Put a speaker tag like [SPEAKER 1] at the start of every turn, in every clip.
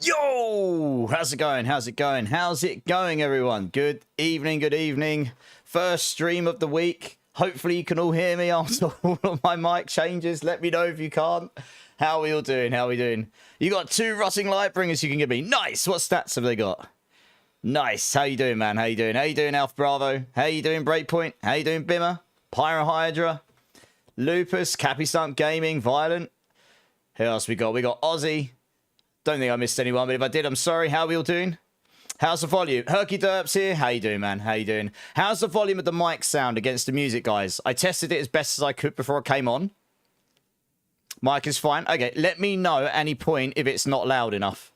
[SPEAKER 1] Yo! How's it going? How's it going? How's it going, everyone? Good evening, good evening. First stream of the week. Hopefully you can all hear me after all of my mic changes. Let me know if you can't. How are we all doing? How are we doing? You got 2 rotting light bringers you can give me. Nice! What stats have they got? Nice. How you doing, man? How you doing? How you doing, Alf Bravo? How you doing, Breakpoint? How you doing, Bimmer? Pyrohydra? Lupus? Cappy Stump Gaming? Violent? Who else we got? We got Ozzy. Don't think I missed anyone, but if I did, I'm sorry. How are we all doing? How's the volume? Herky Derps here. How you doing, man? How you doing? How's the volume of the mic sound against the music, guys? I tested it as best as I could before I came on. Mic is fine. Okay, let me know at any point if it's not loud enough.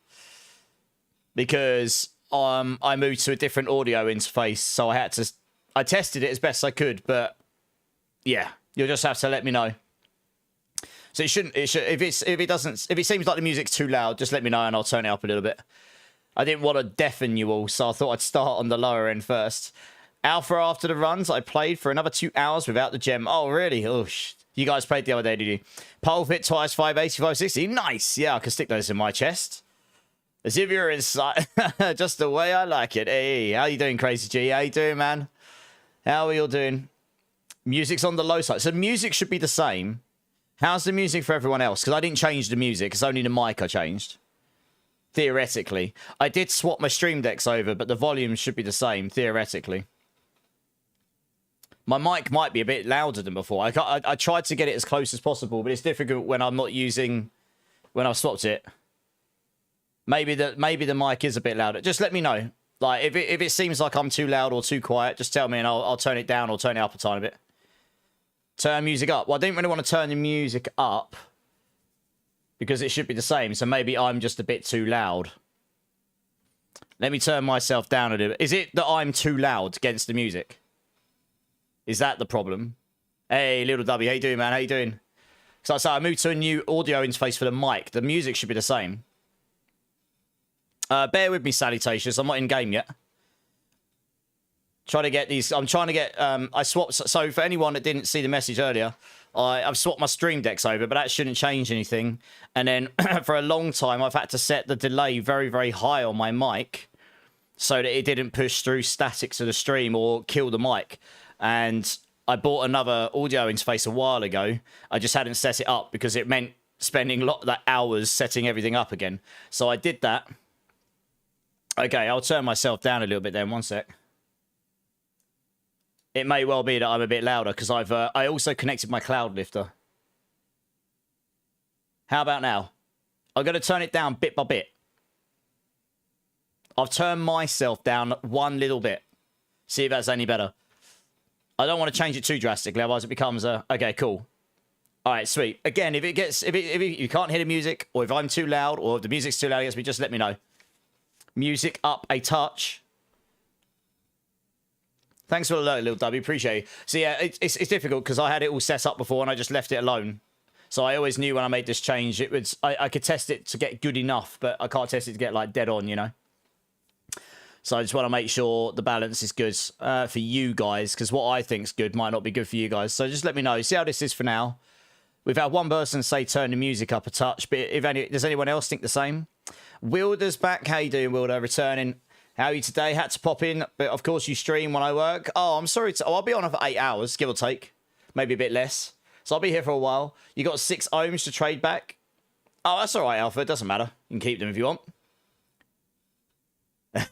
[SPEAKER 1] Because I moved to a different audio interface, so I tested it as best I could, but yeah, you'll just have to let me know. So if it seems like the music's too loud, just let me know and I'll turn it up a little bit. I didn't want to deafen you all, so I thought I'd start on the lower end first. Alpha after the runs, I played for another 2 hours without the gem. Oh, really? Oh, you guys played the other day, did you? Pole fit twice, 580, 560. Nice. Yeah, I can stick those in my chest. As if you're inside. Just the way I like it. Hey, how you doing, Crazy G? How you doing, man? How are you all doing? Music's on the low side. So music should be the same. How's the music for everyone else? Because I didn't change the music. It's only the mic I changed. Theoretically. I did swap my stream decks over, but the volume should be the same, theoretically. My mic might be a bit louder than before. I tried to get it as close as possible, but it's difficult when I'm not using... when I've swapped it. Maybe the mic is a bit louder. Just let me know. Like, if it seems like I'm too loud or too quiet, just tell me and I'll turn it down or turn it up a tiny bit. Turn music up. Well, I didn't really want to turn the music up because it should be the same. So maybe I'm just a bit too loud. Let me turn myself down a little bit. Is it that I'm too loud against the music? Is that the problem? Hey, Little W. How you doing, man? How you doing? So I moved to a new audio interface for the mic. The music should be the same. Bear with me, salutations. I'm not in game yet. Trying to get these. I'm trying to get. I swapped. So for anyone that didn't see the message earlier, I've swapped my stream decks over, but that shouldn't change anything. And then for a long time, I've had to set the delay very, very high on my mic so that it didn't push through static to the stream or kill the mic. And I bought another audio interface a while ago. I just hadn't set it up because it meant spending hours setting everything up again. So I did that. Okay, I'll turn myself down a little bit then. One sec. It may well be that I'm a bit louder because I also connected my cloud lifter. How about now? I'm going to turn it down bit by bit. I've turned myself down one little bit. See if that's any better. I don't want to change it too drastically, otherwise it becomes a... Okay, cool. All right, sweet. Again, if you can't hear the music, or if I'm too loud, or if the music's too loud against me, just let me know. Music up a touch. Thanks for the alert, Little W. Appreciate it. So yeah, it's difficult because I had it all set up before and I just left it alone. So I always knew when I made this change, I could test it to get good enough, but I can't test it to get like dead on, you know. So I just want to make sure the balance is good for you guys, because what I think's good might not be good for you guys. So just let me know. See how this is for now. We've had one person say turn the music up a touch, but does anyone else think the same? Wilder's back. How you doing, Wilder? Returning. How are you today? Had to pop in, but of course you stream when I work. Oh, I'm sorry. I'll be on for 8 hours, give or take. Maybe a bit less. So I'll be here for a while. You got 6 ohms to trade back. Oh, that's all right, Alpha. It doesn't matter. You can keep them if you want.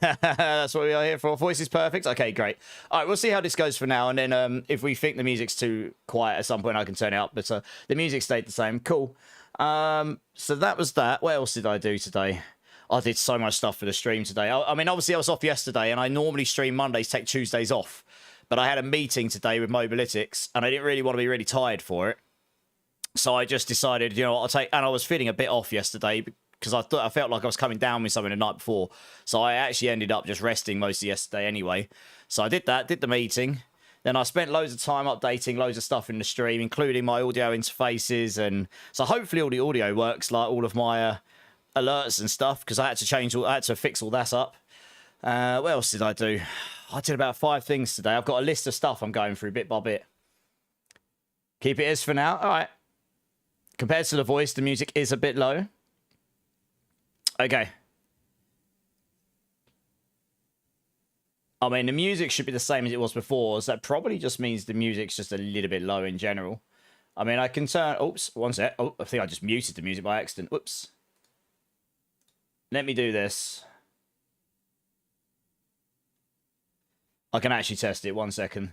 [SPEAKER 1] That's what we are here for. Voice is perfect. Okay, great. All right, we'll see how this goes for now. And then if we think the music's too quiet at some point, I can turn it up. But the music stayed the same. Cool. So that was that. What else did I do today? I did so much stuff for the stream today. I mean, obviously I was off yesterday, and I normally stream Mondays, take Tuesdays off. But I had a meeting today with Mobalytics, and I didn't really want to be really tired for it. So I just decided, you know what, and I was feeling a bit off yesterday because I felt like I was coming down with something the night before. So I actually ended up just resting most of yesterday anyway. So I did that, did the meeting. Then I spent loads of time updating loads of stuff in the stream, including my audio interfaces. And so hopefully all the audio works, like all of my... alerts and stuff, because I had to fix all that up. What else did I do? I did about 5 things today. I've got a list of stuff I'm going through bit by bit. Keep it as for now. All right. Compared to the voice, the music is a bit low. Okay. I mean, the music should be the same as it was before, so that probably just means the music's just a little bit low in general. I mean, I can turn... Oops, one sec. Oh, I think I just muted the music by accident. Whoops. Let me do this. I can actually test it. 1 second.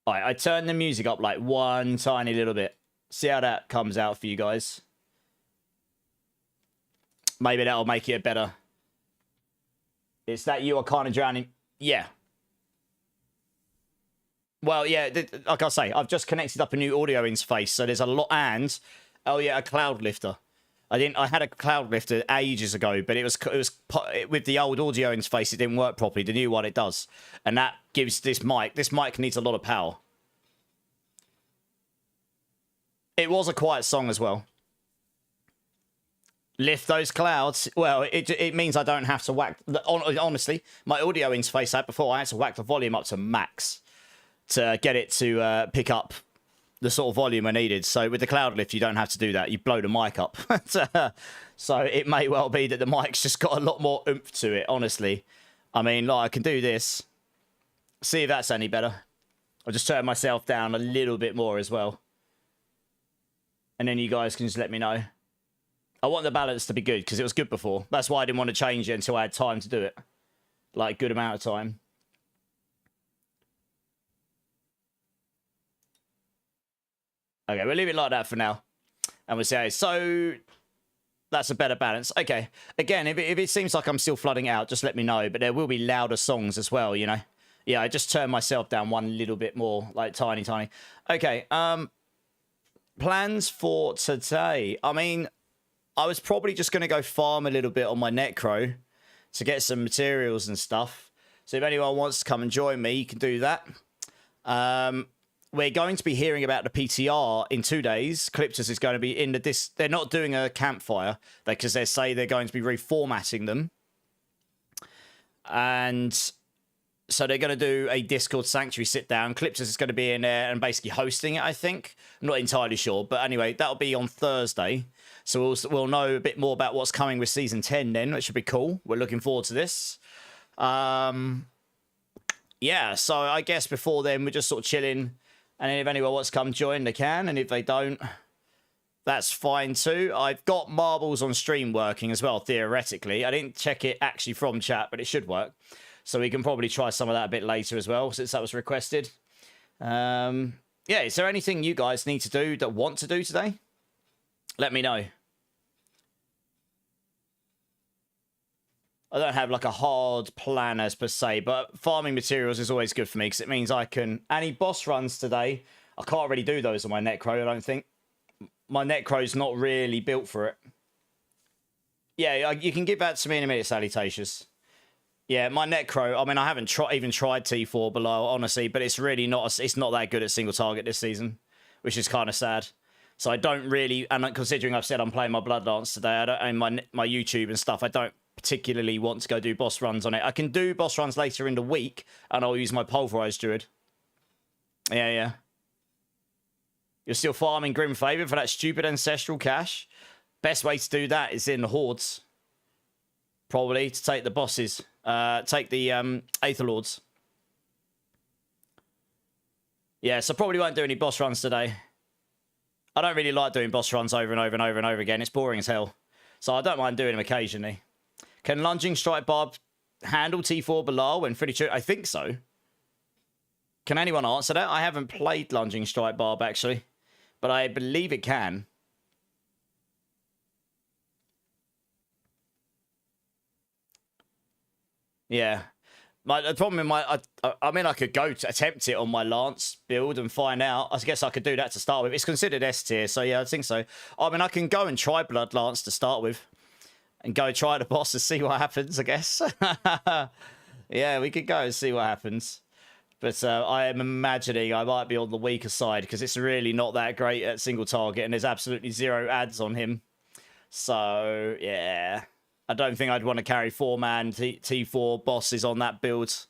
[SPEAKER 1] Alright, I turned the music up like one tiny little bit. See how that comes out for you guys. Maybe that'll make it better. It's that you are kind of drowning. Yeah. Well, yeah, like I say, I've just connected up a new audio interface, so there's a lot, and oh yeah, a cloud lifter. I had a cloud lifter ages ago, but it was with the old audio interface, it didn't work properly. The new one, it does, and that gives this mic. This mic needs a lot of power. It was a quiet song as well. Lift those clouds. Well, it means I don't have to whack. Honestly, my audio interface had before, I had to whack the volume up to max to get it to pick up the sort of volume I needed. So with the cloud lift, you don't have to do that. You blow the mic up. So it may well be that the mic's just got a lot more oomph to it, honestly. I mean, like, I can do this. See if that's any better. I'll just turn myself down a little bit more as well. And then you guys can just let me know. I want the balance to be good, because it was good before. That's why I didn't want to change it until I had time to do it. Like, good amount of time. Okay, we'll leave it like that for now. And we'll say, so that's a better balance. Okay. Again, if it seems like I'm still flooding out, just let me know. But there will be louder songs as well, you know. Yeah, I just turned myself down one little bit more, like tiny. Okay, plans for today. I mean, I was probably just going to go farm a little bit on my Necro to get some materials and stuff. So if anyone wants to come and join me, you can do that. We're going to be hearing about the PTR in 2 days. Cliptus is going to be in the... They're not doing a campfire because they say they're going to be reformatting them. And so they're going to do a Discord Sanctuary sit-down. Cliptus is going to be in there and basically hosting it, I think. I'm not entirely sure. But anyway, that'll be on Thursday. So we'll know a bit more about what's coming with Season 10 then, which should be cool. We're looking forward to this. Yeah, so I guess before then, we're just sort of chilling. And if anyone wants to come join, they can. And if they don't, that's fine too. I've got marbles on stream working as well, theoretically. I didn't check it actually from chat, but it should work. So we can probably try some of that a bit later as well, since that was requested. Yeah, is there anything you guys need to do that want to do today? Let me know. I don't have like a hard plan as per se, but farming materials is always good for me because it means I can... Any boss runs today, I can't really do those on my Necro, I don't think. My Necro's not really built for it. Yeah, you can give that to me in a minute, Salutations. Yeah, my Necro, I mean, I haven't even tried T4 below, honestly, but it's really not... It's not that good at single target this season, which is kind of sad. So I don't really... And considering I've said I'm playing my Bloodlance today, I don't... And my YouTube and stuff, I don't particularly want to go do boss runs on it. I can do boss runs later in the week, and I'll use my Pulverise Druid. Yeah. You're still farming Grim Favor for that stupid Ancestral Cash? Best way to do that is in the Hordes. Probably, to take the bosses. Take the Aether Lords. Yeah, so probably won't do any boss runs today. I don't really like doing boss runs over and over and over and over again. It's boring as hell. So I don't mind doing them occasionally. Can Lunging Strike Barb handle T4 Bilal when pretty true? I think so. Can anyone answer that? I haven't played Lunging Strike Barb, actually. But I believe it can. Yeah. The problem in my... I mean, I could go to attempt it on my Lance build and find out. I guess I could do that to start with. It's considered S tier, so yeah, I think so. I mean, I can go and try Blood Lance to start with. And go try the boss and see what happens, I guess. Yeah, we could go and see what happens. But I am imagining I might be on the weaker side because it's really not that great at single target and there's absolutely zero ads on him. So, yeah. I don't think I'd want to carry 4-man T4 bosses on that build.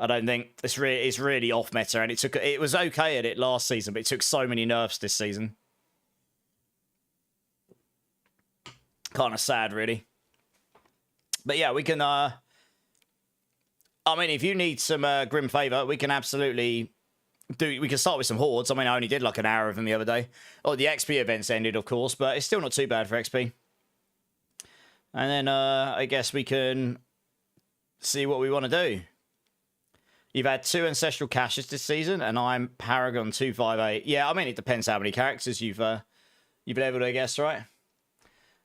[SPEAKER 1] I don't think it's really off meta, and it was okay at it last season, but it took so many nerfs this season. Kind of sad, really. But yeah, we can... I mean, if you need some Grim Favor, we can absolutely... We can start with some hordes. I mean, I only did like an hour of them the other day. Oh, the XP events ended, of course, but it's still not too bad for XP. And then I guess we can see what we want to do. You've had 2 Ancestral Caches this season, and I'm Paragon 258. Yeah, I mean, it depends how many characters you've been able to guess, right?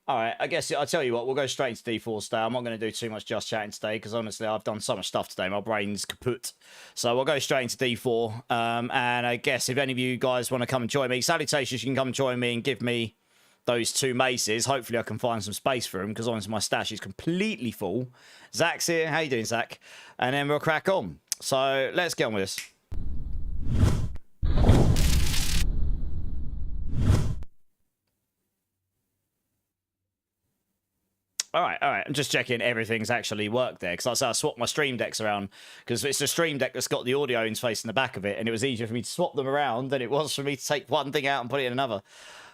[SPEAKER 1] All right, I guess I'll tell you what, we'll go straight into D4 today. I'm not going to do too much just chatting today because honestly, I've done so much stuff today. My brain's kaput. So we'll go straight into D4. And I guess if any of you guys want to come and join me, salutations, you can come and join me and give me those 2 maces. Hopefully I can find some space for them because honestly, my stash is completely full. Zach's here. How you doing, Zach? And then we'll crack on. So let's get on with this. All right. I'm just checking everything's actually worked there because I swapped my stream decks around because it's the stream deck that's got the audio interface in the back of it, and it was easier for me to swap them around than it was for me to take one thing out and put it in another.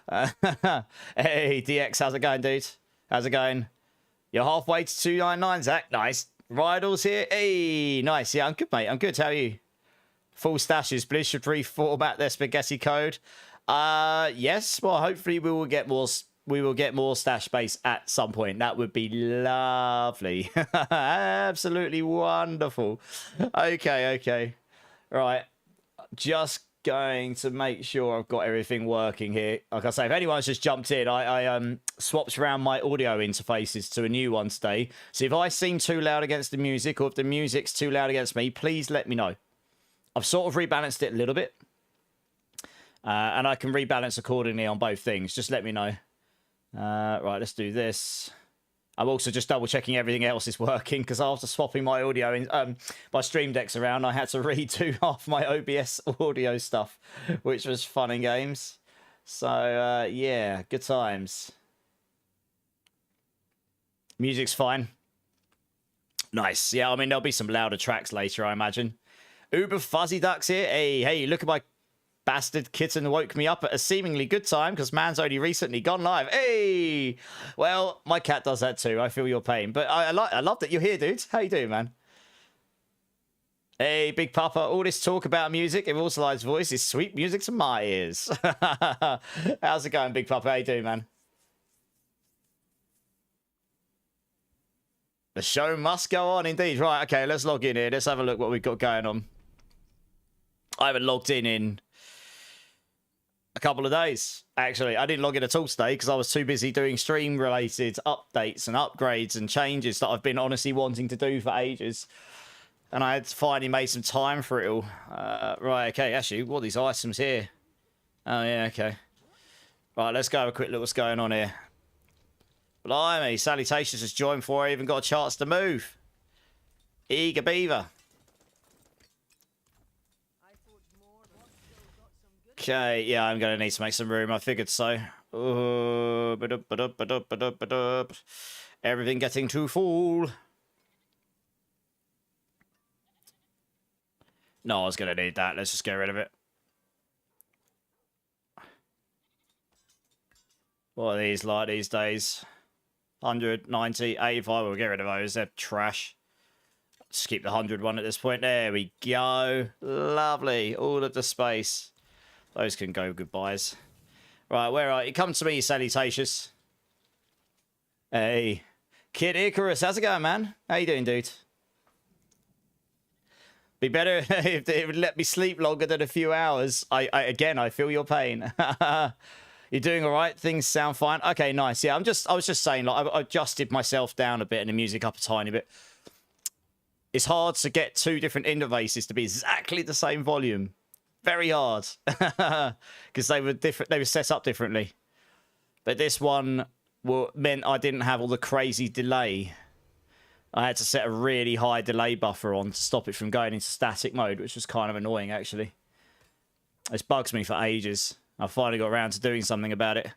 [SPEAKER 1] Hey, DX, how's it going, dude? How's it going? You're halfway to 299, Zach. Nice. Rydell's here. Hey, nice. Yeah, I'm good, mate. I'm good. How are you? Full stashes. Blizz should reformat their spaghetti code. Yes. Well, hopefully we will get more stash space at some point. That would be lovely. Absolutely wonderful. Okay. Right. Just going to make sure I've got everything working here. Like I say, if anyone's just jumped in, I swapped around my audio interfaces to a new one today. So if I seem too loud against the music or if the music's too loud against me, please let me know. I've sort of rebalanced it a little bit. And I can rebalance accordingly on both things. Just let me know. Right, let's do this. I'm also just double checking everything else is working because after swapping my audio in my stream decks around, I had to redo half my OBS audio stuff, which was fun and games. So yeah, good times. Music's fine. Nice. Yeah, I mean there'll be some louder tracks later, I imagine. Uber Fuzzy Ducks here. Hey, look at my bastard kitten woke me up at a seemingly good time because man's only recently gone live. Hey! Well, my cat does that too. I feel your pain. But I love that you're here, dude. How you doing, man? Hey, Big Papa. All this talk about music, Immortalized voice is sweet music to my ears. How's it going, Big Papa? How you doing, man? The show must go on, indeed. Right, okay, let's log in here. Let's have a look what we've got going on. I haven't logged in a couple of days, actually. I didn't log in at all today because I was too busy doing stream-related updates and upgrades and changes that I've been honestly wanting to do for ages. And I had finally made some time for it all. Right, okay, actually, what are these items here? Oh, yeah, okay. Right, let's go have a quick look what's going on here. Blimey, salutations has joined before I even got a chance to move. Eager beaver. Okay, yeah, I'm going to need to make some room. I figured so. Everything getting too full. No, I was going to need that. Let's just get rid of it. What are these like these days? 100, 90, 85. We'll get rid of those. They're trash. Just keep the 100 one at this point. There we go. Lovely. All of the space. Those can go goodbyes. Right, where are you? Come to me, salutations. Hey. Kid Icarus, how's it going, man? How you doing, dude? Be better if it would let me sleep longer than a few hours. Again, I feel your pain. You're doing all right? Things sound fine? Okay, nice. Yeah, I was just saying, like, I adjusted myself down a bit and the music up a tiny bit. It's hard to get 2 different interfaces to be exactly the same volume. Very hard because they were different. They were set up differently. But this one meant I didn't have all the crazy delay. I had to set a really high delay buffer on to stop it from going into static mode, which was kind of annoying, actually. This bugs me for ages. I finally got around to doing something about it.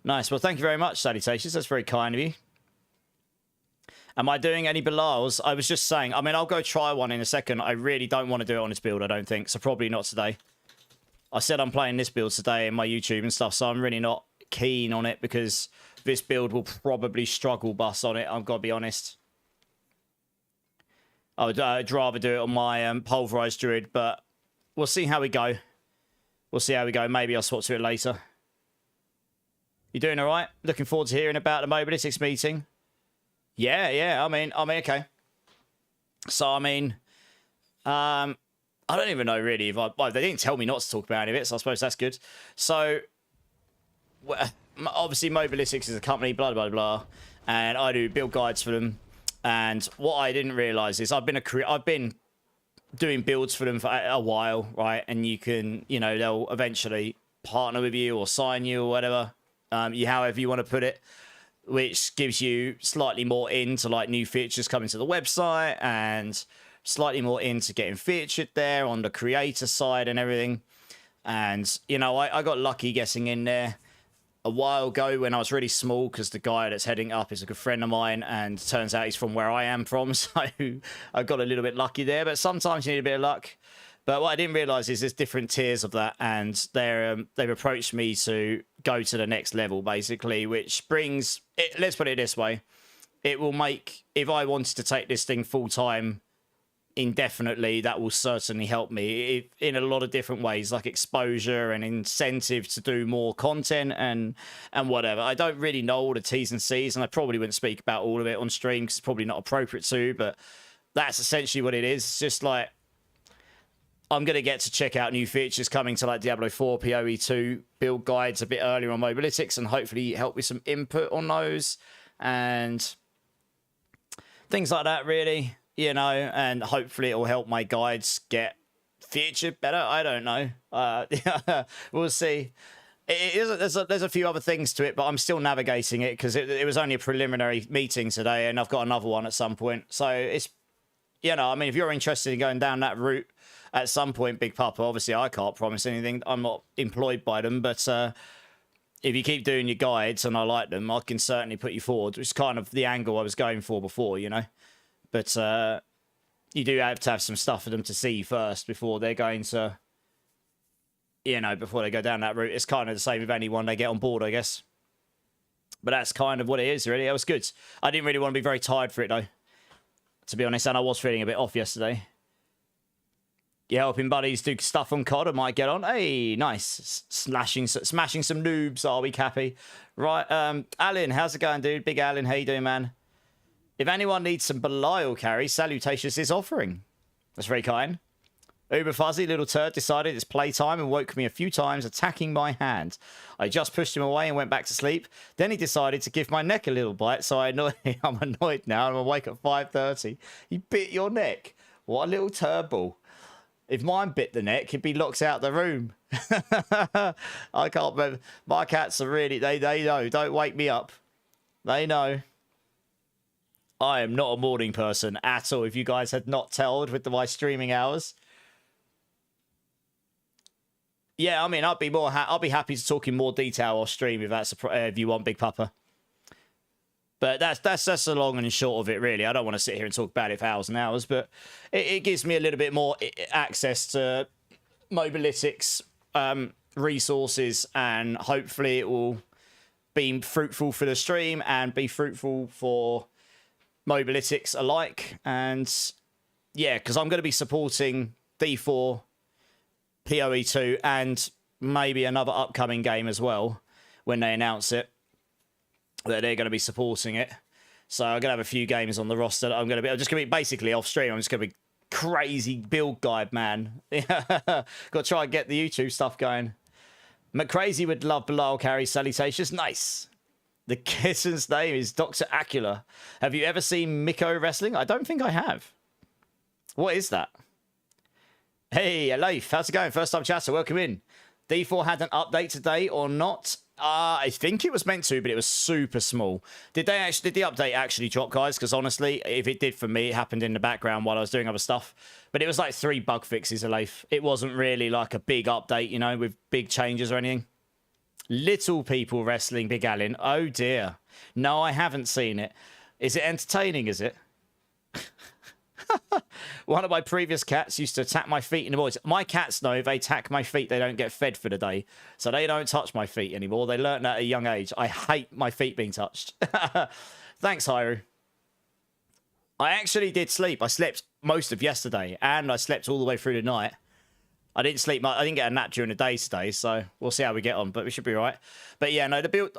[SPEAKER 1] Nice. Well, thank you very much, salutations. That's very kind of you. Am I doing any Belials? I was just saying. I mean, I'll go try one in a second. I really don't want to do it on this build, I don't think. So probably not today. I said I'm playing this build today in my YouTube and stuff, so I'm really not keen on it because this build will probably struggle bus on it. I've got to be honest. I'd rather do it on my Pulverise Druid, but we'll see how we go. We'll see how we go. Maybe I'll swap to it later. You doing all right? Looking forward to hearing about the Mobilitics meeting. Yeah. I mean, okay. So, I mean, I don't even know really if well, they didn't tell me not to talk about any of it, so I suppose that's good. So, well, obviously, Mobilitics is a company, blah, blah, blah, and I do build guides for them. And what I didn't realize is I've been doing builds for them for a while, right? And you can, they'll eventually partner with you or sign you or whatever, however you want to put it, which gives you slightly more into like new features coming to the website and slightly more into getting featured there on the creator side and everything. And, I got lucky getting in there a while ago when I was really small, because the guy that's heading up is a good friend of mine, and turns out he's from where I am from, so I got a little bit lucky there. But sometimes you need a bit of luck. But what I didn't realize is there's different tiers of that, and they've approached me to go to the next level, basically, which brings it, let's put it this way, it will make, if I wanted to take this thing full time indefinitely, that will certainly help me in a lot of different ways, like exposure and incentive to do more content and whatever. I don't really know all the T's and C's, and I probably wouldn't speak about all of it on stream because it's probably not appropriate to, but that's essentially what it is. It's just like, I'm going to get to check out new features coming to like Diablo 4, PoE 2 build guides a bit earlier on Mobilitics, and hopefully help with some input on those and things like that, really. And hopefully it'll help my guides get featured better. I don't know. We'll see. There's a few other things to it, but I'm still navigating it because it was only a preliminary meeting today, and I've got another one at some point. So it's, I mean, if you're interested in going down that route at some point, Big Papa, obviously I can't promise anything. I'm not employed by them, but if you keep doing your guides and I like them, I can certainly put you forward, which is kind of the angle I was going for before, But you do have to have some stuff for them to see first before they're going to, before they go down that route. It's kind of the same with anyone they get on board, I guess. But that's kind of what it is, really. It was good. I didn't really want to be very tired for it, though, to be honest, and I was feeling a bit off yesterday. You helping buddies do stuff on COD? I might get on. Hey, nice. Smashing some noobs, are we, Cappy? Right, Alan, how's it going, dude? Big Alan, how you doing, man? If anyone needs some Belial carry, Salutations is offering. That's very kind. Uber Fuzzy, little turd, decided it's playtime and woke me a few times, attacking my hand. I just pushed him away and went back to sleep. Then he decided to give my neck a little bite, so I'm annoyed now. I'm awake at 5:30. He bit your neck. What a little turbo. If mine bit the neck, he'd be locked out the room. I can't remember. My cats are really, they know. Don't wake me up. They know. I am not a morning person at all, if you guys had not told with my streaming hours. Yeah, I mean, I'll be happy to talk in more detail off stream if you want, Big Papa. But that's the long and short of it, really. I don't want to sit here and talk about it for hours and hours, but it gives me a little bit more access to Mobilitics resources, and hopefully it will be fruitful for the stream and be fruitful for Mobilitics alike. And yeah, because I'm going to be supporting D4, PoE 2, and maybe another upcoming game as well when they announce it, that they're going to be supporting it. So I'm going to have a few games on the roster that I'm just going to be basically off stream. I'm just going to be crazy build guide, man. Got to try and get the YouTube stuff going. McCrazy would love Belial carry Salutations. Nice. The kitten's name is Dr. Acula. Have you ever seen Miko wrestling? I don't think I have. What is that? Hey, Leif, how's it going? First time chatter, welcome in. D4 had an update today or not? I think it was meant to, but it was super small. Did the update actually drop, guys? Because honestly, if it did for me, it happened in the background while I was doing other stuff. But it was like 3 bug fixes, Leif. It wasn't really like a big update, with big changes or anything. Little people wrestling, Big Alan. Oh dear. No, I haven't seen it. Is it entertaining, is it? One of my previous cats used to attack my feet in the morning. My cats know if they attack my feet, they don't get fed for the day. So they don't touch my feet anymore. They learned that at a young age. I hate my feet being touched. Thanks, Hyru. I actually did sleep. I slept most of yesterday, and I slept all the way through the night. I didn't sleep much. I didn't get a nap during the day today, so we'll see how we get on, but we should be all right. But yeah, no, the build,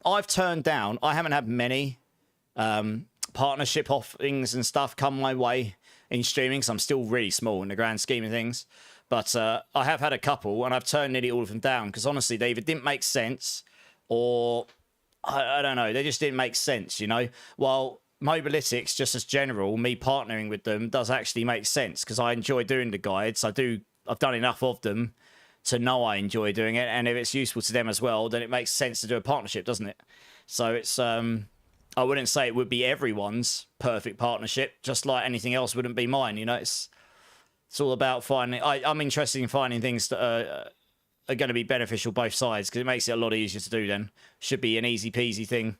[SPEAKER 1] I've turned down. I haven't had many partnership offerings and stuff come my way in streaming, because I'm still really small in the grand scheme of things. But I have had a couple, and I've turned nearly all of them down, because honestly, they either didn't make sense, or I don't know, they just didn't make sense, you know? While Mobalytics, just as general, me partnering with them does actually make sense, because I enjoy doing the guides. I've done enough of them to know I enjoy doing it, and if it's useful to them as well, then it makes sense to do a partnership, doesn't it? So it's I wouldn't say it would be everyone's perfect partnership, just like anything else wouldn't be mine, you know. It's all about finding, I'm interested in finding things that are going to be beneficial both sides, because it makes it a lot easier to do then. Should be an easy peasy thing.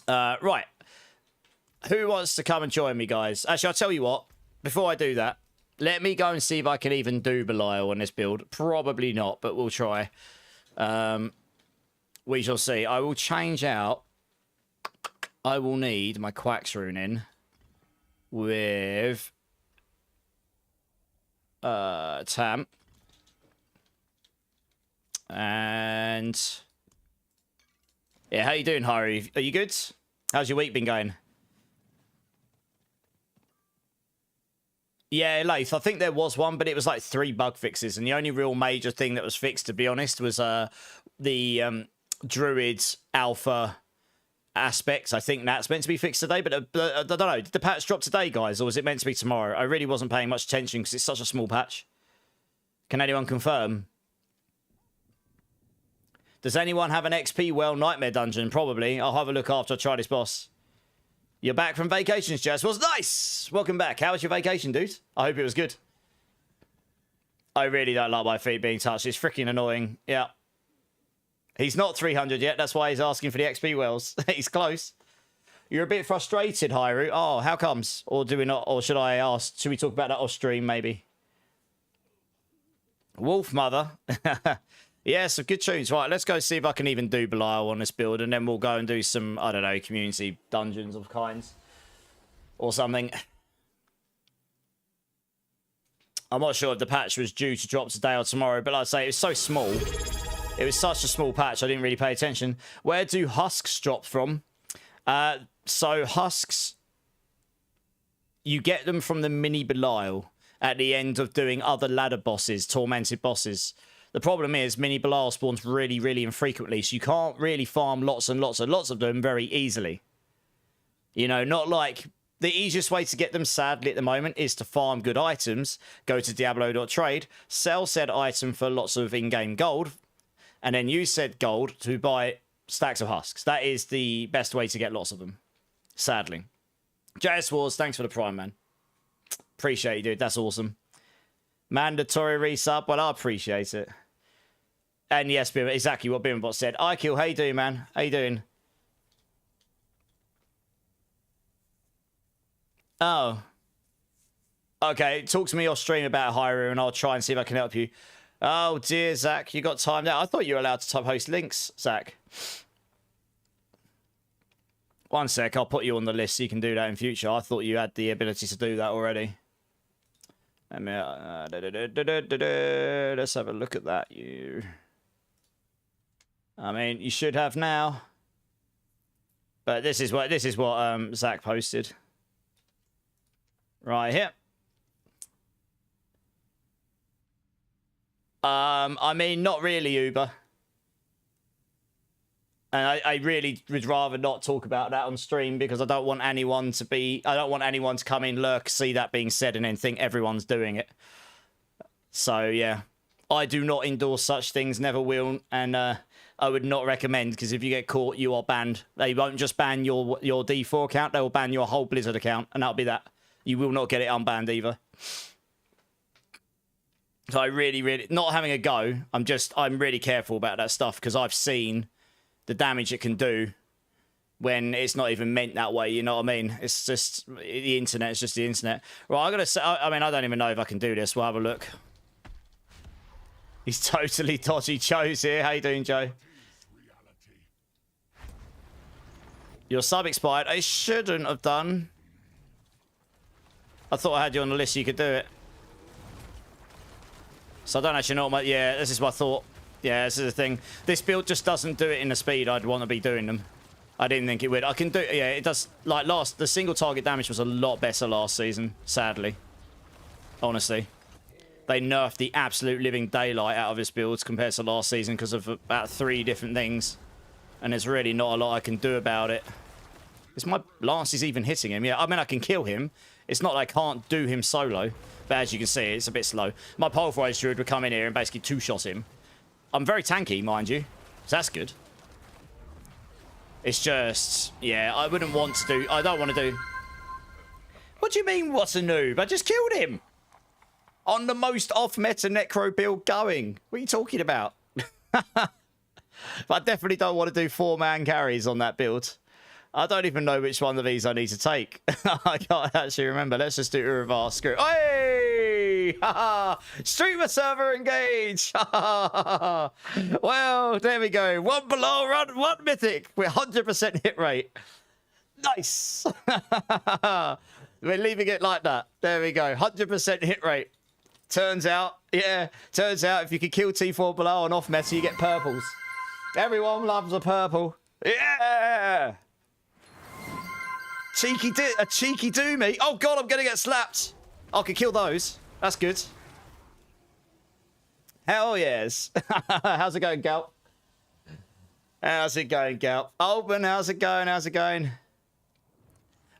[SPEAKER 1] Right. Who wants to come and join me, guys? Actually, I'll tell you what. Before I do that, let me go and see if I can even do Belial on this build. Probably not, but we'll try. We shall see. I will change out. I will need my Quacks rune in with Tam. And yeah, how you doing, Hari? Are you good? How's your week been going? Yeah, Lath, I think there was one, but it was like 3 bug fixes, and the only real major thing that was fixed, to be honest, was the Druid alpha aspects. I think that's meant to be fixed today, but I don't know. Did the patch drop today, guys, or was it meant to be tomorrow? I really wasn't paying much attention because it's such a small patch. Can anyone confirm? Does anyone have an XP Well Nightmare dungeon? Probably. I'll have a look after I try this boss. You're back from vacations, Jazz. Was nice. Welcome back. How was your vacation, dude? I hope it was good. I really don't like my feet being touched. It's freaking annoying. Yeah. He's not 300 yet. That's why he's asking for the XP wells. He's close. You're a bit frustrated, Hyru. Oh, how comes? Or do we not? Or should I ask? Should we talk about that off stream, maybe? Wolf Mother. Yeah, some good tunes. Right, let's go see if I can even do Belial on this build, and then we'll go and do some, I don't know, community dungeons of kinds. Or something. I'm not sure if the patch was due to drop today or tomorrow, but like I say, it was so small. It was such a small patch, I didn't really pay attention. Where do husks drop from? So husks, you get them from the mini Belial at the end of doing other ladder bosses, tormented bosses. The problem is mini Belial spawns really, really infrequently, so you can't really farm lots and lots and lots of them very easily. You know, not like... The easiest way to get them, sadly, at the moment, is to farm good items. Go to Diablo.trade, sell said item for lots of in-game gold, and then use said gold to buy stacks of husks. That is the best way to get lots of them, sadly. JS Wars, thanks for the prime, man. Appreciate you, dude. That's awesome. Mandatory resub. Well, I appreciate it. And yes, Bim, exactly what Bimbot said. Kill, how you doing, man? How you doing? Oh. Okay, talk to me off stream about Hyru, and I'll try and see if I can help you. Oh, dear, Zach. You got timed out. I thought you were allowed to post links, Zach. One sec. I'll put you on the list so you can do that in future. I thought you had the ability to do that already. Let me, let's have a look at that. I mean, you should have now. But this is what Zach posted. Right here. I mean, not really, Uber. And I really would rather not talk about that on stream, because I don't want anyone to come in, lurk, see that being said, and then think everyone's doing it. So, yeah. I do not endorse such things, never will, and I would not recommend, because if you get caught, you are banned. They won't just ban your D4 account, they will ban your whole Blizzard account, and that'll be that. You will not get it unbanned either. So I really, not having a go, I'm really careful about that stuff, because I've seen the damage it can do when it's not even meant that way, you know what I mean? It's just the internet. It's just the internet. Right, I'm gonna say. I mean, I don't even know if I can do this. We'll have a look. He's totally dodgy. Joe's here. How you doing, Joe? Your sub expired. I shouldn't have done. I thought I had you on the list so you could do it. So I don't actually know what my... Yeah, this is what I thought. Yeah, this is the thing. This build just doesn't do it in the speed I'd want to be doing them. I didn't think it would. I can do... Yeah, it does... Like, the single target damage was a lot better last season, sadly. Honestly. They nerfed the absolute living daylight out of this build compared to last season because of about 3 different things. And there's really not a lot I can do about it. Is my Lance even hitting him? Yeah, I mean, I can kill him. It's not like I can't do him solo. But as you can see, it's a bit slow. My Pulverise Druid would come in here and basically 2-shot him. I'm very tanky, mind you. So that's good. It's just... Yeah, I wouldn't want to do... I don't want to do... What do you mean, what's a noob? I just killed him! On the most off-meta Necro build going. What are you talking about? But I definitely don't want to do 4-man carries on that build. I don't even know which one of these I need to take. I can't actually remember. Let's just do Uravar. Screw. Hey! Streamer server engage! Well, there we go. 1 below, 1 mythic with 100% hit rate. Nice! We're leaving it like that. There we go. 100% hit rate. Turns out if you can kill T4 below on off meta, you get purples. Everyone loves a purple. Yeah! A cheeky doomy. Oh god, I'm gonna get slapped. I can kill those. That's good. Hell yes. How's it going, Galp? How's it going, Galp? Open, how's it going? How's it going?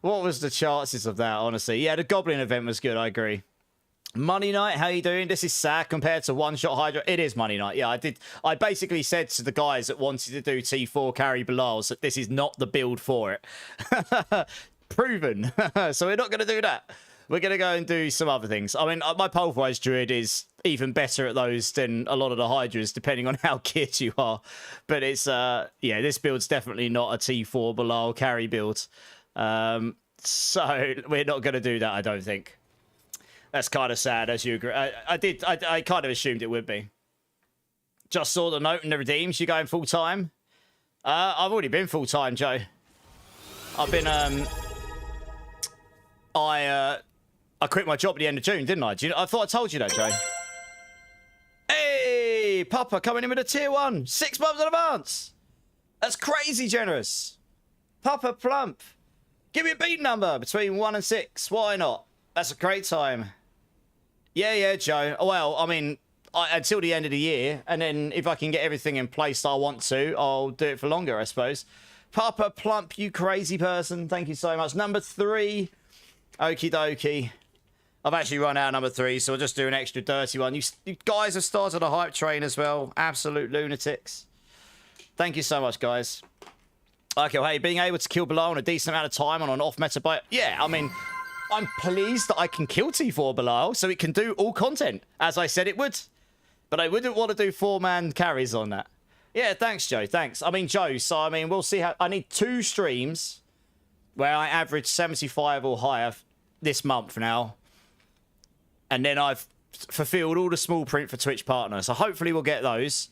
[SPEAKER 1] What was the chances of that, honestly? Yeah, the Goblin event was good, I agree. Money Night, how you doing? This is sad compared to one-shot Hydra. It is Money Night. Yeah, I basically said to the guys that wanted to do T4 carry Bilals that this is not the build for it. Proven. So we're not going to do that. We're going to go and do some other things. I mean, my Pulverise Druid is even better at those than a lot of the Hydras, depending on how geared you are. But it's, yeah, this build's definitely not a T4 Bilal carry build. So we're not going to do that, I don't think. That's kind of sad, as you agree. I kind of assumed it would be. Just saw the note in the redeems. You going full time? I've already been full time, Joe. I've been I quit my job at the end of June, didn't I? I thought I told you that, Joe. Hey, Papa coming in with a tier 1, 6 months in advance. That's crazy generous. Papa Plump, give me a beat number between 1 and 6. Why not? That's a great time. Yeah, Joe. Well, I mean, until the end of the year, and then if I can get everything in place I want to, I'll do it for longer, I suppose. Papa Plump, you crazy person. Thank you so much. Number 3. Okie dokie. I've actually run out of number 3, so I'll just do an extra dirty one. You guys have started a hype train as well. Absolute lunatics. Thank you so much, guys. Okay, well, hey, being able to kill below in a decent amount of time on an off-meta bite. Yeah, I mean... I'm pleased that I can kill T4 Bilal, so it can do all content, as I said it would. But I wouldn't want to do 4-man carries on that. Yeah, thanks, Joe, thanks. I mean, Joe, so, I mean, we'll see how... I need 2 streams where I average 75 or higher this month now. And then I've fulfilled all the small print for Twitch partners. So hopefully we'll get those.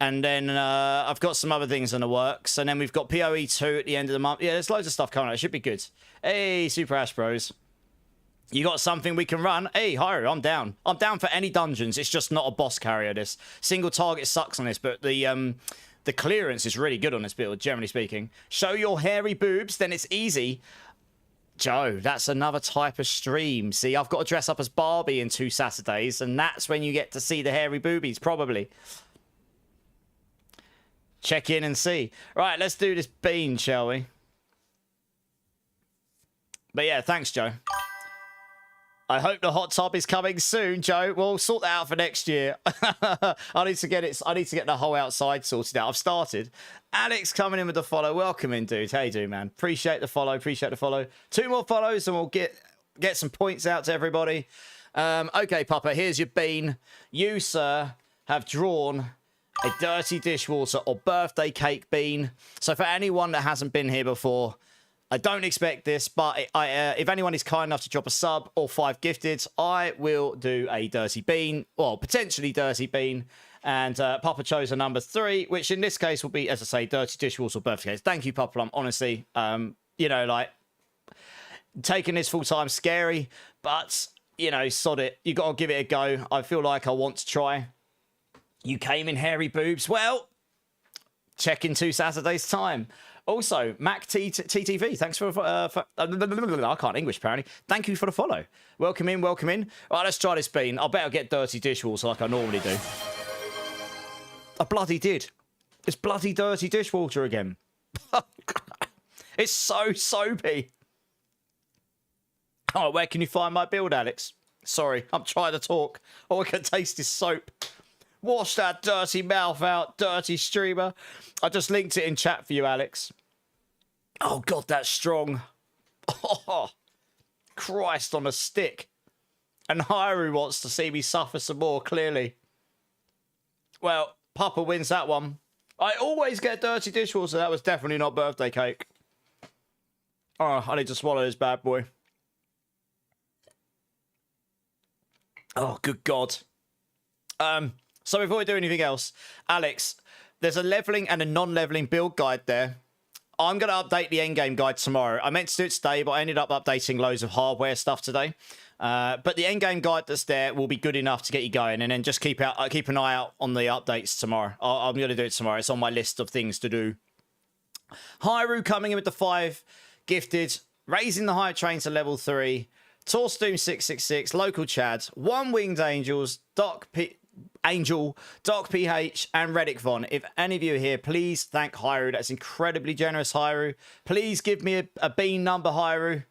[SPEAKER 1] And then I've got some other things in the works. And then we've got PoE 2 at the end of the month. Yeah, there's loads of stuff coming out. It should be good. Hey, Super Ash Bros. You got something we can run? Hey, Hyro, I'm down. I'm down for any dungeons. It's just not a boss carrier, this. Single target sucks on this, but the clearance is really good on this build, generally speaking. Show your hairy boobs, then it's easy. Joe, that's another type of stream. See, I've got to dress up as Barbie in 2 Saturdays, and that's when you get to see the hairy boobies, probably. Check in and see. Right, let's do this bean, shall we? But yeah, thanks, Joe. I hope the hot tub is coming soon, Joe. We'll sort that out for next year. I need to get it. I need to get the whole outside sorted out. I've started. Alex coming in with the follow. Welcome in, dude. How you doing, man? Appreciate the follow. Appreciate the follow. 2 more follows and we'll get some points out to everybody. Okay, Papa, here's your bean. You, sir, have drawn a dirty dishwater or birthday cake bean. So for anyone that hasn't been here before, I don't expect this, but if anyone is kind enough to drop a sub or 5 gifted, I will do a dirty bean, well, potentially dirty bean. And Papa chose a number 3, which in this case will be, as I say, dirty dishwater or birthday cakes. Thank you, Papa Lump. Honestly, you know, like, taking this full time, scary, but, you know, sod it. You got to give it a go. I feel like I want to try. You came in hairy boobs. Well, check in 2 Saturdays' time. Also, Mac TTV, thanks for I can't English apparently. Thank you for the follow. Welcome in, welcome in. All right, let's try this bean. I bet I'll get dirty dishwater like I normally do. I bloody did. It's bloody dirty dishwater again. It's so soapy. Oh, where can you find my build, Alex? Sorry, I'm trying to talk. All I can taste is soap. Wash that dirty mouth out, dirty streamer. I just linked it in chat for you, Alex. Oh, God, that's strong. Oh, Christ on a stick. And Hyrule wants to see me suffer some more, clearly. Well, Papa wins that one. I always get dirty dishwater, so that was definitely not birthday cake. Oh, I need to swallow this bad boy. Oh, good God. So before we do anything else, Alex, there's a leveling and a non-leveling build guide there. I'm going to update the endgame guide tomorrow. I meant to do it today, but I ended up updating loads of hardware stuff today. But the endgame guide that's there will be good enough to get you going, and then just keep an eye out on the updates tomorrow. I'm going to do it tomorrow. It's on my list of things to do. Hyrule coming in with the 5 gifted, raising the hype train to level 3. Torstoom 666, local Chads, 1 Winged Angels, Doc PH, and Reddick Von. If any of you are here, please thank Hyrule. That's incredibly generous, Hyrule. Please give me a bean number, Hyrule.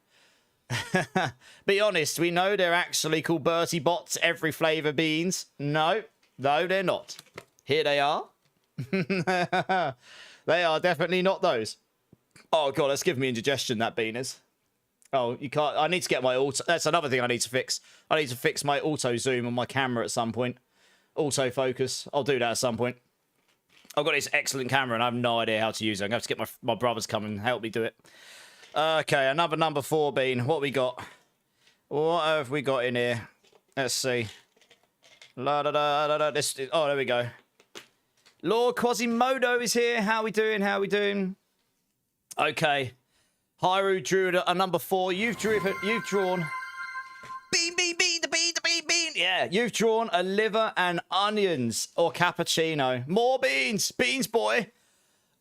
[SPEAKER 1] Be honest, we know they're actually called Bertie Bots, every flavour beans. No, they're not. Here they are. They are definitely not those. Oh, God, that's giving me indigestion, that bean is. Oh, you can't. I need to get my auto. That's another thing I need to fix. I need to fix my auto zoom on my camera at some point. Auto focus. I'll do that at some point. I've got this excellent camera and I have no idea how to use it. I'm going to have to get my brothers come and help me do it. Okay, another number 4 bean. What we got? What have we got in here? Let's see. La da da da da. This. Oh, there we go. Lord Quasimodo is here. How we doing? How we doing? Okay. Hyrule Druid a number 4. You've drawn bean. Yeah, you've drawn a liver and onions or cappuccino. More beans, boy.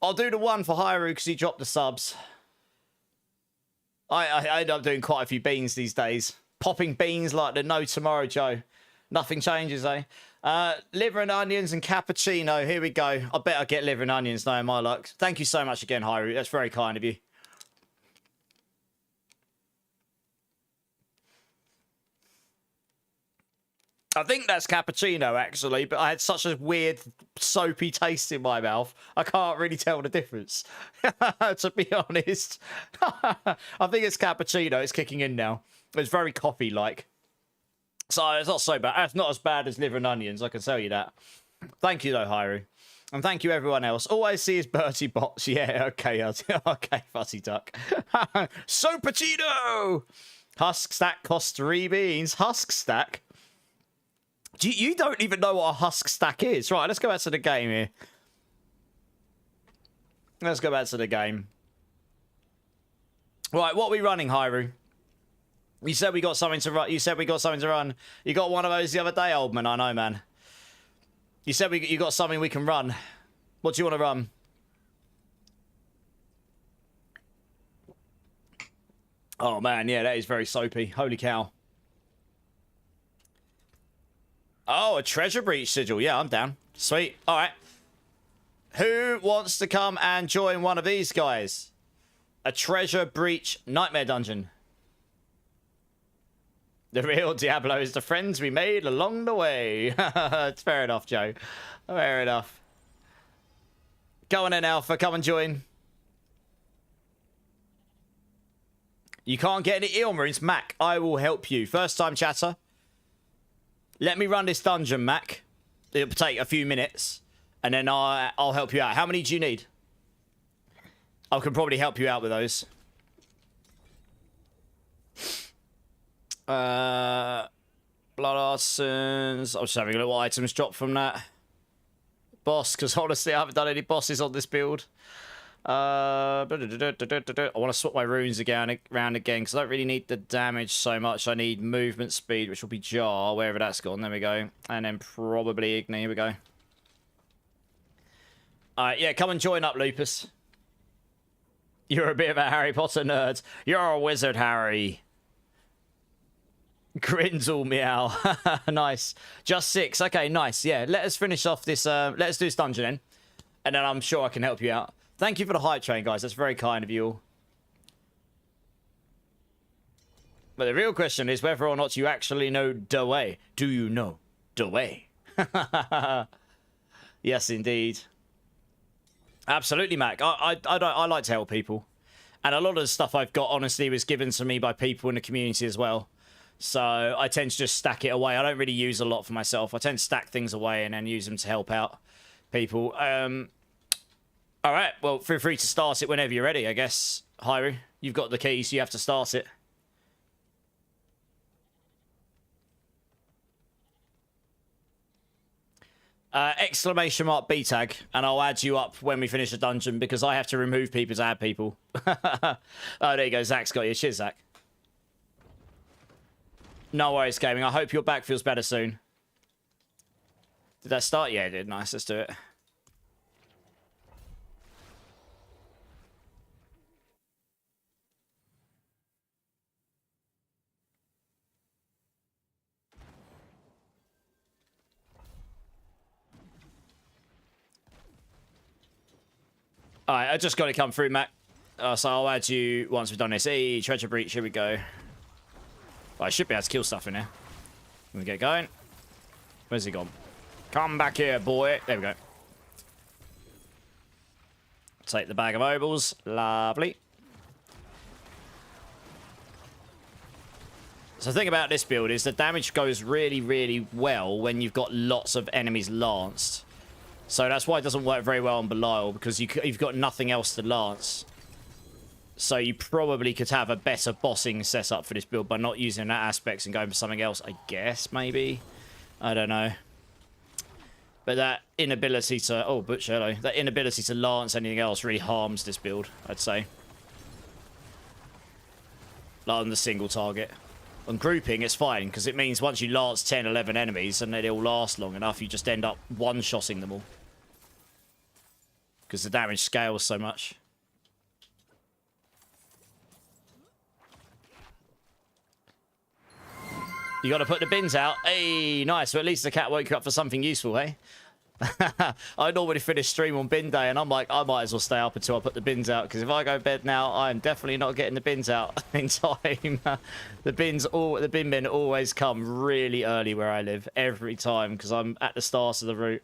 [SPEAKER 1] I'll do the 1 for Hyrule because he dropped the subs. I end up doing quite a few beans these days. Popping beans like the no tomorrow, Joe. Nothing changes, eh? Liver and onions and cappuccino. Here we go. I bet I get liver and onions knowing my luck. Thank you so much again, Hyrule. That's very kind of you. I think that's cappuccino, actually, but I had such a weird, soapy taste in my mouth. I can't really tell the difference, to be honest. I think it's cappuccino. It's kicking in now. It's very coffee-like. So it's not so bad. It's not as bad as liver and onions, I can tell you that. Thank you, though, Hyrule. And thank you, everyone else. All I see is Bertie Bots. Yeah, okay. Okay, Fuzzy Duck. Sopacino! Husk stack costs 3 beans. Husk stack? You don't even know what a husk stack is. Right, let's go back to the game here. Let's go back to the game. Right, what are we running, Hyrule? You said we got something to run. You said we got something to run. You got one of those the other day, old man. I know, man. You said you got something we can run. What do you want to run? Oh, man, yeah, that is very soapy. Holy cow. Oh, a treasure breach sigil. Yeah, I'm down. Sweet. All right. Who wants to come and join one of these guys? A treasure breach nightmare dungeon. The real Diablo is the friends we made along the way. It's fair enough, Joe. Fair enough. Go on then, Alpha. Come and join. You can't get any Ilma. It's Mac. I will help you. First time chatter. Let me run this dungeon, Mac. It'll take a few minutes. And then I'll help you out. How many do you need? I can probably help you out with those. Blood Arsons. I was just having a look what items dropped from that. Boss, because honestly, I haven't done any bosses on this build. I want to swap my runes around again, because I don't really need the damage so much. I need movement speed, which will be Jar, wherever that's gone. There we go. And then probably Igni. Here we go. Alright, yeah, come and join up, Lupus. You're a bit of a Harry Potter nerd. You're a wizard, Harry. Grindle meow. Nice. Just 6. Okay, nice. Yeah, let us finish off this. Let us do this dungeon then. And then I'm sure I can help you out. Thank you for the hype train, guys. That's very kind of you all. But the real question is whether or not you actually know the way. Do you know the way? Yes, indeed. Absolutely, Mac. I like to help people. And a lot of the stuff I've got, honestly, was given to me by people in the community as well. So I tend to just stack it away. I don't really use a lot for myself. I tend to stack things away and then use them to help out people. All right, well, feel free to start it whenever you're ready, I guess. Hyru, you've got the keys, so you have to start it. Exclamation mark B tag, and I'll add you up when we finish the dungeon because I have to remove people to add people. Oh, there you go. Zach's got you. Cheers, Zach. No worries, gaming. I hope your back feels better soon. Did that start? Yeah, it did. Nice. Let's do it. Alright, I just got to come through, Mac. So I'll add you once we've done this. Hey, treasure breach, here we go. I should be able to kill stuff in here. Let me get going. Where's he gone? Come back here, boy. There we go. Take the bag of obols. Lovely. So the thing about this build is the damage goes really, really well when you've got lots of enemies lanced. So that's why it doesn't work very well on Belial, because you've got nothing else to lance. So you probably could have a better bossing setup for this build by not using that aspects and going for something else, I guess, maybe. I don't know. But that inability to... Oh, Butch, hello. That inability to lance anything else really harms this build, I'd say. Like on the single target. On grouping, it's fine, because it means once you lance 10, 11 enemies and they all last long enough, you just end up one-shotting them all. Because the damage scales so much. You got to put the bins out. Hey, nice. Well, at least the cat woke you up for something useful, hey? I normally finish stream on bin day, and I'm like, I might as well stay up until I put the bins out, because if I go to bed now, I'm definitely not getting the bins out in time. The bin men always come really early where I live, every time, because I'm at the start of the route.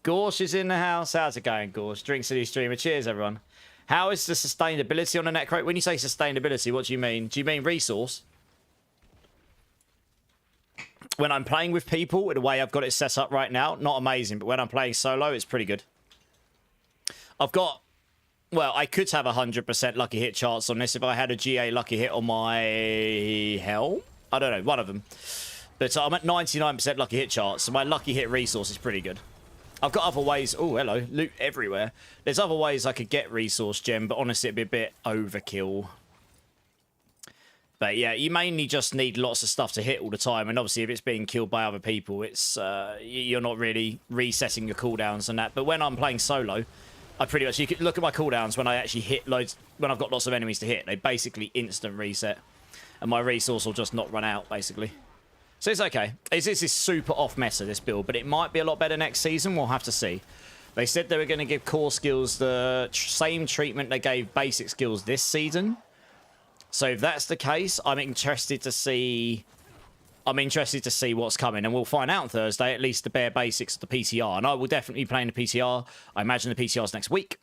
[SPEAKER 1] Gorsh is in the house. How's it going, Gorsh? Drink City Streamer. Cheers, everyone. How is the sustainability on the Necro? When you say sustainability, what do you mean? Do you mean resource? When I'm playing with people, the way I've got it set up right now, not amazing, but when I'm playing solo, it's pretty good. I've got, well, I could have 100% lucky hit chance on this if I had a GA lucky hit on my helm. I don't know, one of them. But I'm at 99% lucky hit chance, so my lucky hit resource is pretty good. I've got other ways. Oh, hello. Loot everywhere. There's other ways I could get resource gem, but honestly, it'd be a bit overkill. But yeah, you mainly just need lots of stuff to hit all the time. And obviously, if it's being killed by other people, it's you're not really resetting your cooldowns and that. But when I'm playing solo, I pretty much... You can look at my cooldowns when I actually hit loads... When I've got lots of enemies to hit. They basically instant reset. And my resource will just not run out, basically. So it's okay. This is super off meta, this build, but it might be a lot better next season. We'll have to see. They said they were going to give core skills the same treatment they gave basic skills this season. So if that's the case, I'm interested to see what's coming, and we'll find out on Thursday, at least the bare basics of the PTR. And I will definitely be playing the PTR. I imagine the PTR's next week.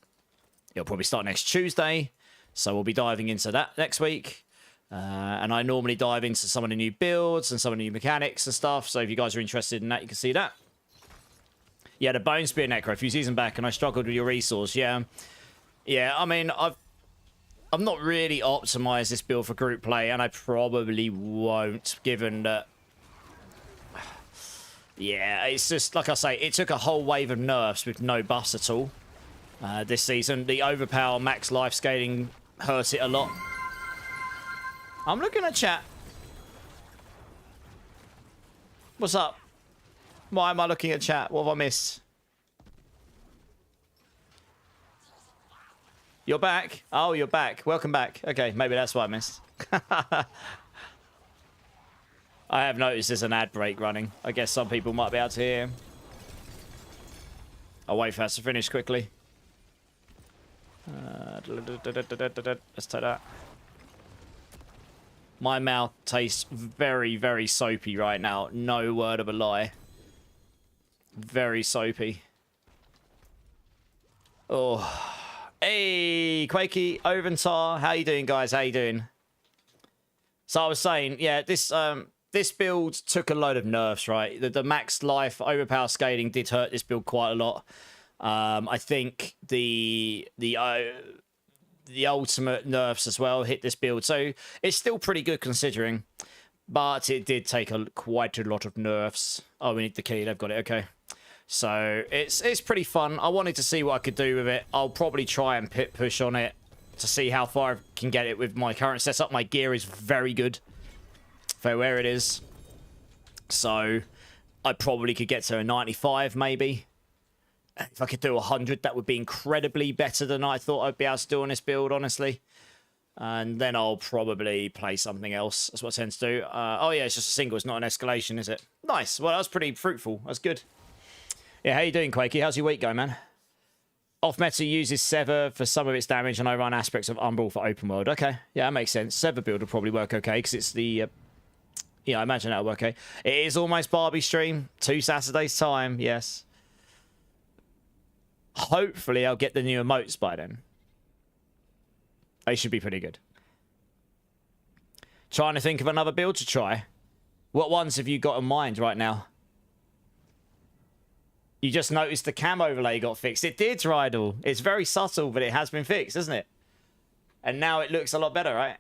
[SPEAKER 1] It'll probably start next Tuesday. So we'll be diving into that next week. And I normally dive into some of the new builds and some of the new mechanics and stuff. So if you guys are interested in that, you can see that. Yeah, the Bone Spear Necro, a few seasons back, and I struggled with your resource. Yeah. Yeah, I mean, I've not really optimized this build for group play, and I probably won't, given that... Yeah, it's just, like I say, it took a whole wave of nerfs with no buffs at all this season. The overpower max life scaling hurt it a lot. I'm looking at chat. What's up? Why am I looking at chat? What have I missed? You're back? Oh, you're back. Welcome back. Okay, maybe that's what I missed. I have noticed there's an ad break running. I guess some people might be able to hear. I'll wait for us to finish quickly. Let's take that. My mouth tastes very, very soapy right now. No word of a lie. Very soapy. Oh. Hey, Quakey, Oventar. How you doing, guys? How you doing? So I was saying, yeah, this build took a load of nerfs, right? The max life overpower scaling did hurt this build quite a lot. I think the ultimate nerfs as well hit this build, so it's still pretty good considering, but it did take quite a lot of nerfs. Oh, we need the key. They've got it. Okay, so it's pretty fun. I wanted to see what I could do with it. I'll probably try and push on it to see how far I can get it with my current setup. My gear is very good for where it is, so I probably could get to a 95 maybe. If I could do 100, that would be incredibly better than I thought I'd be able to do on this build, honestly. And then I'll probably play something else. That's what I tend to do. Oh, yeah, it's just a single. It's not an escalation, is it? Nice. Well, that was pretty fruitful. That's good. Yeah, how you doing, Quakey? How's your week going, man? Off-meta uses Sever for some of its damage, and I run aspects of Umbral for open world. Okay. Yeah, that makes sense. Sever build will probably work okay, because it's the... yeah, I imagine that'll work okay. It is almost Barbie stream. 2 Saturdays' time, yes. Hopefully, I'll get the new emotes by then. They should be pretty good. Trying to think of another build to try. What ones have you got in mind right now? You just noticed the cam overlay got fixed. It did, Rydal. It's very subtle, but it has been fixed, isn't it? And now it looks a lot better, right?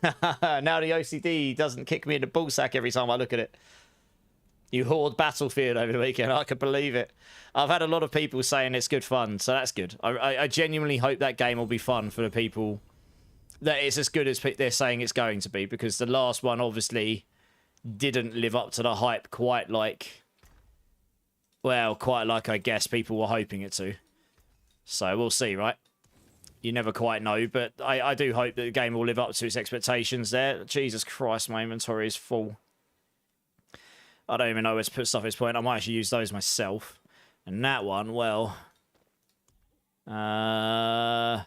[SPEAKER 1] Now the OCD doesn't kick me in the ballsack every time I look at it. You hoard Battlefield over the weekend. I could believe it. I've had a lot of people saying it's good fun, so that's good. I genuinely hope that game will be fun for the people, that it's as good as they're saying it's going to be, because the last one obviously didn't live up to the hype quite like, well, quite like I guess people were hoping it to. So we'll see, right? You never quite know, but I do hope that the game will live up to its expectations there. Jesus Christ, my inventory is full. I don't even know where to put stuff at this point. I might actually use those myself. And that one, well... I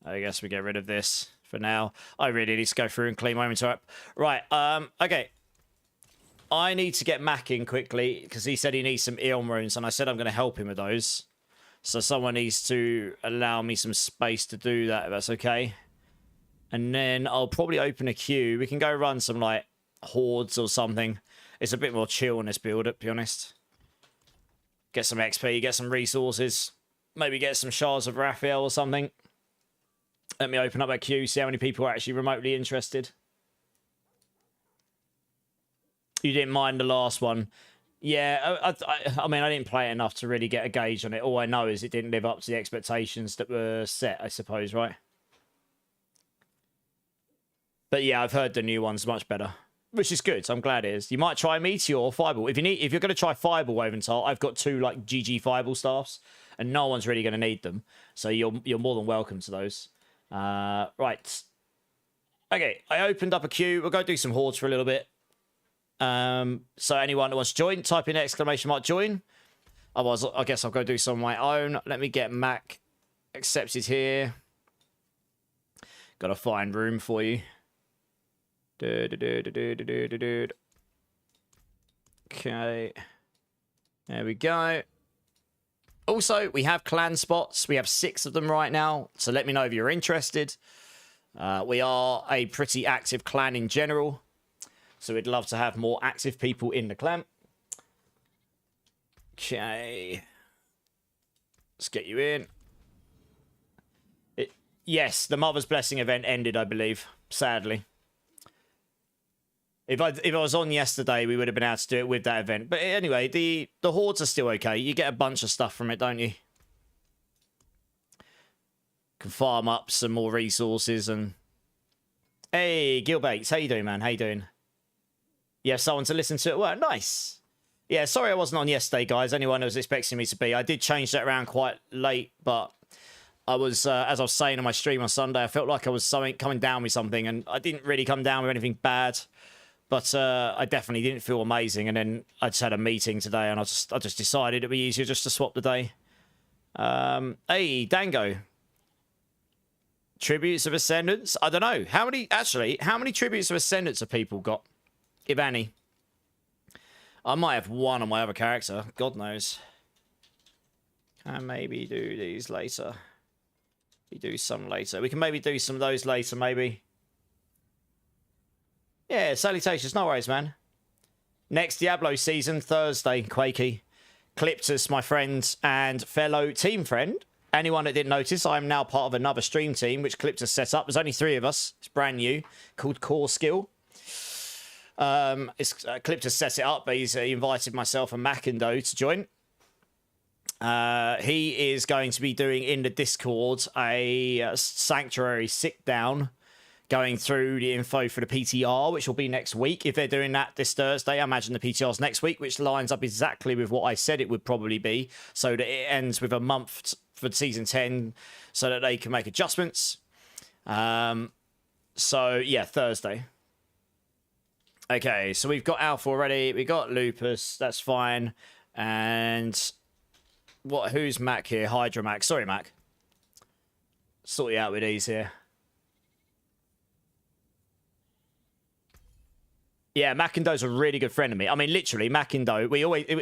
[SPEAKER 1] guess we get rid of this for now. I really need to go through and clean my inventory up. Right, okay. I need to get Mac in quickly, because he said he needs some Eon runes, and I said I'm going to help him with those. So someone needs to allow me some space to do that, if that's okay. And then I'll probably open a queue. We can go run some, like, hordes or something. It's a bit more chill in this build, to be honest. Get some XP, get some resources. Maybe get some shards of Raphael or something. Let me open up a queue, see how many people are actually remotely interested. You didn't mind the last one. Yeah, I mean, I didn't play it enough to really get a gauge on it. All I know is it didn't live up to the expectations that were set, I suppose, right? But yeah, I've heard the new one's much better, which is good. So I'm glad it is. You might try Meteor or Fireball. If you're going to try Fireball, Oventar, I've got 2 like GG Fireball staffs, and no one's really going to need them. So you're more than welcome to those. Right. Okay, I opened up a queue. We'll go do some hordes for a little bit. So anyone that wants to join, type in exclamation mark join. Otherwise, I guess I'll go do some of my own. Let me get Mac accepted here. Got to find room for you. Okay. There we go. Also, we have clan spots. We have 6 of them right now. So let me know if you're interested. We are a pretty active clan in general. So we'd love to have more active people in the clan. Okay. Let's get you in. Yes, the Mother's Blessing event ended, I believe, sadly. If I was on yesterday, we would have been able to do it with that event. But anyway, the hordes are still okay. You get a bunch of stuff from it, don't you? Can farm up some more resources and... Hey, Gilbates, how you doing, man? How you doing? You have someone to listen to at work? Nice. Yeah, sorry I wasn't on yesterday, guys. Anyone who was expecting me to be. I did change that around quite late, but... I was, as I was saying on my stream on Sunday, I felt like I was coming down with something, and I didn't really come down with anything bad, but I definitely didn't feel amazing. And then I just had a meeting today, and I just decided it'd be easier just to swap the day. Hey, Dango. Tributes of Ascendants? I don't know. How many Tributes of Ascendants have people got? If any. I might have one on my other character. God knows. Can maybe do these later. We do some later. We can maybe do some of those later, maybe. Yeah, salutations. No worries, man. Next Diablo season, Thursday, Quakey. Cliptus, my friend and fellow team friend. Anyone that didn't notice, I'm now part of another stream team, which Cliptus set up. There's only 3 of us. It's brand new, called Core Skill. Cliptus set it up, but he invited myself and Macindo to join. He is going to be doing in the Discord a Sanctuary sit-down, going through the info for the PTR, which will be next week. If they're doing that this Thursday, I imagine the PTR's next week, which lines up exactly with what I said it would probably be, so that it ends with a month for Season 10, so that they can make adjustments. So, yeah, Thursday. Okay, so we've got Alpha already. We got Lupus. That's fine. And... who's Mac here? Hydra Mac. Sorry, Mac. Sort you out with these here. Yeah, Macindo's a really good friend of me. I mean, literally, Macindo,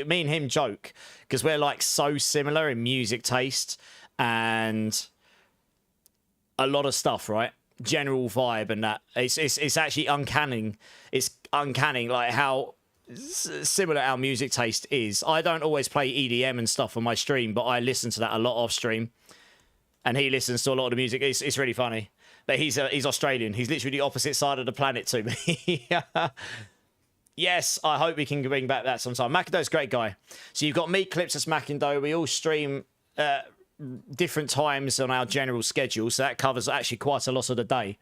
[SPEAKER 1] me and him joke, because we're like so similar in music taste and a lot of stuff, right? General vibe and that. It's actually uncanny. It's uncanny, like how similar our music taste is. I don't always play EDM and stuff on my stream, but I listen to that a lot off stream, and he listens to a lot of the music. It's really funny. But he's Australian. He's literally the opposite side of the planet to me. Yes, I hope we can bring back that sometime. Macindo's a great guy. So you've got me, Clipsus, Macindo. We all stream different times on our general schedule, so that covers actually quite a lot of the day.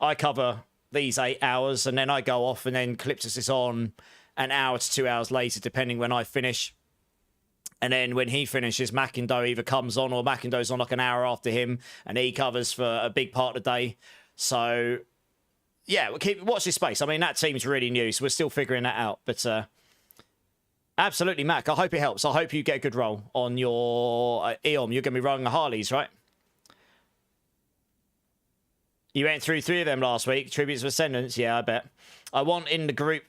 [SPEAKER 1] I cover these 8 hours, and then I go off, and then Clipsus is on an hour to 2 hours later, depending when I finish. And then when he finishes, Macindo either comes on, or Macindo's on like an hour after him, and he covers for a big part of the day. So, yeah, watch this space. I mean, that team's really new, so we're still figuring that out. But absolutely, Mac, I hope it helps. I hope you get a good roll on your Eom. You're going to be rolling the Harleys, right? You went through 3 of them last week. Tributes of Ascendants. Yeah, I bet. I want in the group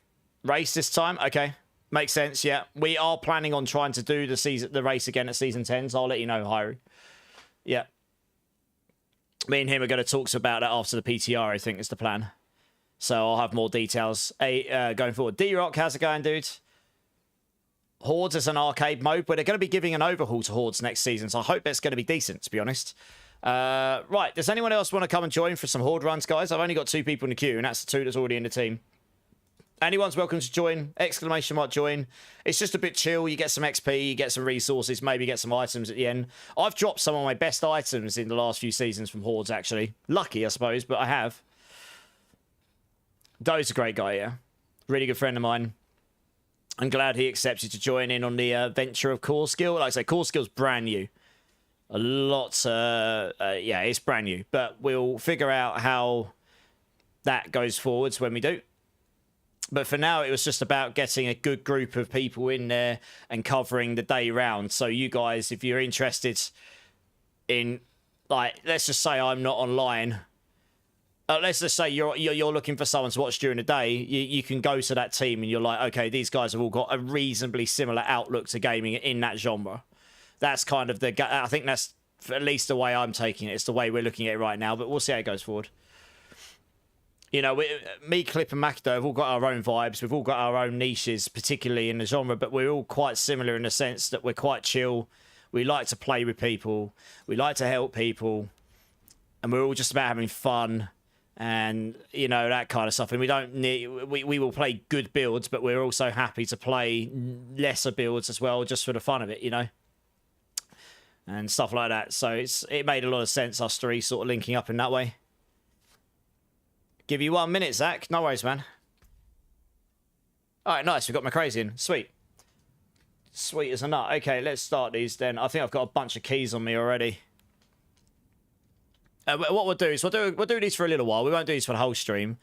[SPEAKER 1] race this time. Okay. Makes sense, yeah. We are planning on trying to do the race again at Season 10, so I'll let you know, Hyru. Yeah. Me and him are going to talk about that after the PTR, I think, is the plan. So I'll have more details going forward. D-Rock, how's it going, dude? Hordes is an arcade mode, but they're going to be giving an overhaul to Hordes next season, so I hope it's going to be decent, to be honest. Right, does anyone else want to come and join for some Horde runs, guys? I've only got 2 people in the queue, and that's the 2 that's already in the team. Anyone's welcome to join. Exclamation mark join. It's just a bit chill. You get some XP, you get some resources, maybe get some items at the end. I've dropped some of my best items in the last few seasons from Hordes, actually. Lucky, I suppose, but I have. Doe's a great guy, yeah. Really good friend of mine. I'm glad he accepted to join in on the venture of Core Skill. Like I say, Core Skill's brand new. A lot, yeah, it's brand new. But we'll figure out how that goes forwards when we do. But for now, it was just about getting a good group of people in there and covering the day round. So you guys, if you're interested in, like, let's just say I'm not online. Let's just say you're looking for someone to watch during the day. You can go to that team and you're like, okay, these guys have all got a reasonably similar outlook to gaming in that genre. That's kind of I think that's at least the way I'm taking it. It's the way we're looking at it right now, but we'll see how it goes forward. You know, me, Clip, and Makido have all got our own vibes. We've all got our own niches, particularly in the genre, but we're all quite similar in the sense that we're quite chill. We like to play with people. We like to help people. And we're all just about having fun and, you know, that kind of stuff. And we don't need... We will play good builds, but we're also happy to play lesser builds as well, just for the fun of it, you know? And stuff like that. So it made a lot of sense, us three sort of linking up in that way. Give you 1 minute, Zach. No worries, man. All right, nice. We've got my crazy in. Sweet. Sweet as a nut. Okay, let's start these then. I think I've got a bunch of keys on me already. What we'll do is we'll do these for a little while. We won't do these for the whole stream.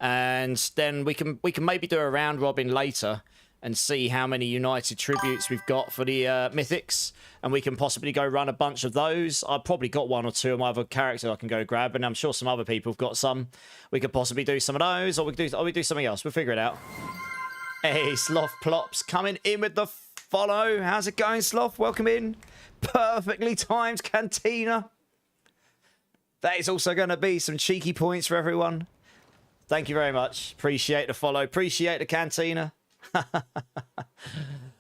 [SPEAKER 1] And then we can maybe do a round robin later and see how many United tributes we've got for the mythics, and we can possibly go run a bunch of those. I've probably got 1 or 2 of my other characters I can go grab, and I'm sure some other people have got some. We could possibly do some of those, or we do something else. We'll figure it out. Hey, Sloth Plops coming in with the follow. How's it going, Sloth? Welcome in. Perfectly timed Cantina. That is also going to be some cheeky points for everyone. Thank you very much. Appreciate the follow. Appreciate the Cantina.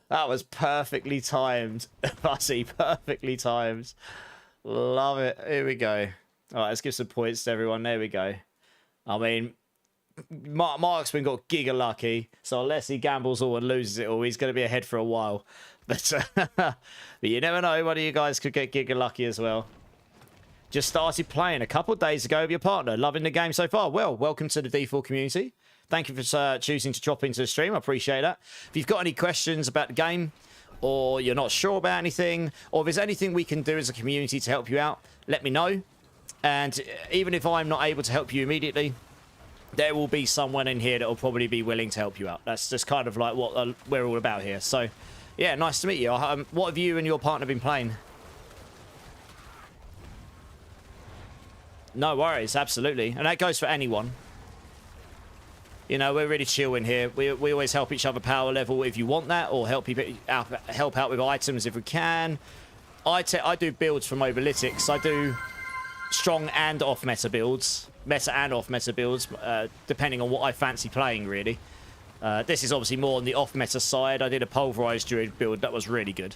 [SPEAKER 1] That was perfectly timed. Fussy, perfectly timed. Love it. Here we go. All right, let's give some points to everyone. There we go. I mean, Mark's been got giga lucky, so unless he gambles all and loses it all, he's going to be ahead for a while. But, but you never know. One of you guys could get giga lucky as well. Just started playing a couple of days ago with your partner. Loving the game so far. Well, welcome to the D4 community. Thank you for choosing to drop into the stream. I appreciate that. If you've got any questions about the game, or you're not sure about anything, or if there's anything we can do as a community to help you out, let me know. And even if I'm not able to help you immediately, there will be someone in here that will probably be willing to help you out. That's just kind of like what we're all about here. So, yeah, nice to meet you. What have you and your partner been playing? No worries, absolutely. And that goes for anyone. You know, we're really chill in here. We always help each other power level if you want that, or help out with items if we can. I do builds from Overlytics. I do strong and off meta builds, meta and off meta builds, depending on what I fancy playing, really. This is obviously more on the off meta side. I did a Pulverise Druid build that was really good.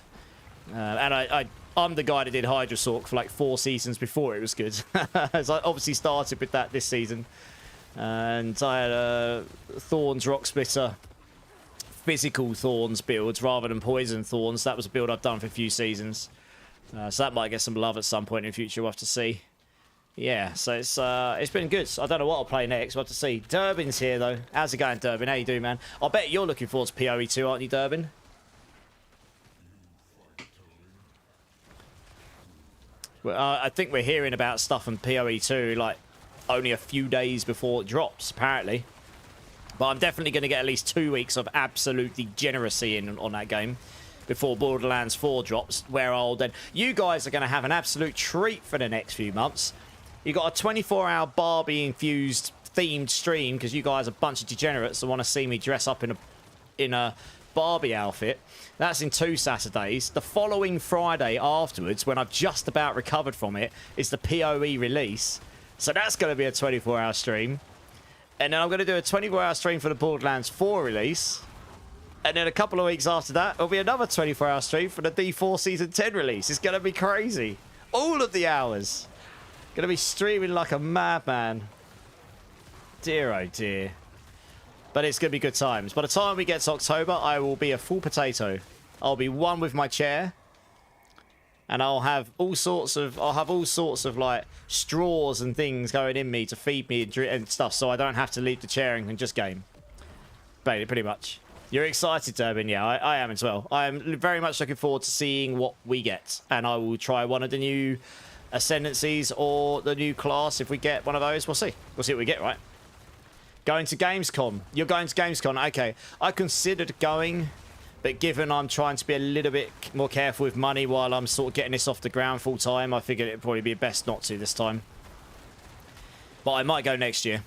[SPEAKER 1] And I'm the guy that did Hydrosork for like 4 seasons before it was good. So I obviously started with that this season. And I had a Thorns Rock Splitter, physical Thorns builds rather than Poison Thorns. That was a build I've done for a few seasons. So that might get some love at some point in the future. We'll have to see. Yeah, so it's been good. I don't know what I'll play next. We'll have to see. Durbin's here, though. How's it going, Durbin? How you doing, man? I bet you're looking forward to PoE 2, aren't you, Durbin? Well, I think we're hearing about stuff on PoE 2, like, only a few days before it drops, apparently. But I'm definitely going to get at least 2 weeks of absolute degeneracy on that game before Borderlands 4 drops, where you guys are going to have an absolute treat for the next few months. You got a 24-hour Barbie-infused themed stream because you guys are a bunch of degenerates that want to see me dress up in a Barbie outfit. That's in 2 Saturdays. The following Friday afterwards, when I've just about recovered from it, is the PoE release. So that's going to be a 24-hour stream. And then I'm going to do a 24-hour stream for the Borderlands 4 release. And then a couple of weeks after that, it'll be another 24-hour stream for the D4 Season 10 release. It's going to be crazy. All of the hours. Going to be streaming like a madman. Dear, oh dear. But it's going to be good times. By the time we get to October, I will be a full potato. I'll be one with my chair. And I'll have all sorts of like straws and things going in me to feed me and stuff, so I don't have to leave the chair and just game. Pretty much. You're excited, Durbin? Yeah, I am as well. I am very much looking forward to seeing what we get, and I will try one of the new ascendancies or the new class if we get one of those. We'll see. We'll see what we get, right? Going to Gamescom. You're going to Gamescom. Okay. I considered going, but given I'm trying to be a little bit more careful with money while I'm sort of getting this off the ground full time, I figured it'd probably be best not to this time. But I might go next year.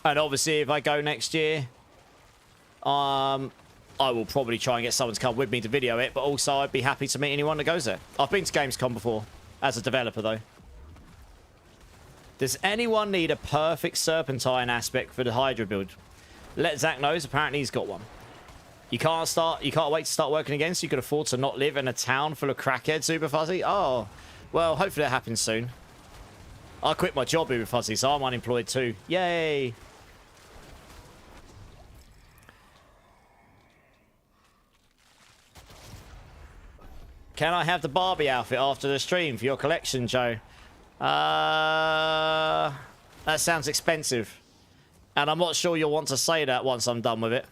[SPEAKER 1] And obviously, if I go next year, I will probably try and get someone to come with me to video it, but also I'd be happy to meet anyone that goes there. I've been to Gamescom before, as a developer, though. Does anyone need a perfect serpentine aspect for the Hydra build? Let Zach know. Apparently he's got one. You can't wait to start working again, so you can afford to not live in a town full of crackheads, Super Fuzzy. Oh, well, hopefully that happens soon. I quit my job, Super Fuzzy, so I'm unemployed too. Yay! Can I have the Barbie outfit after the stream for your collection, Joe? That sounds expensive. And I'm not sure you'll want to say that once I'm done with it.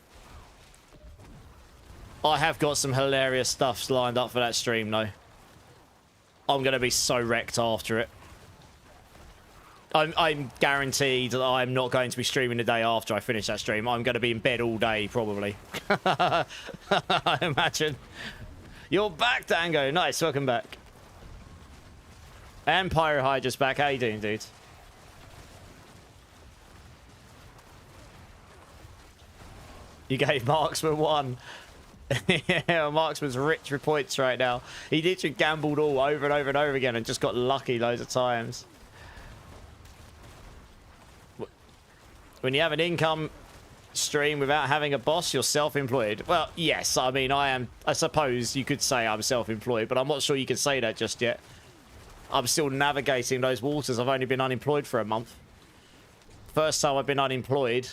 [SPEAKER 1] I have got some hilarious stuff lined up for that stream, though. I'm going to be so wrecked after it. I'm guaranteed that I'm not going to be streaming the day after I finish that stream. I'm going to be in bed all day, probably. I imagine. You're back, Dango. Nice, welcome back. And Pyro Hydra's back. How you doing, dude? You gave Marksman 1. Yeah, Marksman's rich with points right now. He literally gambled all over and over and over again and just got lucky loads of times. When you have an income stream without having a boss, you're self-employed. Well, yes, I mean, I suppose you could say I'm self-employed, but I'm not sure you can say that just yet. I'm still navigating those waters. I've only been unemployed for a month. First time I've been unemployed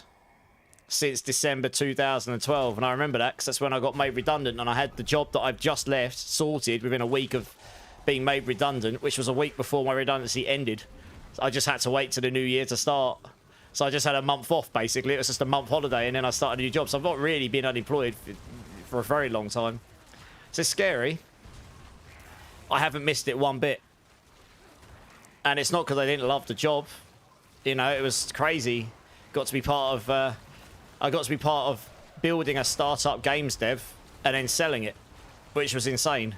[SPEAKER 1] since December 2012, and I remember that because that's when I got made redundant, and I had the job that I've just left sorted within a week of being made redundant, which was a week before my redundancy ended. So I just had to wait till the new year to start. So I just had a month off, basically. It was just a month holiday, and then I started a new job. So I've not really been unemployed for a very long time. So it's scary. I haven't missed it one bit. And it's not because I didn't love the job. You know, it was crazy. Got to be part of... I got to be part of building a startup games dev and then selling it, which was insane.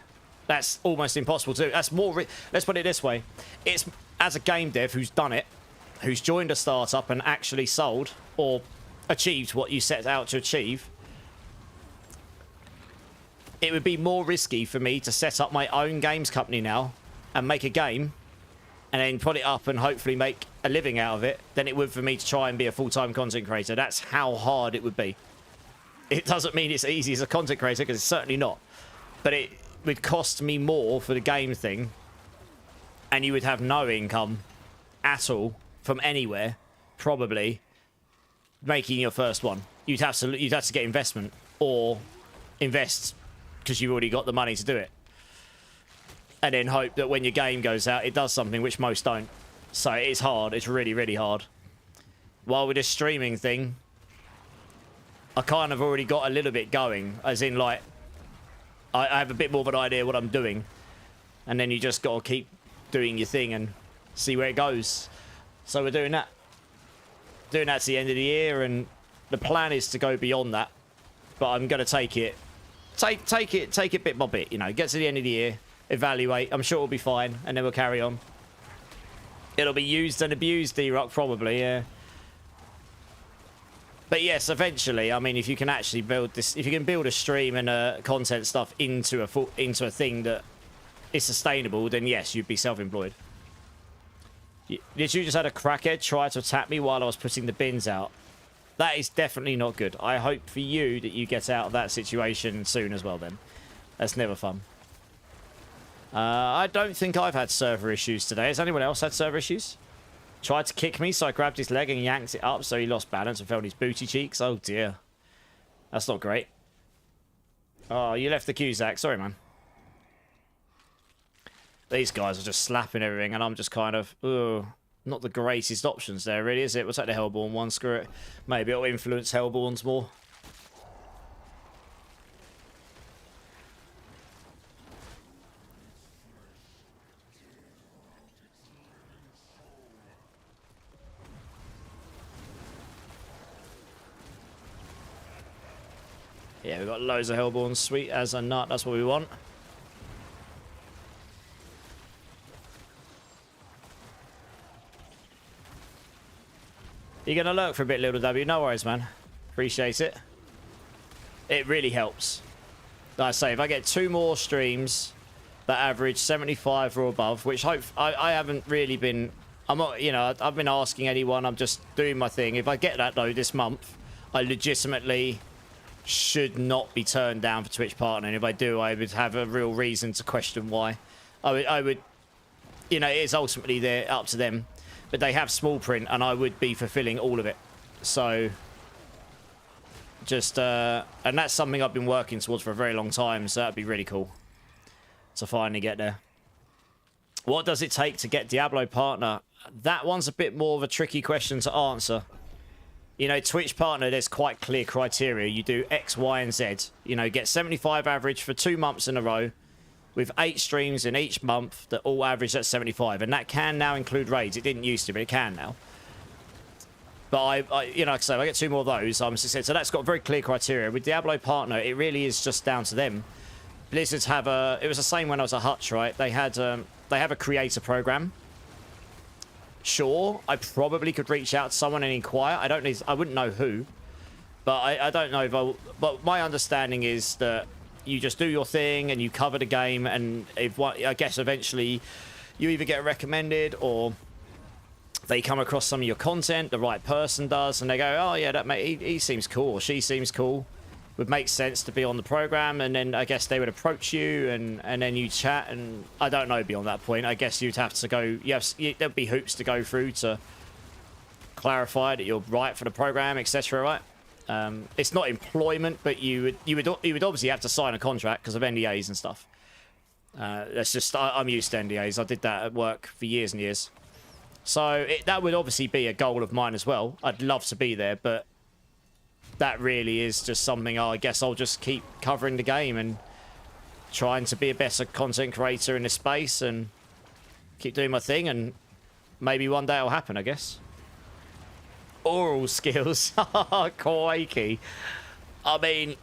[SPEAKER 1] That's almost impossible to do. That's more... Let's put it this way. It's, as a game dev who's done it, who's joined a startup and actually sold or achieved what you set out to achieve, it would be more risky for me to set up my own games company now and make a game and then put it up and hopefully make a living out of it than it would for me to try and be a full-time content creator. That's how hard it would be. It doesn't mean it's easy as a content creator, because it's certainly not. But it would cost me more for the game thing, and you would have no income at all from anywhere, probably, making your first one. You'd have to get investment, or invest because you've already got the money to do it, and then hope that when your game goes out, it does something, which most don't. So it's hard. It's really, really hard. While with this streaming thing, I kind of already got a little bit going, as in, like, I have a bit more of an idea what I'm doing, and then you just got to keep doing your thing and see where it goes. So we're doing that. Doing that to the end of the year, and the plan is to go beyond that. But I'm going to take it bit by bit, you know. Get to the end of the year, evaluate. I'm sure it'll be fine, and then we'll carry on. It'll be used and abused, D-Rock, probably, yeah. But yes, eventually, I mean, if you can actually build this, if you can build a stream and content stuff into a thing that is sustainable, then yes, you'd be self-employed. Did you just had a crackhead try to attack me while I was putting the bins out? That is definitely not good. I hope for you that you get out of that situation soon as well then. That's never fun. I don't think I've had server issues today. Has anyone else had server issues? Tried to kick me, so I grabbed his leg and yanked it up, so he lost balance and fell on his booty cheeks. Oh dear. That's not great. Oh, you left the queue, Zach. Sorry, man. These guys are just slapping everything, and I'm just kind of, ugh, not the greatest options there, really, is it? We'll take the Hellborn one, screw it. Maybe it'll influence Hellborns more. Yeah, we've got loads of Hellborns, sweet as a nut, that's what we want. You're going to lurk for a bit, Little W. No worries, man. Appreciate it. It really helps. Like I say, if I get 2 more streams that average 75 or above, which I haven't really been I'm not, you know, I've been asking anyone. I'm just doing my thing. If I get that though this month, I legitimately should not be turned down for Twitch partner. And if I do, I would have a real reason to question why. I would, you know, it is ultimately up to them, but they have small print, and I would be fulfilling all of it. So, just and that's something I've been working towards for a very long time. So that'd be really cool to finally get there. What does it take to get Diablo partner? That one's a bit more of a tricky question to answer. You know, Twitch partner, there's quite clear criteria. You do X, Y, and Z. You know, get 75 average for 2 months in a row with 8 streams in each month that all average at 75. And that can now include raids. It didn't used to, but it can now. But I you know, like I say, I get 2 more of those. I'm successful. So that's got very clear criteria. With Diablo partner, it really is just down to them. Blizzards have a... It was the same when I was at Hutch, right? They had... They have a creator program. Sure, I probably could reach out to someone and inquire. I wouldn't know who, but I don't know if but my understanding is that you just do your thing and you cover the game, and if I guess eventually you either get recommended or they come across some of your content, the right person does, and they go, oh yeah, that mate, he seems cool, or she seems cool. Would make sense to be on the program, and then I guess they would approach you, and then you chat, and I don't know beyond that point. I guess you'd have to go. Yes, there'd be hoops to go through to clarify that you're right for the program, etc. Right? It's not employment, but you would obviously have to sign a contract because of NDAs and stuff. That's just I'm used to NDAs. I did that at work for years and years, so that would obviously be a goal of mine as well. I'd love to be there, but that really is just something I guess I'll just keep covering the game and trying to be a better content creator in this space and keep doing my thing, and maybe one day it'll happen, I guess. Oral skills. Quakey. I mean,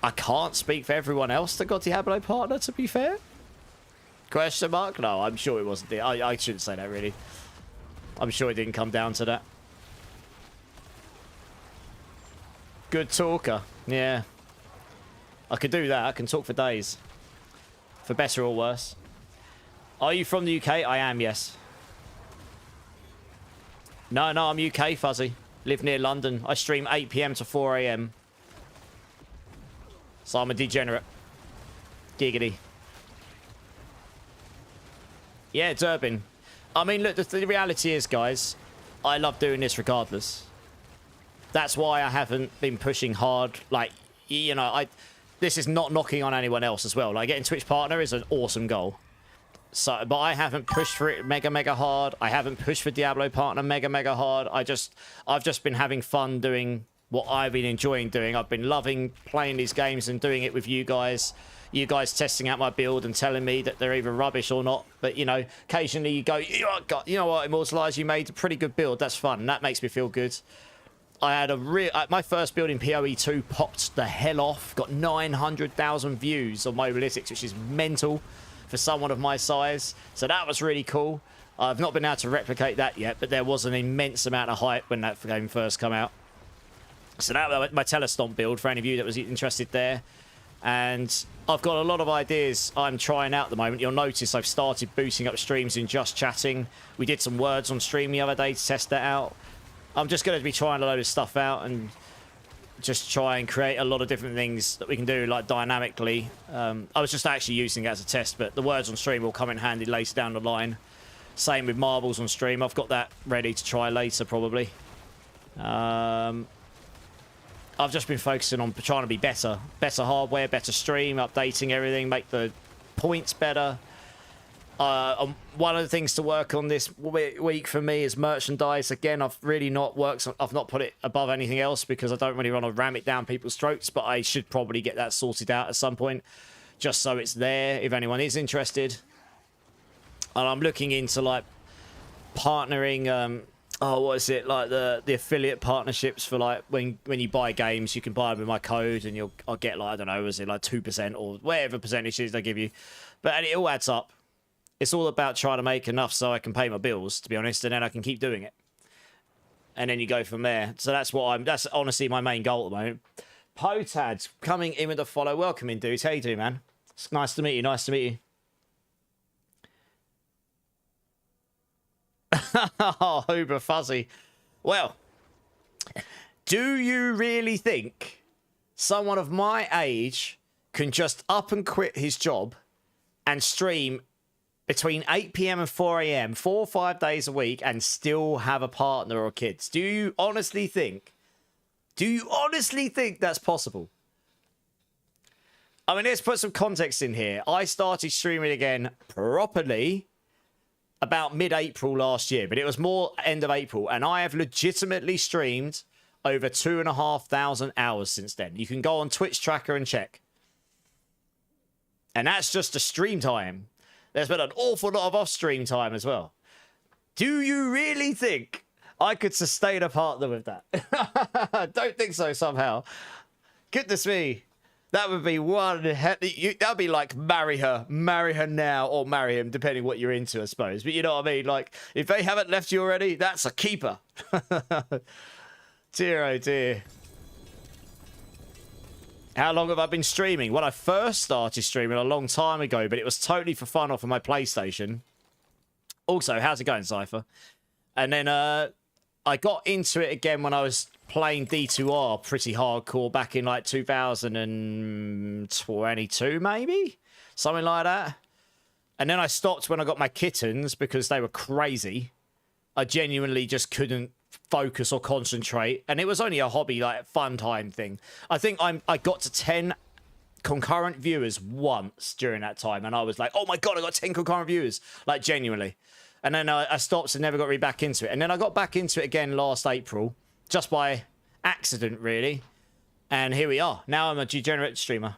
[SPEAKER 1] I can't speak for everyone else that got Diablo partner, to be fair. Question mark? No, I'm sure it wasn't. I shouldn't say that, really. I'm sure it didn't come down to that. Good talker. Yeah. I could do that. I can talk for days. For better or worse. Are you from the UK? I am, yes. No, I'm UK fuzzy. Live near London. I stream 8 PM to 4 AM. So I'm a degenerate. Giggity. Yeah, Durbin. I mean, look, the reality is, guys, I love doing this regardless. That's why I haven't been pushing hard. Like, you know, this is not knocking on anyone else as well. Like, getting Twitch partner is an awesome goal. So, but I haven't pushed for it mega hard. I haven't pushed for Diablo partner mega hard. I've just been having fun doing what I've been enjoying doing. I've been loving playing these games and doing it with you guys. You guys testing out my build and telling me that they're either rubbish or not. But, you know, occasionally you go, you know what, Immortalize, you made a pretty good build. That's fun. That makes me feel good. I had my first build in PoE 2 popped the hell off. Got 900,000 views on my analytics, which is mental for someone of my size. So that was really cool. I've not been able to replicate that yet, but there was an immense amount of hype when that game first came out. So that was my Telestomp build for any of you that was interested there. And I've got a lot of ideas I'm trying out at the moment. You'll notice I've started boosting up streams in just chatting. We did some words on stream the other day to test that out. I'm just going to be trying a load of stuff out and just try and create a lot of different things that we can do, like, dynamically. I was just actually using it as a test, but the words on stream will come in handy later down the line. Same with marbles on stream. I've got that ready to try later, probably. I've just been focusing on trying to be better. Better hardware, better stream, updating everything, make the points better. One of the things to work on this week for me is merchandise. Again, I've really not worked. I've not put it above anything else because I don't really want to ram it down people's throats, but I should probably get that sorted out at some point, just so it's there if anyone is interested. And I'm looking into, like, partnering. What is it, like the affiliate partnerships for, like, when you buy games, you can buy them with my code, and I'll get, like, I don't know, is it like 2% or whatever percentage is they give you, but it all adds up. It's all about trying to make enough so I can pay my bills, to be honest, and then I can keep doing it. And then you go from there. So that's honestly my main goal at the moment. Potad coming in with a follow. Welcome in, dudes. How you doing, man? It's nice to meet you. Nice to meet you. Oh, Uber Fuzzy. Well, do you really think someone of my age can just up and quit his job and stream between 8 p.m. and 4 a.m. 4 or 5 days a week and still have a partner or kids? Do you honestly think that's possible? I mean, let's put some context in here. I started streaming again properly about mid-April last year, but it was more end of April, and I have legitimately streamed over 2,500 hours since then. You can go on Twitch Tracker and check. And that's just the stream time. There's been an awful lot of off-stream time as well. Do you really think I could sustain a partner with that? Don't think so somehow. Goodness me. That would be one... That would be like marry her now, or marry him, depending what you're into, I suppose. But you know what I mean? Like, if they haven't left you already, that's a keeper. Dear, oh dear. How long have I been streaming? Well, I first started streaming a long time ago, but it was totally for fun off of my PlayStation. Also, how's it going, Cypher? And then I got into it again when I was playing D2R pretty hardcore back in like 2022, maybe? Something like that. And then I stopped when I got my kittens because they were crazy. I genuinely just couldn't focus or concentrate. And it was only a hobby, like fun time thing. I think I got to 10 concurrent viewers once during that time. And I was like, oh my God, I got 10 concurrent viewers. Like genuinely. And then I stopped and never got really back into it. And then I got back into it again last April. Just by accident, really. And here we are. Now I'm a degenerate streamer.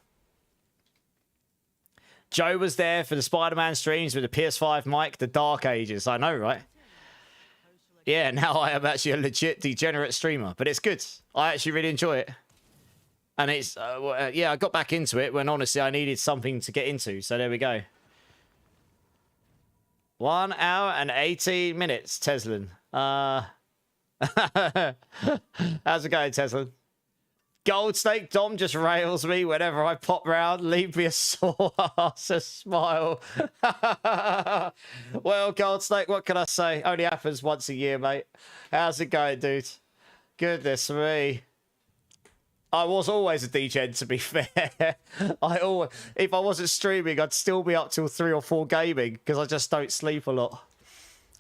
[SPEAKER 1] Joe was there for the Spider-Man streams with the PS5 mic, the dark ages. I know, right? Yeah, now I am actually a legit degenerate streamer. But it's good. I actually really enjoy it. And it's, yeah, I got back into it when honestly I needed something to get into. So there we go. 1 hour and 18 minutes, Teslan. How's it going, Tesla? Gold Snake Dom just rails me whenever I pop round. Leave me a sore ass, a smile. Well, Gold Snake, what can I say? Only happens once a year, mate. How's it going, dude? Goodness me. I was always a degen, to be fair. If I wasn't streaming, I'd still be up till 3 or 4 gaming because I just don't sleep a lot.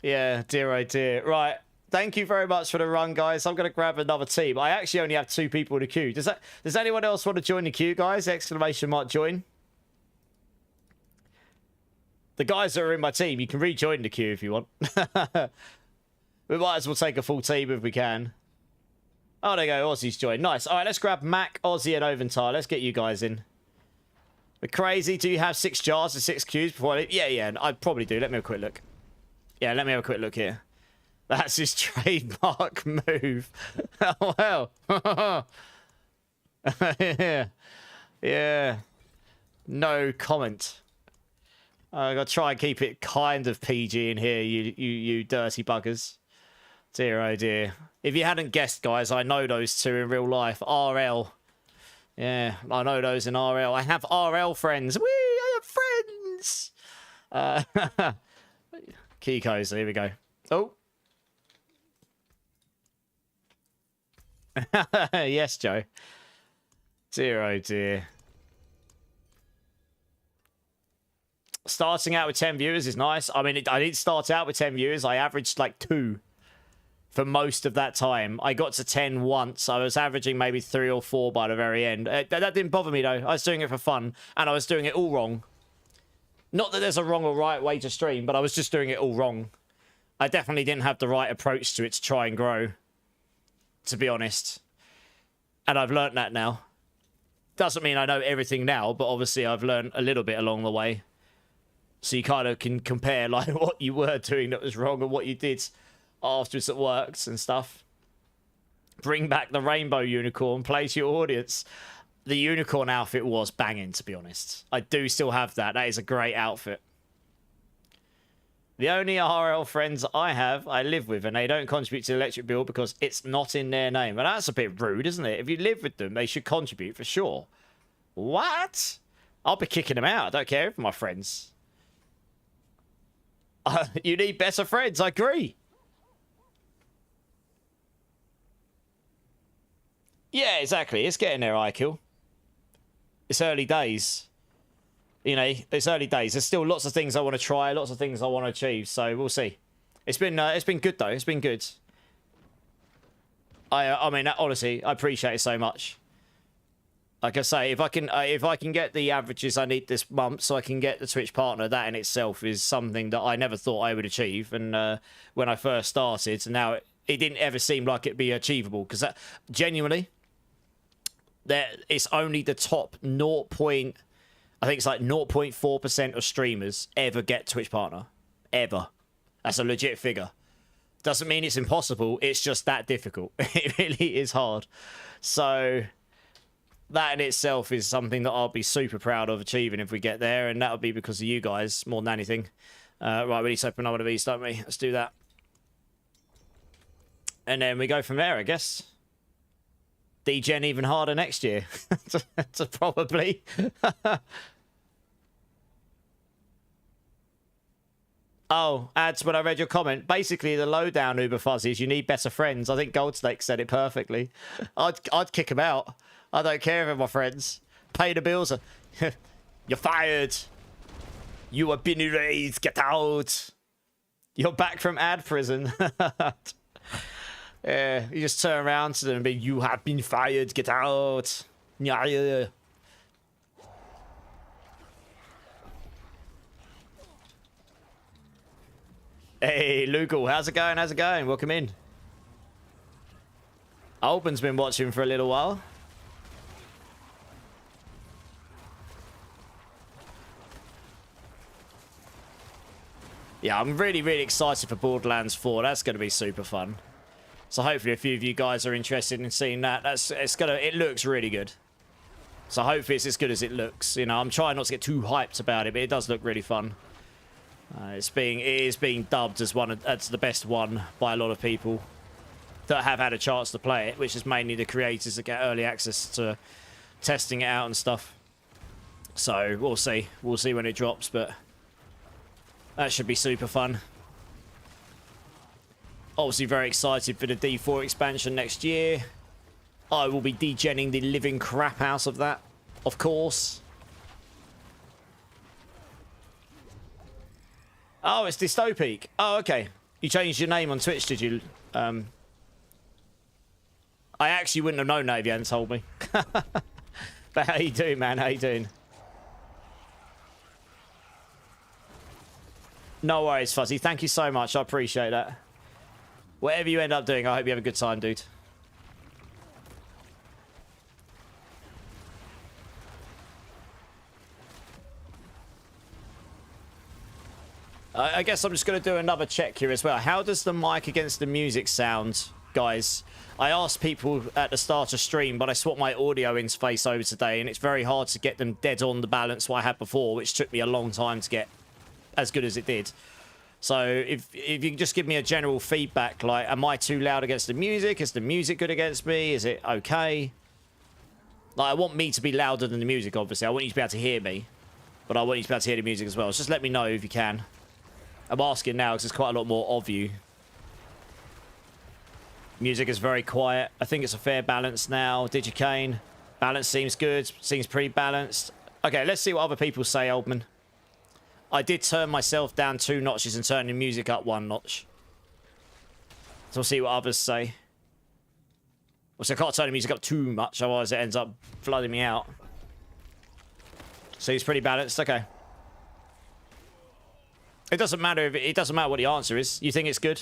[SPEAKER 1] Yeah, dear oh dear. Right. Thank you very much for the run, guys. I'm going to grab another team. I actually only have 2 people in the queue. Does anyone else want to join the queue, guys? Exclamation mark join. The guys that are in my team, you can rejoin the queue if you want. We might as well take a full team if we can. Oh, there you go. Aussie's joined. Nice. All right, let's grab Mac, Aussie, and Oventar. Let's get you guys in. We're crazy. Do you have 6 jars and 6 queues before I leave? Yeah, I'd probably do. Let me have a quick look. Yeah, let me have a quick look here. That's his trademark move. Oh, well. Yeah. No comment. I gotta try and keep it kind of PG in here, you dirty buggers. Dear oh dear. If you hadn't guessed, guys, I know those 2 in real life. RL. Yeah, I know those in RL. I have RL friends. Whee! I have friends! Kiko's, here we go. Oh. Yes, Joe. Dear oh dear. Starting out with 10 viewers is nice. I mean, I didn't start out with 10 viewers. I averaged like 2 for most of that time. I got to 10 once. I was averaging maybe 3 or 4 by the very end. That didn't bother me, though. I was doing it for fun, and I was doing it all wrong. Not that there's a wrong or right way to stream, but I was just doing it all wrong. I definitely didn't have the right approach to it to try and grow, to be honest. And I've learnt that now. Doesn't mean I know everything now, but obviously I've learned a little bit along the way. So you kind of can compare like what you were doing that was wrong and what you did afterwards that works and stuff. Bring back the rainbow unicorn, play to your audience. The unicorn outfit was banging, to be honest. I do still have that. That is a great outfit. The only RL friends I have, I live with, and they don't contribute to the electric bill because it's not in their name. And that's a bit rude, isn't it? If you live with them, they should contribute for sure. What? I'll be kicking them out. I don't care if they're my friends. You need better friends. I agree. Yeah, exactly. It's getting there, IKill. It's early days. You know, it's early days. There's still lots of things I want to try, lots of things I want to achieve. So we'll see. It's been good though. It's been good. I mean, honestly, I appreciate it so much. Like I say, if I can get the averages I need this month, so I can get the Twitch partner, that in itself is something that I never thought I would achieve. And when I first started, now it didn't ever seem like it'd be achievable, because that genuinely, it's only the top 0. I think it's like 0.4% of streamers ever get Twitch partner, ever. That's a legit figure. Doesn't mean it's impossible. It's just that difficult. It really is hard. So that in itself is something that I'll be super proud of achieving if we get there, and that'll be because of you guys more than anything. Right, we need to open one of these, don't we? Let's do that. And then we go from there, I guess. DGen even harder next year. So probably. Oh, ads, when I read your comment, basically the lowdown Uber Fuzzies, you need better friends. I think Goldsnake said it perfectly. I'd kick them out. I don't care if they're my friends. Pay the bills. You're fired. You are been erased. Get out. You're back from ad prison. Yeah, you just turn around to them and be, you have been fired. Get out. Yeah. Hey, Lugal, how's it going? How's it going? Welcome in. Alban's been watching for a little while. Yeah, I'm really, really excited for Borderlands 4. That's going to be super fun. So hopefully a few of you guys are interested in seeing that. It looks really good. So hopefully it's as good as it looks. You know, I'm trying not to get too hyped about it, but it does look really fun. It is being dubbed as the best one by a lot of people that have had a chance to play it, which is mainly the creators that get early access to testing it out and stuff. So we'll see when it drops, but that should be super fun. Obviously very excited for the D4 expansion next year. I will be degenning the living crap out of that, of course. Oh, it's Dystopic. Oh, okay. You changed your name on Twitch, did you? I actually wouldn't have known that if you hadn't told me. But how you doing, man? How you doing? No worries, Fuzzy. Thank you so much. I appreciate that. Whatever you end up doing, I hope you have a good time, dude. I guess I'm just going to do another check here as well. How does the mic against the music sound, guys? I asked people at the start of stream, but I swapped my audio interface over today, and it's very hard to get them dead on the balance what I had before, which took me a long time to get as good as it did. So if you can just give me a general feedback, like, am I too loud against the music? Is the music good against me? Is it okay? Like, I want me to be louder than the music, obviously. I want you to be able to hear me, but I want you to be able to hear the music as well. So just let me know if you can. I'm asking now because there's quite a lot more of you. Music is very quiet. I think it's a fair balance now. Digicane. Balance seems good. Seems pretty balanced. Okay, let's see what other people say, Oldman. I did turn myself down 2 notches and turn the music up 1 notch. So we'll see what others say. Also, I can't turn the music up too much, otherwise it ends up flooding me out. So it's pretty balanced. Okay. It doesn't matter what the answer is. You think it's good?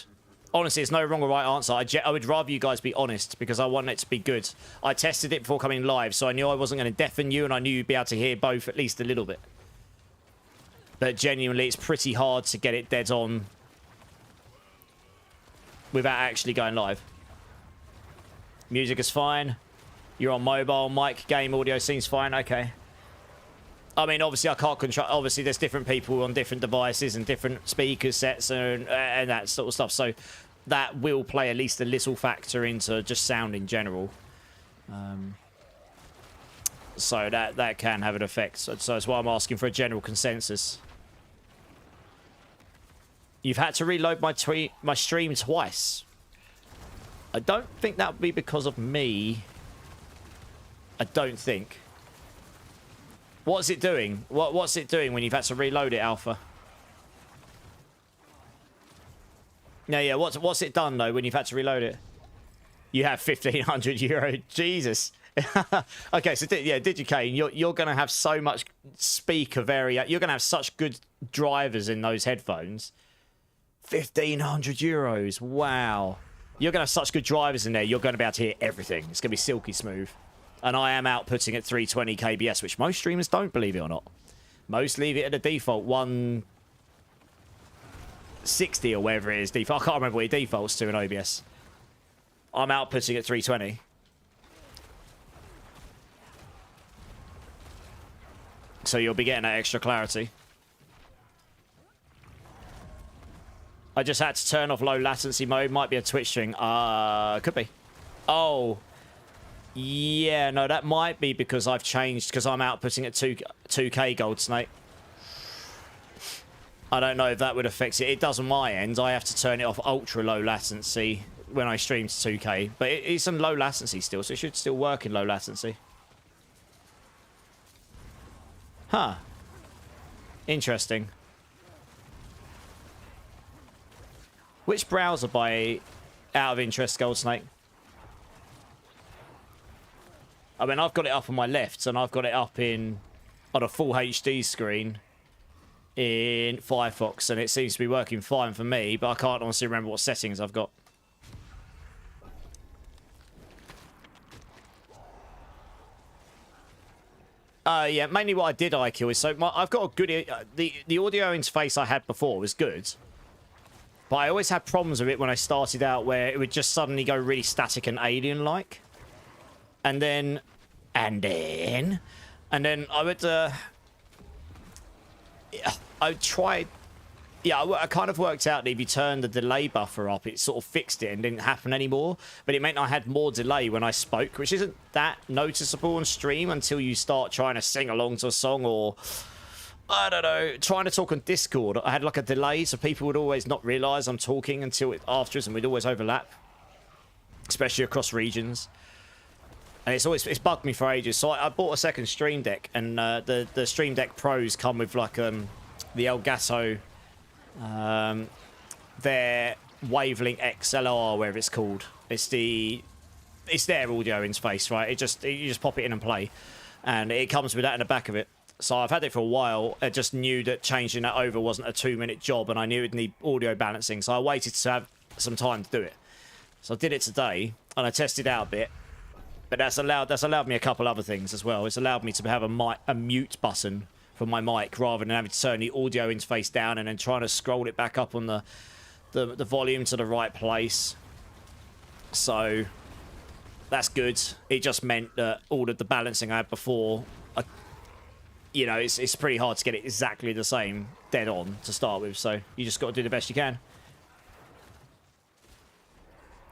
[SPEAKER 1] Honestly, there's no wrong or right answer. I would rather you guys be honest because I want it to be good. I tested it before coming live, so I knew I wasn't going to deafen you, and I knew you'd be able to hear both at least a little bit. But genuinely, it's pretty hard to get it dead on without actually going live. Music is fine. You're on mobile. Mic, game, audio seems fine. Okay. I mean, obviously, I can't control... Obviously, there's different people on different devices and different speaker sets and that sort of stuff. So that will play at least a little factor into just sound in general. So that can have an effect. So that's why I'm asking for a general consensus. You've had to reload my stream twice. I don't think that would be because of me. I don't think. What's it doing? What's it doing when you've had to reload it, Alpha? Yeah. What's it done though when you've had to reload it? You have 1,500 euro. Jesus. Okay, so yeah, DigiKane, you're gonna have so much speaker variation. You're gonna have such good drivers in those headphones. 1,500 euros. Wow. You're gonna have such good drivers in there. You're gonna be able to hear everything. It's gonna be silky smooth. And I am outputting at 320 kbs, which most streamers don't, believe it or not. Most leave it at the default 160 or whatever it is. Default. I can't remember what it defaults to in OBS. I'm outputting at 320. So you'll be getting that extra clarity. I just had to turn off low latency mode. Might be a Twitch string. Could be. Oh. Yeah, no, that might be because I've changed, because I'm outputting at 2K Gold Snake. I don't know if that would affect it. It does on my end. I have to turn it off ultra low latency when I stream to 2K. But it's some low latency still, so it should still work in low latency. Huh. Interesting. Which browser by out of interest, Gold Snake? I mean, I've got it up on my left, and I've got it up on a full HD screen in Firefox, and it seems to be working fine for me, but I can't honestly remember what settings I've got. Yeah, mainly what I did IQ is, so I've got a good... the audio interface I had before was good, but I always had problems with it when I started out, where it would just suddenly go really static and alien-like. And then I would, I tried, yeah, I kind of worked out that if you turned the delay buffer up, it sort of fixed it and didn't happen anymore. But it meant I had more delay when I spoke, which isn't that noticeable on stream until you start trying to sing along to a song, or, I don't know, trying to talk on Discord. I had like a delay, so people would always not realise I'm talking until afterwards, and we'd always overlap, especially across regions. And it's bugged me for ages. So I bought a second Stream Deck, and the Stream Deck Pros come with like the Elgato, their Wavelink XLR, whatever it's called. It's their audio interface, right? You just pop it in and play, and it comes with that in the back of it. So I've had it for a while. I just knew that changing that over wasn't a 2-minute job, and I knew it'd need audio balancing. So I waited to have some time to do it. So I did it today, and I tested out a bit. But that's allowed me a couple other things as well. It's allowed me to have a mute button for my mic, rather than having to turn the audio interface down and then trying to scroll it back up on the volume to the right place. So that's good. It just meant that all of the balancing I had before, you know, it's pretty hard to get it exactly the same dead on to start with. So you just got to do the best you can.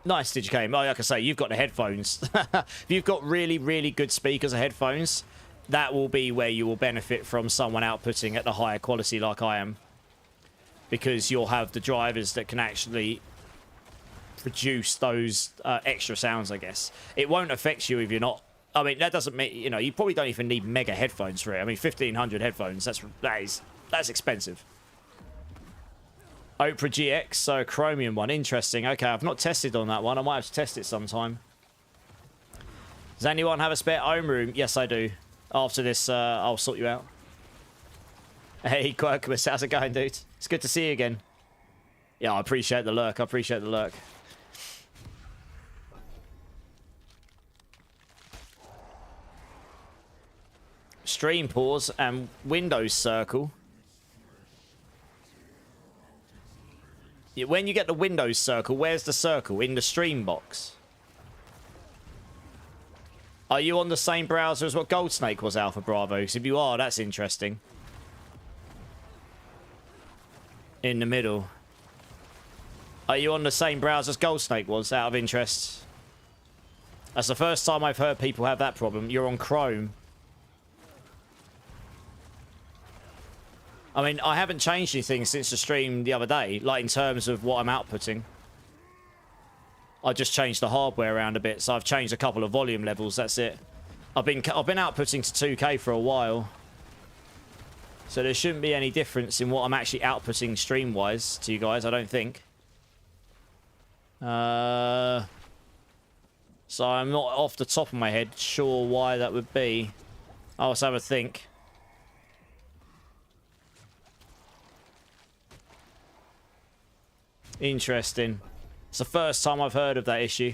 [SPEAKER 1] Nice, DigiKane. Like I say, you've got the headphones. If you've got really, really good speakers or headphones, that will be where you will benefit from someone outputting at the higher quality like I am. Because you'll have the drivers that can actually produce those extra sounds, I guess. It won't affect you if you're not... I mean, that doesn't mean... You know, you probably don't even need mega headphones for it. I mean, 1,500 headphones, that's expensive. Opera GX, so Chromium one. Interesting. Okay, I've not tested on that one. I might have to test it sometime. Does anyone have a spare home room? Yes, I do. After this, I'll sort you out. Hey, Quirkmas, how's it going, dude? It's good to see you again. Yeah, I appreciate the lurk. I appreciate the lurk. Stream pause and Windows circle. When you get the Windows circle, where's the circle? In the stream box. Are you on the same browser as what Gold Snake was, Alpha Bravo? Because if you are, that's interesting. In the middle. Are you on the same browser as Gold Snake was, out of interest? That's the first time I've heard people have that problem. You're on Chrome. I mean, I haven't changed anything since the stream the other day, like in terms of what I'm outputting. I just changed the hardware around a bit, so I've changed a couple of volume levels, that's it. I've been outputting to 2K for a while. So there shouldn't be any difference in what I'm actually outputting stream-wise to you guys, I don't think. So I'm not off the top of my head sure why that would be. I'll just have a think. Interesting. It's the first time I've heard of that issue.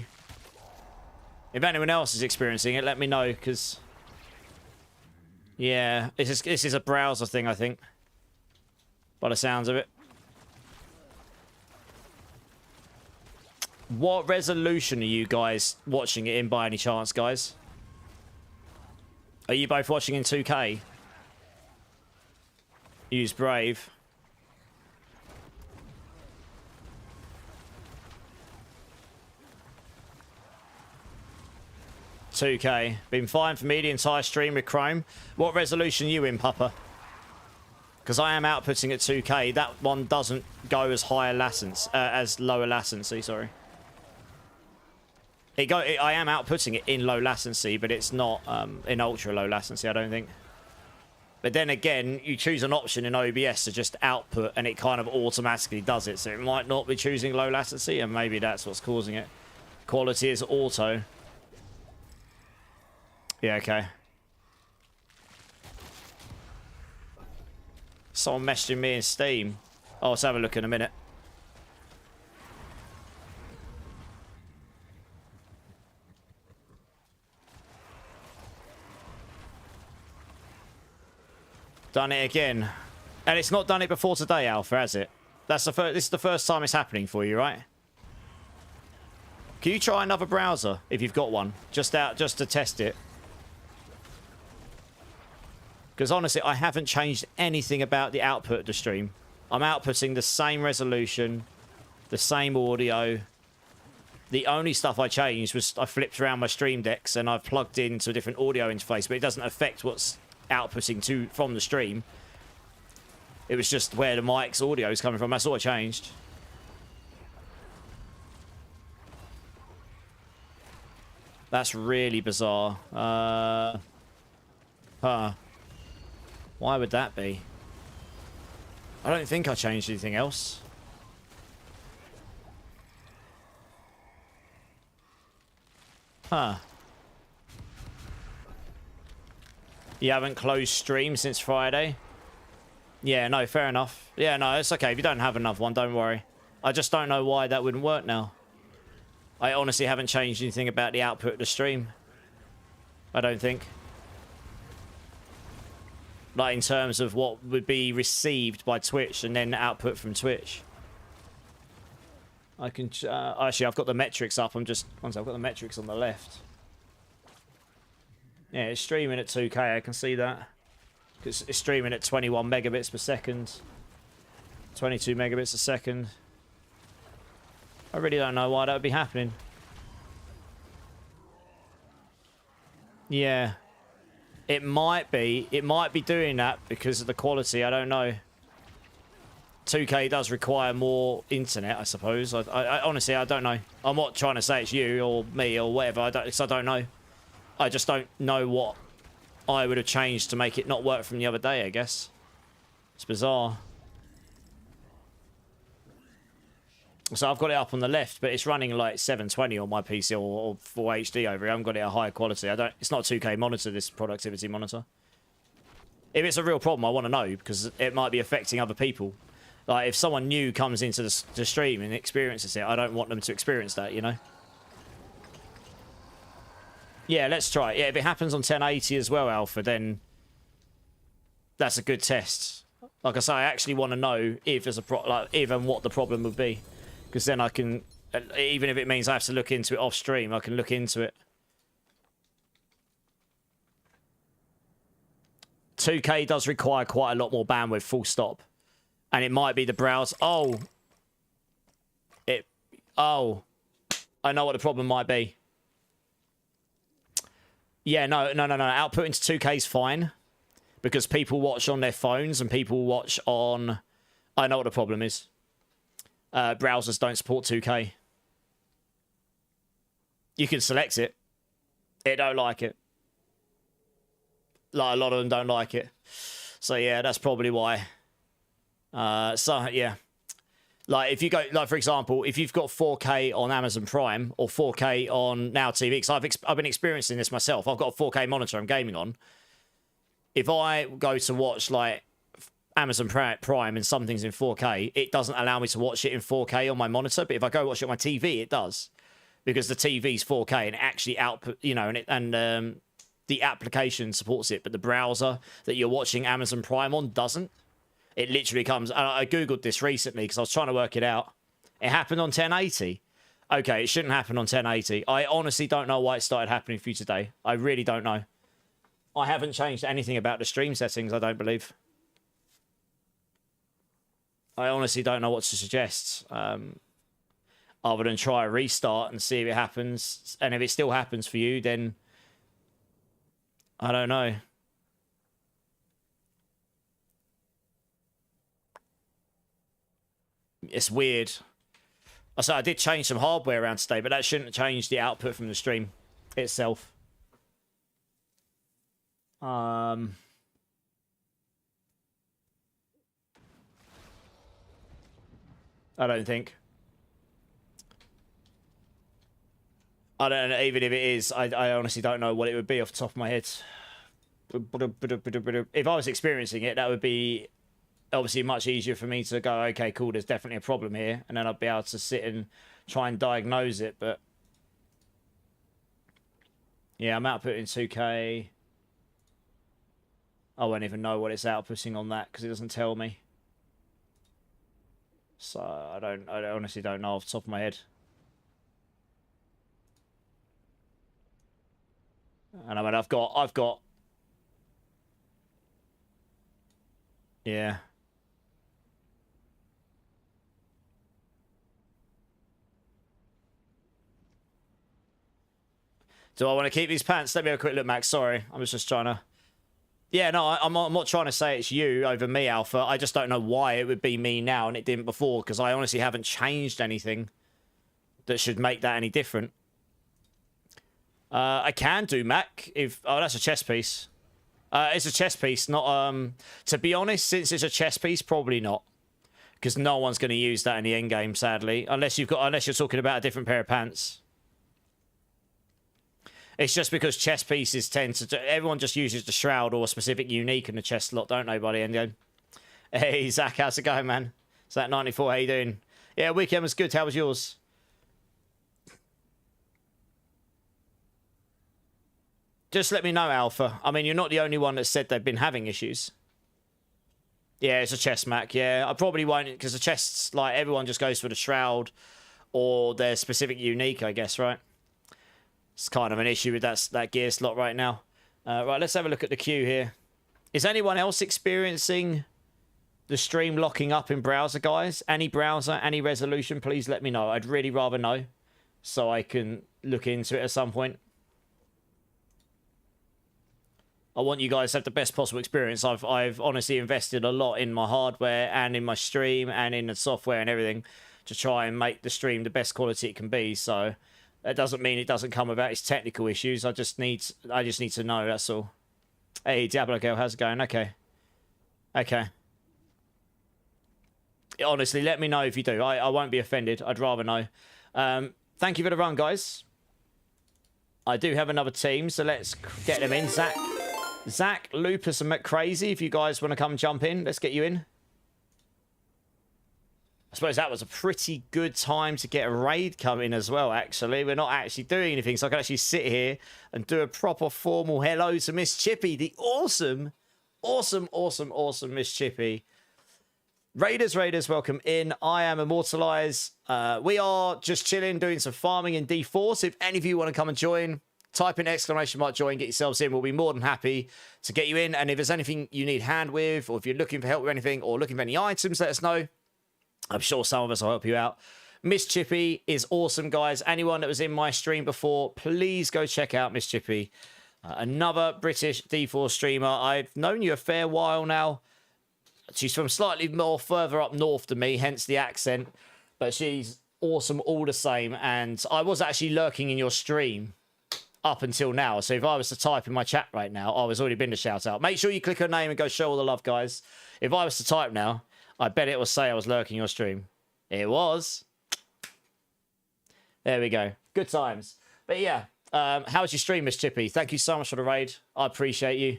[SPEAKER 1] If anyone else is experiencing it, let me know, because... yeah, this is a browser thing, I think. By the sounds of it. What resolution are you guys watching it in by any chance, guys? Are you both watching in 2K? Use Brave. $2K. Been fine for me the entire stream with Chrome. What resolution are you in, Papa? Because I am outputting at 2K. That one doesn't go as higher latency, as lower latency, sorry. I am outputting it in low latency, but it's not in ultra low latency, I don't think. But then again, you choose an option in OBS to just output, and it kind of automatically does it. So it might not be choosing low latency, and maybe that's what's causing it. Quality is auto. Yeah, okay. Someone messaging me in Steam. Oh, let's have a look in a minute. Done it again. And it's not done it before today, Alpha, has it? This is the first time it's happening for you, right? Can you try another browser if you've got one? Just to test it. Because honestly, I haven't changed anything about the output of the stream. I'm outputting the same resolution, the same audio. The only stuff I changed was I flipped around my stream decks and I've plugged into a different audio interface, but it doesn't affect what's outputting from the stream. It was just where the mic's audio is coming from. That's all I changed. That's really bizarre. Why would that be? I don't think I changed anything else. Huh. You haven't closed stream since Friday? Yeah, no, fair enough. Yeah, no, it's okay. If you don't have another one, don't worry. I just don't know why that wouldn't work now. I honestly haven't changed anything about the output of the stream. I don't think. Like in terms of what would be received by Twitch and then output from Twitch. I can... actually, I've got the metrics up. I've got the metrics on the left. Yeah, it's streaming at 2K. I can see that. It's streaming at 21 megabits per second. 22 megabits a second. I really don't know why that would be happening. Yeah. It might be doing that because of the quality. I don't know. 2K does require more internet, I suppose. I honestly, I don't know. I'm not trying to say it's you or me or whatever. I don't know. I just don't know what I would have changed to make it not work from the other day, I guess. It's bizarre. So I've got it up on the left, but it's running like 720 on my PC or Full HD over here. I haven't got it at high quality. It's not a 2K monitor, this productivity monitor. If it's a real problem, I want to know, because it might be affecting other people. Like, if someone new comes into the stream and experiences it, I don't want them to experience that, you know? Yeah, let's try it. Yeah, if it happens on 1080 as well, Alpha, then that's a good test. Like I say, I actually want to know if there's even what the problem would be. Because then I can, even if it means I have to look into it off stream, I can look into it. 2K does require quite a lot more bandwidth, full stop. And it might be the browser. Oh, I know what the problem might be. Yeah, no. Output into 2K is fine. Because people watch on their phones and people watch on... I know what the problem is. Browsers don't support 2K. You can select it. It don't like it. like a lot of them don't like it. So yeah, that's probably why. So yeah, like if you go, like for example, if you've got 4K on Amazon Prime or 4K on Now TV, because I've been experiencing this myself. I've got a 4K monitor I'm gaming on. If I go to watch like Amazon Prime and something's in 4K, it doesn't allow me to watch it in 4K on my monitor. But if I go watch it on my TV, it does, because the TV's 4K and it actually output, you know, and the application supports it, but the browser that you're watching Amazon Prime on doesn't. It literally comes. I googled this recently because I was trying to work it out. It happened on 1080. Okay, it shouldn't happen on 1080. I honestly don't know why it started happening for you today. I really don't know. I haven't changed anything about the stream settings, I don't believe. I honestly don't know what to suggest, other than try a restart and see if it happens. And if it still happens for you, then I don't know. It's weird. I did change some hardware around today, but that shouldn't change the output from the stream itself. I don't think. I don't know, even if it is, I honestly don't know what it would be off the top of my head. If I was experiencing it, that would be obviously much easier for me to go, okay, cool, there's definitely a problem here, and then I'd be able to sit and try and diagnose it. But yeah, I'm outputting 2K. I won't even know what it's outputting on that because it doesn't tell me. So I honestly don't know off the top of my head. And I mean, I've got yeah. Do I want to keep these pants? Let me have a quick look, Max. Sorry, I was just trying to. Yeah, no, I'm not trying to say it's you over me, Alpha. I just don't know why it would be me now and it didn't before, because I honestly haven't changed anything that should make that any different. I can do, Mac. If that's a chess piece. It's a chess piece, not to be honest, since it's a chess piece, probably not, because no one's going to use that in the end game, sadly, unless you're talking about a different pair of pants. It's just because chess pieces tend to... Everyone just uses the shroud or a specific unique in the chess slot, don't they, buddy? And hey, Zach, how's it going, man? Zach 94, how you doing? Yeah, weekend was good. How was yours? Just let me know, Alpha. I mean, you're not the only one that said they've been having issues. Yeah, it's a chess, Mac. Yeah, I probably won't, because the chests, like, everyone just goes for the shroud or their specific unique, I guess, right? It's kind of an issue with that gear slot right now. Right, let's have a look at the queue here. Is anyone else experiencing the stream locking up in browser, guys? Any browser, any resolution, please let me know. I'd really rather know so I can look into it at some point. I want you guys to have the best possible experience. I've honestly invested a lot in my hardware and in my stream and in the software and everything to try and make the stream the best quality it can be. So that doesn't mean it doesn't come without its technical issues. I just need to know, that's all. Hey, Diablo girl, how's it going? Okay. Okay. Honestly, let me know if you do. I won't be offended. I'd rather know. Thank you for the run, guys. I do have another team, so let's get them in. Zach, Lupus, and McCrazy, if you guys want to come jump in, let's get you in. I suppose that was a pretty good time to get a raid coming as well, actually. We're not actually doing anything, so I can actually sit here and do a proper formal hello to Miss Chippy, the awesome Miss Chippy. Raiders, welcome in. I am Immortalize. We are just chilling, doing some farming in D4, so if any of you want to come and join, type in ! join, get yourselves in. We'll be more than happy to get you in. And if there's anything you need hand with, or if you're looking for help with anything, or looking for any items, let us know. I'm sure some of us will help you out. Miss Chippy is awesome, guys. Anyone that was in my stream before, please go check out Miss Chippy. Another British D4 streamer. I've known you a fair while now. She's from slightly more further up north than me, hence the accent. But she's awesome all the same. And I was actually lurking in your stream. up until now. So if I was to type in my chat right now, I was already been to shout out. Make sure you click her name and go show all the love, guys. If I was to type now, I bet it will say I was lurking your stream. It was. There we go. Good times. But yeah, how's your stream, Miss Chippy? Thank you so much for the raid. I appreciate you.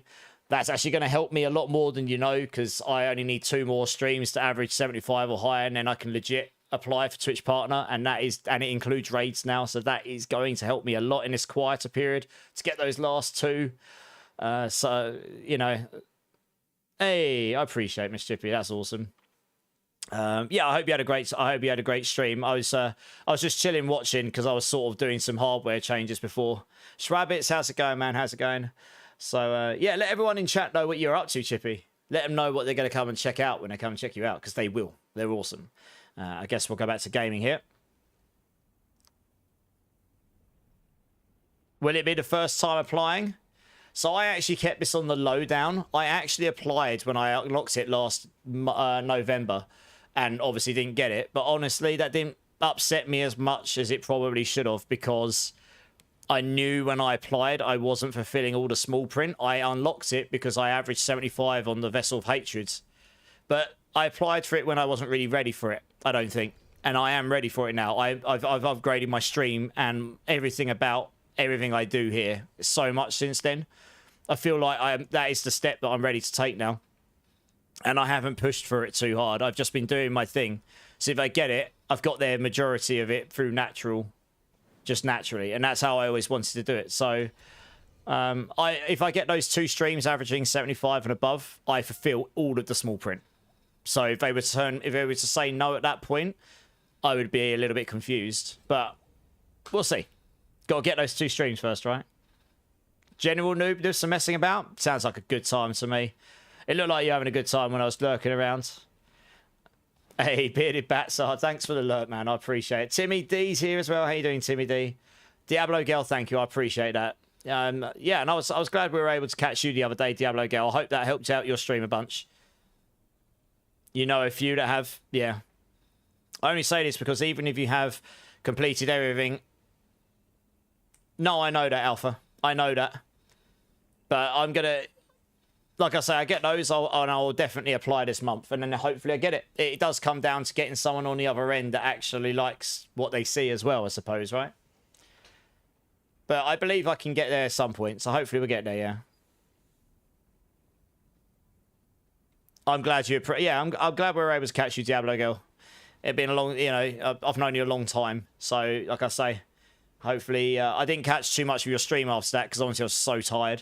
[SPEAKER 1] That's actually going to help me a lot more than you know, because I only need 2 more streams to average 75 or higher, and then I can legit apply for Twitch Partner, and it includes raids now, so that is going to help me a lot in this quieter period to get those last 2. So, you know, hey, I appreciate Miss Chippy. That's awesome. Yeah, I hope you had a great stream. I was just chilling watching because I was sort of doing some hardware changes before. Shrabbits, how's it going, man? How's it going? So yeah, let everyone in chat know what you're up to, Chippy. Let them know what they're going to come and check out when they come and check you out, because they will. They're awesome. I guess we'll go back to gaming here. Will it be the first time applying? So I actually kept this on the lowdown. I actually applied when I unlocked it last November, and obviously didn't get it. But honestly, that didn't upset me as much as it probably should have, because I knew when I applied I wasn't fulfilling all the small print. I unlocked it because I averaged 75 on the Vessel of Hatred. But I applied for it when I wasn't really ready for it, I don't think. And I am ready for it now. I've upgraded my stream and everything about everything I do here so much since then. I feel like that is the step that I'm ready to take now. And I haven't pushed for it too hard. I've just been doing my thing. So if I get it, I've got the majority of it through just naturally. And that's how I always wanted to do it. So if I get those 2 streams averaging 75 and above, I fulfill all of the small print. So if they were to say no at that point, I would be a little bit confused. But we'll see. Got to get those 2 streams first, right? General noob, do some messing about. Sounds like a good time to me. It looked like you're having a good time when I was lurking around. Hey, Bearded Batsard, thanks for the alert, man. I appreciate it. Timmy D's here as well. How you doing, Timmy D? Diablo Girl, thank you. I appreciate that. Yeah, and I was glad we were able to catch you the other day, Diablo Girl. I hope that helped out your stream a bunch. You know a few that have, yeah. I only say this because even if you have completed everything... No, I know that, Alpha. I know that. But I'm going to... Like I say, I get those, and I'll definitely apply this month, and then hopefully I get it. It does come down to getting someone on the other end that actually likes what they see as well, I suppose, right? But I believe I can get there at some point, so hopefully we'll get there, yeah. I'm glad you... Yeah, I'm glad we were able to catch you, Diablo Girl. It's been a long... You know, I've known you a long time, so like I say, hopefully... I didn't catch too much of your stream after that, because honestly I was so tired.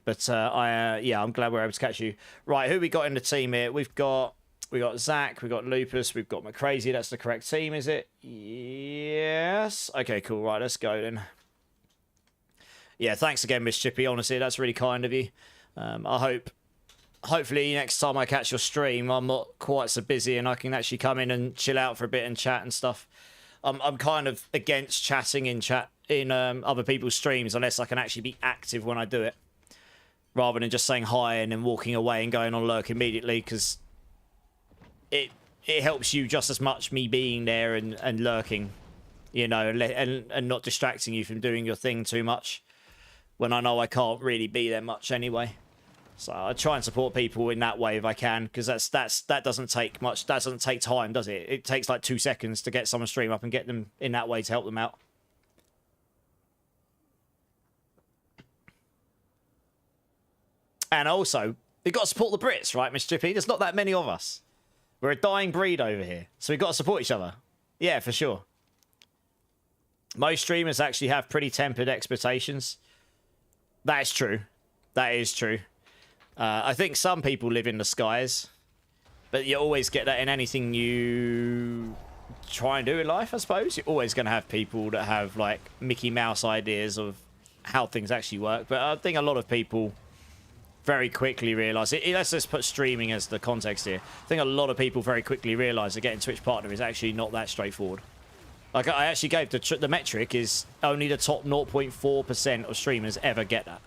[SPEAKER 1] But yeah, I'm glad we're able to catch you. Right, who we got in the team here? We got Zach, we got Lupus, we've got McCrazy. That's the correct team, is it? Yes. Okay, cool. Right, let's go then. Yeah, thanks again, Miss Chippy. Honestly, that's really kind of you. Hopefully next time I catch your stream, I'm not quite so busy and I can actually come in and chill out for a bit and chat and stuff. I'm kind of against chatting in other people's streams unless I can actually be active when I do it, rather than just saying hi and then walking away and going on lurk immediately, because it helps you just as much me being there and lurking, you know, and not distracting you from doing your thing too much when I know I can't really be there much anyway. So I try and support people in that way if I can, because that doesn't take much. That doesn't take time, does it? It takes like 2 seconds to get someone stream up and get them in that way to help them out. And also, we've got to support the Brits, right, Miss Chippy? There's not that many of us. We're a dying breed over here, so we've got to support each other. Yeah, for sure. Most streamers actually have pretty tempered expectations. That is true. That is true. I think some people live in the skies, but you always get that in anything you try and do in life, I suppose. You're always going to have people that have, like, Mickey Mouse ideas of how things actually work. But I think a lot of people very quickly realise it. Let's just put streaming as the context here. I think a lot of people very quickly realise that getting Twitch Partner is actually not that straightforward. Like, I actually gave the metric is only the top 0.4% of streamers ever get that.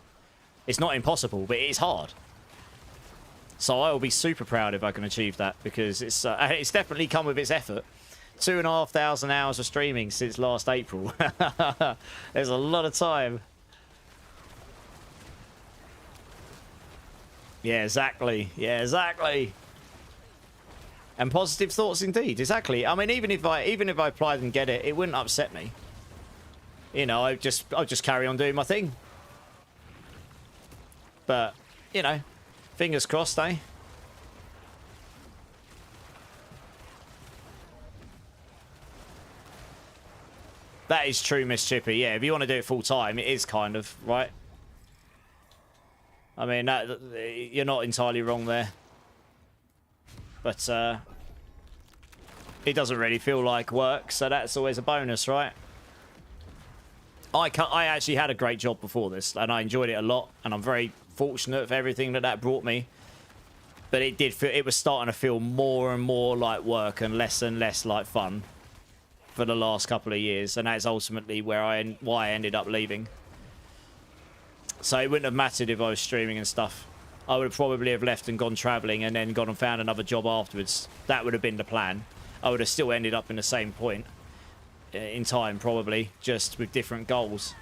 [SPEAKER 1] It's not impossible, but it is hard. So I will be super proud if I can achieve that, because it's definitely come with its effort. 2,500 hours of streaming since last April. There's a lot of time. Yeah, exactly. Yeah, exactly. And positive thoughts indeed. Exactly. I mean, even if I applied and get it, it wouldn't upset me. You know, I'd just carry on doing my thing. But, you know, fingers crossed, eh? That is true, Miss Chippy. Yeah, if you want to do it full time, it is kind of, right? I mean, you're not entirely wrong there. But, it doesn't really feel like work, so that's always a bonus, right? I actually had a great job before this, and I enjoyed it a lot, and I'm very fortunate for everything that brought me. But it was starting to feel more and more like work and less like fun for the last couple of years, and that's ultimately why I ended up leaving. So it wouldn't have mattered if I was streaming and stuff. I would probably have left and gone traveling and then gone and found another job afterwards. That would have been the plan. I would have still ended up in the same point in time, probably, just with different goals.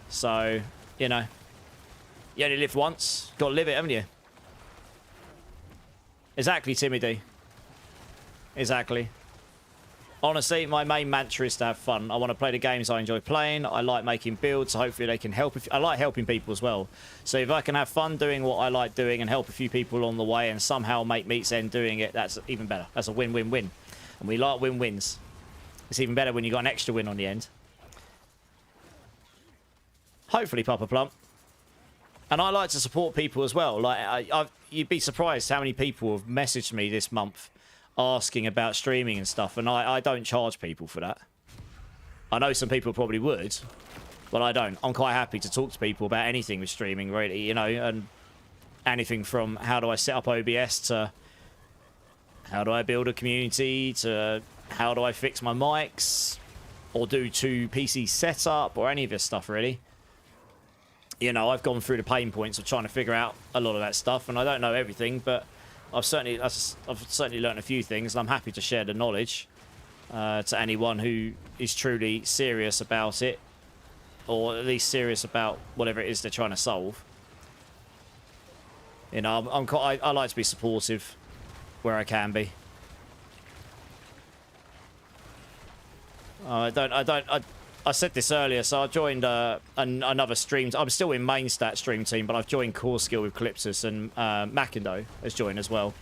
[SPEAKER 1] So, you know, you only live once. Got to live it, haven't you? Exactly, Timmy D. Exactly. Honestly, my main mantra is to have fun. I want to play the games I enjoy playing. I like making builds, so hopefully they can help. I like helping people as well. So if I can have fun doing what I like doing and help a few people along the way and somehow make meets end doing it, that's even better. That's a win-win-win. And we like win-wins. It's even better when you got an extra win on the end. Hopefully, Papa Plump. And I like to support people as well. Like you'd be surprised how many people have messaged me this month asking about streaming and stuff, and I don't charge people for that. I know some people probably would, but I don't. I'm quite happy to talk to people about anything with streaming, really, you know, and anything from how do I set up OBS to how do I build a community to how do I fix my mics or do 2 PC setup or any of this stuff, really. You know, I've gone through the pain points of trying to figure out a lot of that stuff, and I don't know everything, but I've certainly learned a few things, and I'm happy to share the knowledge to anyone who is truly serious about it, or at least serious about whatever it is they're trying to solve. You know, I like to be supportive where I can be. I said this earlier, so I joined another stream. I'm still in main stat stream team, but I've joined Core Skill with Calypsis, and Macindo has joined as well.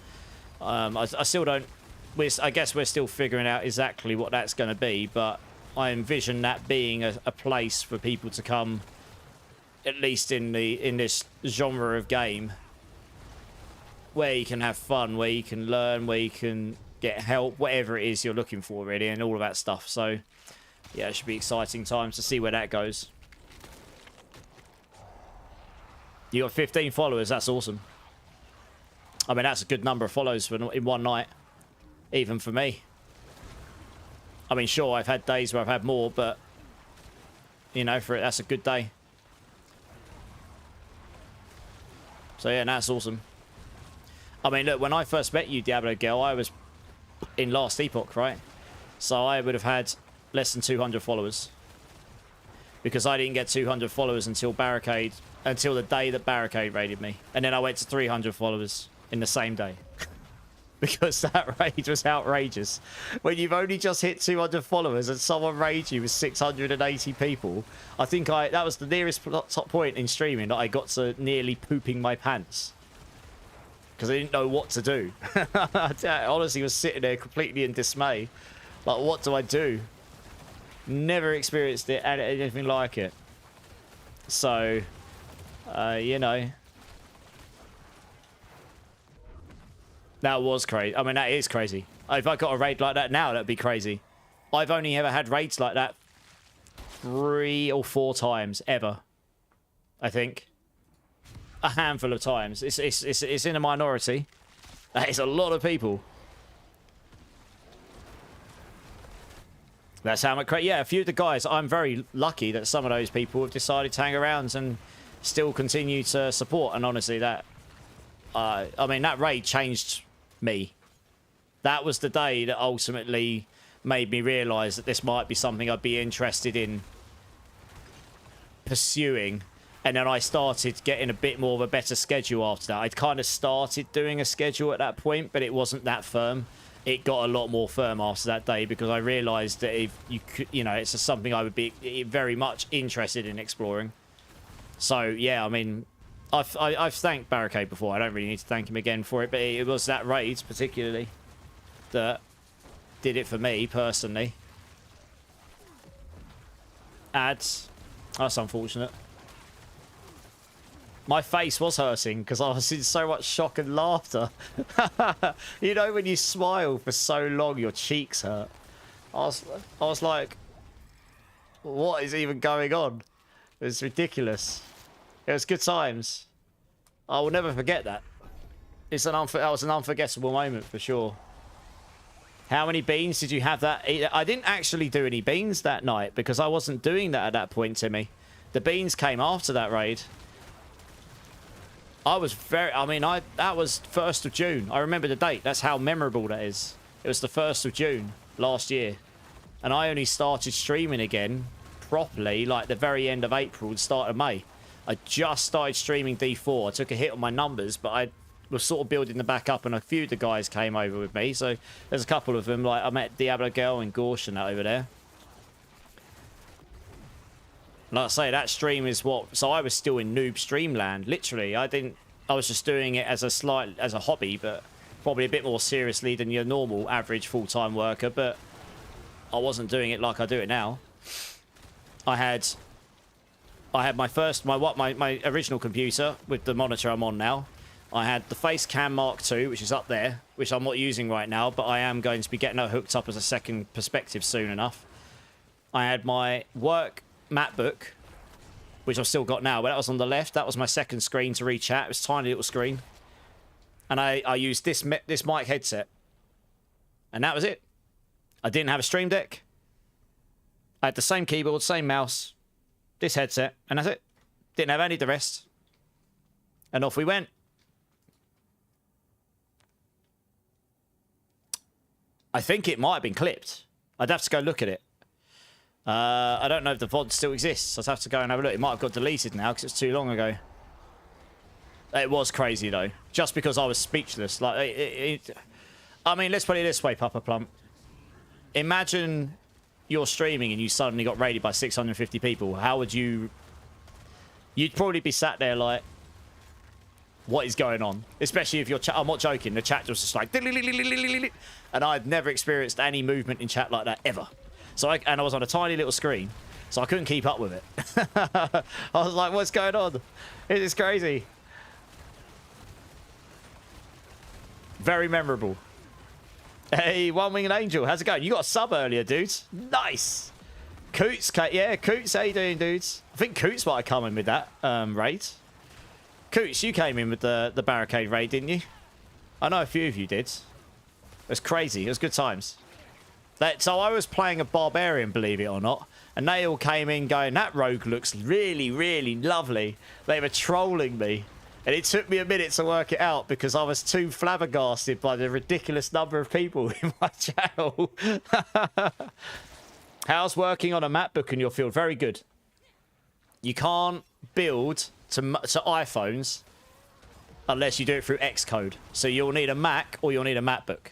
[SPEAKER 1] I still don't... I guess we're still figuring out exactly what that's going to be, but I envision that being a place for people to come, at least in this genre of game, where you can have fun, where you can learn, where you can get help, whatever it is you're looking for, really, and all of that stuff. So yeah, it should be exciting times to see where that goes. You got 15 followers. That's awesome. I mean, that's a good number of followers in one night, even for me. I mean, sure, I've had days where I've had more, but you know, that's a good day. So yeah, that's awesome. I mean, look, when I first met you, Diablo Girl, I was in Last Epoch, right? So I would have had less than 200 followers, because I didn't get 200 followers until the day that Barricade raided me, and then I went to 300 followers in the same day. Because that raid was outrageous. When you've only just hit 200 followers and someone raids you with 680 people, I think that was the nearest top point in streaming that I got to nearly pooping my pants, because I didn't know what to do. I honestly was sitting there completely in dismay, like, what do I do? Never experienced it, anything like it. So, you know, that was crazy. I mean, that is crazy. If I got a raid like that now, that'd be crazy. I've only ever had raids like that 3 or 4 times ever, I think. A handful of times. It's in a minority. That is a lot of people. That's how much. Yeah, a few of the guys. I'm very lucky that some of those people have decided to hang around and still continue to support. And honestly, that I mean, that raid changed me. That was the day that ultimately made me realise that this might be something I'd be interested in pursuing And then I started getting a bit more of a better schedule after that. I'd kind of started doing a schedule at that point, but it wasn't that firm. It got a lot more firm after that day because I realised that if you could, you know, it's just something I would be very much interested in exploring. So yeah, I mean, I've thanked Barricade before. I don't really need to thank him again for it, but it was that raid particularly that did it for me personally. Ads. That's unfortunate. My face was hurting because I was in so much shock and laughter. You know, when you smile for so long, your cheeks hurt. I was like, what is even going on? It was ridiculous. It was good times. I will never forget that. That was an unforgettable moment for sure. How many beans did you have that? I didn't actually do any beans that night because I wasn't doing that at that point, Timmy. The beans came after that raid. I mean, that was 1st of June. I remember the date. That's how memorable that is. It was the 1st of June last year. And I only started streaming again properly like the very end of April and start of May. I just started streaming D4. I took a hit on my numbers, but I was sort of building them back up and a few of the guys came over with me. So there's a couple of them. Like I met Diablo Girl and Gorsh and that over there. Like I say, that stream is what... So I was still in noob streamland. Literally, I was just doing it as a hobby, but probably a bit more seriously than your normal average full-time worker. But I wasn't doing it like I do it now. I had my original computer with the monitor I'm on now. I had the face cam Mark II, which is up there, which I'm not using right now, but I am going to be getting it hooked up as a second perspective soon enough. I had my work MacBook, which I've still got now, but that was on the left. That was my second screen to reach at. It was a tiny little screen. And I used this mic headset. And that was it. I didn't have a stream deck. I had the same keyboard, same mouse, this headset, and that's it. Didn't have any of the rest. And off we went. I think it might have been clipped. I'd have to go look at it. I don't know if the VOD still exists. I'd have to go and have a look. It might have got deleted now because it's too long ago. It was crazy, though. Just because I was speechless. Like, I mean, let's put it this way, Papa Plump. Imagine you're streaming and you suddenly got raided by 650 people. How would you... You'd probably be sat there like, what is going on? Especially if your chat... I'm not joking. The chat was just like... And I'd never experienced any movement in chat like that, ever. So I was on a tiny little screen, so I couldn't keep up with it. I was like, what's going on? It is crazy. Very memorable. Hey, One Winged Angel, how's it going? You got a sub earlier, dudes. Nice. Coots, yeah, Coots, how you doing, dudes? I think Coots might have come in with that raid. Coots, you came in with the barricade raid, didn't you? I know a few of you did. It was crazy. It was good times. So I was playing a barbarian, believe it or not, and they all came in going, that rogue looks really, really lovely. They were trolling me, and it took me a minute to work it out because I was too flabbergasted by the ridiculous number of people in my channel. How's working on a MacBook in your field? Very good. You can't build to iPhones unless you do it through Xcode. So you'll need a Mac or you'll need a MacBook.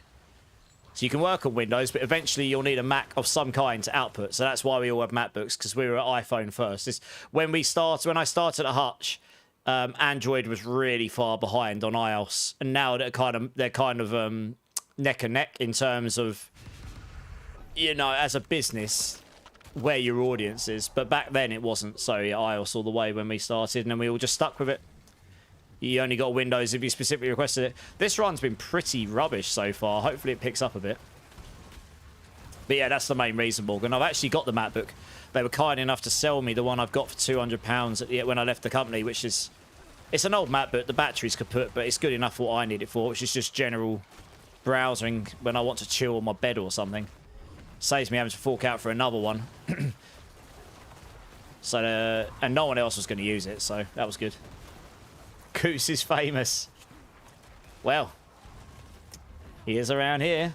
[SPEAKER 1] So you can work on Windows, but eventually you'll need a Mac of some kind to output. So that's why we all have MacBooks, because we were at iPhone first. When I started at Hutch, Android was really far behind on iOS, and now they're kind of neck and neck in terms of, you know, as a business, where your audience is. But back then it wasn't. So yeah, iOS all the way when we started, and then we all just stuck with it. You only got Windows if you specifically requested it. This run's been pretty rubbish so far. Hopefully it picks up a bit. But yeah, that's the main reason, Morgan. I've actually got the MacBook. They were kind enough to sell me the one I've got for £200 when I left the company, which is... It's an old MacBook. The battery's kaput, but it's good enough for what I need it for, which is just general browsing when I want to chill on my bed or something. Saves me having to fork out for another one. So, and no one else was going to use it, so that was good. Goose is famous. Well, he is around here.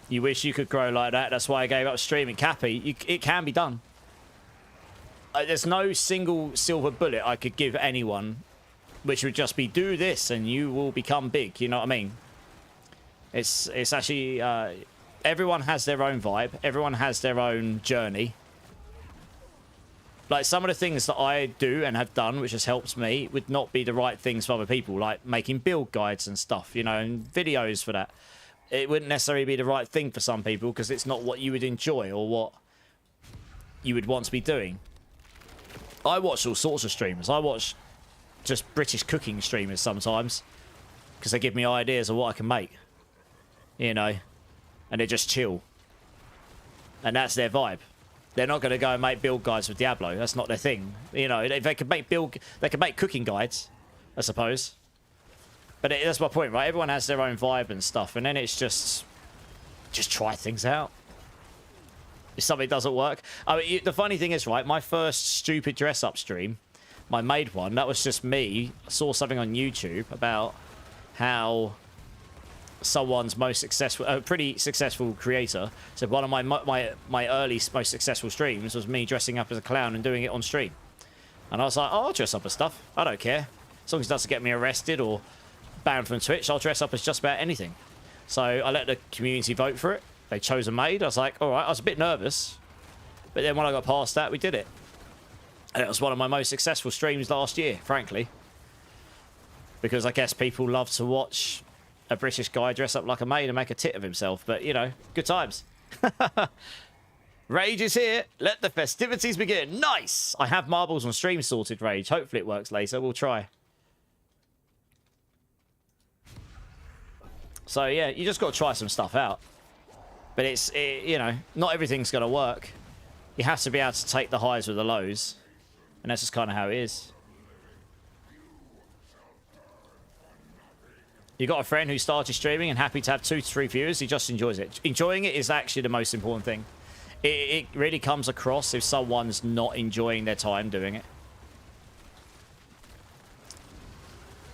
[SPEAKER 1] You wish you could grow like that. That's why I gave up streaming. Cappy, it can be done. there's no single silver bullet I could give anyone, which would just be do this and you will become big. You know what I mean? It's actually everyone has their own vibe. Everyone has their own journey. Like, some of the things that I do and have done, which has helped me, would not be the right things for other people. Like making build guides and stuff, you know, and videos for that. It wouldn't necessarily be the right thing for some people because it's not what you would enjoy or what you would want to be doing. I watch all sorts of streamers. I watch just British cooking streamers sometimes because they give me ideas of what I can make, you know, and they're just chill. And that's their vibe. They're not going to go and make build guides for Diablo. That's not their thing. You know, if they could make they could make cooking guides, I suppose. But that's my point, right? Everyone has their own vibe and stuff, and then it's just try things out. If something doesn't work, I mean, the funny thing is, right? My first stupid dress-up stream, my made one, that was just me. I saw something on YouTube about how someone's most successful, a pretty successful creator, said one of my early most successful streams was me dressing up as a clown and doing it on stream. And I was like, oh, I'll dress up as stuff. I don't care. As long as it doesn't get me arrested or banned from Twitch, I'll dress up as just about anything. So I let the community vote for it. They chose a maid. I was like, all right. I was a bit nervous, but then when I got past that, we did it. And it was one of my most successful streams last year, frankly, because I guess people love to watch a British guy dress up like a maid and make a tit of himself. But, you know, good times. Rage is here. Let the festivities begin. Nice. I have marbles on stream sorted, Rage. Hopefully it works later. We'll try. So, yeah, you just got to try some stuff out. But you know, not everything's going to work. You have to be able to take the highs with the lows. And that's just kind of how it is. You got a friend who started streaming and happy to have 2 to 3 viewers. He just enjoys it. Enjoying it is actually the most important thing. It really comes across if someone's not enjoying their time doing it.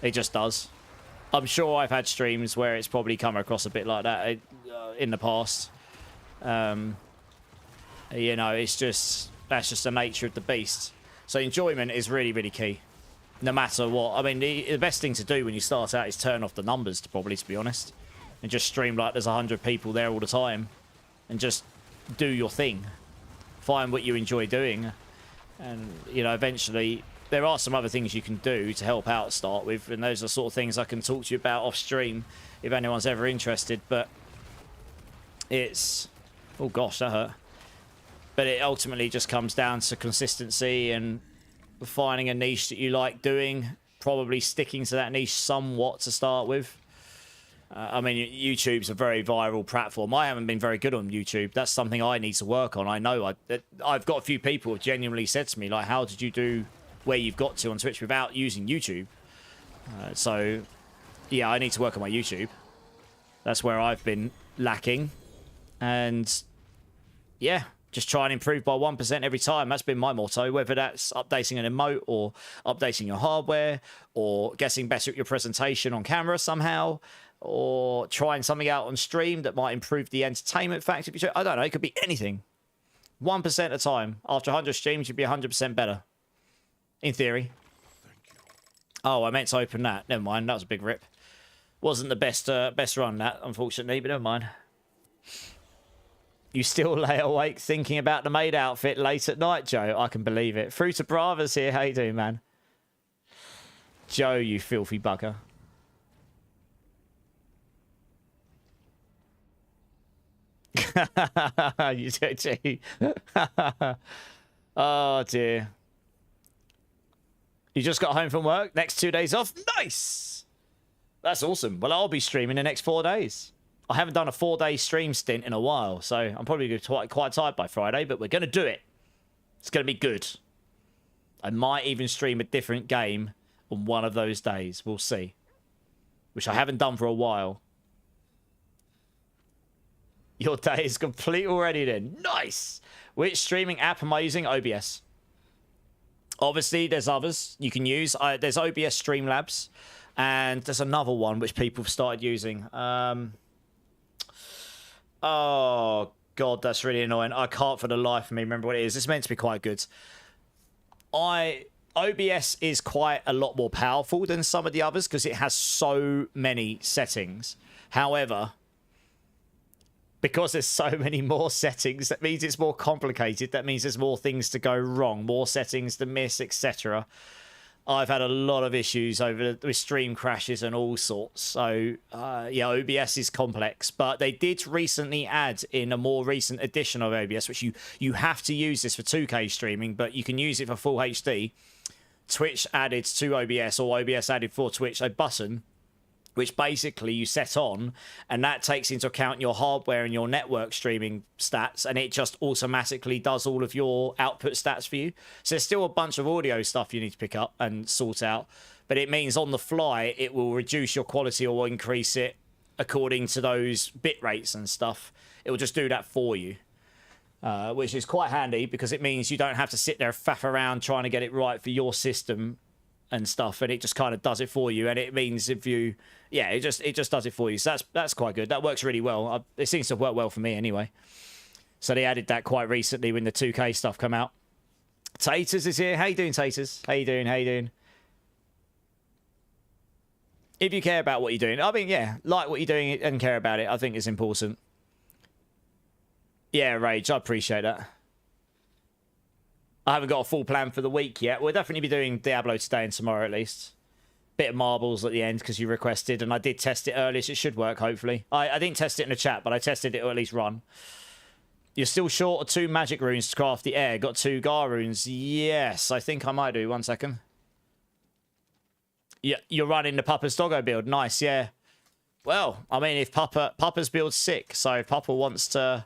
[SPEAKER 1] It just does. I'm sure I've had streams where it's probably come across a bit like that in the past. You know, it's just, that's just the nature of the beast. So enjoyment is really, really key. No matter what. I mean, the best thing to do when you start out is turn off the numbers, probably, to be honest. And just stream like there's 100 people there all the time. And just do your thing. Find what you enjoy doing. And, you know, eventually there are some other things you can do to help out to start with. And those are sort of things I can talk to you about off stream if anyone's ever interested. But it's... Oh, gosh, that hurt. But it ultimately just comes down to consistency and finding a niche that you like doing, probably sticking to that niche somewhat to start with. I mean, YouTube's a very viral platform. I haven't been very good on YouTube. That's something I need to work on. I know I've got a few people who genuinely said to me, like, how did you do where you've got to on Twitch without using YouTube? So, yeah, I need to work on my YouTube. That's where I've been lacking. And, yeah, just try and improve by 1% every time. That's been my motto, whether that's updating an emote or updating your hardware or getting better at your presentation on camera somehow or trying something out on stream that might improve the entertainment factor. I don't know. It could be anything. 1% at a time. After 100 streams, you'd be 100% better. In theory. Oh, I meant to open that. Never mind. That was a big rip. Wasn't the best run, that, unfortunately, but never mind. You still lay awake thinking about the maid outfit late at night, Joe? I can believe it. Fruit of Brava's here. How you doing, man? Joe, you filthy bugger. You gee. Oh, dear. You just got home from work? Next 2 days off? Nice! That's awesome. Well, I'll be streaming the next 4 days. I haven't done a 4-day stream stint in a while, so I'm probably going to be quite tired by Friday, but we're going to do it. It's going to be good. I might even stream a different game on one of those days. We'll see. Which I haven't done for a while. Your day is complete already then. Nice! Which streaming app am I using? OBS. Obviously, there's others you can use. There's OBS Streamlabs, and there's another one which people have started using. Oh, God, that's really annoying. I can't for the life of me remember what it is. It's meant to be quite good. OBS is quite a lot more powerful than some of the others because it has so many settings. However, because there's so many more settings, that means it's more complicated. That means there's more things to go wrong, more settings to miss, etc. I've had a lot of issues with stream crashes and all sorts. So, yeah, OBS is complex. But they did recently add in a more recent edition of OBS, which you have to use this for 2K streaming, but you can use it for full HD. Twitch added to OBS, or OBS added for Twitch, a button which basically you set on, and that takes into account your hardware and your network streaming stats, and it just automatically does all of your output stats for you. So there's still a bunch of audio stuff you need to pick up and sort out, but it means on the fly it will reduce your quality or increase it according to those bit rates and stuff. It will just do that for you, which is quite handy because it means you don't have to sit there and faff around trying to get it right for your system and stuff, and it just kind of does it for you. And it means if you, yeah, it just does it for you. So that's quite good. That works really well. It seems to work well for me anyway. So they added that quite recently when the 2K stuff come out. Taters is here. How you doing, Taters? How you doing? How you doing? If you care about what you're doing, I mean, yeah, like what you're doing and care about it, I think is important. Yeah, Rage, I appreciate that. I haven't got a full plan for the week yet. We'll definitely be doing Diablo today and tomorrow at least. Bit of marbles at the end because you requested, and I did test it earlier, so it should work, hopefully. I didn't test it in the chat, but I tested it to at least run. You're still short of 2 magic runes to craft the air. Got 2 Gar runes. Yes, I think I might do. 1 second. Yeah, you're running the Papa's Doggo build. Nice, yeah. Well, I mean, if Papa's build's sick, so if Papa wants to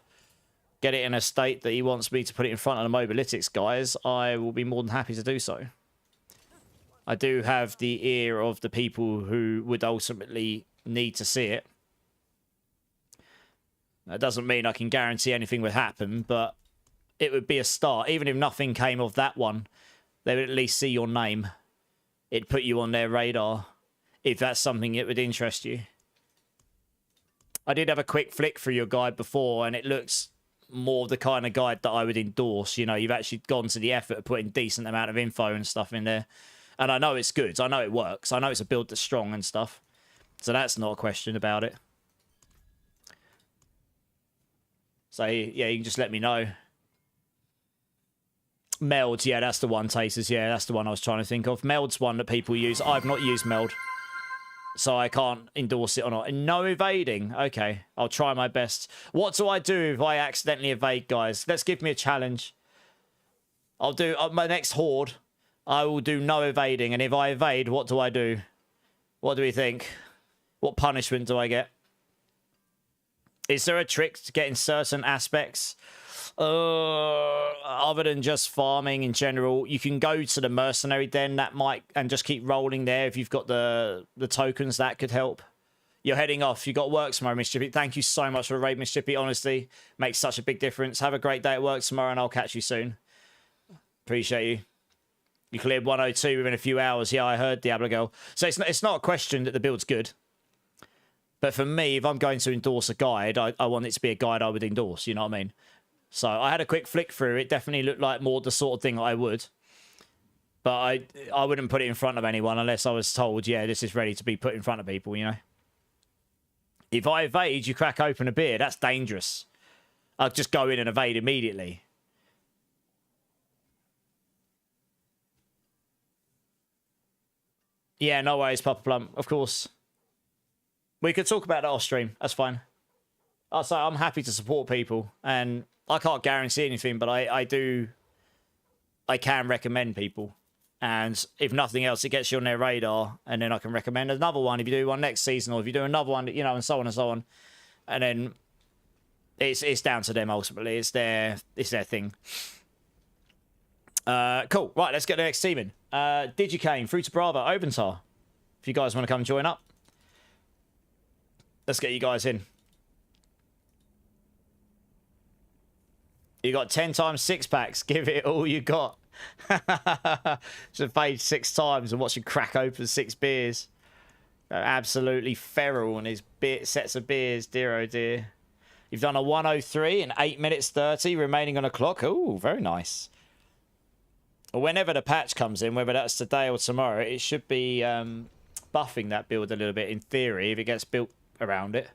[SPEAKER 1] get it in a state that he wants me to put it in front of the Mobalytics guys, I will be more than happy to do so. I do have the ear of the people who would ultimately need to see it. That doesn't mean I can guarantee anything would happen, but it would be a start. Even if nothing came of that one, they would at least see your name. It'd put you on their radar, if that's something that would interest you. I did have a quick flick through your guide before, and it looks more the kind of guide that I would endorse. You know, you've actually gone to the effort of putting decent amount of info and stuff in there. And I know it's good. I know it works. I know it's a build that's strong and stuff. So that's not a question about it. So, yeah, you can just let me know. Meld, yeah, that's the one, Tasters. Yeah, that's the one I was trying to think of. Meld's one that people use. I've not used Meld, so I can't endorse it or not. And no evading. Okay, I'll try my best. What do I do if I accidentally evade, guys? Let's give me a challenge. I'll do my next horde. I will do no evading, and if I evade, what do I do? What do we think? What punishment do I get? Is there a trick to getting certain aspects? Other than just farming in general, you can go to the mercenary den and just keep rolling there. If you've got the tokens, that could help. You're heading off. You got work tomorrow, Miss Chippy. Thank you so much for the raid, Miss Chippy. Honestly, makes such a big difference. Have a great day at work tomorrow, and I'll catch you soon. Appreciate you. You cleared 102 within a few hours. Yeah, I heard, Diablo Girl. So it's not a question that the build's good. But for me, if I'm going to endorse a guide, I want it to be a guide I would endorse. You know what I mean? So I had a quick flick through. It definitely looked like more the sort of thing I would. But I wouldn't put it in front of anyone unless I was told, yeah, this is ready to be put in front of people, you know? If I evade, you crack open a beer. That's dangerous. I'll just go in and evade immediately. Yeah, no worries, Papa Plum. Of course. We could talk about that off stream. That's fine. Also, I'm happy to support people. And I can't guarantee anything, but I can recommend people. And if nothing else, it gets you on their radar. And then I can recommend another one if you do one next season. Or if you do another one, you know, and so on and so on. And then it's down to them ultimately. It's their thing. Cool. Right, let's get the next team in. Digicane, Fruita Brava, Oventar. If you guys want to come join up. Let's get you guys in. You got 10 times 6 packs. Give it all you got. Just paid 6 times and watch him crack open 6 beers. Absolutely feral on his sets of beers. Dear, oh dear. You've done a 103 in 8 minutes 30 remaining on a clock. Oh, very nice. whenever the patch comes in, whether that's today or tomorrow, it should be buffing that build a little bit in theory if it gets built around it.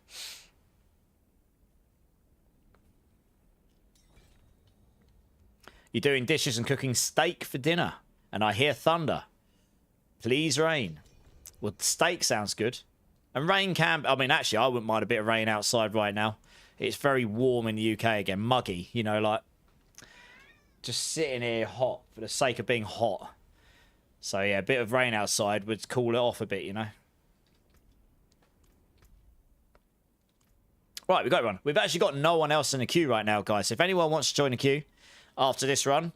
[SPEAKER 1] You're doing dishes and cooking steak for dinner, and I hear thunder. Please rain. Well, steak sounds good. And rain can... I mean, actually, I wouldn't mind a bit of rain outside right now. It's very warm in the UK again. Muggy, you know, like... just sitting here hot for the sake of being hot. So, yeah, a bit of rain outside would cool it off a bit, you know. Right, we've got one. We've actually got no one else in the queue right now, guys. If anyone wants to join the queue after this run,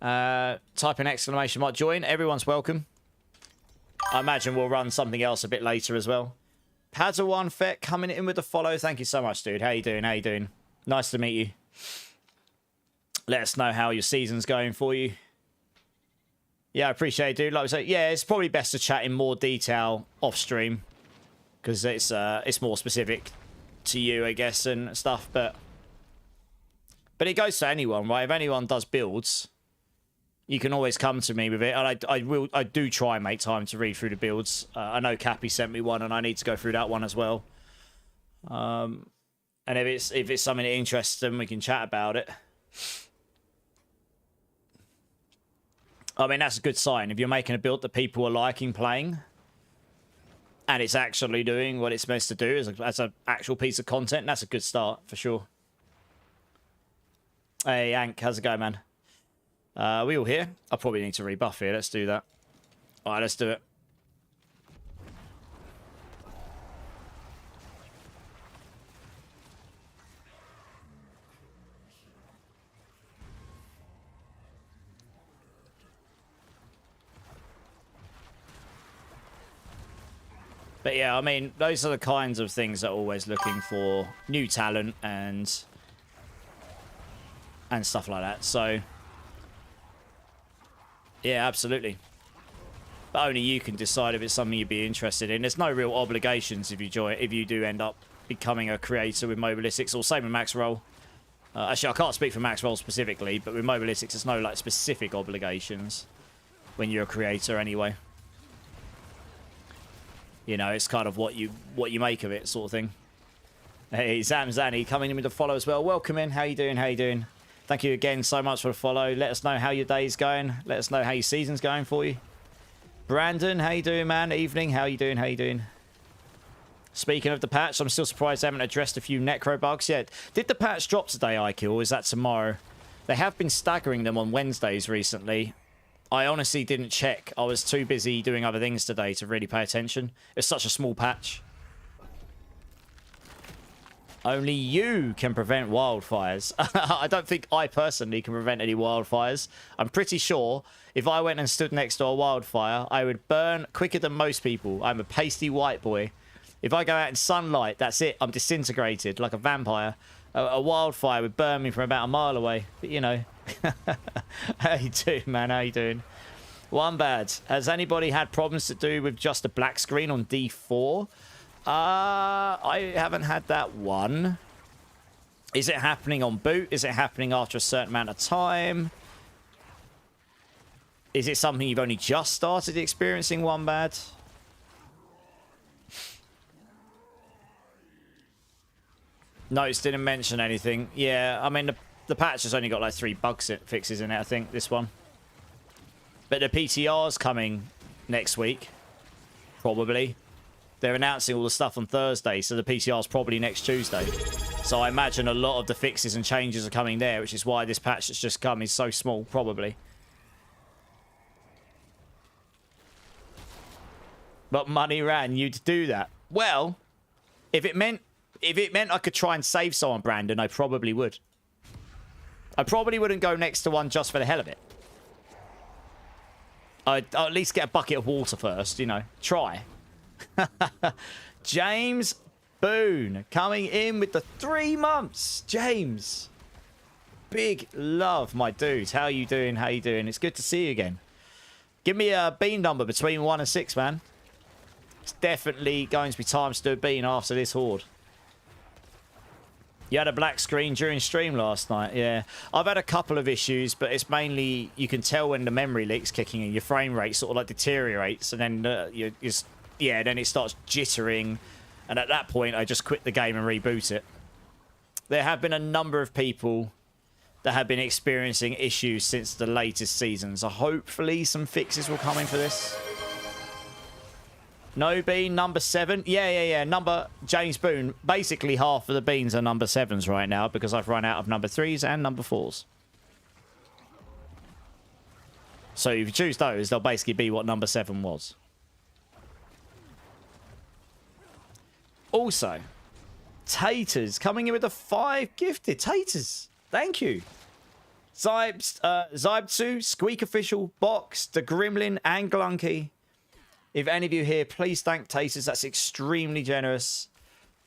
[SPEAKER 1] type an exclamation mark join. Everyone's welcome. I imagine we'll run something else a bit later as well. Padawan Fett coming in with the follow. Thank you so much, dude. How you doing? How you doing? Nice to meet you. Let us know how your season's going for you. Yeah, I appreciate it, dude. Like I say, yeah, it's probably best to chat in more detail off stream because it's more specific to you, I guess, and stuff. But it goes to anyone, right? If anyone does builds, you can always come to me with it, and I do try and make time to read through the builds. I know Cappy sent me one, and I need to go through that one as well. And if it's something that interests them, we can chat about it. I mean, that's a good sign. If you're making a build that people are liking playing, and it's actually doing what it's supposed to do as an actual piece of content, that's a good start for sure. Hey, Ank, how's it going, man? We all here? I probably need to rebuff here. Let's do that. All right, let's do it. But yeah, I mean, those are the kinds of things that are always looking for new talent and stuff like that. So yeah, absolutely. But only you can decide if it's something you'd be interested in. There's no real obligations if you do end up becoming a creator with Mobalytics, or same with Max Roll. Actually, I can't speak for Max Roll specifically, but with Mobalytics, there's no like specific obligations when you're a creator anyway. You know, it's kind of what you make of it, sort of thing. Hey, Zamzani coming in with a follow as well. Welcome in. How you doing? How you doing? Thank you again so much for the follow. Let us know how your day's going. Let us know how your season's going for you. Brandon, how you doing, man? Evening. How you doing? How you doing? Speaking of the patch, I'm still surprised they haven't addressed a few Necro bugs yet. Did the patch drop today, IQ, or is that tomorrow? They have been staggering them on Wednesdays recently. I honestly didn't check. I was too busy doing other things today to really pay attention. It's such a small patch. Only you can prevent wildfires. I don't think I personally can prevent any wildfires. I'm pretty sure if I went and stood next to a wildfire, I would burn quicker than most people. I'm a pasty white boy. If I go out in sunlight, that's it. I'm disintegrated like a vampire. A wildfire would burn me from about a mile away. But, you know. How you doing, man? How you doing? One bad. Has anybody had problems to do with just a black screen on D4? I haven't had that one. Is it happening on boot? Is it happening after a certain amount of time? Is it something you've only just started experiencing, one bad? Notes didn't mention anything. Yeah, I mean, the patch has only got like 3 bug fixes in it, I think, this one. But the PTR's coming next week, probably. They're announcing all the stuff on Thursday, so the PTR's probably next Tuesday. So I imagine a lot of the fixes and changes are coming there, which is why this patch that's just come is so small, probably. But money ran you to do that. Well, if it meant I could try and save someone, Brandon, I probably would. I probably wouldn't go next to one just for the hell of it. I'll at least get a bucket of water first, you know. Try. James Boone coming in with the 3 months. James. Big love, my dude. How you doing? How you doing? It's good to see you again. Give me a bean number between 1 and 6, man. It's definitely going to be time to do a bean after this horde. You had a black screen during stream last night, yeah. I've had a couple of issues, but it's mainly, you can tell when the memory leak's kicking in, your frame rate sort of like deteriorates, and then then it starts jittering, and at that point I just quit the game and reboot it. There have been a number of people that have been experiencing issues since the latest season, so hopefully some fixes will come in for this. No bean, number 7. Yeah. Number James Boone. Basically, half of the beans are number 7s right now because I've run out of number 3s and number 4s. So if you choose those, they'll basically be what number 7 was. Also, Taters coming in with a 5 gifted. Taters, thank you. Zybtsu, Squeak Official, Box, The Gremlin, and Glunky. If any of you here, please thank Taters. That's extremely generous.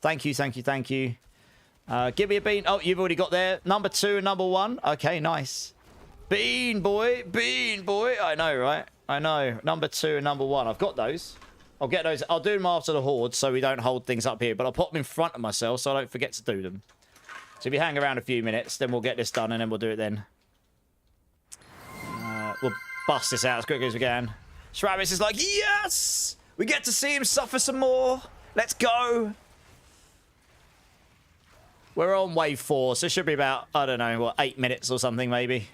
[SPEAKER 1] Thank you. Give me a bean. Oh, you've already got there. Number 2 and number 1. Okay, nice. Bean boy. I know, right? I know. Number 2 and number 1. I've got those. I'll get those. I'll do them after the horde so we don't hold things up here. But I'll put them in front of myself so I don't forget to do them. So if you hang around a few minutes, then we'll get this done and then we'll do it then. We'll bust this out as quickly as we can. Travis is like, yes! We get to see him suffer some more. Let's go. We're on wave 4, so it should be about, I don't know, what, 8 minutes or something, maybe.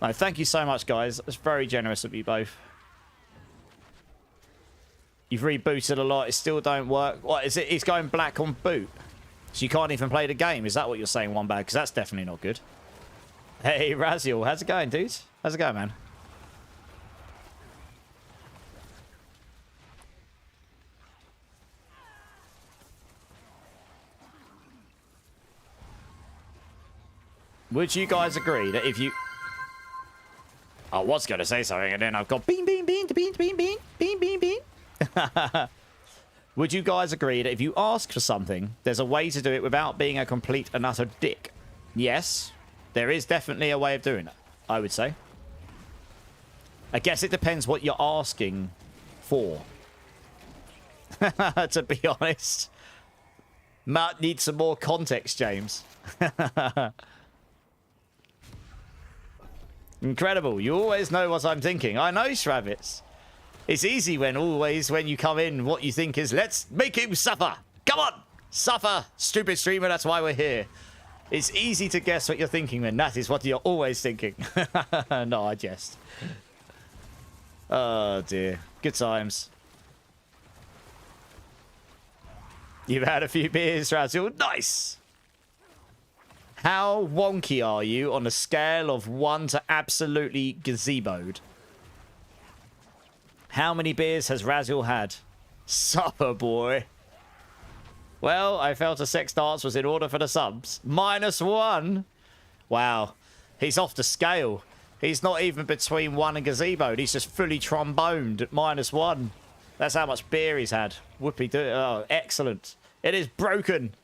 [SPEAKER 1] No, thank you so much, guys. It's very generous of you both. You've rebooted a lot. It still don't work. What, is it? It's going black on boot. So you can't even play the game. Is that what you're saying, One Bag? Because that's definitely not good. Hey, Raziel. How's it going, dude? How's it going, man? Would you guys agree that if you... I was going to say something, and then I've got bean. Would you guys agree that if you ask for something, there's a way to do it without being a complete and utter dick? Yes, there is definitely a way of doing it, I would say. I guess it depends what you're asking for. To be honest. Might need some more context, James. Incredible. You always know what I'm thinking. I know, Shravitz. It's easy when you come in, what you think is, let's make him suffer. Come on. Suffer, stupid streamer. That's why we're here. It's easy to guess what you're thinking, and that is what you're always thinking. No, I jest. Oh, dear. Good times. You've had a few beers, Razzle. Nice. How wonky are you on a scale of 1 to absolutely gazeboed? How many beers has Razzle had? Supper, boy. Well, I felt a sex dance was in order for the subs. -1. Wow. He's off the scale. He's not even between 1 and gazeboed. He's just fully tromboned at -1. That's how much beer he's had. Whoopie do. Oh, excellent. It is broken.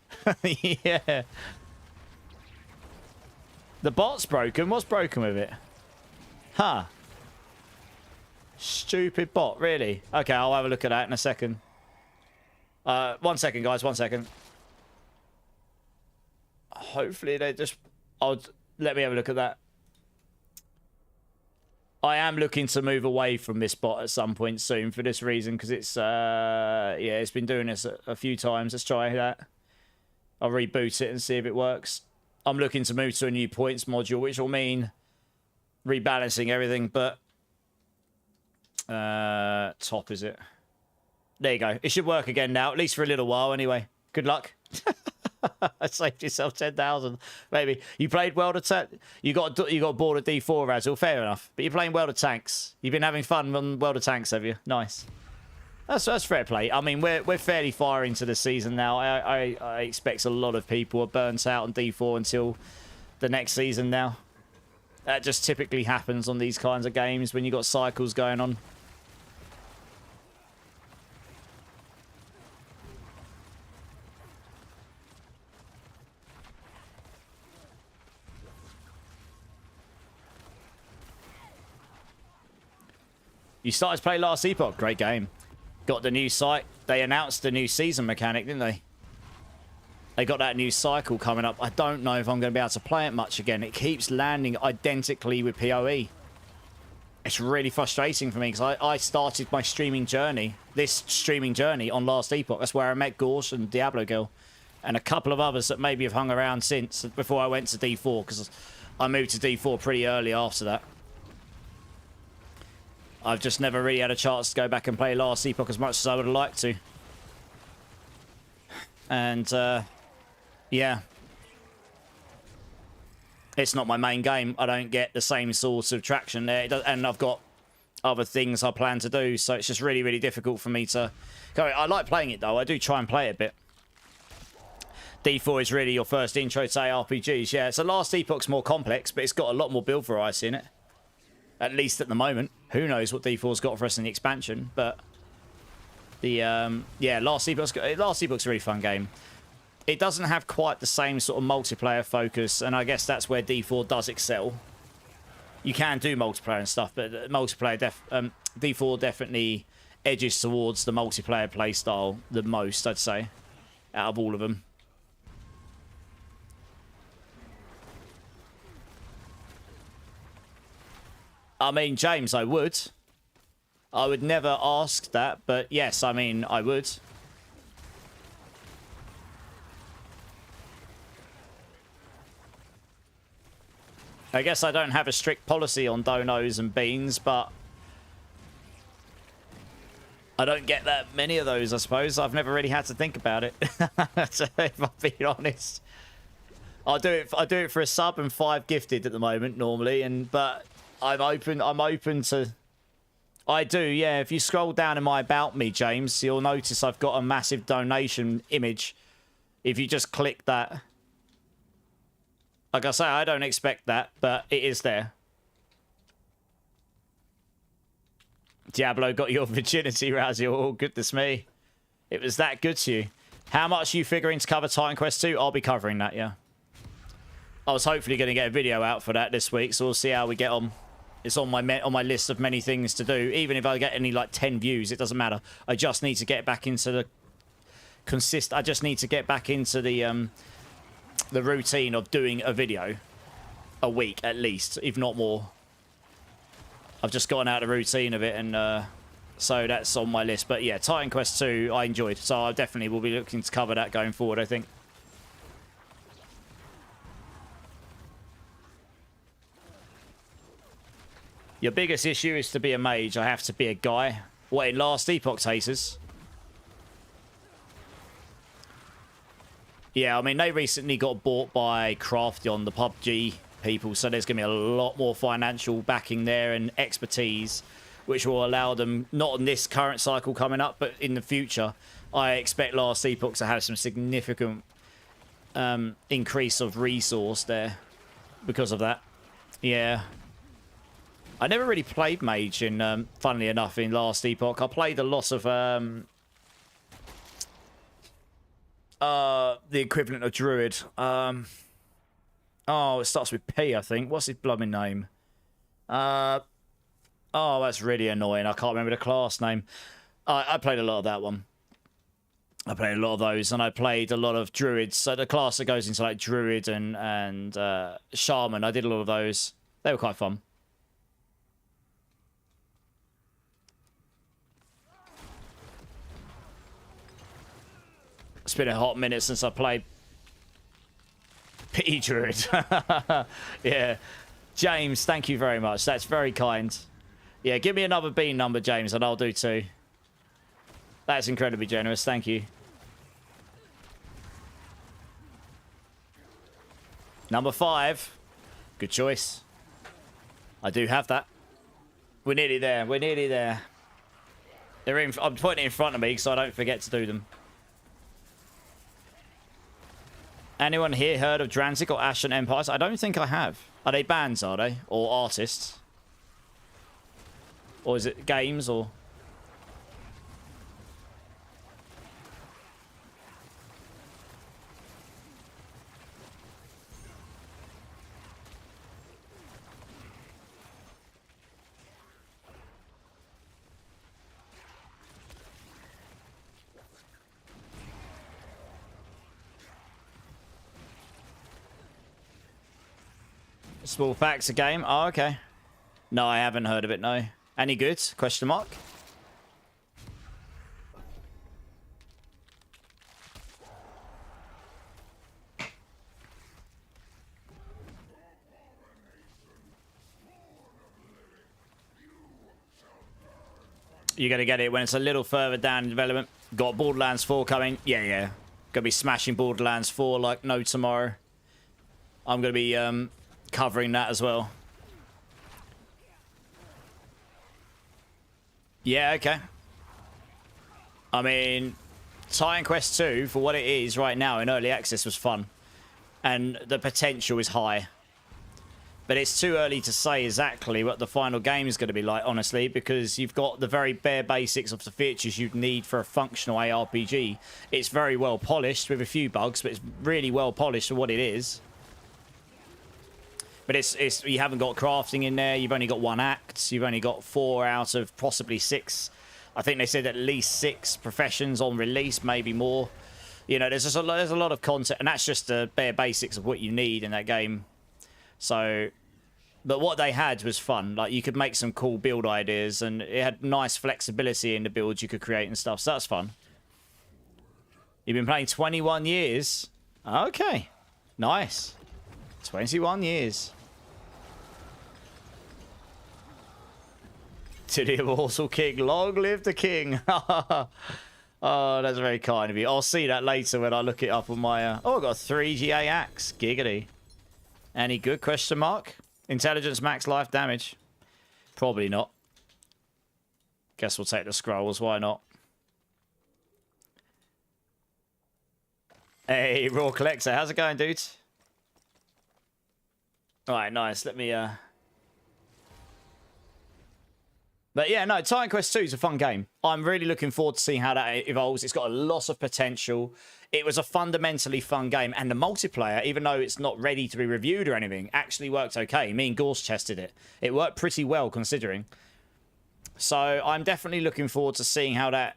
[SPEAKER 1] Yeah. The bot's broken? What's broken with it? Huh. Stupid bot, really? Okay, I'll have a look at that in a second. 1 second, guys, 1 second. Hopefully they just... let me have a look at that. I am looking to move away from this bot at some point soon for this reason, because it's... yeah, it's been doing this a few times. Let's try that. I'll reboot it and see if it works. I'm looking to move to a new points module, which will mean rebalancing everything, but... top, is it? There you go. It should work again now, at least for a little while anyway. Good luck. I saved yourself 10,000. Maybe. You played World of Tanks. You got bored of D4, Razzle. Fair enough. But you're playing World of Tanks. You've been having fun on World of Tanks, have you? Nice. That's fair play. I mean, we're fairly far into the season now. I expect a lot of people are burnt out on D4 until the next season now. That just typically happens on these kinds of games when you've got cycles going on. You started to play Last Epoch. Great game. Got the new site. They announced the new season mechanic, didn't they? They got that new cycle coming up. I don't know if I'm going to be able to play it much again. It keeps landing identically with PoE. It's really frustrating for me because I started my streaming journey, on Last Epoch. That's where I met Gorsh and Diablo Girl and a couple of others that maybe have hung around since, before I went to D4, because I moved to D4 pretty early after that. I've just never really had a chance to go back and play Last Epoch as much as I would have liked to. And, yeah. It's not my main game. I don't get the same sort of traction there. And I've got other things I plan to do, so it's just really, really difficult for me to go. I like playing it, though. I do try and play it a bit. D4 is really your first intro to ARPGs. Yeah, so Last Epoch's more complex, but it's got a lot more build variety in it. At least at the moment. Who knows what D4's got for us in the expansion, but the, yeah, Last Epoch's a really fun game. It doesn't have quite the same sort of multiplayer focus, and I guess that's where D4 does excel. You can do multiplayer and stuff, but multiplayer D4 definitely edges towards the multiplayer playstyle the most, I'd say, out of all of them. I mean, James, I would. I would never ask that, but yes, I mean, I would. I guess I don't have a strict policy on donos and beans, but I don't get that many of those, I suppose. I've never really had to think about it, so if I'm being honest. I do it for a sub and 5 gifted at the moment, normally, but I'm open to... I do, yeah. If you scroll down in my About Me, James, you'll notice I've got a massive donation image. If you just click that... Like I say, I don't expect that, but it is there. Diablo got your virginity, Rousey. Oh, goodness me. It was that good to you. How much are you figuring to cover Titan Quest 2? I'll be covering that, yeah. I was hopefully going to get a video out for that this week, so we'll see how we get on. It's on my list of many things to do. Even if I get any, like, 10 views, it doesn't matter. I just need to get back into the... I just need to get back into the routine of doing a video a week at least, if not more. I've just gotten out of the routine of it, and so that's on my list. But yeah, Titan Quest 2 I enjoyed, so I definitely will be looking to cover that going forward, I think. Your biggest issue is to be a mage. I have to be a guy. What, in Last Epoch Haters? Yeah, I mean, they recently got bought by Craftion, the PUBG people, so there's going to be a lot more financial backing there and expertise, which will allow them, not in this current cycle coming up, but in the future, I expect Last Epoch to have some significant increase of resource there because of that. Yeah. I never really played Mage, in, funnily enough, in Last Epoch. I played a lot of... the equivalent of Druid. Oh, it starts with P, I think. What's his blooming name? Oh, that's really annoying. I can't remember the class name. I played a lot of that one. I played a lot of those, and I played a lot of Druids. So the class that goes into like Druid and Shaman, I did a lot of those. They were quite fun. It's been a hot minute since I played Pity Druid. Yeah. James, thank you very much. That's very kind. Yeah, give me another bean number, James, and I'll do 2. That's incredibly generous. Thank you. Number 5. Good choice. I do have that. We're nearly there. We're nearly there. I'm putting it in front of me so I don't forget to do them. Anyone here heard of Dranzik or Ashen Empires? I don't think I have. Are they bands, are they? Or artists? Or is it games, or... Small Facts a game. Oh, okay. No, I haven't heard of it, no. Any good? Question mark. You're going to get it when it's a little further down in development. Got Borderlands 4 coming. Yeah, yeah. Going to be smashing Borderlands 4 like no tomorrow. I'm going to be covering that as well. Yeah, okay. I mean, Titan Quest 2, for what it is right now in early access, was fun. And the potential is high. But it's too early to say exactly what the final game is going to be like, honestly, because you've got the very bare basics of the features you'd need for a functional ARPG. It's very well polished with a few bugs, but it's really well polished for what it is. But it's you haven't got crafting in there. You've only got 1 act. You've only got 4 out of possibly 6. I think they said at least 6 professions on release, maybe more. You know, there's a lot of content, and that's just the bare basics of what you need in that game. So, but what they had was fun. Like, you could make some cool build ideas, and it had nice flexibility in the builds you could create and stuff. So that's fun. You've been playing 21 years. Okay. Nice. 21 years. To the immortal king. Long live the king. Oh, that's very kind of you. I'll see that later when I look it up on my... Oh, I got a 3GA axe. Giggity. Any good? Question mark. Intelligence max life damage. Probably not. Guess we'll take the scrolls. Why not? Hey, Raw Collector. How's it going, dude? Alright, nice. Let me... But yeah, no, Titan Quest 2 is a fun game. I'm really looking forward to seeing how that evolves. It's got a lot of potential. It was a fundamentally fun game. And the multiplayer, even though it's not ready to be reviewed or anything, actually worked okay. Me and Gorse tested it. It worked pretty well, considering. So I'm definitely looking forward to seeing how that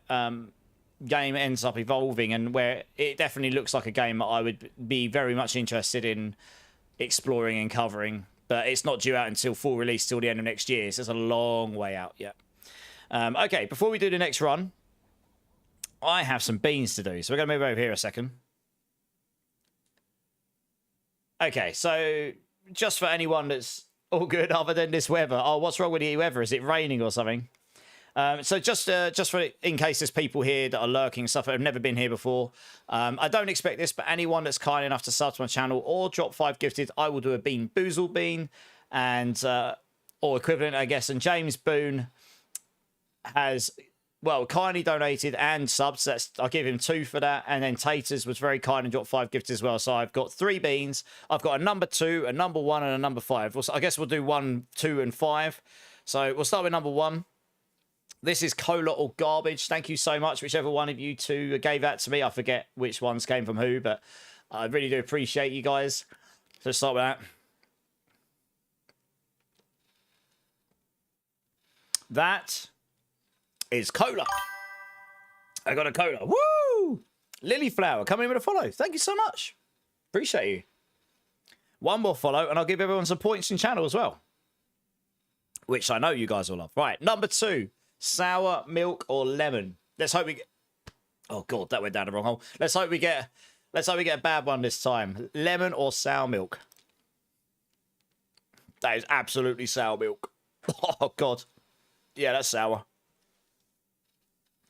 [SPEAKER 1] game ends up evolving, and where it definitely looks like a game that I would be very much interested in exploring and covering. But it's not due out until full release till the end of next year. So it's a long way out yet. Okay, before we do the next run, I have some beans to do. So we're going to move over here a second. Okay, so just for anyone that's all good other than this weather. Oh, what's wrong with the weather? Is it raining or something? So just for in case there's people here that are lurking and stuff that have never been here before, I don't expect this, but anyone that's kind enough to sub to my channel or drop 5 gifted, I will do a Bean Boozle bean, and or equivalent, I guess. And James Boone has, well, kindly donated and subs. That's, I'll give him 2 for that. And then Taters was very kind and dropped 5 gifts as well. So I've got 3 beans. I've got a number 2, a number 1, and a number 5. I guess we'll do 1, 2, and 5. So we'll start with number 1. This is Cola or Garbage. Thank you so much, whichever one of you two gave that to me. I forget which ones came from who, but I really do appreciate you guys. So let's start with that. That is Cola. I got a Cola. Woo! Lilyflower coming in with a follow. Thank you so much. Appreciate you. One more follow, and I'll give everyone some points in channel as well, which I know you guys will love. Right, number 2. Sour milk or lemon. Let's hope we get... Oh god, that went down the wrong hole. Let's hope we get a bad one this time. Lemon or sour milk. That is absolutely sour milk. Oh god. Yeah, that's sour.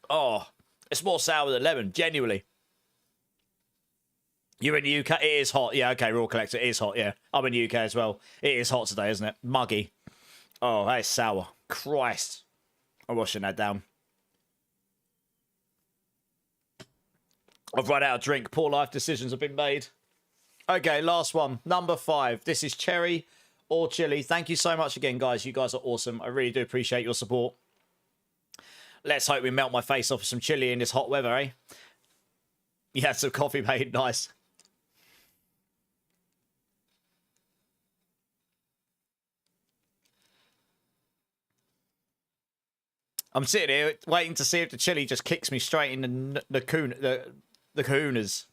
[SPEAKER 1] Oh, it's more sour than lemon, genuinely. You're in the UK? It is hot. Yeah, okay, Raw Collector. It is hot, yeah. I'm in the UK as well. It is hot today, isn't it? Muggy. Oh, that is sour. Christ. I'm washing that down. I've run out of drink. Poor life decisions have been made. Okay, last one. Number 5. This is cherry or chili. Thank you so much again, guys. You guys are awesome. I really do appreciate your support. Let's hope we melt my face off with some chili in this hot weather, eh? You had some coffee made. Nice. I'm sitting here waiting to see if the chili just kicks me straight in the kahunas.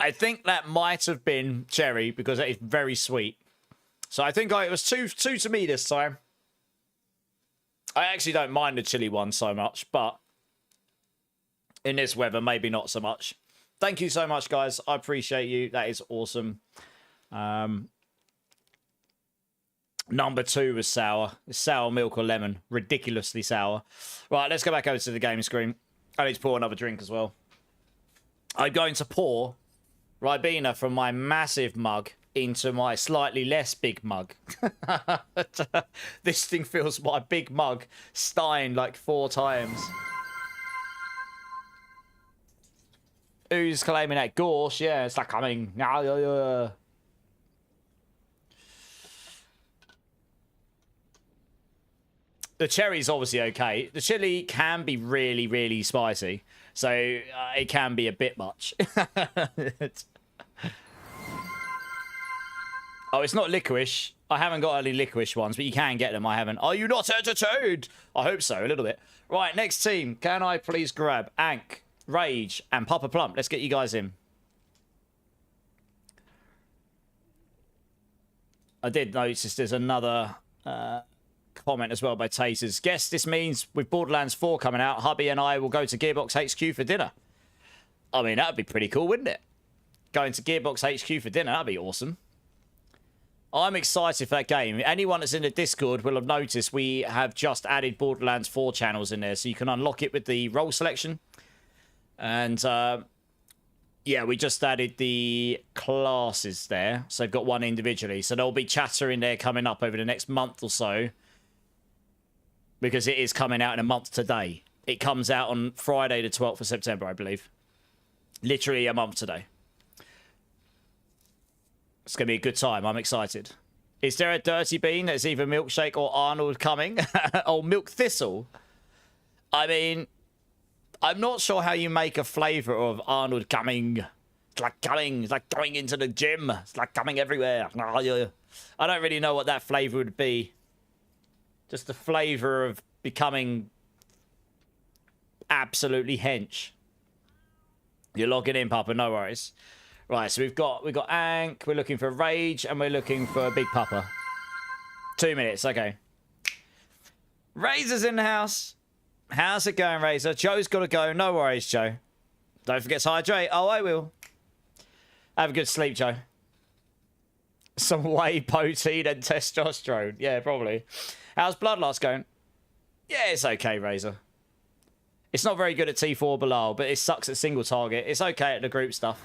[SPEAKER 1] I think that might have been cherry because it is very sweet. So I think it was two to me this time. I actually don't mind the chili one so much, but in this weather, maybe not so much. Thank you so much, guys. I appreciate you. That is awesome. Number 2 was sour. It's sour milk or lemon. Ridiculously sour. Right, let's go back over to the game screen. I need to pour another drink as well. I'm going to pour Ribena from my massive mug into my slightly less big mug. This thing feels my big mug stein like 4 times. Who's claiming that? Gorsh, yeah, it's like coming. The cherry's obviously okay. The chili can be really, really spicy. So it can be a bit much. Oh, it's not licorice. I haven't got any licorice ones, but you can get them. I haven't. Are you not entertained? I hope so, a little bit. Right, next team. Can I please grab Ank, Rage, and Papa Plump? Let's get you guys in. I did notice there's another comment as well by Taters. Guess this means with Borderlands 4 coming out, hubby and I will go to Gearbox HQ for dinner. I mean, that'd be pretty cool, wouldn't it? Going to Gearbox HQ for dinner, that'd be awesome. I'm excited for that game. Anyone that's in the Discord will have noticed we have just added Borderlands 4 channels in there, so you can unlock it with the role selection. And yeah, we just added the classes there, so I've got one individually. So there'll be chatter in there coming up over the next month or so, because it is coming out in a month today. It comes out on Friday the 12th of September, I believe. Literally a month today. It's going to be a good time. I'm excited. Is there a dirty bean that's either Milkshake or Arnold coming? Or Milk Thistle? I mean, I'm not sure how you make a flavour of Arnold coming. It's like coming. It's like going into the gym. It's like coming everywhere. I don't really know what that flavour would be. Just the flavour of becoming absolutely hench. You're logging in, Papa. No worries. Right, so we've got Ank, we're looking for Rage, and we're looking for Big Papa. 2 minutes, okay. Razor's in the house. How's it going, Razor? Joe's got to go. No worries, Joe. Don't forget to hydrate. Oh, I will. Have a good sleep, Joe. Some whey protein and testosterone. Yeah, probably. How's Bloodlust going? Yeah, it's okay, Razor. It's not very good at T4 Bilal, but it sucks at single target. It's okay at the group stuff.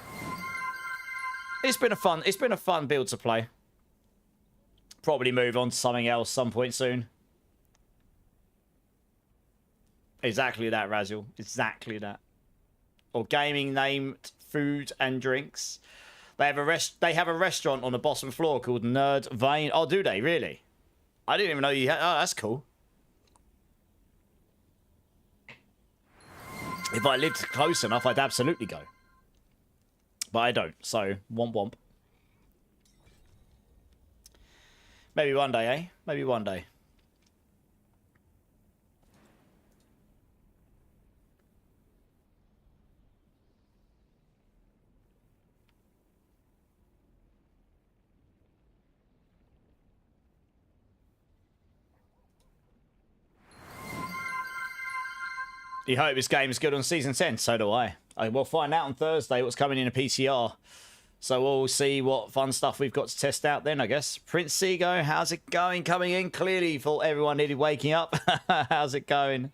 [SPEAKER 1] It's been a fun build to play. Probably move on to something else some point soon. Exactly that, Razul. Exactly that. Or gaming named food and drinks. They have a restaurant on the bottom floor called Nerd Vein. Oh, do they really? I didn't even know you had. Oh, that's cool. If I lived close enough, I'd absolutely go. But I don't, so womp womp. Maybe one day, eh? Maybe one day. You hope this game is good on Season 10, so do I. We'll find out on Thursday what's coming in a PTR. So we'll see what fun stuff we've got to test out then, I guess. Prince Seago, how's it going? Coming in? Clearly thought everyone needed waking up. How's it going?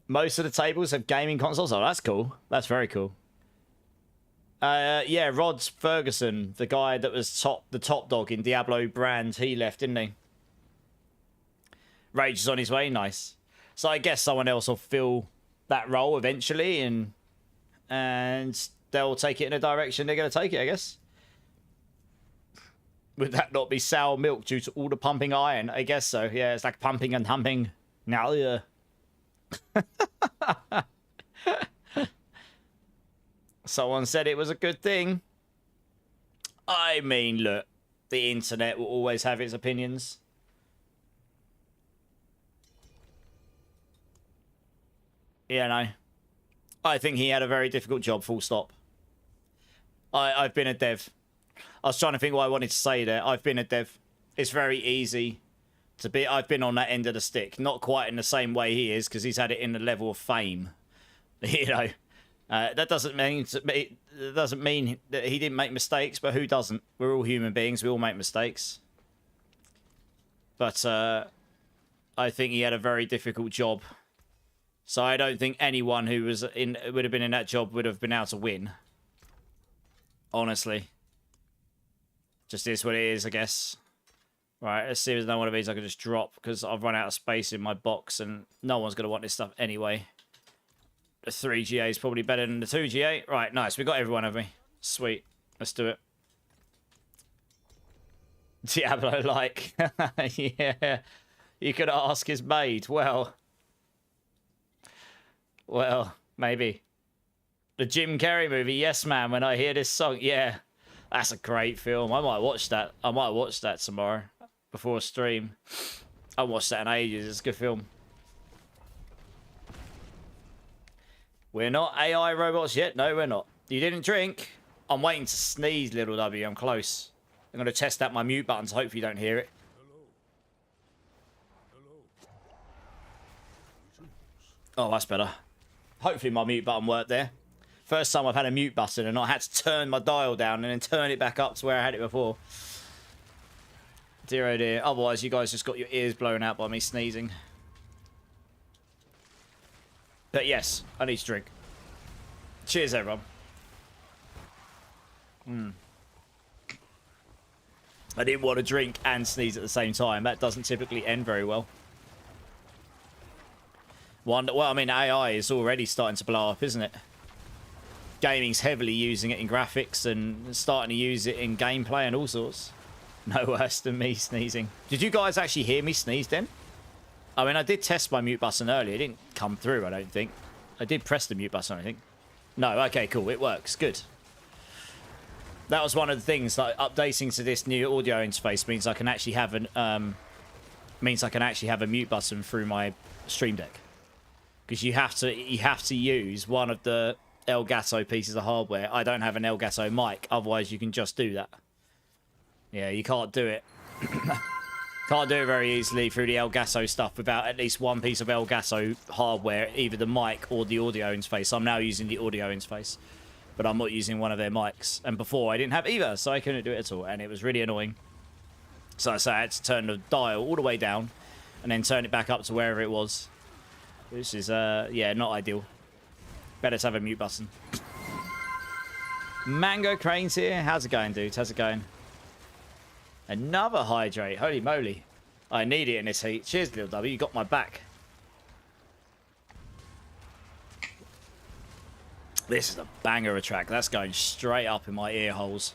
[SPEAKER 1] Most of the tables have gaming consoles. Oh, that's cool. That's very cool. Yeah, Rod Ferguson, the guy that was the top dog in Diablo brand, he left, didn't he? Rage is on his way. Nice. So I guess someone else will fill that role eventually, and they'll take it in a direction they're going to take it, I guess. Would that not be sour milk due to all the pumping iron? I guess so. Yeah, it's like pumping and humping. Now, yeah. Someone said it was a good thing. I mean, look, the internet will always have its opinions. Yeah, no. I think he had a very difficult job, full stop. I've been a dev. I was trying to think what I wanted to say there. I've been a dev. It's very easy to be. I've been on that end of the stick. Not quite in the same way he is, because he's had it in the level of fame. You know, that doesn't mean that he didn't make mistakes, but who doesn't? We're all human beings. We all make mistakes. But I think he had a very difficult job. So I don't think anyone who would have been in that job would have been able to win. Honestly. Just is what it is, I guess. Right, let's see if there's no one of these I can just drop, because I've run out of space in my box and no one's going to want this stuff anyway. The 3GA is probably better than the 2GA. Right, nice. We got everyone, have we? Sweet. Let's do it. Diablo-like. Yeah. You could ask his maid. Well, maybe. The Jim Carrey movie, Yes Man, when I hear this song. Yeah, that's a great film. I might watch that. I might watch that tomorrow before a stream. I haven't watched that in ages. It's a good film. We're not AI robots yet. No, we're not. You didn't drink. I'm waiting to sneeze, little W. I'm close. I'm going to test out my mute buttons. Hope you don't hear it. Oh, that's better. Hopefully my mute button worked there. First time I've had a mute button and I had to turn my dial down and then turn it back up to where I had it before. Dear oh dear. Otherwise you guys just got your ears blown out by me sneezing. But yes, I need to drink. Cheers, everyone. I didn't want to drink and sneeze at the same time. That doesn't typically end very well. Well, I mean, AI is already starting to blow up, isn't it? Gaming's heavily using it in graphics and starting to use it in gameplay and all sorts. No worse than me sneezing. Did you guys actually hear me sneeze then? I mean, I did test my mute button earlier. It didn't come through, I don't think. I did press the mute button, I think. No, okay, cool. It works. Good. That was one of the things, like updating to this new audio interface means I can actually have a mute button through my Stream Deck. Because you have to use one of the Elgato pieces of hardware. I don't have an Elgato mic, otherwise you can just do that. Yeah, you can't do it. Can't do it very easily through the Elgato stuff without at least one piece of Elgato hardware, either the mic or the audio interface. I'm now using the audio interface, but I'm not using one of their mics. And before I didn't have either, so I couldn't do it at all, and it was really annoying. So I had to turn the dial all the way down and then turn it back up to wherever it was. Which is, yeah, not ideal. Better to have a mute button. Mango Crane's here. How's it going, dudes? How's it going? Another hydrate. Holy moly. I need it in this heat. Cheers, little W. You got my back. This is a banger of a track. That's going straight up in my ear holes.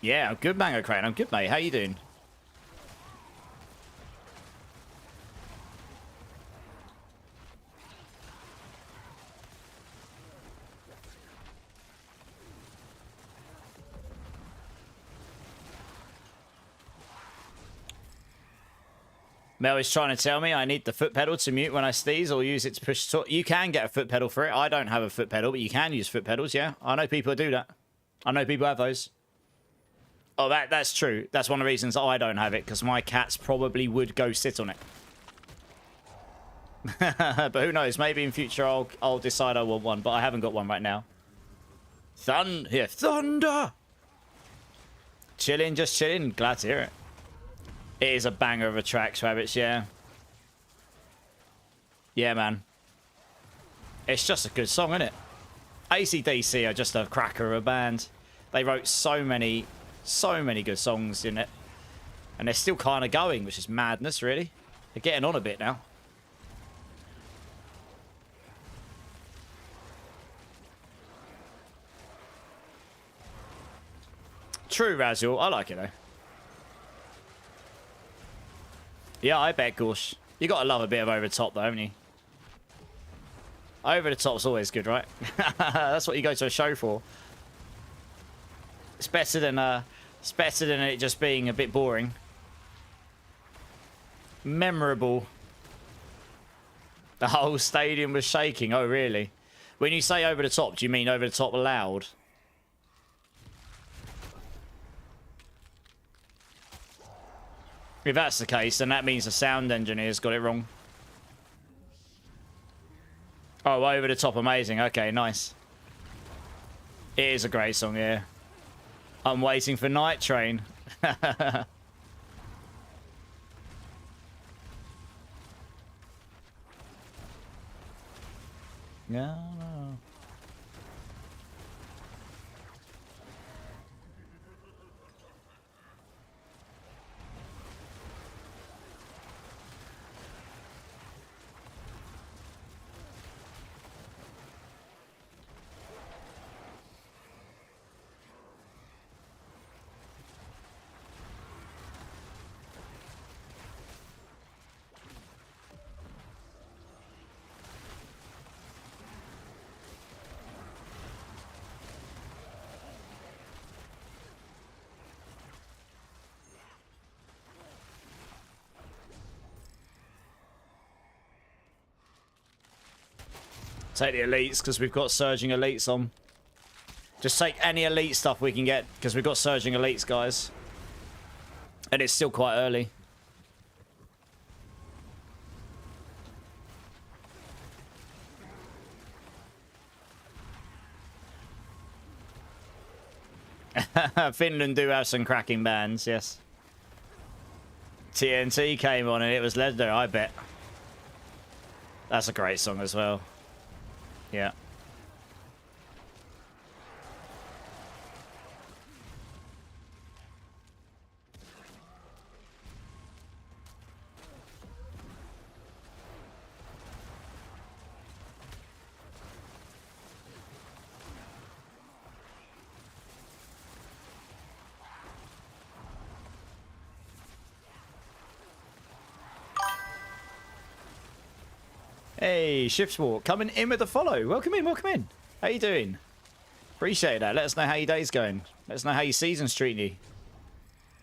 [SPEAKER 1] Yeah, I'm good, Mango Crane. I'm good, mate. How you doing? Mel is trying to tell me I need the foot pedal to mute when I sneeze or use it to push. You can get a foot pedal for it. I don't have a foot pedal, but you can use foot pedals, yeah. I know people do that. I know people have those. Oh, that's true. That's one of the reasons I don't have it, because my cats probably would go sit on it. But who knows? Maybe in future I'll decide I want one, but I haven't got one right now. Thunder! Chilling, just chilling. Glad to hear it. It is a banger of a track, Rabbits, yeah. Yeah, man. It's just a good song, isn't it? AC/DC are just a cracker of a band. They wrote so many good songs in it. And they're still kind of going, which is madness, really. They're getting on a bit now. True, Razul. I like it, though. Yeah, I bet, Gorsh. You got to love a bit of over the top, though, haven't you? Over the top's always good, right? That's what you go to a show for. It's better than it just being a bit boring. Memorable. The whole stadium was shaking. Oh, really? When you say over the top, do you mean over the top loud? If that's the case, then that means the sound engineers got it wrong. Oh, over the top amazing. Okay, nice. It is a great song, yeah. I'm waiting for Night Train. Yeah. Take the elites because we've got surging elites on. Just take any elite stuff we can get because we've got surging elites, guys. And it's still quite early. Finland do have some cracking bands, yes. TNT came on and it was legendary, I bet. That's a great song as well. Yeah. Hey, Shiftswalk, coming in with a follow. Welcome in, welcome in. How you doing? Appreciate that. Let us know how your day's going. Let us know how your season's treating you.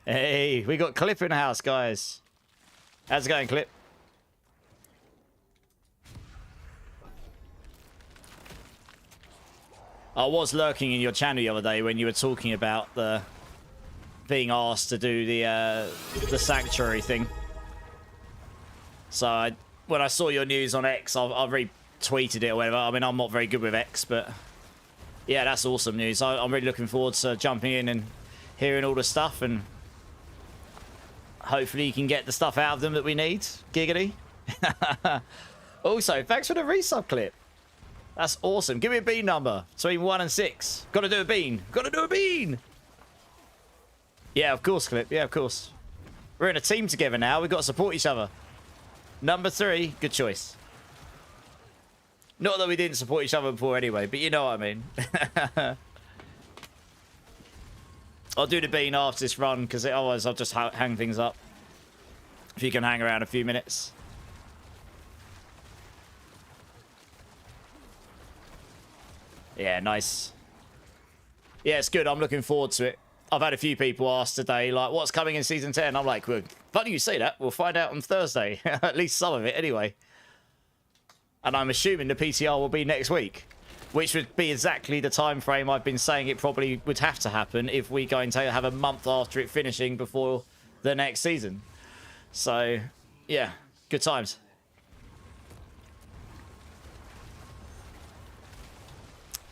[SPEAKER 1] Hey, we got Clip in the house, guys. How's it going, Clip? I was lurking in your channel the other day when you were talking about the being asked to do the sanctuary thing. So when I saw your news on X, I've retweeted it or whatever. I mean, I'm not very good with X, but yeah, that's awesome news. I'm really looking forward to jumping in and hearing all the stuff, and hopefully you can get the stuff out of them that we need. Giggity. Also, thanks for the resub Clip. That's awesome. Give me a bean number between 1 and 6. Gotta do a bean. Gotta do a bean. Yeah, of course, Clip. Yeah, of course. We're in a team together now. We've got to support each other. Number 3, good choice. Not that we didn't support each other before anyway, but you know what I mean. I'll do the bean after this run, because otherwise I'll just hang things up. If you can hang around a few minutes. Yeah, nice. Yeah, it's good. I'm looking forward to it. I've had a few people ask today, like, what's coming in Season 10? I'm like, well, funny you say that. We'll find out on Thursday. At least some of it, anyway. And I'm assuming the PTR will be next week, which would be exactly the time frame I've been saying it probably would have to happen if we're going to have a month after it finishing before the next season. So, yeah, good times.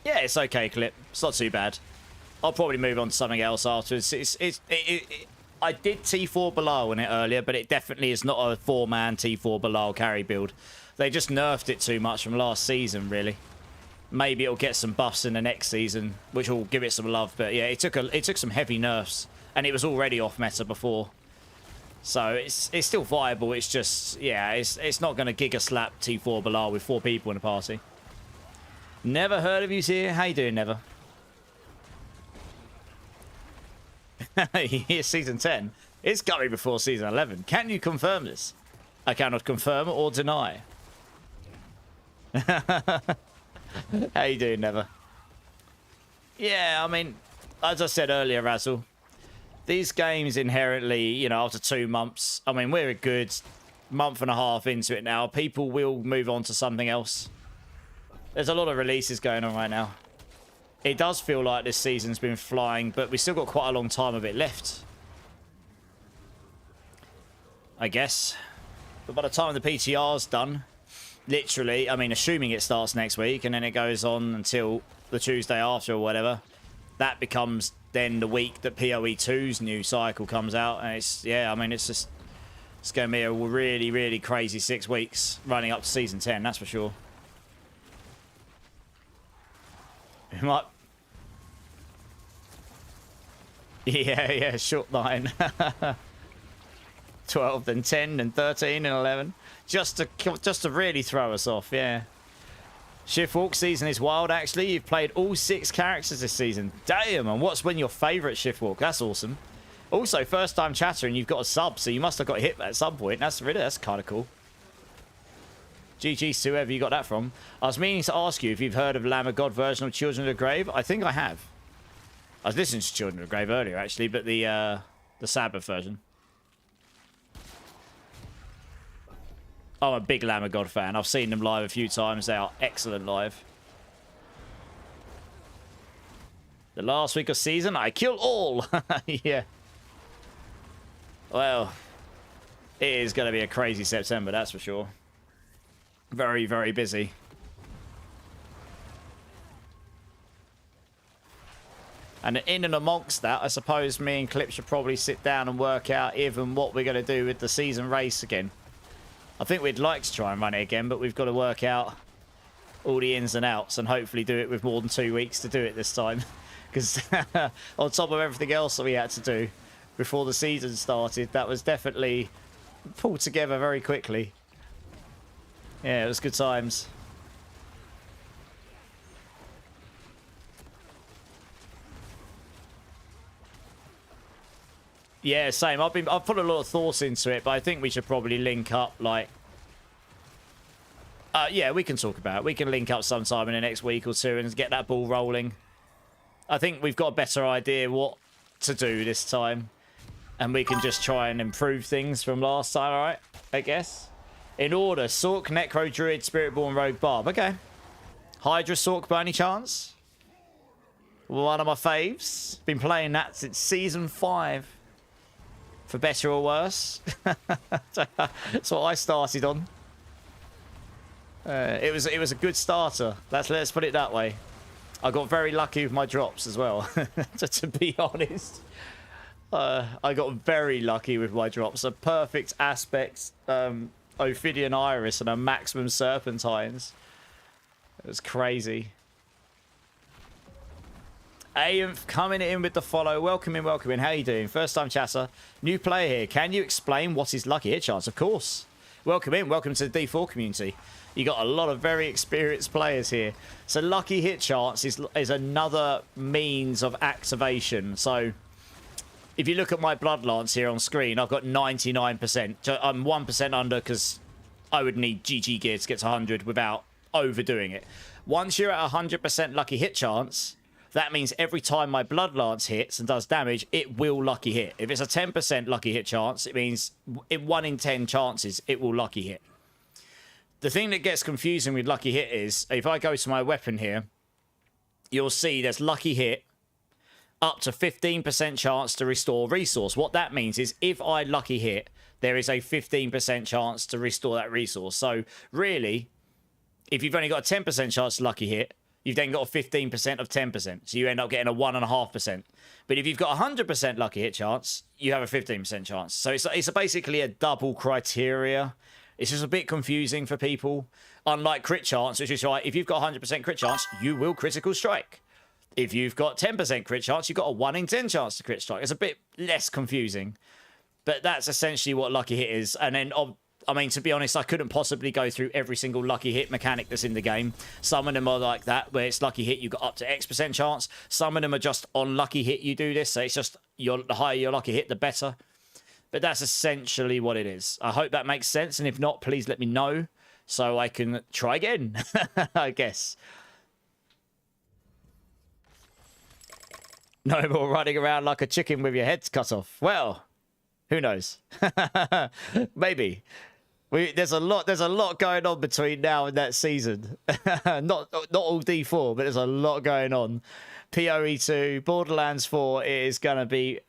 [SPEAKER 1] Yeah, it's okay, Clip. It's not too bad. I'll probably move on to something else afterwards. I did T4 Bilal in it earlier, but it definitely is not a 4-man T4 Bilal carry build. They just nerfed it too much from last season, really. Maybe it'll get some buffs in the next season, which will give it some love. But yeah, it took some heavy nerfs, and it was already off meta before. So it's still viable. It's just, yeah, it's not going to giga slap T4 Bilal with 4 people in a party. Never heard of you here. How you doing, Never? Here's Season 10. It's coming before Season 11. Can you confirm this? I cannot confirm or deny. How you doing, Never? Yeah, I mean, as I said earlier, Razzle, these games inherently, you know, after 2 months, I mean, we're a good month and a half into it now. People will move on to something else. There's a lot of releases going on right now. It does feel like this season's been flying, but we've still got quite a long time of it left, I guess. But by the time the PTR's done, literally, I mean, assuming it starts next week and then it goes on until the Tuesday after or whatever, that becomes then the week that PoE 2's new cycle comes out. And it's, yeah, I mean, it's just, it's going to be a really, really crazy 6 weeks running up to Season 10, that's for sure. It might... Yeah, short line. 12, then 10, and 13, and 11. Just to really throw us off, yeah. Shiftwalk season is wild, actually. You've played all 6 characters this season. Damn, and what's been your favourite Shiftwalk? That's awesome. Also, first time chatter, and you've got a sub, so you must have got hit at some point. That's kind of cool. GG's to whoever you got that from. I was meaning to ask you if you've heard of Lamb of God version of Children of the Grave. I think I have. I was listening to Children of the Grave earlier, actually, but the Sabbath version. I'm a big Lamb of God fan. I've seen them live a few times. They are excellent live. The last week of season, I kill all. Yeah. Well, it is going to be a crazy September, that's for sure. Very, very busy. And in and amongst that, I suppose me and Clip should probably sit down and work out even what we're going to do with the season race again. I think we'd like to try and run it again, but we've got to work out all the ins and outs and hopefully do it with more than 2 weeks to do it this time. Because on top of everything else that we had to do before the season started, that was definitely pulled together very quickly. Yeah, it was good times. Yeah, same. I've put a lot of thoughts into it, but I think we should probably link up, like... yeah, we can talk about it. We can link up sometime in the next week or two and get that ball rolling. I think we've got a better idea what to do this time. And we can just try and improve things from last time, alright? I guess. In order, Sork, Necro, Druid, Spiritborn, Rogue, Barb. Okay. Hydra, Sork by any chance? One of my faves. Been playing that since Season 5. For better or worse. That's what I started on. It was a good starter. Let's put it that way. I got very lucky with my drops as well. to be honest. I got very lucky with my drops. A perfect aspect Ophidian Iris and a maximum Serpentines. It was crazy. Amph coming in with the follow. Welcome in, welcome in. How you doing? First time chatter. New player here. Can you explain what is lucky hit chance? Of course. Welcome in. Welcome to the D4 community. You got a lot of very experienced players here. So lucky hit chance is another means of activation. So if you look at my Bloodlance here on screen, I've got 99%. I'm 1% under because I would need GG gear to get to 100 without overdoing it. Once you're at 100% lucky hit chance, that means every time my Bloodlance hits and does damage, it will lucky hit. If it's a 10% lucky hit chance, it means in 1 in 10 chances, it will lucky hit. The thing that gets confusing with lucky hit is, if I go to my weapon here, you'll see there's lucky hit, up to 15% chance to restore resource. What that means is if I lucky hit, there is a 15% chance to restore that resource. So really, if you've only got a 10% chance to lucky hit, you've then got a 15% of 10%. So you end up getting a 1.5%. But if you've got a 100% lucky hit chance, you have a 15% chance. So it's basically a double criteria. It's just a bit confusing for people. Unlike crit chance, which is right, if you've got 100% crit chance, you will critical strike. If you've got 10% crit chance, you've got a 1 in 10 chance to crit strike. It's a bit less confusing. But that's essentially what lucky hit is. And then, I mean, to be honest, I couldn't possibly go through every single lucky hit mechanic that's in the game. Some of them are like that, where it's lucky hit, you've got up to X% chance. Some of them are just on lucky hit, you do this. So it's just, the higher your lucky hit, the better. But that's essentially what it is. I hope that makes sense. And if not, please let me know so I can try again, I guess. No more running around like a chicken with your heads cut off. Well, who knows? Maybe. There's a lot going on between now and that season. not all D4, but there's a lot going on. PoE 2, Borderlands 4 is going to be,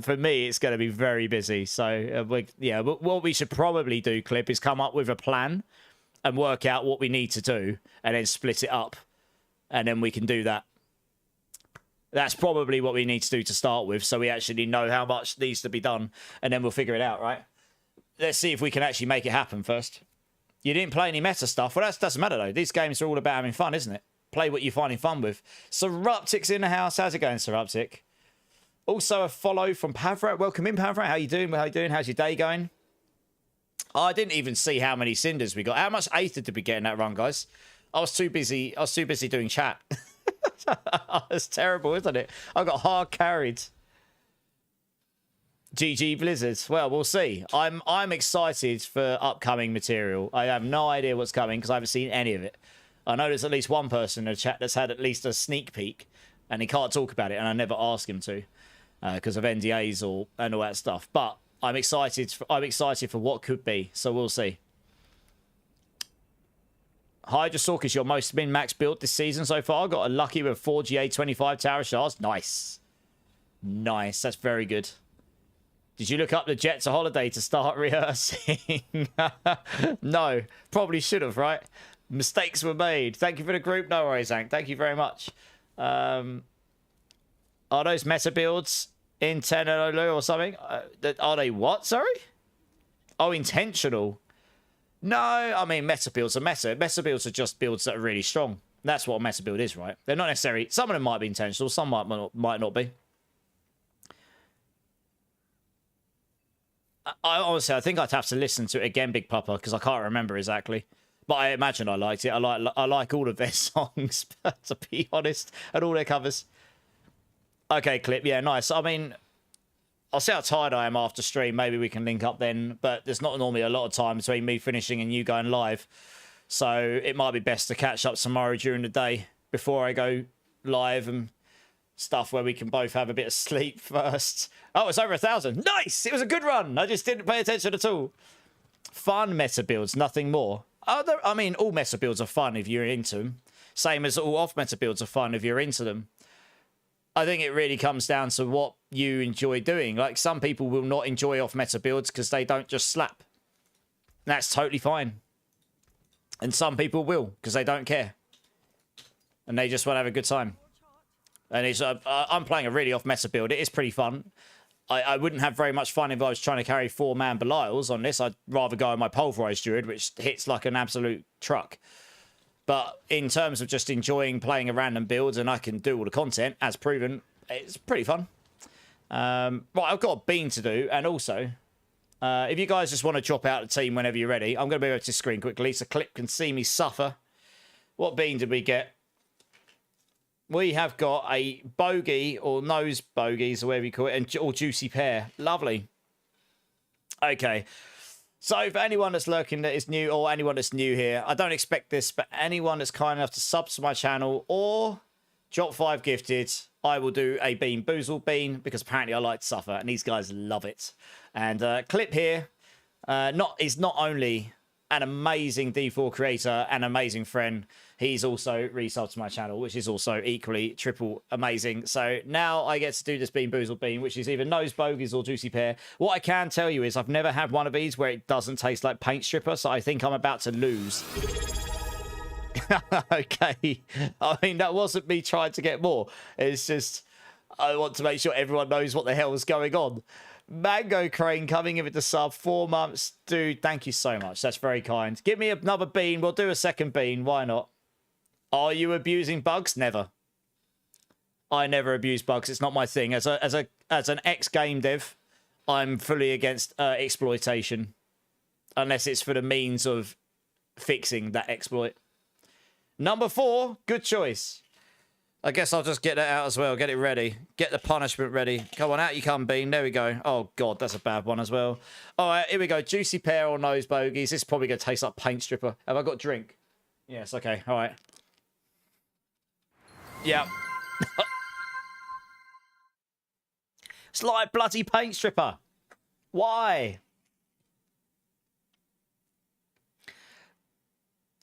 [SPEAKER 1] for me, it's going to be very busy. So, what we should probably do, Clip, is come up with a plan and work out what we need to do and then split it up. And then we can do that. That's probably what we need to do to start with, so we actually know how much needs to be done, and then we'll figure it out, right? Let's see if we can actually make it happen first. You didn't play any meta stuff. Well, that doesn't matter, though. These games are all about having fun, isn't it? Play what you're finding fun with. Surruptic's in the house. How's it going, Surruptic? Also a follow from Pavrat. Welcome in, Pavrat. How you doing? How you doing? How's your day going? Oh, I didn't even see how many cinders we got. How much Aether did we get in that run, guys? I was too busy doing chat. That's terrible, isn't it? I got hard carried. GG Blizzard. Well, we'll see. I'm excited for upcoming material. I have no idea what's coming because I haven't seen any of it. I know there's at least one person in the chat that's had at least a sneak peek, and he can't talk about it, and I never ask him to because of NDAs and all that stuff. But I'm excited. I'm excited for what could be. So we'll see. Hydrasork is your most min-max build this season so far. Got a lucky with 4 GA25 Tower Shards. Nice. Nice. That's very good. Did you look up the jet to holiday to start rehearsing? No. Probably should have, right? Mistakes were made. Thank you for the group. No worries, Hank. Thank you very much. Are those meta builds intentional or something? Are they what? Sorry? Oh, intentional. No, I mean, meta builds are meta. Meta builds are just builds that are really strong. That's what a meta build is, right? They're not necessarily... Some of them might be intentional. Some might not be. Honestly, I think I'd have to listen to it again, Big Papa, because I can't remember exactly. But I imagine I liked it. I like all of their songs, to be honest, and all their covers. Okay, Clip. Yeah, nice. I mean... I'll see how tired I am after stream. Maybe we can link up then. But there's not normally a lot of time between me finishing and you going live. So it might be best to catch up tomorrow during the day before I go live and stuff where we can both have a bit of sleep first. Oh, it's over 1,000. Nice! It was a good run. I just didn't pay attention at all. Fun meta builds, nothing more. I mean, all meta builds are fun if you're into them. Same as all off meta builds are fun if you're into them. I think it really comes down to what you enjoy doing. Like, some people will not enjoy off-meta builds because they don't just slap. That's totally fine. And some people will because they don't care. And they just want to have a good time. And it's I'm playing a really off-meta build. It is pretty fun. I wouldn't have very much fun if I was trying to carry 4-man Belials on this. I'd rather go on my Pulverise Druid, which hits like an absolute truck. But in terms of just enjoying playing a random build and I can do all the content, as proven, it's pretty fun. Right, I've got a bean to do. And also, if you guys just want to drop out the team whenever you're ready, I'm going to move over to screen quickly so Clip can see me suffer. What bean did we get? We have got a bogey or nose bogeys or whatever you call it, or juicy pear. Lovely. Okay. So for anyone that's lurking that is new, or anyone that's new here, I don't expect this, but anyone that's kind enough to sub to my channel or drop 5 gifted, I will do a Bean Boozled bean because apparently I like to suffer and these guys love it. And Clip here is not only an amazing D4 creator, an amazing friend, he's also resubbed to my channel, which is also equally triple amazing. So now I get to do this Bean Boozled bean, which is either nose bogeys or juicy pear. What I can tell you is I've never had one of these where it doesn't taste like paint stripper, so I think I'm about to lose. Okay. I mean, that wasn't me trying to get more. It's just I want to make sure everyone knows what the hell is going on. Mango Crane coming in with the sub, 4 months. Dude, thank you so much. That's very kind. Give me another bean. We'll do a second bean. Why not? Are you abusing bugs? Never. I never abuse bugs. It's not my thing. As an ex-game dev, I'm fully against exploitation. Unless it's for the means of fixing that exploit. Number 4, good choice. I guess I'll just get that out as well. Get it ready. Get the punishment ready. Come on, out you come, Bean. There we go. Oh, God, that's a bad one as well. All right, here we go. Juicy pear or nose bogeys. This is probably going to taste like paint stripper. Have I got drink? Yes, okay. All right. Yeah. It's like bloody paint stripper. Why?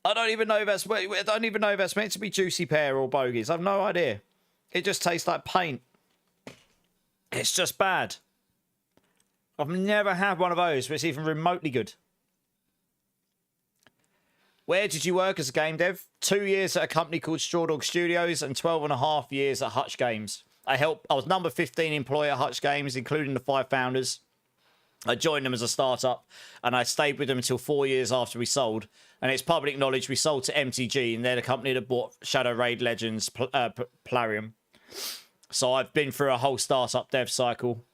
[SPEAKER 1] I don't even know if that's meant to be juicy pear or bogies. I've no idea. It just tastes like paint. It's just bad. I've never had one of those where it's even remotely good. Where did you work as a game dev? 2 years at a company called Straw Dog Studios and 12.5 years at Hutch Games. I was number 15 employee at Hutch Games, including the 5 founders. I joined them as a startup, and I stayed with them until 4 years after we sold. And it's public knowledge we sold to MTG, and they're the company that bought Shadow Raid Legends, Plarium. So I've been through a whole startup dev cycle,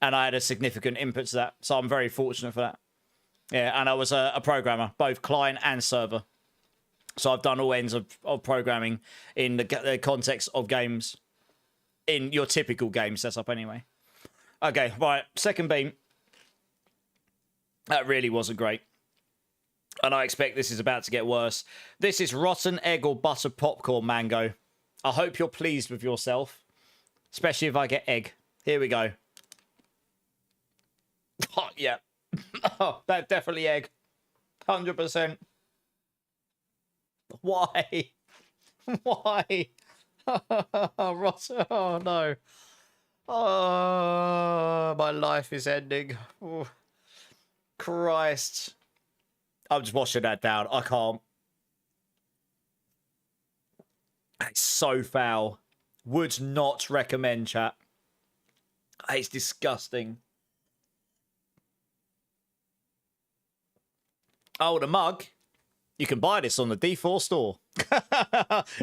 [SPEAKER 1] and I had a significant input to that. So I'm very fortunate for that. Yeah, and I was a programmer, both client and server. So I've done all ends of programming in the context of games, in your typical game setup anyway. Okay, right, second beam. That really wasn't great. And I expect this is about to get worse. This is rotten egg or butter popcorn mango. I hope you're pleased with yourself. Especially if I get egg. Here we go. Oh, yeah. Oh, that's definitely egg. 100%. Why? Why? Rotten. Oh, no. Oh, my life is ending. Oh, Christ. I'm just washing that down. I can't. It's so foul. Would not recommend, chat. It's disgusting. Oh, the mug. You can buy this on the D4 store.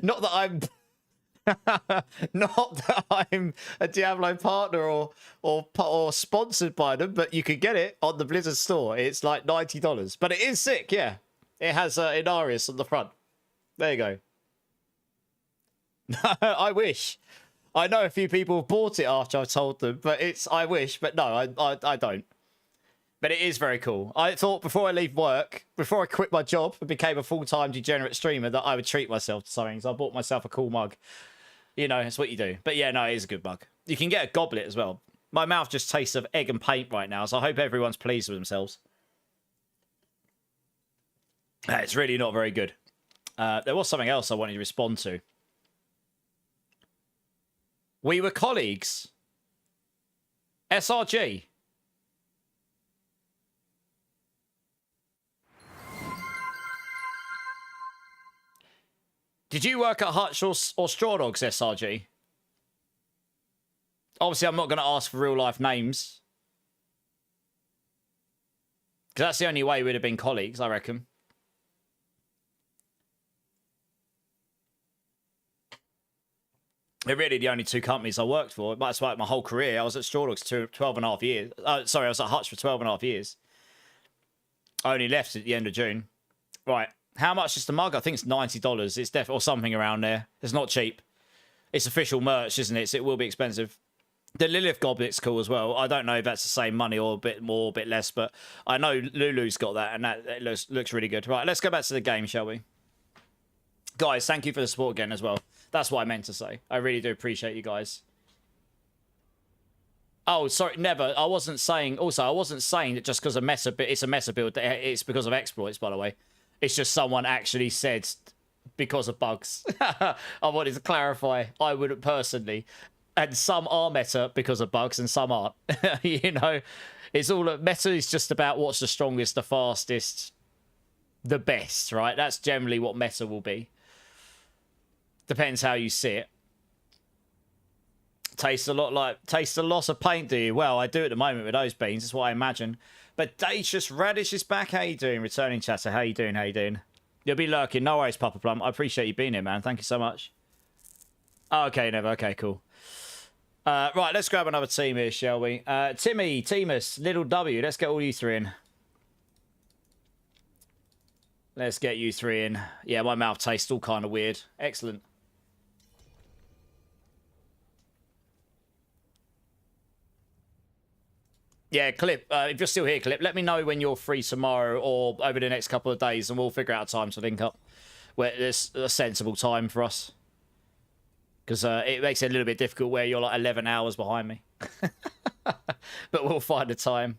[SPEAKER 1] Not that I'm... Not that I'm a Diablo partner or sponsored by them, but you can get it on the Blizzard store. It's like $90. But it is sick, yeah. It has Inarius on the front. There you go. I wish. I know a few people have bought it after I've told them, but I wish, but no, I don't. But it is very cool. I thought before I leave work, before I quit my job and became a full-time degenerate streamer, that I would treat myself to something. So I bought myself a cool mug. You know, it's what you do. But yeah, no, it is a good mug. You can get a goblet as well. My mouth just tastes of egg and paint right now, so I hope everyone's pleased with themselves. It's really not very good. There was something else I wanted to respond to. We were colleagues. SRG. Did you work at Hutch or Straw Dogs, SRG? Obviously, I'm not going to ask for real-life names. Because that's the only way we'd have been colleagues, I reckon. They're really the only 2 companies I worked for. That's like my whole career. I was at Straw Dogs 12.5 years. Sorry, I was at Hutch for 12.5 years. I only left at the end of June. Right. How much is the mug? I think it's $90. It's definitely, or something around there. It's not cheap. It's official merch, isn't it? So it will be expensive. The Lilith Goblet's cool as well. I don't know if that's the same money or a bit more, a bit less, but I know Lulu's got that, and that looks really good. Right, let's go back to the game, shall we? Guys, thank you for the support again as well. That's what I meant to say. I really do appreciate you guys. Oh, sorry, never. I wasn't saying that just because it's a meta build, it's because of exploits, by the way. It's just someone actually said because of bugs. I wanted to clarify. I wouldn't personally. And some are meta because of bugs and some aren't. You know, it's all meta is just about what's the strongest, the fastest, the best, right? That's generally what meta will be. Depends how you see it. Tastes a lot of paint, do you? Well, I do at the moment with those beans. That's what I imagine. But Dacious Radish is back. How you doing? Returning chatter. How you doing? How you doing? You'll be lurking. No worries, Papa Plum. I appreciate you being here, man. Thank you so much. Oh, okay, never. Okay, cool. Right, let's grab another team here, shall we? Timmy, Temus, Little W. Let's get all you 3 in. Let's get you 3 in. Yeah, my mouth tastes all kind of weird. Excellent. Yeah, Clip, if you're still here, Clip, let me know when you're free tomorrow or over the next couple of days, and we'll figure out a time to link up where there's a sensible time for us. Because it makes it a little bit difficult where you're like 11 hours behind me. But we'll find a time.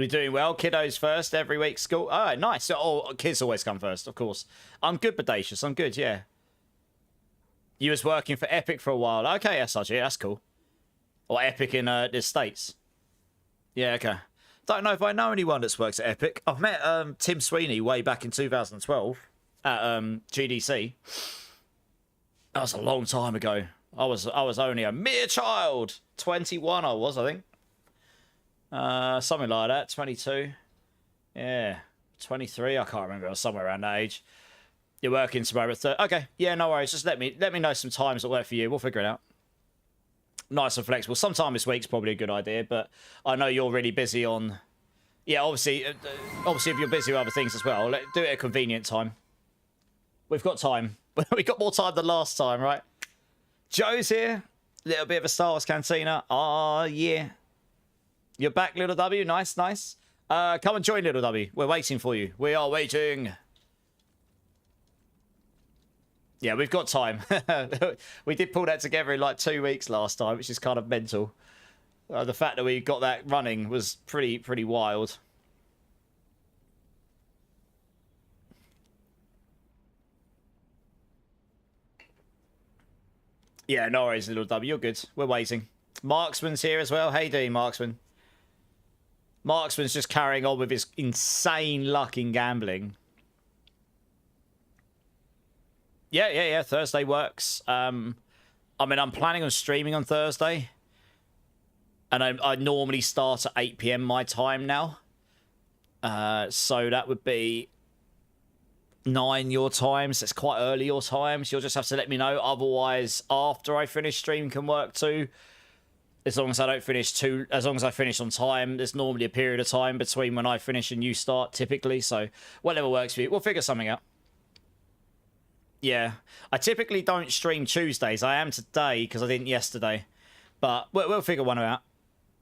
[SPEAKER 1] We're doing well. Kiddos first every week. School. All right, nice. Oh, kids always come first, of course. I'm good, Bodacious. I'm good, yeah. You was working for Epic for a while. Okay, SRG, that's cool. Or Epic in the States. Yeah, okay. Don't know if I know anyone that's works at Epic. I've met Tim Sweeney way back in 2012 at GDC. That was a long time ago. I was only a mere child. 21 I was, I think. Something like that. 22. Yeah. 23, I can't remember. I was somewhere around that age. You're working tomorrow at okay, yeah, no worries. Just let me know some times that work for you. We'll figure it out. Nice and flexible. Sometime this week's probably a good idea, but I know you're really busy on... Yeah, obviously if you're busy with other things as well, do it at a convenient time. We've got time. We got more time than last time, right? Joe's here. Little bit of a Star Wars Cantina. Oh, yeah. You're back, Little W. Nice, nice. Come and join, Little W. We're waiting for you. We are waiting. Yeah, we've got time. We did pull that together in like 2 weeks last time, which is kind of mental. The fact that we got that running was pretty wild. Yeah, no worries, Little W. You're good. We're waiting. Marksman's here as well. Hey, doing, Marksman? Marksman's just carrying on with his insane luck in gambling. Yeah. Thursday works. I mean, I'm planning on streaming on Thursday. And I normally start at 8 PM my time now. So that would be 9 your time. So it's quite early your time. So you'll just have to let me know. Otherwise, after I finish, stream can work too. As long as I don't finish as long as I finish on time. There's normally a period of time between when I finish and you start, typically. So whatever works for you. We'll figure something out. Yeah. I typically don't stream Tuesdays. I am today because I didn't yesterday. But we'll figure one out.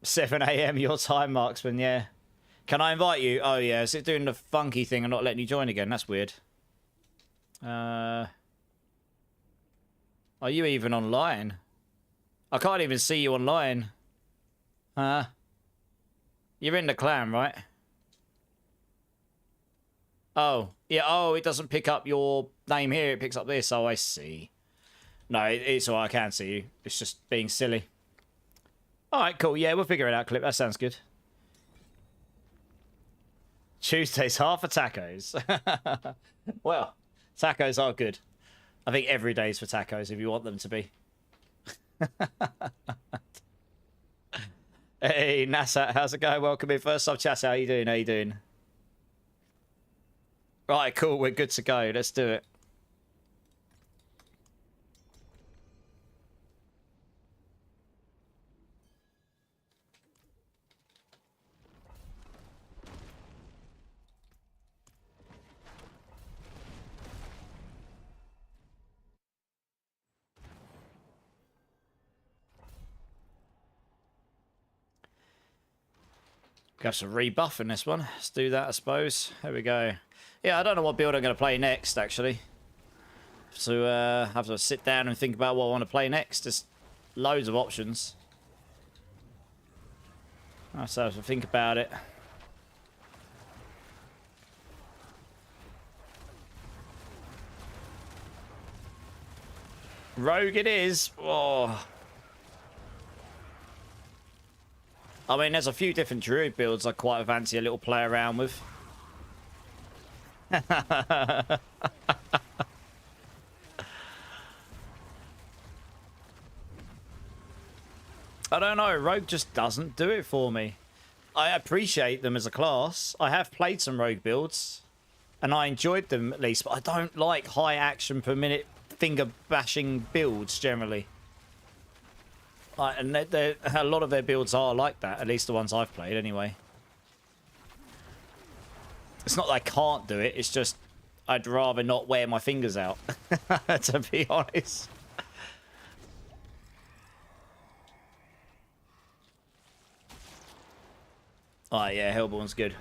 [SPEAKER 1] 7 AM your time, Marksman, yeah. Can I invite you? Oh, yeah. Is it doing the funky thing and not letting you join again? That's weird. Are you even online? I can't even see you online. You're in the clan, right? Oh, yeah. Oh, it doesn't pick up your name here. It picks up this. Oh, I see. No, it's all right. I can see you. It's just being silly. All right, cool. Yeah, we'll figure it out, Clip. That sounds good. Tuesday's half for tacos. Well, tacos are good. I think every day's for tacos if you want them to be. Hey, NASA, how's it going? Welcome in. First sub chat. How you doing? How you doing? Right, cool. We're good to go. Let's do it. Got some rebuff in this one. Let's do that, I suppose. There we go. Yeah, I don't know what build I'm going to play next, actually. So, have to sit down and think about what I want to play next. There's loads of options. I have to think about it. Rogue it is. Oh. I mean, there's a few different Druid builds I quite fancy a little play around with. I don't know. Rogue just doesn't do it for me. I appreciate them as a class. I have played some Rogue builds, and I enjoyed them at least, but I don't like high action per minute finger bashing builds generally. And a lot of their builds are like that, at least the ones I've played anyway. It's not that I can't do it, it's just I'd rather not wear my fingers out, to be honest. Oh yeah, Hellborn's good.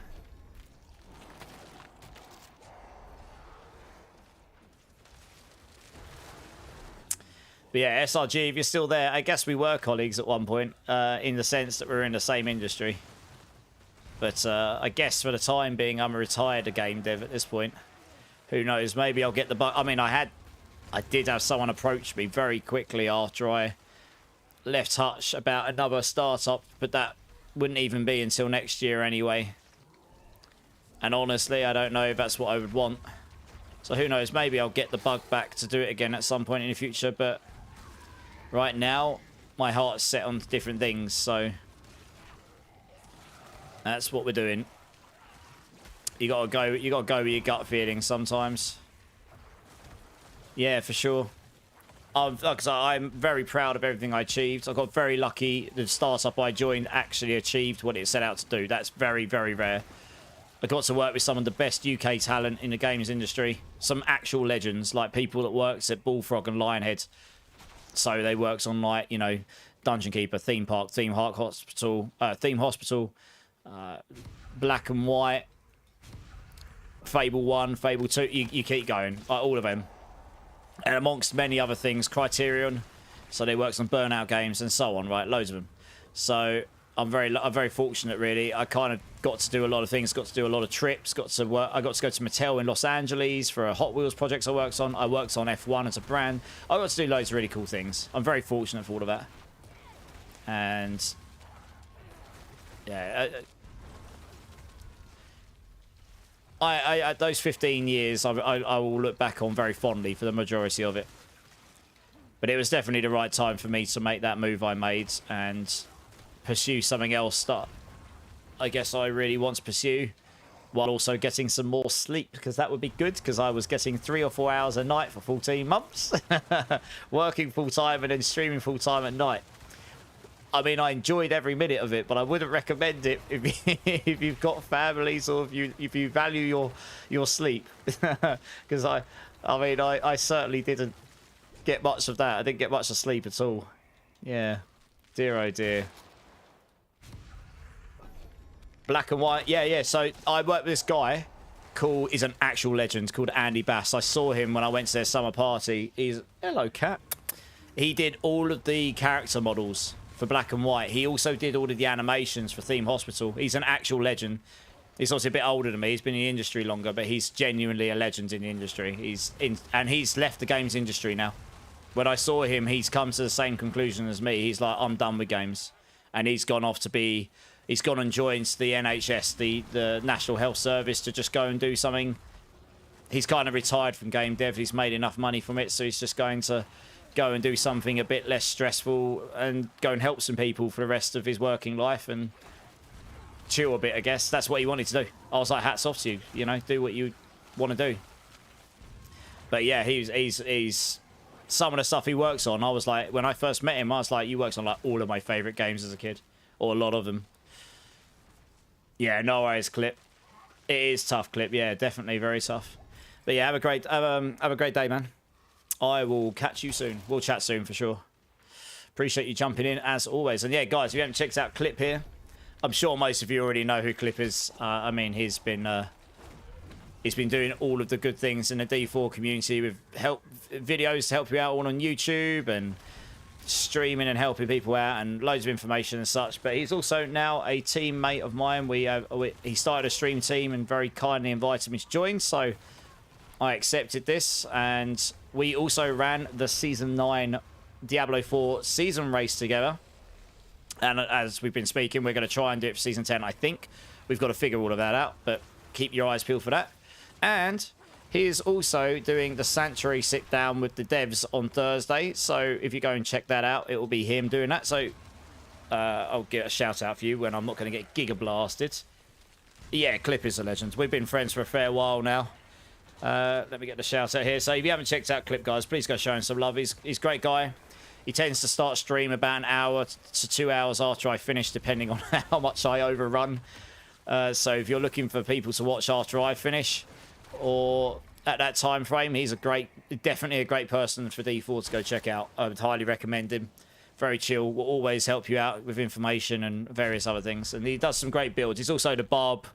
[SPEAKER 1] But yeah, SRG, if you're still there, I guess we were colleagues at one point, in the sense that we're in the same industry. But I guess for the time being, I'm a retired game dev at this point. Who knows? Maybe I'll get the bug. I mean, I did have someone approach me very quickly after I left Hutch about another startup, but that wouldn't even be until next year anyway. And honestly, I don't know if that's what I would want. So who knows? Maybe I'll get the bug back to do it again at some point in the future. But right now, my heart's set on different things. So that's what we're doing. You gotta go with your gut feeling sometimes. Yeah, for sure. Like I'm very proud of everything I achieved. I got very lucky. The startup I joined actually achieved what it set out to do. That's very, very rare. I got to work with some of the best UK talent in the games industry. Some actual legends, like people that works at Bullfrog and Lionhead. So they works on, like, you know, Dungeon Keeper, Theme Park, Theme Hospital, Black and White, Fable 1, Fable 2. You keep going, like all of them. And amongst many other things, Criterion. So they works on Burnout games and so on, right? Loads of them. So I'm very fortunate, really. I kind of got to do a lot of things, got to do a lot of trips, got to work. I got to go to Mattel in Los Angeles for a Hot Wheels project I worked on. I worked on F1 as a brand. I got to do loads of really cool things. I'm very fortunate for all of that. And yeah, I those 15 years, I will look back on very fondly for the majority of it. But it was definitely the right time for me to make that move I made and pursue something else that I guess I really want to pursue, while also getting some more sleep, because that would be good, because I was getting 3 or 4 hours a night for 14 months, working full-time and then streaming full-time at night. I mean, I enjoyed every minute of it, but I wouldn't recommend it if you've got families or if you value your sleep, because I certainly didn't get much of that. I didn't get much of sleep at all. Yeah, dear oh dear. Black and White, yeah. So I worked with this guy he's an actual legend called Andy Bass. I saw him when I went to their summer party. Hello, cat. He did all of the character models for Black and White. He also did all of the animations for Theme Hospital. He's an actual legend. He's obviously a bit older than me. He's been in the industry longer, but he's genuinely a legend in the industry. And he's left the games industry now. When I saw him, he's come to the same conclusion as me. He's like, I'm done with games. And he's gone off to be... He's gone and joined the NHS, the National Health Service, to just go and do something. He's kind of retired from game dev. He's made enough money from it, so he's just going to go and do something a bit less stressful and go and help some people for the rest of his working life and chill a bit, I guess. That's what he wanted to do. I was like, hats off to you. You know, do what you want to do. But yeah, he's some of the stuff he works on. I was like, when I first met him, I was like, you worked on like all of my favourite games as a kid, or a lot of them. Yeah, no worries, Clip. It is tough, Clip. Yeah, definitely very tough. But yeah, have a great day, man. I will catch you soon. We'll chat soon for sure. Appreciate you jumping in as always. And yeah, guys, if you haven't checked out Clip here, I'm sure most of you already know who Clip is. I mean, he's been doing all of the good things in the D4 community with videos to help you out all on YouTube and streaming and helping people out and loads of information and such. But he's also now a teammate of mine. He started a stream team and very kindly invited me to join, so I accepted this. And we also ran the season 9 Diablo 4 season race together, and as we've been speaking, we're going to try and do it for season 10. I think we've got to figure all of that out, but keep your eyes peeled for that. And he is also doing the Sanctuary sit down with the devs on Thursday. So if you go and check that out, it will be him doing that. So I'll get a shout out for you when I'm not going to get giga blasted. Yeah, Clip is a legend. We've been friends for a fair while now. Let me get the shout out here. So if you haven't checked out Clip, guys, please go show him some love. He's a great guy. He tends to start stream about an hour to 2 hours after I finish, depending on how much I overrun. So if you're looking for people to watch after I finish, or at that time frame, he's definitely a great person for D4 to go check out. I would highly recommend him. Very chill, will always help you out with information and various other things. And he does some great builds. He's also the Barb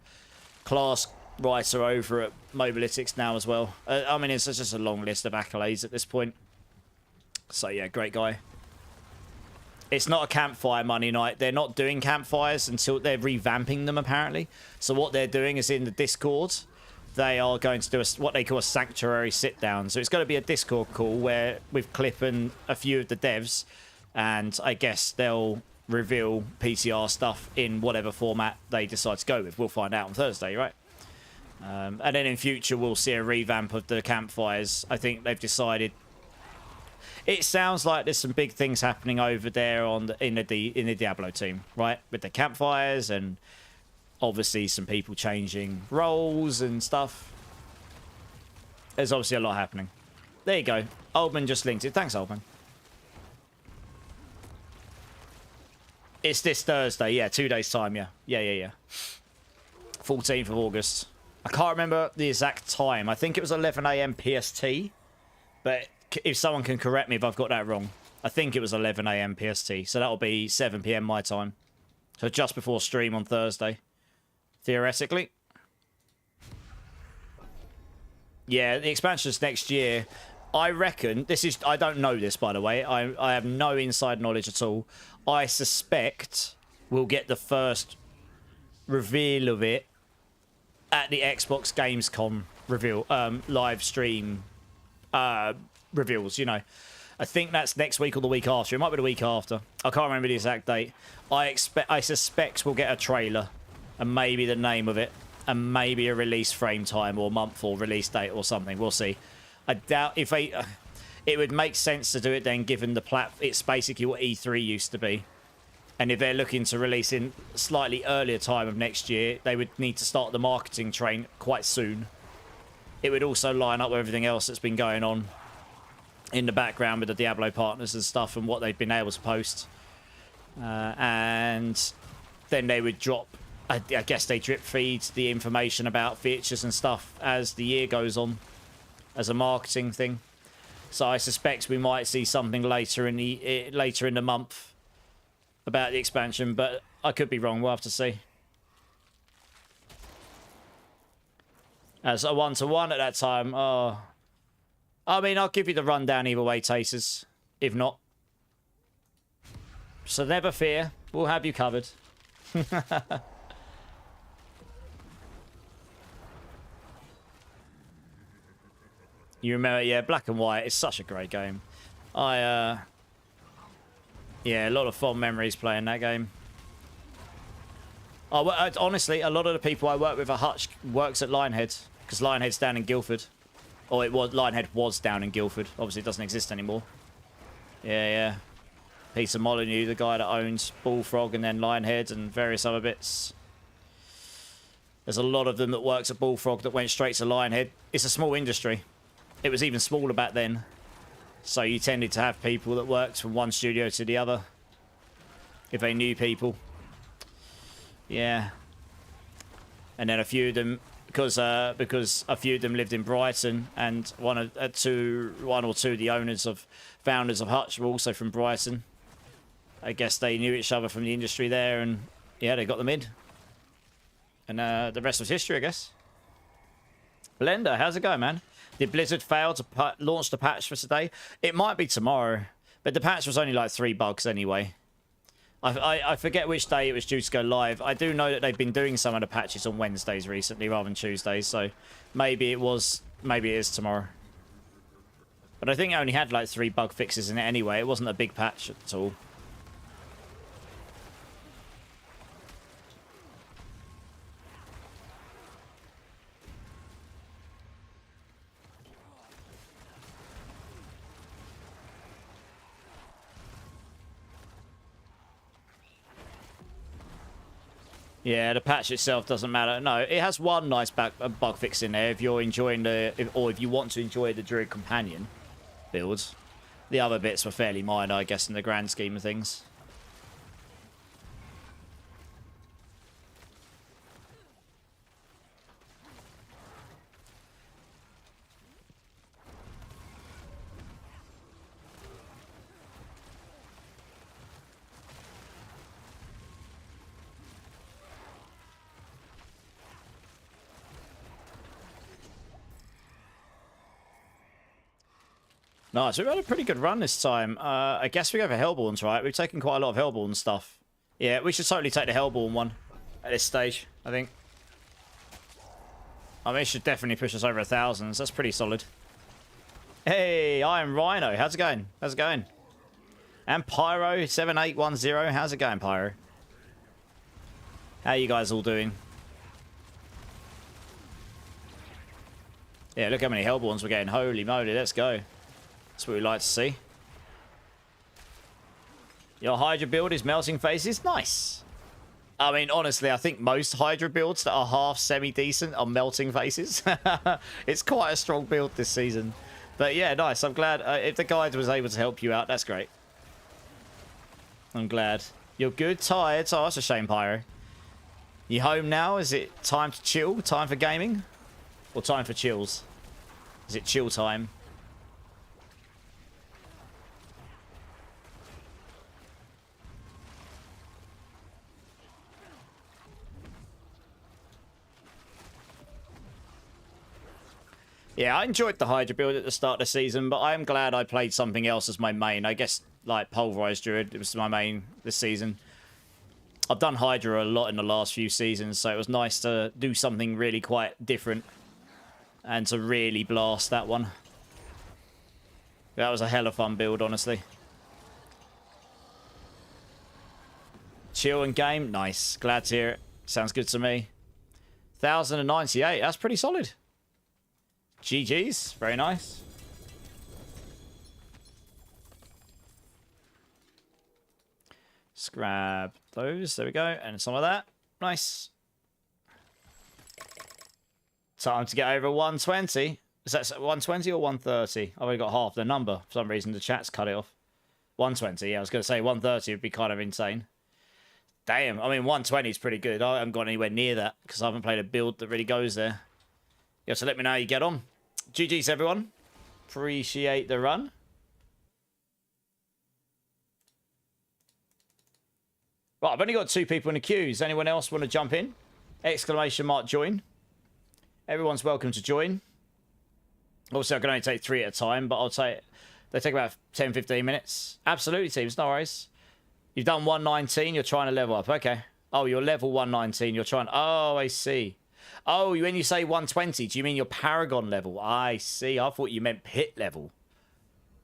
[SPEAKER 1] class writer over at Mobalytics now as well. I mean, it's just a long list of accolades at this point. So yeah, great guy. It's not a campfire Monday night. They're not doing campfires until they're revamping them, apparently. So what they're doing is in the Discord, they are going to do what they call a sanctuary sit-down. So it's going to be a Discord call where with Clip and a few of the devs, and I guess they'll reveal PTR stuff in whatever format they decide to go with. We'll find out on Thursday, right? And then in future, we'll see a revamp of the campfires. I think they've decided. It sounds like there's some big things happening over there in the Diablo team, right? With the campfires and obviously some people changing roles and stuff. There's obviously a lot happening. There you go. Oldman just linked it. Thanks, Oldman. It's this Thursday. Yeah, 2 days' time. Yeah. Yeah. 14th of August. I can't remember the exact time. I think it was 11 AM PST. But if someone can correct me if I've got that wrong. I think it was 11 AM PST. So that'll be 7 PM my time. So just before stream on Thursday. Theoretically. Yeah, the expansion's next year. I reckon, I don't know this, by the way. I have no inside knowledge at all. I suspect we'll get the first reveal of it at the Xbox Gamescom reveal, live stream reveals, you know. I think that's next week or the week after. It might be the week after. I can't remember the exact date. I suspect we'll get a trailer and maybe the name of it and maybe a release frame time or month or release date or something. We'll see. I doubt if it would make sense to do it then, given it's basically what E3 used to be. And if they're looking to release in slightly earlier time of next year, they would need to start the marketing train quite soon. It would also line up with everything else that's been going on in the background with the Diablo partners and stuff and what they've been able to post. And then they would drop, I guess they drip feed the information about features and stuff as the year goes on as a marketing thing. So I suspect we might see something later in the month about the expansion, but I could be wrong. We'll have to see. As a 1-to-1 at that time, I mean, I'll give you the rundown either way, Tasters. If not. So never fear. We'll have you covered. You remember, yeah, Black and White. It's such a great game. Yeah, a lot of fond memories playing that game. Honestly, a lot of the people I work with at Hutch works at Lionhead, because Lionhead's down in Guildford. Or Lionhead was down in Guildford. Obviously, it doesn't exist anymore. Yeah. Peter Molyneux, the guy that owns Bullfrog and then Lionhead and various other bits. There's a lot of them that works at Bullfrog that went straight to Lionhead. It's a small industry. It was even smaller back then. So you tended to have people that worked from one studio to the other. If they knew people. Yeah. And then a few of them, because a few of them lived in Brighton, and one or two of the founders of Hutch were also from Brighton. I guess they knew each other from the industry there, and yeah, they got them in. And the rest was history, I guess. Blender, how's it going, man? Did Blizzard fail to launch the patch for today? It might be tomorrow, but the patch was only like 3 bugs anyway. I forget which day it was due to go live. I do know that they've been doing some of the patches on Wednesdays recently rather than Tuesdays, so maybe it is tomorrow. But I think it only had like 3 bug fixes in it anyway. It wasn't a big patch at all. Yeah, the patch itself doesn't matter. No, it has one nice bug fix in there if you're enjoying or if you want to enjoy the Druid Companion builds. The other bits were fairly minor, I guess, in the grand scheme of things. Nice. We've had a pretty good run this time. I guess we go for Hellborns, right? We've taken quite a lot of Hellborn stuff. Yeah, we should totally take the Hellborn one at this stage, I think. I mean, it should definitely push us over 1,000. So that's pretty solid. Hey, I am Rhino. How's it going? How's it going? And Pyro 7810. How's it going, Pyro? How you guys all doing? Yeah, look how many Hellborns we're getting. Holy moly, let's go. That's what we like to see. Your Hydra build is melting faces. Nice. I mean, honestly, I think most Hydra builds that are half semi-decent are melting faces. It's quite a strong build this season. But yeah, nice. I'm glad. If the guide was able to help you out, that's great. I'm glad. You're good? Tired? Oh, that's a shame, Pyro. You home now? Is it time to chill? Time for gaming? Or time for chills? Is it chill time? Yeah, I enjoyed the Hydra build at the start of the season, but I am glad I played something else as my main. I guess, like, Pulverise Druid, it was my main this season. I've done Hydra a lot in the last few seasons, so it was nice to do something really quite different. And to really blast that one. That was a hella fun build, honestly. Chill and game? Nice. Glad to hear it. Sounds good to me. 1,098. That's pretty solid. GG's. Very nice. Let's grab those. There we go. And some of that. Nice. Time to get over 120. Is that 120 or 130? I've only got half the number. For some reason, the chat's cut it off. 120. Yeah, I was going to say 130 would be kind of insane. Damn. I mean, 120 is pretty good. I haven't gone anywhere near that because I haven't played a build that really goes there. Yeah, so let me know how you get on. GG's, everyone. Appreciate the run. Right, I've only got 2 people in the queue. Does anyone else want to jump in? Exclamation mark join. Everyone's welcome to join. Also, I can only take 3 at a time, but I'll take... They take about 10-15 minutes. Absolutely, teams. No worries. You've done 119. You're trying to level up. Okay. Oh, you're level 119. You're trying... Oh, I see. Oh, when you say 120, do you mean your Paragon level? I see. I thought you meant pit level.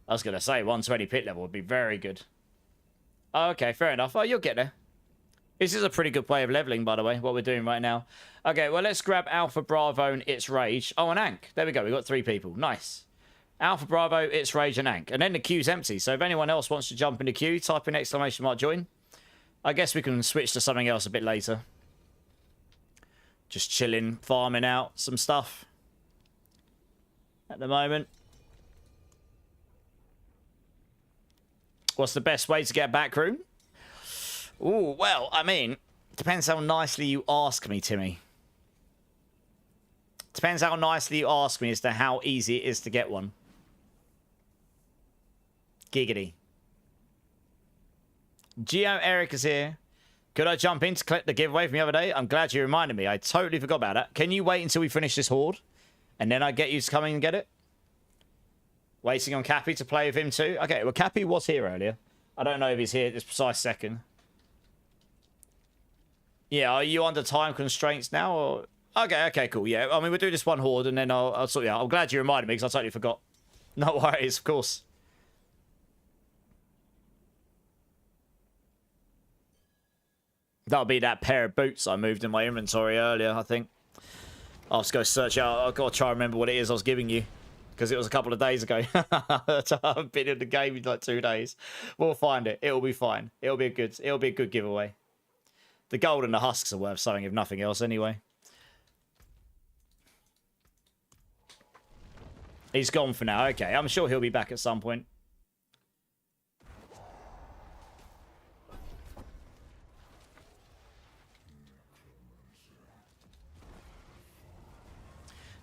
[SPEAKER 1] I was going to say 120 pit level would be very good. Oh, okay, fair enough. Oh, you'll get there. This is a pretty good way of leveling, by the way, what we're doing right now. Okay, well, let's grab Alpha Bravo and It's Rage. Oh, and Ankh. There we go. We've got 3 people. Nice. Alpha Bravo, It's Rage, and Ankh. And then the queue's empty. So if anyone else wants to jump in the queue, type in exclamation mark join. I guess we can switch to something else a bit later. Just chilling, farming out some stuff at the moment. What's the best way to get a back room? Ooh, well, I mean, depends how nicely you ask me, Timmy. Depends how nicely you ask me as to how easy it is to get one. Giggity. Geo Eric is here. Could I jump in to collect the giveaway from the other day? I'm glad you reminded me. I totally forgot about that. Can you wait until we finish this horde? And then I get you to come in and get it? Waiting on Cappy to play with him too? Okay, well, Cappy was here earlier. I don't know if he's here at this precise second. Yeah, are you under time constraints now? Or... Okay, cool. Yeah, I mean, we'll do this one horde and then I'll sort you out. I'm glad you reminded me because I totally forgot. No worries, of course. That'll be that pair of boots I moved in my inventory earlier, I think. I'll just go search out. I've got to try and remember what it is I was giving you. Because it was a couple of days ago. I haven't been in the game in like 2 days. We'll find it. It'll be fine. It'll be a good giveaway. The gold and the husks are worth something, if nothing else, anyway. He's gone for now. Okay, I'm sure he'll be back at some point.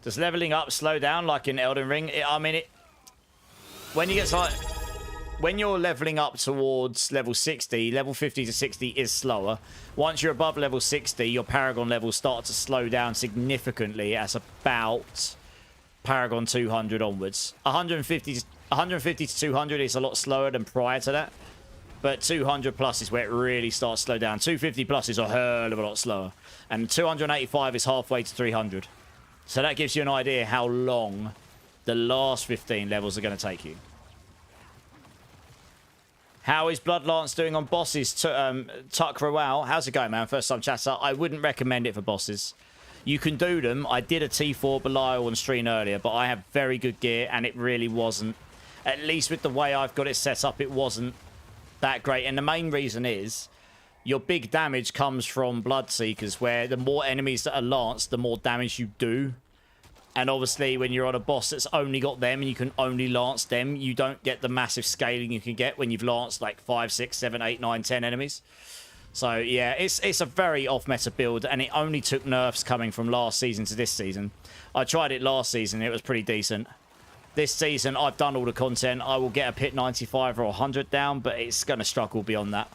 [SPEAKER 1] Does leveling up slow down like in Elden Ring? I mean, when you get to like, when you're leveling up towards level 60, level 50 to 60 is slower. Once you're above level 60, your Paragon levels start to slow down significantly at about Paragon 200 onwards. 150 150 to 200 is a lot slower than prior to that. But 200 plus is where it really starts to slow down. 250 plus is a hell of a lot slower. And 285 is halfway to 300. So that gives you an idea how long the last 15 levels are going to take you. How is Bloodlance doing on bosses? Tuck Rowell, how's it going, man? First time chatter. I wouldn't recommend it for bosses. You can do them. I did a T4 Belial on stream earlier, but I have very good gear, and it really wasn't. At least with the way I've got it set up, it wasn't that great. And the main reason is your big damage comes from Bloodseekers, where the more enemies that are lanced, the more damage you do. And obviously, when you're on a boss that's only got them and you can only lance them, you don't get the massive scaling you can get when you've lanced like 5, 6, 7, 8, 9, 10 enemies. So, yeah, it's a very off-meta build, and it only took nerfs coming from last season to this season. I tried it last season. It was pretty decent. This season, I've done all the content. I will get a pit 95 or 100 down, but it's going to struggle beyond that.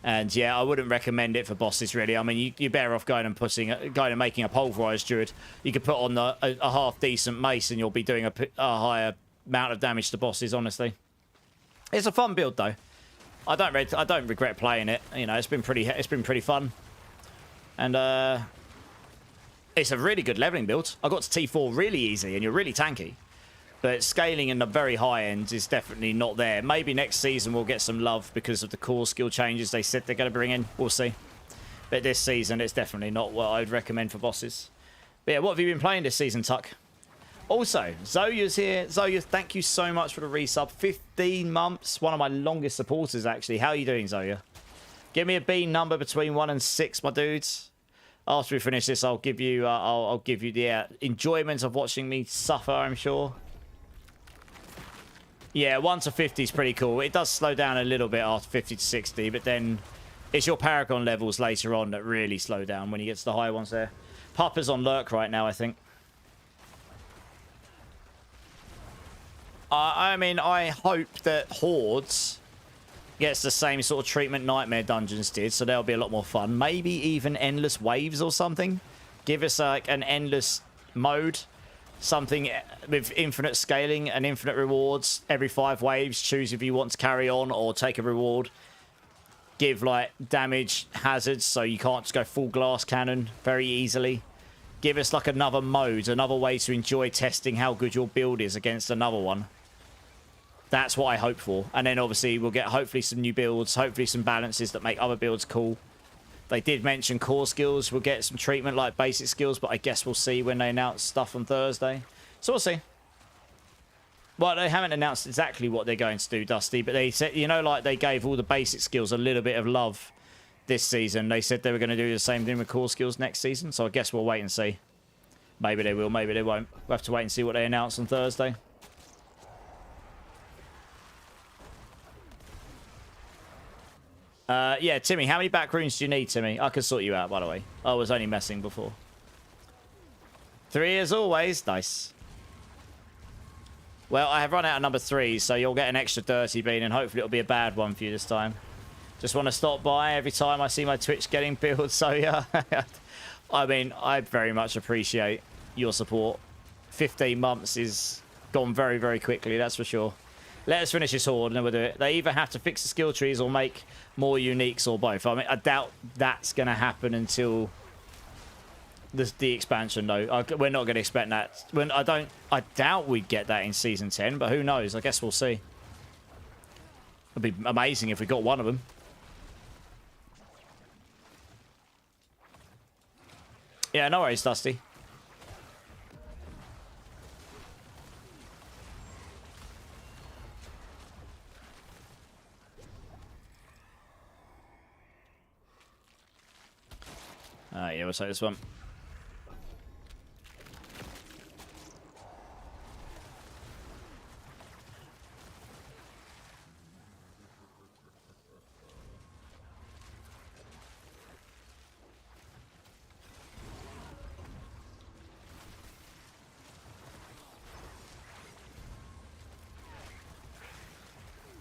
[SPEAKER 1] And yeah, I wouldn't recommend it for bosses, really. I mean, you're better off going and making a pulverized druid. You could put on a half-decent mace, and you'll be doing a higher amount of damage to bosses, honestly. It's a fun build, though. I don't regret playing it. You know, it's been pretty fun. And it's a really good leveling build. I got to T4 really easy, and you're really tanky. But scaling in the very high end is definitely not there. Maybe next season we'll get some love because of the core skill changes they said they're going to bring in. We'll see. But this season, it's definitely not what I'd recommend for bosses. But yeah, what have you been playing this season, Tuck? Also, Zoya's here. Zoya, thank you so much for the resub. 15 months. One of my longest supporters, actually. How are you doing, Zoya? Give me a bean number between 1 and 6, my dudes. After we finish this, I'll give you the enjoyment of watching me suffer, I'm sure. Yeah, 1 to 50 is pretty cool. It does slow down a little bit after 50 to 60, but then it's your Paragon levels later on that really slow down when you get to the higher ones there. Pupper's on lurk right now, I think. I mean, I hope that Hordes gets the same sort of treatment Nightmare Dungeons did, so that'll be a lot more fun. Maybe even Endless Waves or something. Give us like an endless mode. Something with infinite scaling and infinite rewards. Every 5 waves, choose if you want to carry on or take a reward. Give, like, damage hazards so you can't just go full glass cannon very easily. Give us, like, another mode, another way to enjoy testing how good your build is against another one. That's what I hope for. And then, obviously, we'll get, hopefully, some new builds, hopefully some balances that make other builds cool. They did mention core skills. We'll get some treatment like basic skills, but I guess we'll see when they announce stuff on Thursday. So we'll see. Well, they haven't announced exactly what they're going to do, Dusty, but they said, you know, like they gave all the basic skills a little bit of love this season. They said they were going to do the same thing with core skills next season, so I guess we'll wait and see. Maybe they will, maybe they won't. We'll have to wait and see what they announce on Thursday. Yeah, Timmy, how many back rooms do you need, Timmy? I can sort you out, by the way. I was only messing before. 3 as always. Nice. Well, I have run out of number 3, so you'll get an extra dirty bean, and hopefully it'll be a bad one for you this time. Just want to stop by every time I see my Twitch getting built, so yeah. I mean, I very much appreciate your support. 15 months is gone very, very quickly, that's for sure. Let us finish this horde and then we'll do it. They either have to fix the skill trees or make more uniques or both. I mean, I doubt that's going to happen until the expansion, though. We're not going to expect that. I doubt we'd get that in Season 10, but who knows? I guess we'll see. It'd be amazing if we got one of them. Yeah, no worries, Dusty. Yeah, we'll take this one.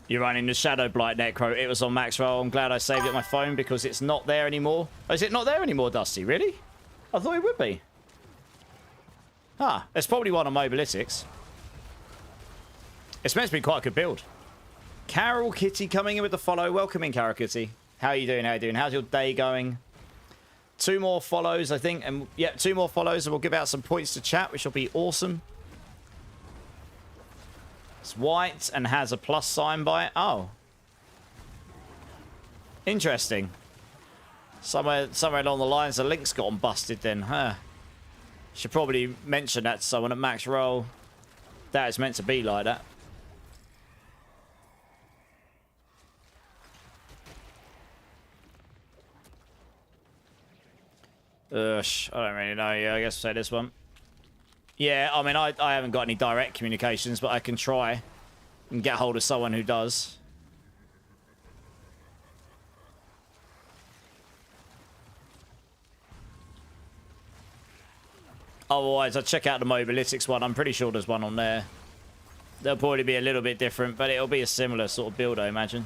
[SPEAKER 1] You're running the Shadow Blight, Necro. It was on max roll. I'm glad I saved it on my phone because it's not there anymore. Oh, is it not there anymore, Dusty? Really? I thought it would be. Ah, there's probably one on Mobalytics. It's meant to be quite a good build. Carol Kitty coming in with the follow. Welcome in, Carol Kitty. How are you doing? How are you doing? How's your day going? 2 more follows, I think. And yeah, 2 more follows, and we'll give out some points to chat, which will be awesome. It's white and has a plus sign by it. Oh. Interesting. Somewhere along the lines, the link's gotten busted then, huh? Should probably mention that to someone at max roll. That is meant to be like that. I don't really know. Yeah, I guess I'll say this one. Yeah, I mean, I haven't got any direct communications, but I can try and get hold of someone who does. Otherwise, I'll check out the Mobilytics one. I'm pretty sure there's one on there. They'll probably be a little bit different, but it'll be a similar sort of build, I imagine.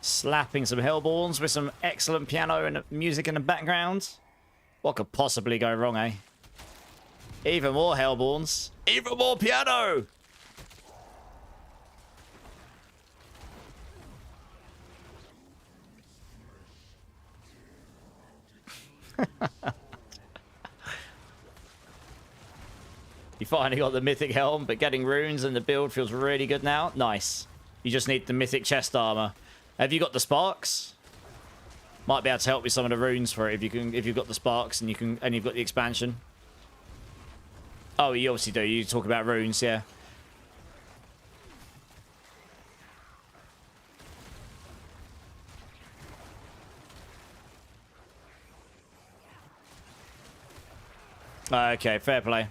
[SPEAKER 1] Slapping some Hellborns with some excellent piano and music in the background. What could possibly go wrong, eh? Even more Hellborns. Even more piano! You finally got the mythic helm, but getting runes and the build feels really good now. Nice. You just need the mythic chest armor. Have you got the sparks? Might be able to help with some of the runes for it if you've got the sparks and you've got the expansion. Oh, you obviously do. You talk about runes, yeah. Okay, fair play.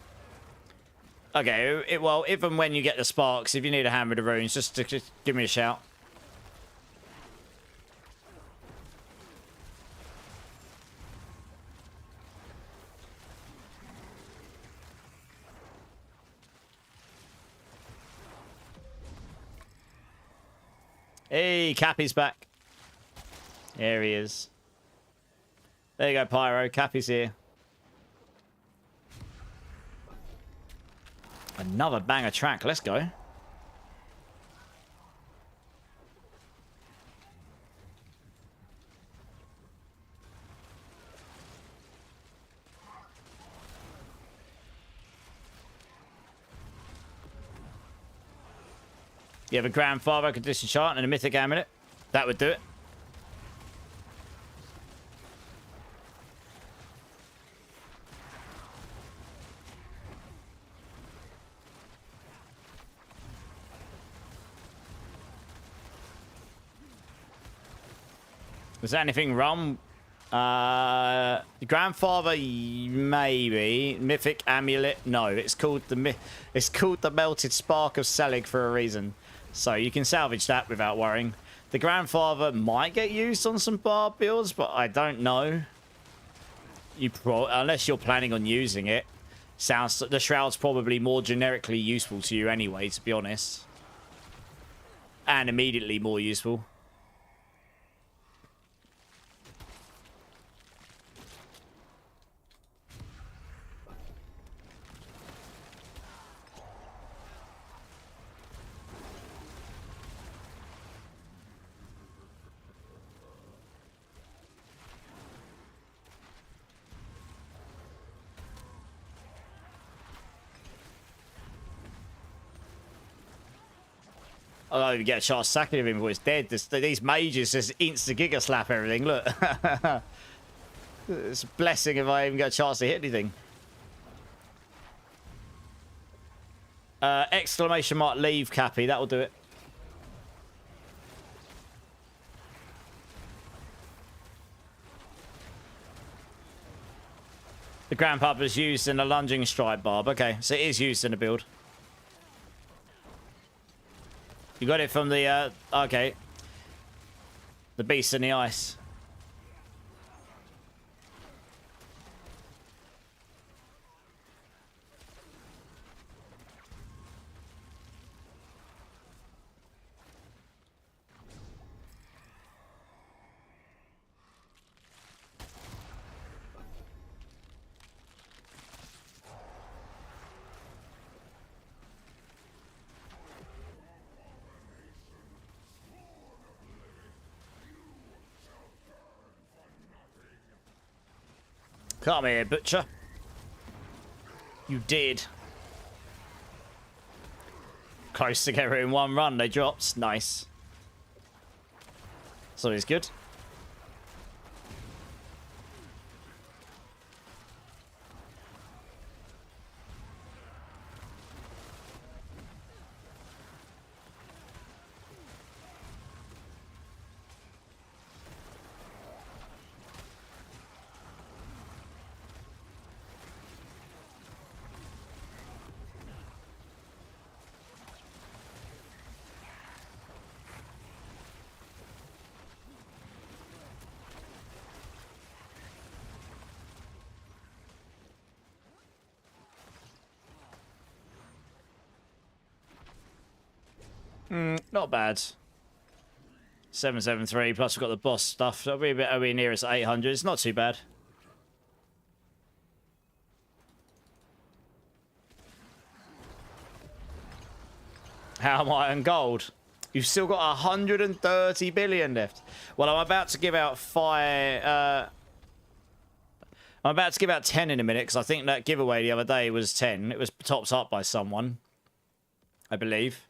[SPEAKER 1] Okay, well, if and when you get the sparks, if you need a hand with the runes, just give me a shout. Hey, Cappy's back. There he is. There you go, Pyro. Cappy's here. Another banger track. Let's go. You have a grandfather condition chart and a mythic amulet. That would do it. Was there anything wrong? Grandfather, maybe. Mythic amulet, no. It's called the melted spark of Selig for a reason. So you can salvage that without worrying. The grandfather might get used on some bar builds, but I don't know. Unless you're planning on using it. The shroud's probably more generically useful to you anyway, to be honest. And immediately more useful. I don't even get a chance sacking him before it's dead. These mages just insta-giga slap everything. Look. It's a blessing if I even get a chance to hit anything. Exclamation mark leave, Cappy. That'll do it. The Grand Pub is used in a lunging strike barb. Okay, so it is used in a build. You got it from the, okay. The Beast in the Ice. Come here, butcher. You did. Close together in one run, they dropped. Nice. So it's good. Not bad. 773, plus we've got the boss stuff. That'll be a bit OE near us at 800. It's not too bad. How am I on gold? You've still got 130 billion left. Well, I'm about to give out I'm about to give out 10 in a minute, because I think that giveaway the other day was 10. It was topped up by someone, I believe.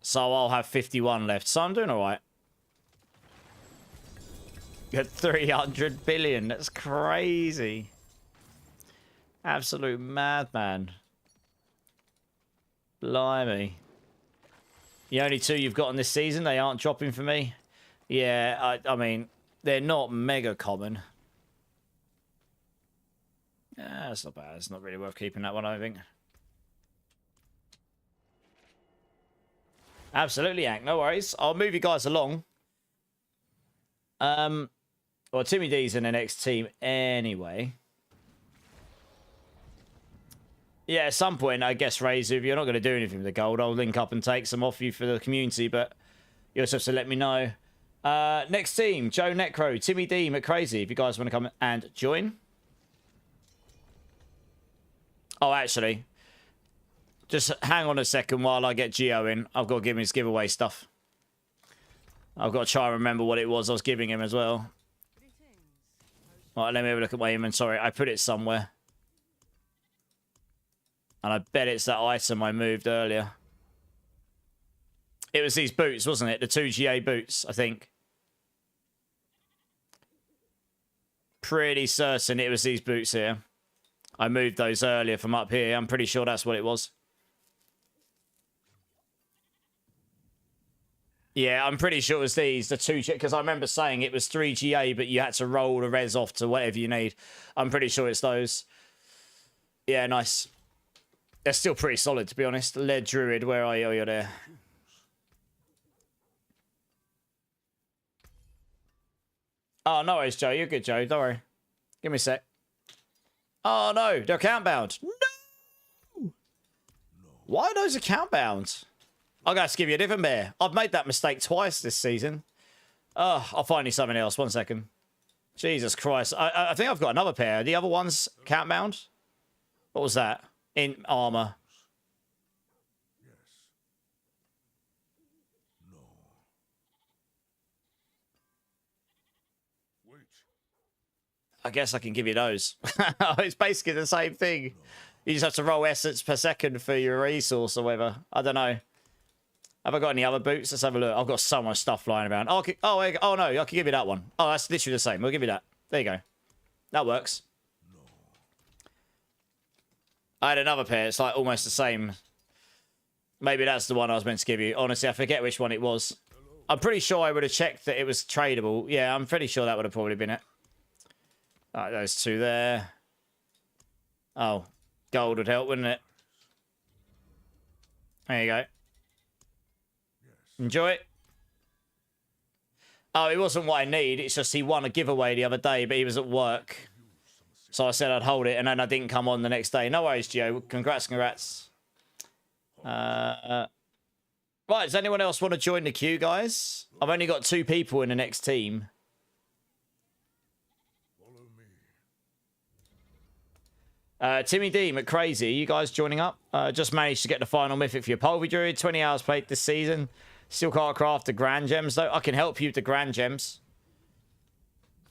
[SPEAKER 1] So I'll have 51 left. So I'm doing all right. You had 300 billion. That's crazy. Absolute madman. Blimey. The only two you've got on this season, they aren't dropping for me. Yeah, I mean, they're not mega common. Yeah, that's not bad. It's not really worth keeping that one, I think. Absolutely, Hank. No worries. I'll move you guys along. Well, Timmy D's in the next team anyway. Yeah, at some point, I guess, Razor, if you're not going to do anything with the gold, I'll link up and take some off you for the community, but you also have to let me know. Next team, Joe Necro, Timmy D, McCrazy, if you guys want to come and join. Oh, actually... just hang on a second while I get Geo in. I've got to give him his giveaway stuff. I've got to try and remember what it was I was giving him as well. Right, let me have a look at my inventory. I put it somewhere. And I bet it's that item I moved earlier. It was these boots, wasn't it? The 2 GA boots, I think. Pretty certain it was these boots here. I moved those earlier from up here. I'm pretty sure that's what it was. Yeah, I'm pretty sure it was these, the 2, because I remember saying it was 3 GA, but you had to roll the res off to whatever you need. I'm pretty sure it's those. Yeah, nice. They're still pretty solid, to be honest. Lead Druid, where are you? Oh, you're there. Oh, no worries, Joe. You're good, Joe. Don't worry. Give me a sec. Oh, no. They're account bound. No! Why are those account bound? I'm going to have to give you a different bear. I've made that mistake twice this season. Oh, I'll find you something else. 1 second. Jesus Christ. I think I've got another pair. The other one's account bound. What was that? In armor.
[SPEAKER 2] Yes. No. Wait.
[SPEAKER 1] I guess I can give you those. It's basically the same thing. No. You just have to roll essence per second for your resource or whatever. I don't know. Have I got any other boots? Let's have a look. I've got so much stuff lying around. Oh, oh no, I can give you that one. Oh, that's literally the same. We'll give you that. There you go. That works.
[SPEAKER 2] No.
[SPEAKER 1] I had another pair. It's like almost the same. Maybe that's the one I was meant to give you. Honestly, I forget which one it was. I'm pretty sure I would have checked that it was tradable. Yeah, I'm pretty sure that would have probably been it. All right, those two there. Oh, gold would help, wouldn't it? There you go. Enjoy it. Oh, it wasn't what I need. It's just he won a giveaway the other day, but he was at work. So I said I'd hold it, and then I didn't come on the next day. No worries, Gio. Congrats, congrats. Right, does anyone else want to join the queue, guys? I've only got 2 people in the next team. Timmy D, McCrazy, you guys joining up? Just managed to get the final mythic for your Pulverise Druid. 20 hours played this season. Still can't craft the Grand Gems, though. I can help you with the Grand Gems.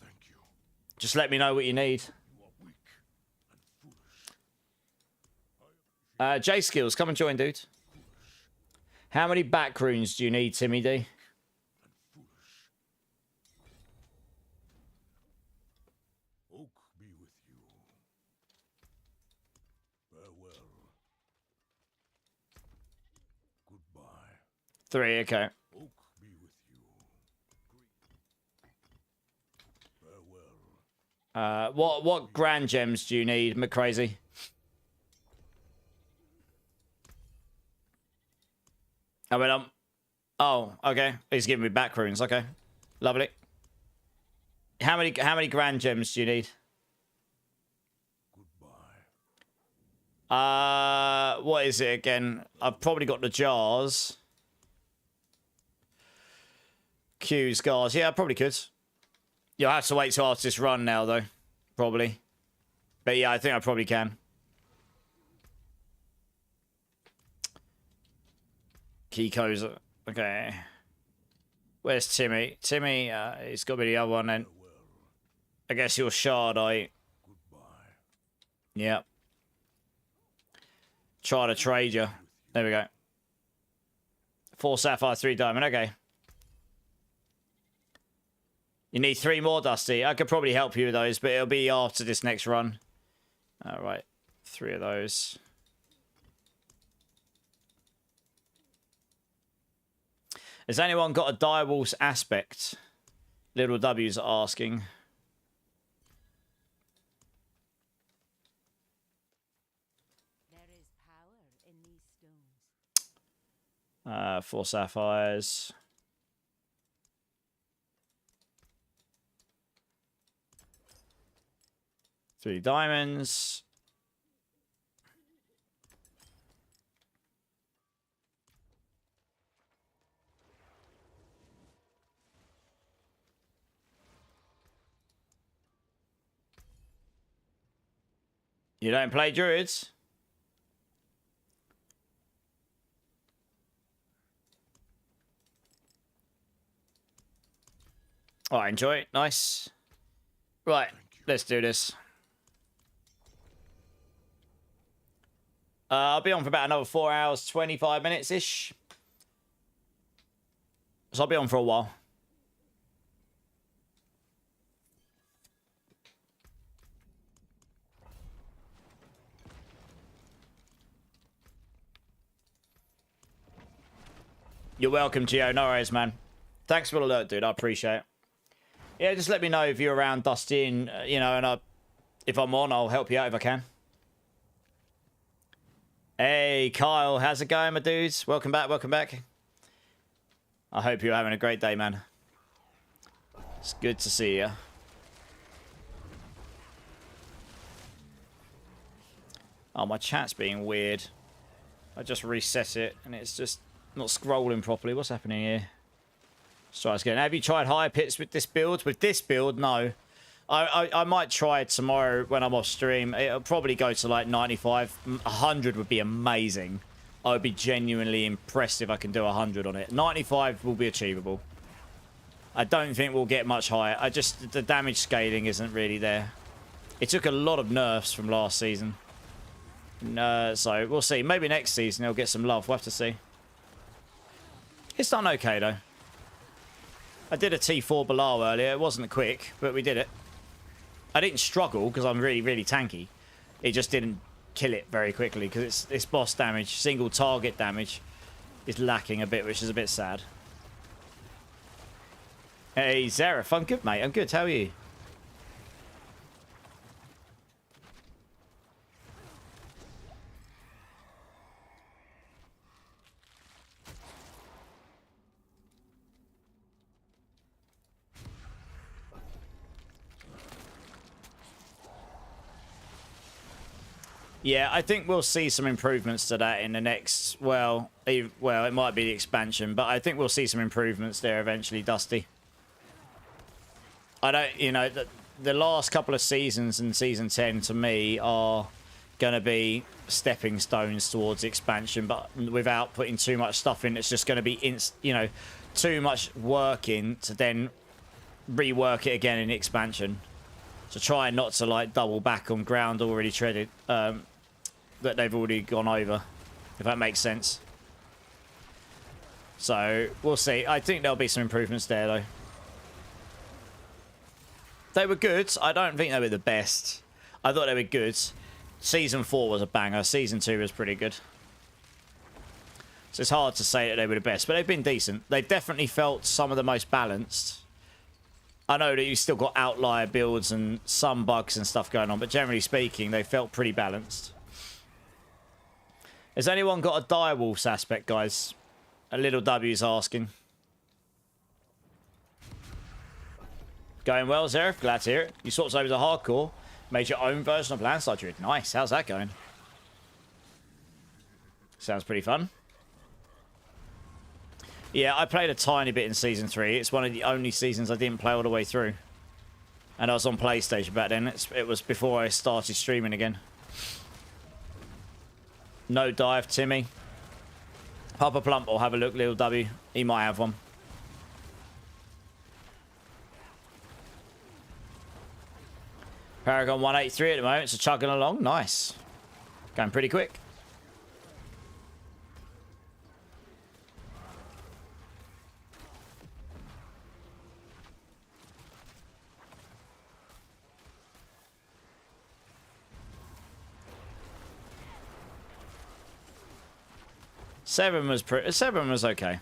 [SPEAKER 2] Thank you.
[SPEAKER 1] Just let me know what you need.
[SPEAKER 2] You are weak and foolish.
[SPEAKER 1] J Skills, come and join, dude. How many back runes do you need, Timmy D?
[SPEAKER 2] Oak be with you. Farewell. Goodbye.
[SPEAKER 1] 3, okay.
[SPEAKER 2] Oak be with you. Farewell.
[SPEAKER 1] What Grand Gems do you need, McCrazy? I mean, oh, okay. He's giving me back runes. Okay, lovely. How many Grand Gems do you need?
[SPEAKER 2] Goodbye.
[SPEAKER 1] What is it again? I've probably got the jars. Q scars. Yeah, I probably could. You'll have to wait till after this run now, though. Probably. But yeah, I think I probably can. Kiko's. Okay. Where's Timmy? Timmy, he's got to be the other one then. I guess you're Shardite.
[SPEAKER 2] Goodbye.
[SPEAKER 1] Yep. Try to trade you. There we go. 4 sapphire, 3 diamond. Okay. You need 3 more, Dusty. I could probably help you with those, but it'll be after this next run. All right. 3 of those. Has anyone got a Direwolf's aspect? Little W's are asking.
[SPEAKER 3] There is power in these stones.
[SPEAKER 1] 4 sapphires. Three diamonds. You don't play druids? Oh, I enjoy it. Nice. Right, let's do this. I'll be on for about another 4 hours, 25 minutes-ish. So I'll be on for a while. You're welcome, Gio. No worries, man. Thanks for the alert, dude. I appreciate it. Yeah, just let me know if you're around, Dusty, and, you know, and if I'm on, I'll help you out if I can. Hey, Kyle. How's it going, my dudes? Welcome back. Welcome back. I hope you're having a great day, man. It's good to see you. Oh, my chat's being weird. I just reset it, and it's just not scrolling properly. What's happening here? Let's try this again. Have you tried higher pits with this build? With this build, no. I might try it tomorrow when I'm off stream. It'll probably go to like 95. 100 would be amazing. I would be genuinely impressed if I can do 100 on it. 95 will be achievable. I don't think we'll get much higher. The damage scaling isn't really there. It took a lot of nerfs from last season. So we'll see. Maybe next season it'll get some love. We'll have to see. It's done okay, though. I did a T4 below earlier. It wasn't quick, but we did it. I didn't struggle because I'm really, really tanky. It just didn't kill it very quickly because it's boss damage, single target damage is lacking a bit, which is a bit sad. Hey, Zareth. I'm good, mate. I'm good. How are you? Yeah, I think we'll see some improvements to that in the next, well, it might be the expansion, but I think we'll see some improvements there eventually, Dusty. I don't, you know, the last couple of seasons and season 10 to me are going to be stepping stones towards expansion, but without putting too much stuff in. It's just going to be, you know, too much work in to then rework it again in expansion. So try not to like double back on ground already treaded, that they've already gone over, if that makes sense. So we'll see. I think there'll be some improvements there though. They were good. I don't think they were the best. I thought they were good. Season 4 was a banger. Season 2 was pretty good. So it's hard to say that they were the best, but they've been decent. They've definitely felt some of the most balanced. I know that you've still got outlier builds and some bugs and stuff going on, but generally speaking, they felt pretty balanced. Has anyone got a direwolves aspect, guys? A little W's asking. Going well, Zerif? Glad to hear it. You swapped over to hardcore. Made your own version of Landstar Druid. Nice. How's that going? Sounds pretty fun. Yeah, I played a tiny bit in Season 3. It's one of the only seasons I didn't play all the way through. And I was on PlayStation back then. It was before I started streaming again. No dive, Timmy. Papa Plump will have a look, little W. He might have one. Paragon 183 at the moment, so chugging along. Nice. Going pretty quick. Seven was okay. I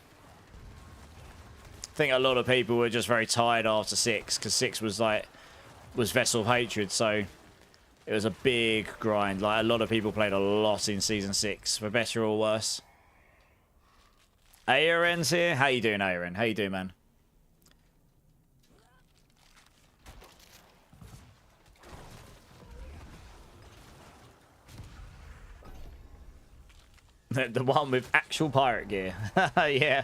[SPEAKER 1] think a lot of people were just very tired after 6 because 6 was Vessel of Hatred, so it was a big grind. Like a lot of people played a lot in Season 6, for better or worse. ARN's here. How you doing, ARN? How you doing, man? The one with actual pirate gear. Yeah.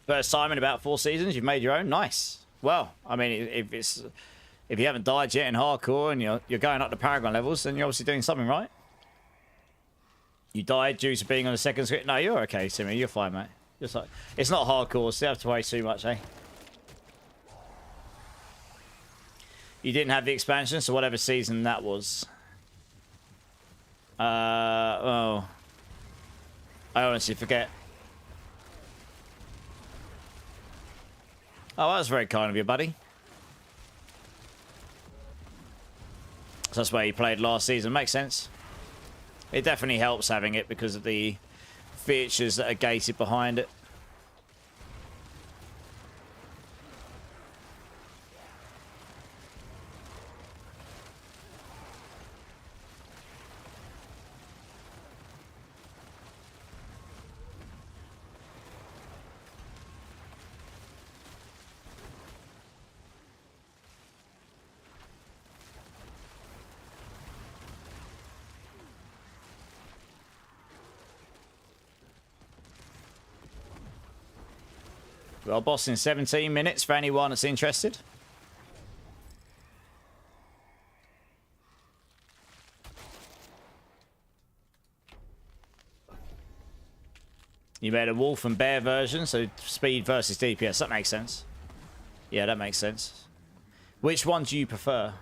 [SPEAKER 1] First time in about 4 seasons, you've made your own. Nice. Well, I mean, if you haven't died yet in hardcore and you're going up to Paragon levels, then you're obviously doing something right. You died due to being on the second screen. No, you're okay, Timmy. You're fine, mate. Just like, it's not hardcore, so you have to worry too much, eh? You didn't have the expansion, so whatever season that was. Oh. I honestly forget. Oh, that was very kind of you, buddy. So that's where you played last season. Makes sense. It definitely helps having it because of the features that are gated behind it. Well, boss in 17 minutes for anyone that's interested. You made a wolf and bear version, so speed versus DPS. That makes sense. Yeah, that makes sense. Which one do you prefer?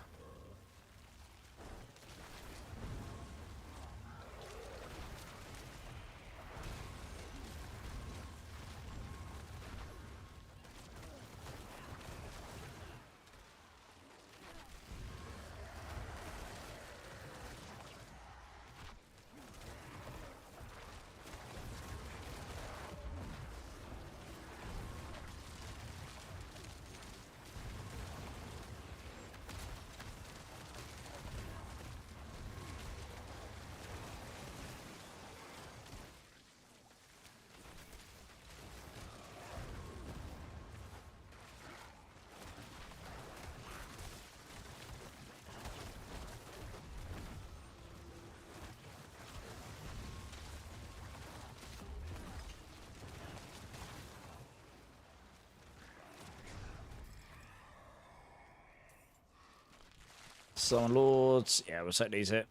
[SPEAKER 1] Summon Lords. Yeah, we'll take these hit.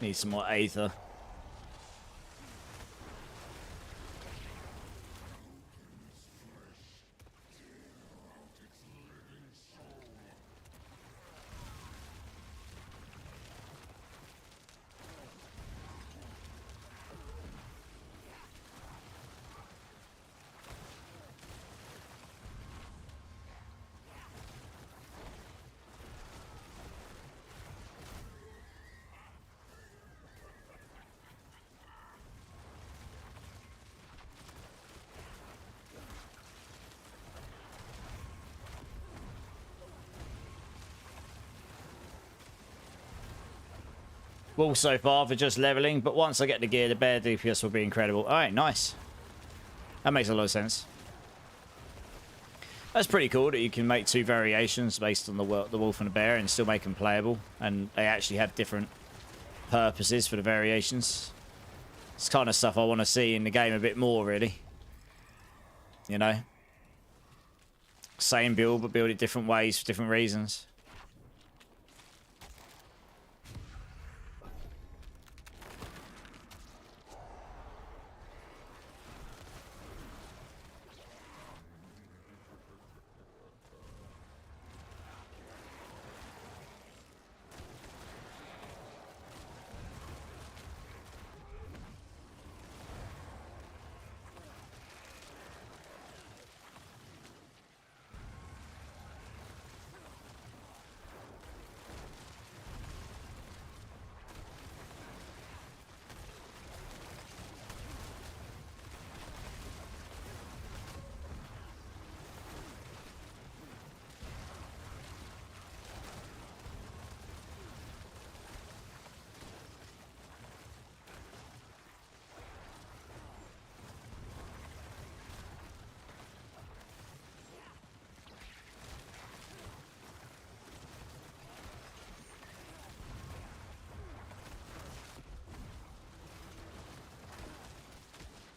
[SPEAKER 1] Need some more Aether. Well, so far for just leveling, but once I get the gear, the bear DPS will be incredible. All right, nice. That makes a lot of sense. That's pretty cool that you can make two variations based on the wolf and the bear and still make them playable, and they actually have different purposes for the variations. It's kind of stuff I want to see in the game a bit more, really. You know? Same build, but build it different ways for different reasons.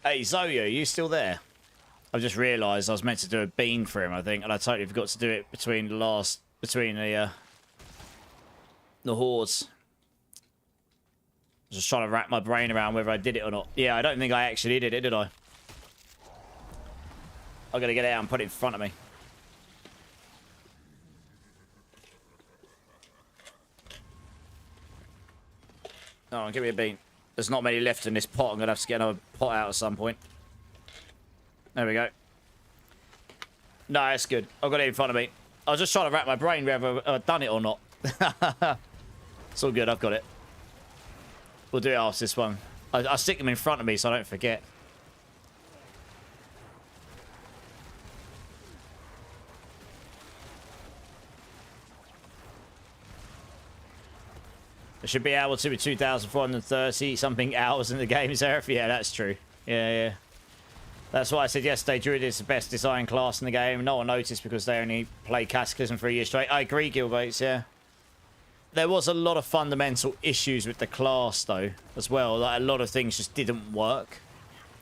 [SPEAKER 1] Hey, Zoe, are you still there? I've just realised I was meant to do a bean for him, I think, and I totally forgot to do it between the hordes. Just trying to wrap my brain around whether I did it or not. Yeah, I don't think I actually did it, did I? I gotta get it out and put it in front of me. Oh, give me a bean. There's not many left in this pot. I'm going to have to get another pot out at some point. There we go. No, that's good. I've got it in front of me. I was just trying to wrap my brain whether I've done it or not. It's all good. I've got it. We'll do it after this one. I'll stick them in front of me so I don't forget. It should be able to be 2,430 something hours in the game, Seraph. Yeah, that's true. Yeah. That's why I said yesterday, Druid is the best design class in the game. No one noticed because they only played Cataclysm for a year straight. I agree, Gilbates, yeah. There was a lot of fundamental issues with the class, though, as well. Like, a lot of things just didn't work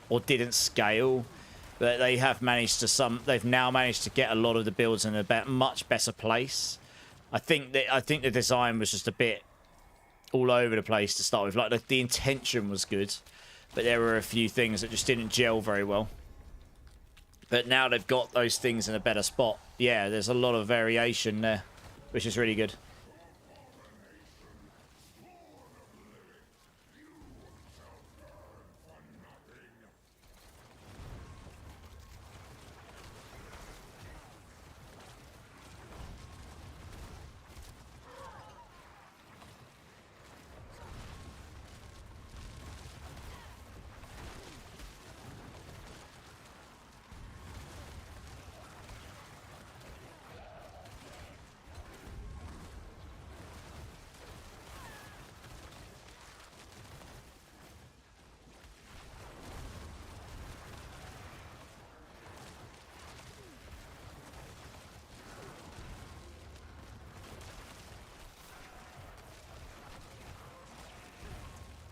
[SPEAKER 1] or didn't scale. But they have managed to they've now managed to get a lot of the builds in a much better place. I think the design was just a bit all over the place to start with. Like, the intention was good. But there were a few things that just didn't gel very well. But now they've got those things in a better spot. Yeah, there's a lot of variation there, which is really good.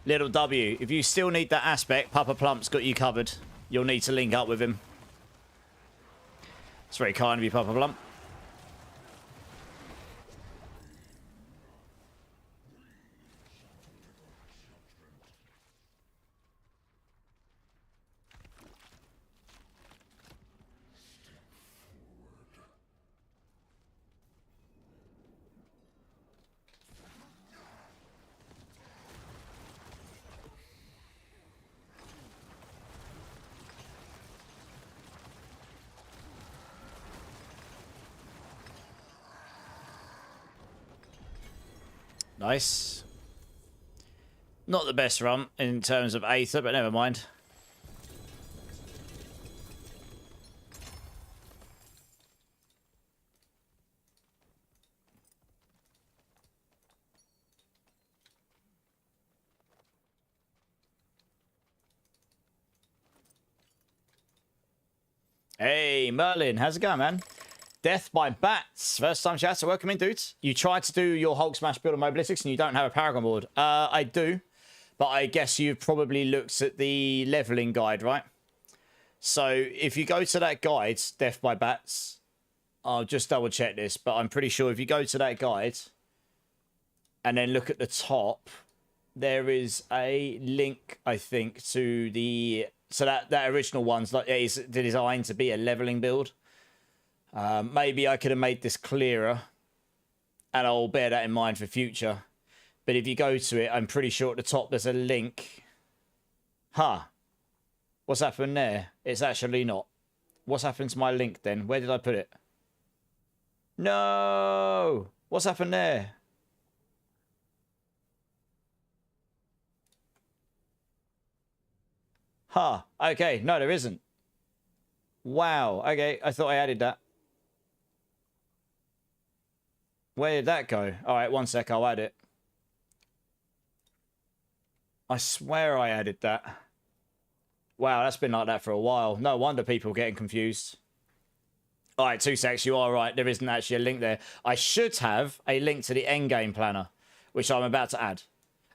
[SPEAKER 1] Little W, if you still need that aspect, Papa Plump's got you covered. You'll need to link up with him. It's very kind of you, Papa Plump. Nice. Not the best run in terms of Aether, but never mind. Hey, Merlin. How's it going, man? Death by Bats. First time chat, so welcome in, dudes. You tried to do your Hulk Smash build on Mobilitics and you don't have a Paragon board. I do, but I guess you've probably looked at the leveling guide, right? So if you go to that guide, Death by Bats, I'll just double check this, but I'm pretty sure if you go to that guide and then look at the top, there is a link, I think, to the... So that original one's like is designed to be a leveling build. Maybe I could have made this clearer, and I'll bear that in mind for future. But if you go to it, I'm pretty sure at the top there's a link. Huh. What's happened there? It's actually not. What's happened to my link then? Where did I put it? No! What's happened there? Huh. Okay. No, there isn't. Wow. Okay. I thought I added that. Where did that go? All right. One sec. I'll add it. I swear I added that. Wow. That's been like that for a while. No wonder people are getting confused. All right. 2 secs. You are right. There isn't actually a link there. I should have a link to the endgame planner, which I'm about to add.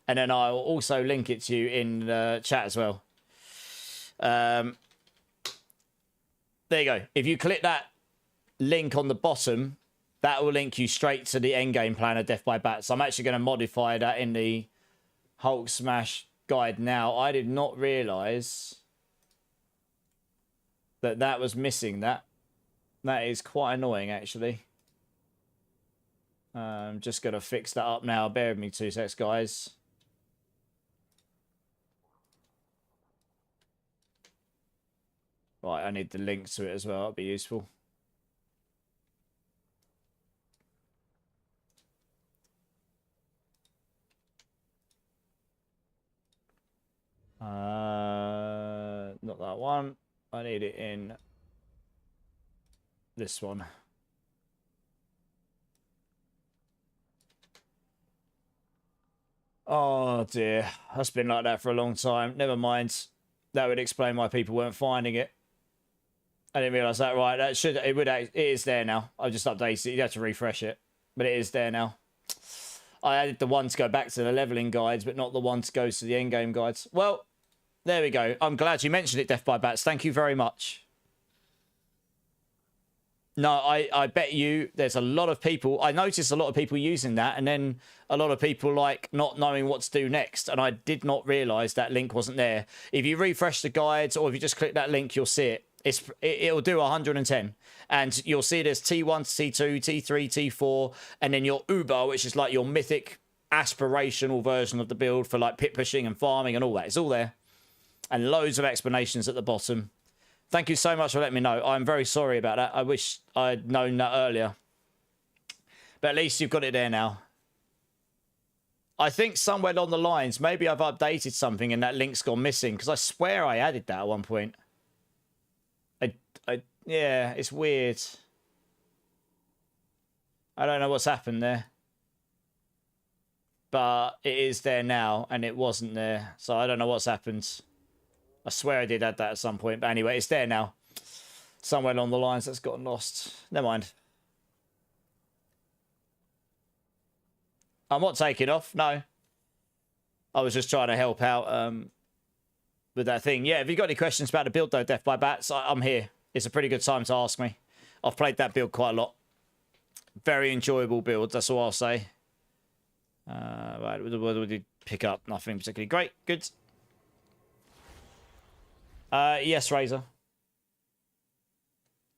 [SPEAKER 1] And then I'll also link it to you in the chat as well. There you go. If you click that link on the bottom, that will link you straight to the endgame planner, Death by Bats. I'm actually going to modify that in the Hulk Smash guide now. I did not realise that that was missing that. That is quite annoying, actually. I'm just going to fix that up now. Bear with me 2 secs, guys. Right, I need the link to it as well. That'll be useful. Not that one. I need it in this one. Oh dear, that's been like that for a long time. Never mind. That would explain why people weren't finding it. I didn't realise that. Right, it is there now. I just updated it. You have to refresh it, but it is there now. I added the one to go back to the leveling guides, but not the one to go to the endgame guides. Well, there we go. I'm glad you mentioned it, Death by Bats. Thank you very much. No, I bet you there's a lot of people. I noticed a lot of people using that, and then a lot of people like not knowing what to do next. And I did not realize that link wasn't there. If you refresh the guides or if you just click that link, you'll see it. It'll do 110, and you'll see there's T1 to T2, T3, T4, and then your Uber, which is like your mythic aspirational version of the build for like pit pushing and farming and all that. It's all there, and loads of explanations at the bottom. Thank you so much for letting me know. I'm very sorry about that. I wish I'd known that earlier. But at least you've got it there now. I think somewhere along the lines, maybe I've updated something and that link's gone missing, because I swear I added that at one point. Yeah, it's weird. I don't know what's happened there. But it is there now, and it wasn't there. So I don't know what's happened. I swear I did add that at some point. But anyway, it's there now. Somewhere along the lines that's gotten lost. Never mind. I'm not taking off. No. I was just trying to help out with that thing. Yeah, if you've got any questions about the build, though, Death by Bats, I'm here. It's a pretty good time to ask me. I've played that build quite a lot. Very enjoyable build. That's all I'll say. Right, what did we pick up? Nothing particularly great. Good. Yes, Razor.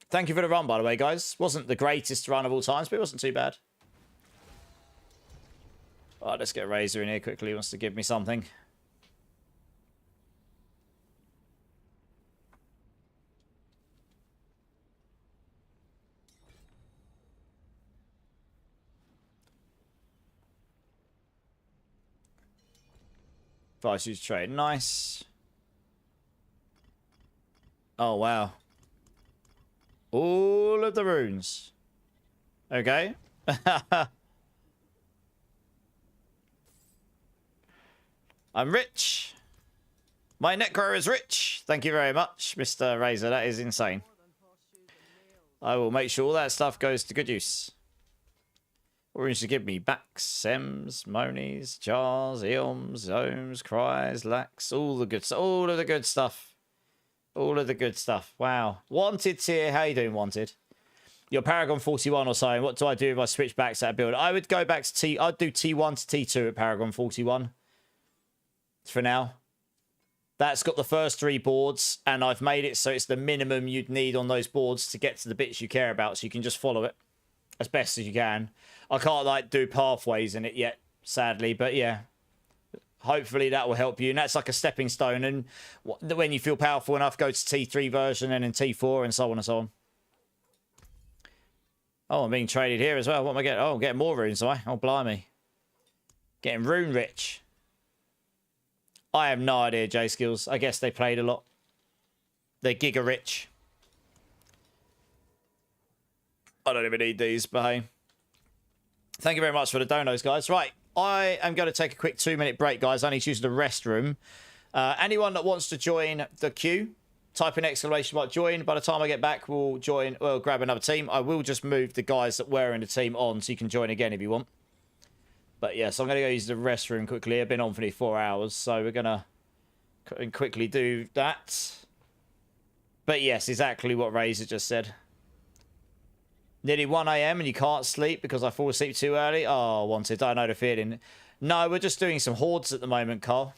[SPEAKER 1] Thank you for the run, by the way, guys. Wasn't the greatest run of all times, but it wasn't too bad. All right, let's get Razor in here quickly. He wants to give me something. Vice use trade. Nice. Oh, wow. All of the runes. Okay. I'm rich. My Necro is rich. Thank you very much, Mr. Razor. That is insane. I will make sure all that stuff goes to good use. What runes to give me? Backs, Sems, Monies, Jars, Eoms, Ohms, Cries, Lax, all the good stuff. All of the good stuff. All of the good stuff. Wow. Wanted tier. How you doing, Wanted? You're Paragon 41 or something. What do I do if I switch back to that build? I would go back to T. I'd do T1 to T2 at Paragon 41. For now. That's got the first 3 boards, and I've made it so it's the minimum you'd need on those boards to get to the bits you care about, so you can just follow it as best as you can. I can't, like, do pathways in it yet, sadly, but yeah. Hopefully that will help you, and that's like a stepping stone, and when you feel powerful enough, go to T3 version, and then T4, and so on and so on. Oh, I'm being traded here as well. What am I getting? Oh, I'm getting more runes, am I? Oh, blimey. Getting rune rich. I have no idea, J-Skills. I guess they played a lot. They're giga rich. I don't even need these, but hey. Thank you very much for the donos, guys. Right, I am going to take a quick 2-minute break, guys. I need to use the restroom. Anyone that wants to join the queue, type in exclamation join. By the time I get back, we'll join. We'll grab another team. I will just move the guys that were in the team on, so you can join again if you want. But yeah, so I'm going to go use the restroom quickly. I've been on for nearly 4 hours, so we're going to quickly do that. But yes, exactly what Razor just said. Nearly 1 a.m. and you can't sleep because I fall asleep too early? Oh, Wanted, I know the feeling. No, we're just doing some hordes at the moment, Carl.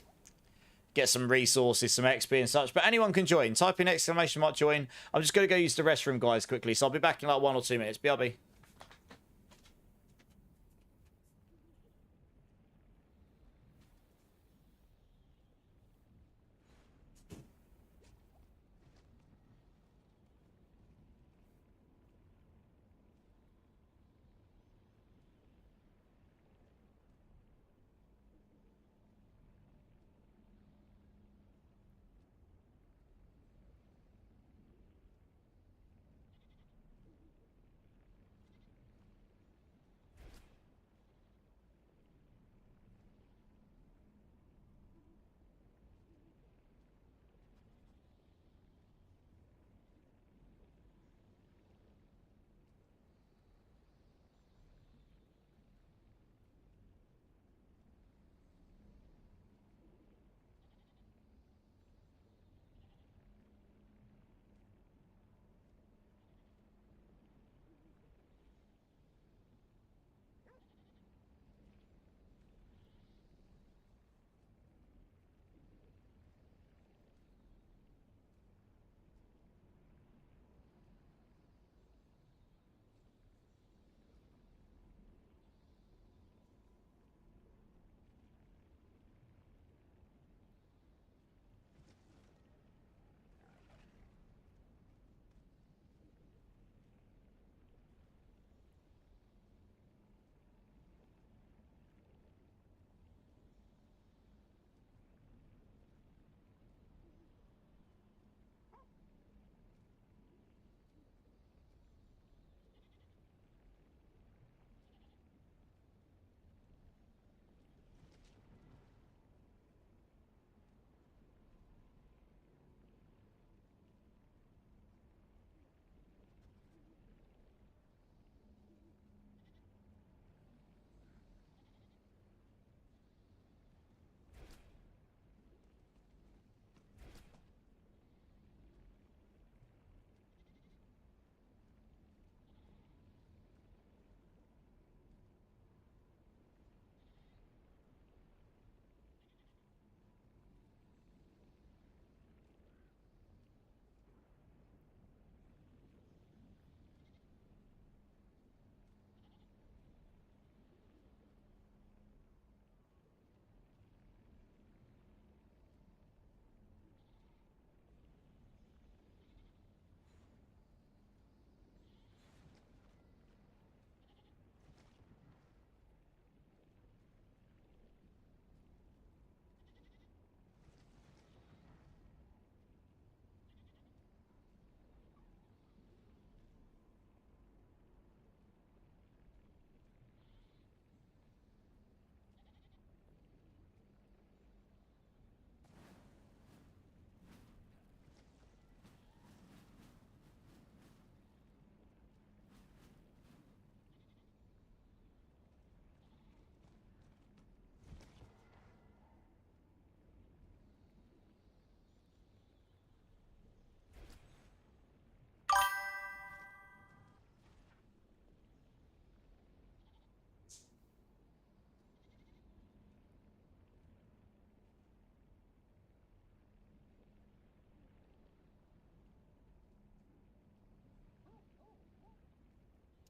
[SPEAKER 1] Get some resources, some XP and such. But anyone can join. Type in exclamation mark join. I'm just going to go use the restroom, guys, quickly. So I'll be back in like 1 or 2 minutes. BRB.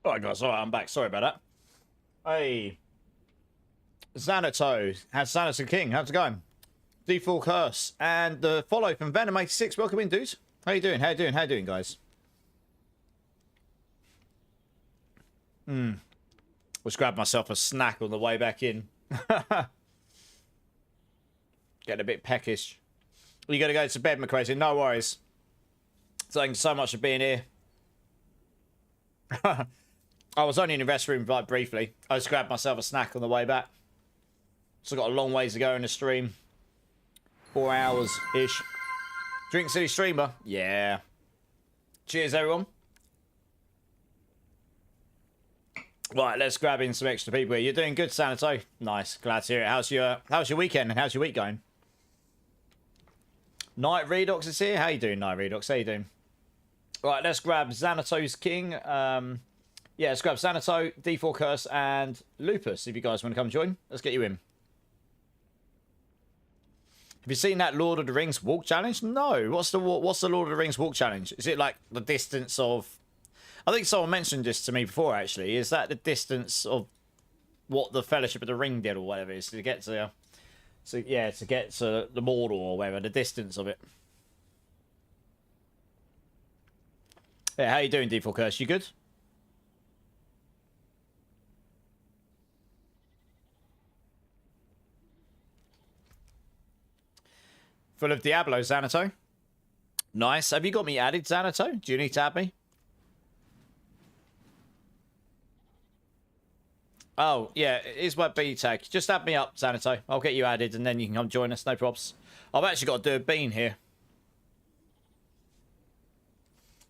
[SPEAKER 1] All right, guys. All right, I'm back. Sorry about that. Hey, Xanato. How's Xanato King? How's it going? Default Curse. And the follow from Venom86. Welcome in, dudes. How you doing? How you doing? How you doing, guys? Just grabbed myself a snack on the way back in. Getting a bit peckish. You gotta go to bed, McCrazy. No worries. Thank you so much for being here. I was only in the restroom like briefly. I just grabbed myself a snack on the way back. So got a long ways to go in the stream. 4 hours-ish. Drink City Streamer. Yeah. Cheers, everyone. Right, let's grab in some extra people here. You're doing good, Sanato. Nice. Glad to hear it. How's your weekend and how's your week going? Night Redox is here. How you doing, Night Redox? How you doing? Right, let's grab Xanato's King. Yeah, let's grab Xanato, D4 Curse, and Lupus. If you guys want to come join, let's get you in. Have you seen that Lord of the Rings walk challenge? No. What's the Lord of the Rings walk challenge? Is it like the distance of... I think someone mentioned this to me before, actually. Is that the distance of what the Fellowship of the Ring did or whatever it is to get to... So, yeah, to get to the Mordor or whatever, the distance of it. Yeah, how you doing, D4 Curse? You good? Full of Diablo, Xanato. Nice. Have you got me added, Xanato? Do you need to add me? Oh, yeah. Here's my B tag. Just add me up, Xanato. I'll get you added and then you can come join us. No props. I've actually got to do a bean here.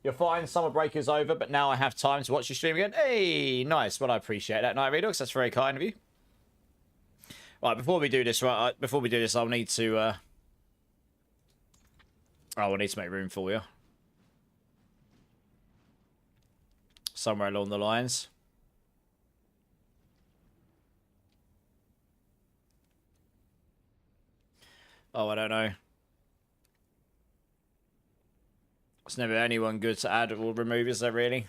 [SPEAKER 1] You're fine. Summer break is over, but now I have time to watch your stream again. Hey, nice. Well, I appreciate that, Night Redux. That's very kind of you. Right, before we do this, I'll need to... Oh, I need to make room for you. Somewhere along the lines. Oh, I don't know. It's never anyone good to add or remove, is there really?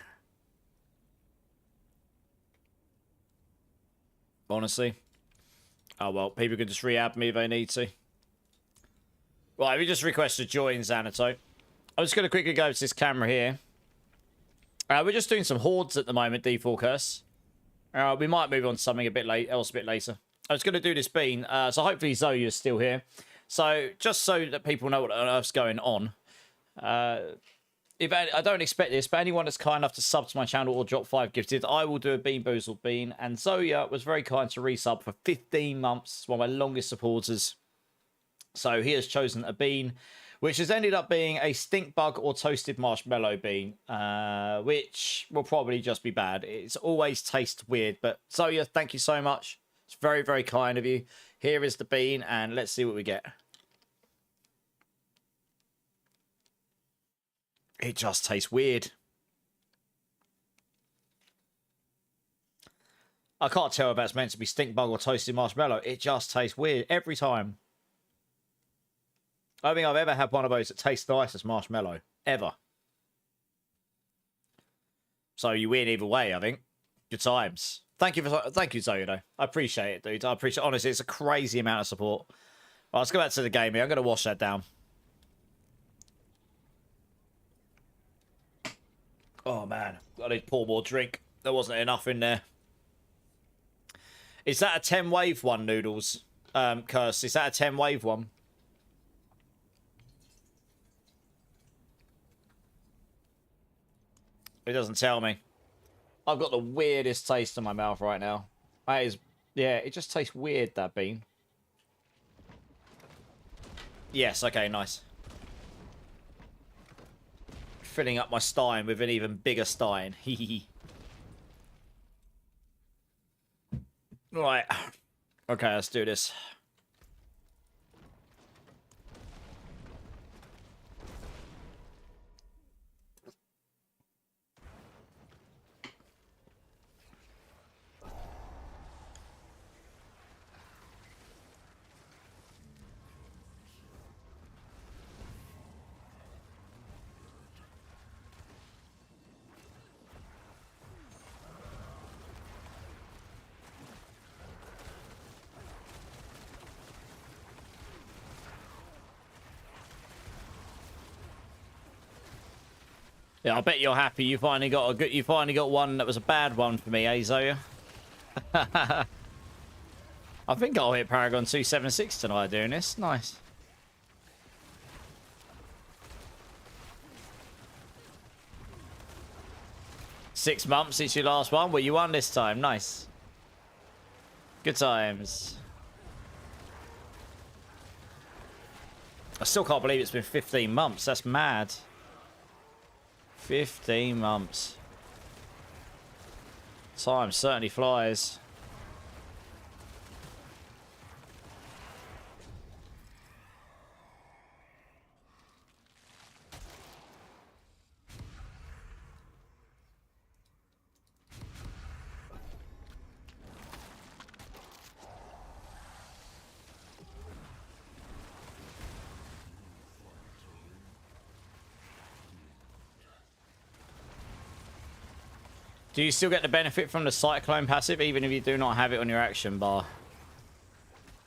[SPEAKER 1] Honestly. Oh, well, people can just re-add me if they need to. Right, we just requested join, Xanato. I'm just going to quickly go to this camera here. We're just doing some hordes at the moment, D4 Curse. We might move on to something a bit else a bit later. I was going to do this bean, so hopefully Zoe is still here. So, just so that people know what on earth's going on. If I don't expect this, but anyone that's kind enough to sub to my channel or drop 5 gifted, I will do a Bean Boozled Bean. And Zoya was very kind to resub for 15 months, one of my longest supporters. So he has chosen a bean, which has ended up being a stink bug or toasted marshmallow bean, which will probably just be bad. It's always tastes weird, but Zoya, thank you so much. It's very, very kind of you. Here is the bean, and let's see what we get. It just tastes weird. I can't tell if that's meant to be stink bug or toasted marshmallow. It just tastes weird every time. I don't think I've ever had one of those that tastes nice as marshmallow. Ever. So you win either way, I think. Good times. Thank you, Zoe, though. I appreciate it, dude. I appreciate it. Honestly, it's a crazy amount of support. Right, let's go back to the game here. I'm going to wash that down. Oh, man. I need to pour more drink. There wasn't enough in there. Is that a 10 wave one, Noodles? Curse. Is that a 10 wave one? It doesn't tell me. I've got the weirdest taste in my mouth right now. That is... Yeah, it just tastes weird, that bean. Yes, okay, nice. Filling up my stein with an even bigger stein. Hee. Right. Okay, let's do this. Yeah, I bet you're happy you finally got a good. You finally got one that was a bad one for me, Azo. I think I'll hit Paragon 276 tonight doing this. Nice. Six months since your last one. Well, you won this time. Nice. Good times. I still can't believe it's been 15 months. That's mad. 15 months. Time certainly flies. Do you still get the benefit from the Cyclone passive even if you do not have it on your action bar?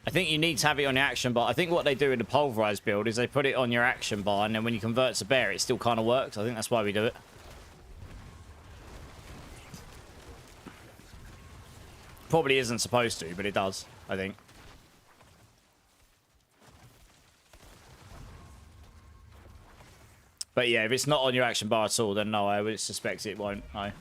[SPEAKER 1] I think you need to have it on your action bar. I think what they do in the Pulverise build is they put it on your action bar, and then when you convert to bear, it still kind of works. I think that's why we do it. Probably isn't supposed to, but it does, I think. But yeah, if it's not on your action bar at all, then no, I would suspect it won't. No.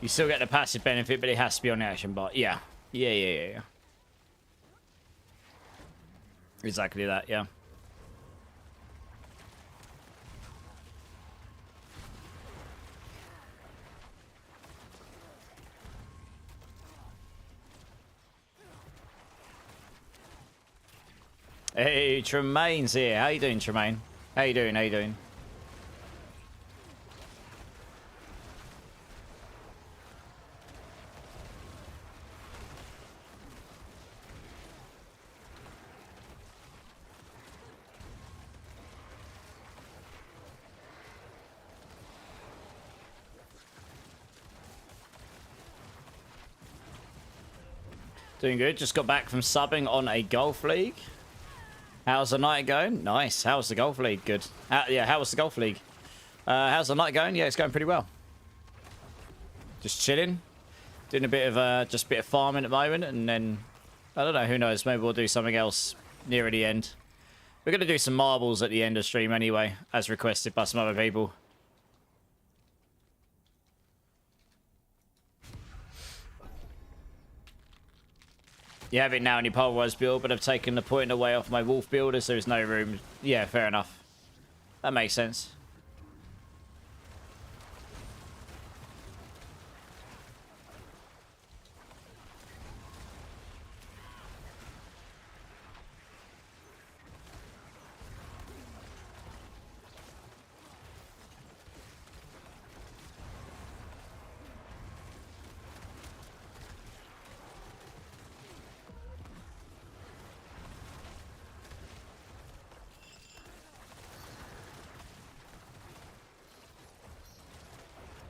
[SPEAKER 1] You still get the passive benefit, but it has to be on the action bar. Yeah. Yeah. Exactly that, yeah. Hey, Tremaine's here. How you doing, Tremaine? How you doing? How you doing? Doing good. Just got back from subbing on a golf league. How's the night going? Nice. How's the golf league? Good. Yeah, how was the golf league? How's the night going? Yeah, it's going pretty well. Just chilling. Doing a bit of just a bit of farming at the moment, and then I don't know, who knows, maybe we'll do something else nearer the end. We're gonna do some marbles at the end of stream anyway, as requested by some other people. You have it now in your Pulverise build, but I've taken the point away off my Wolf builder, so there's no room. Yeah, fair enough. That makes sense.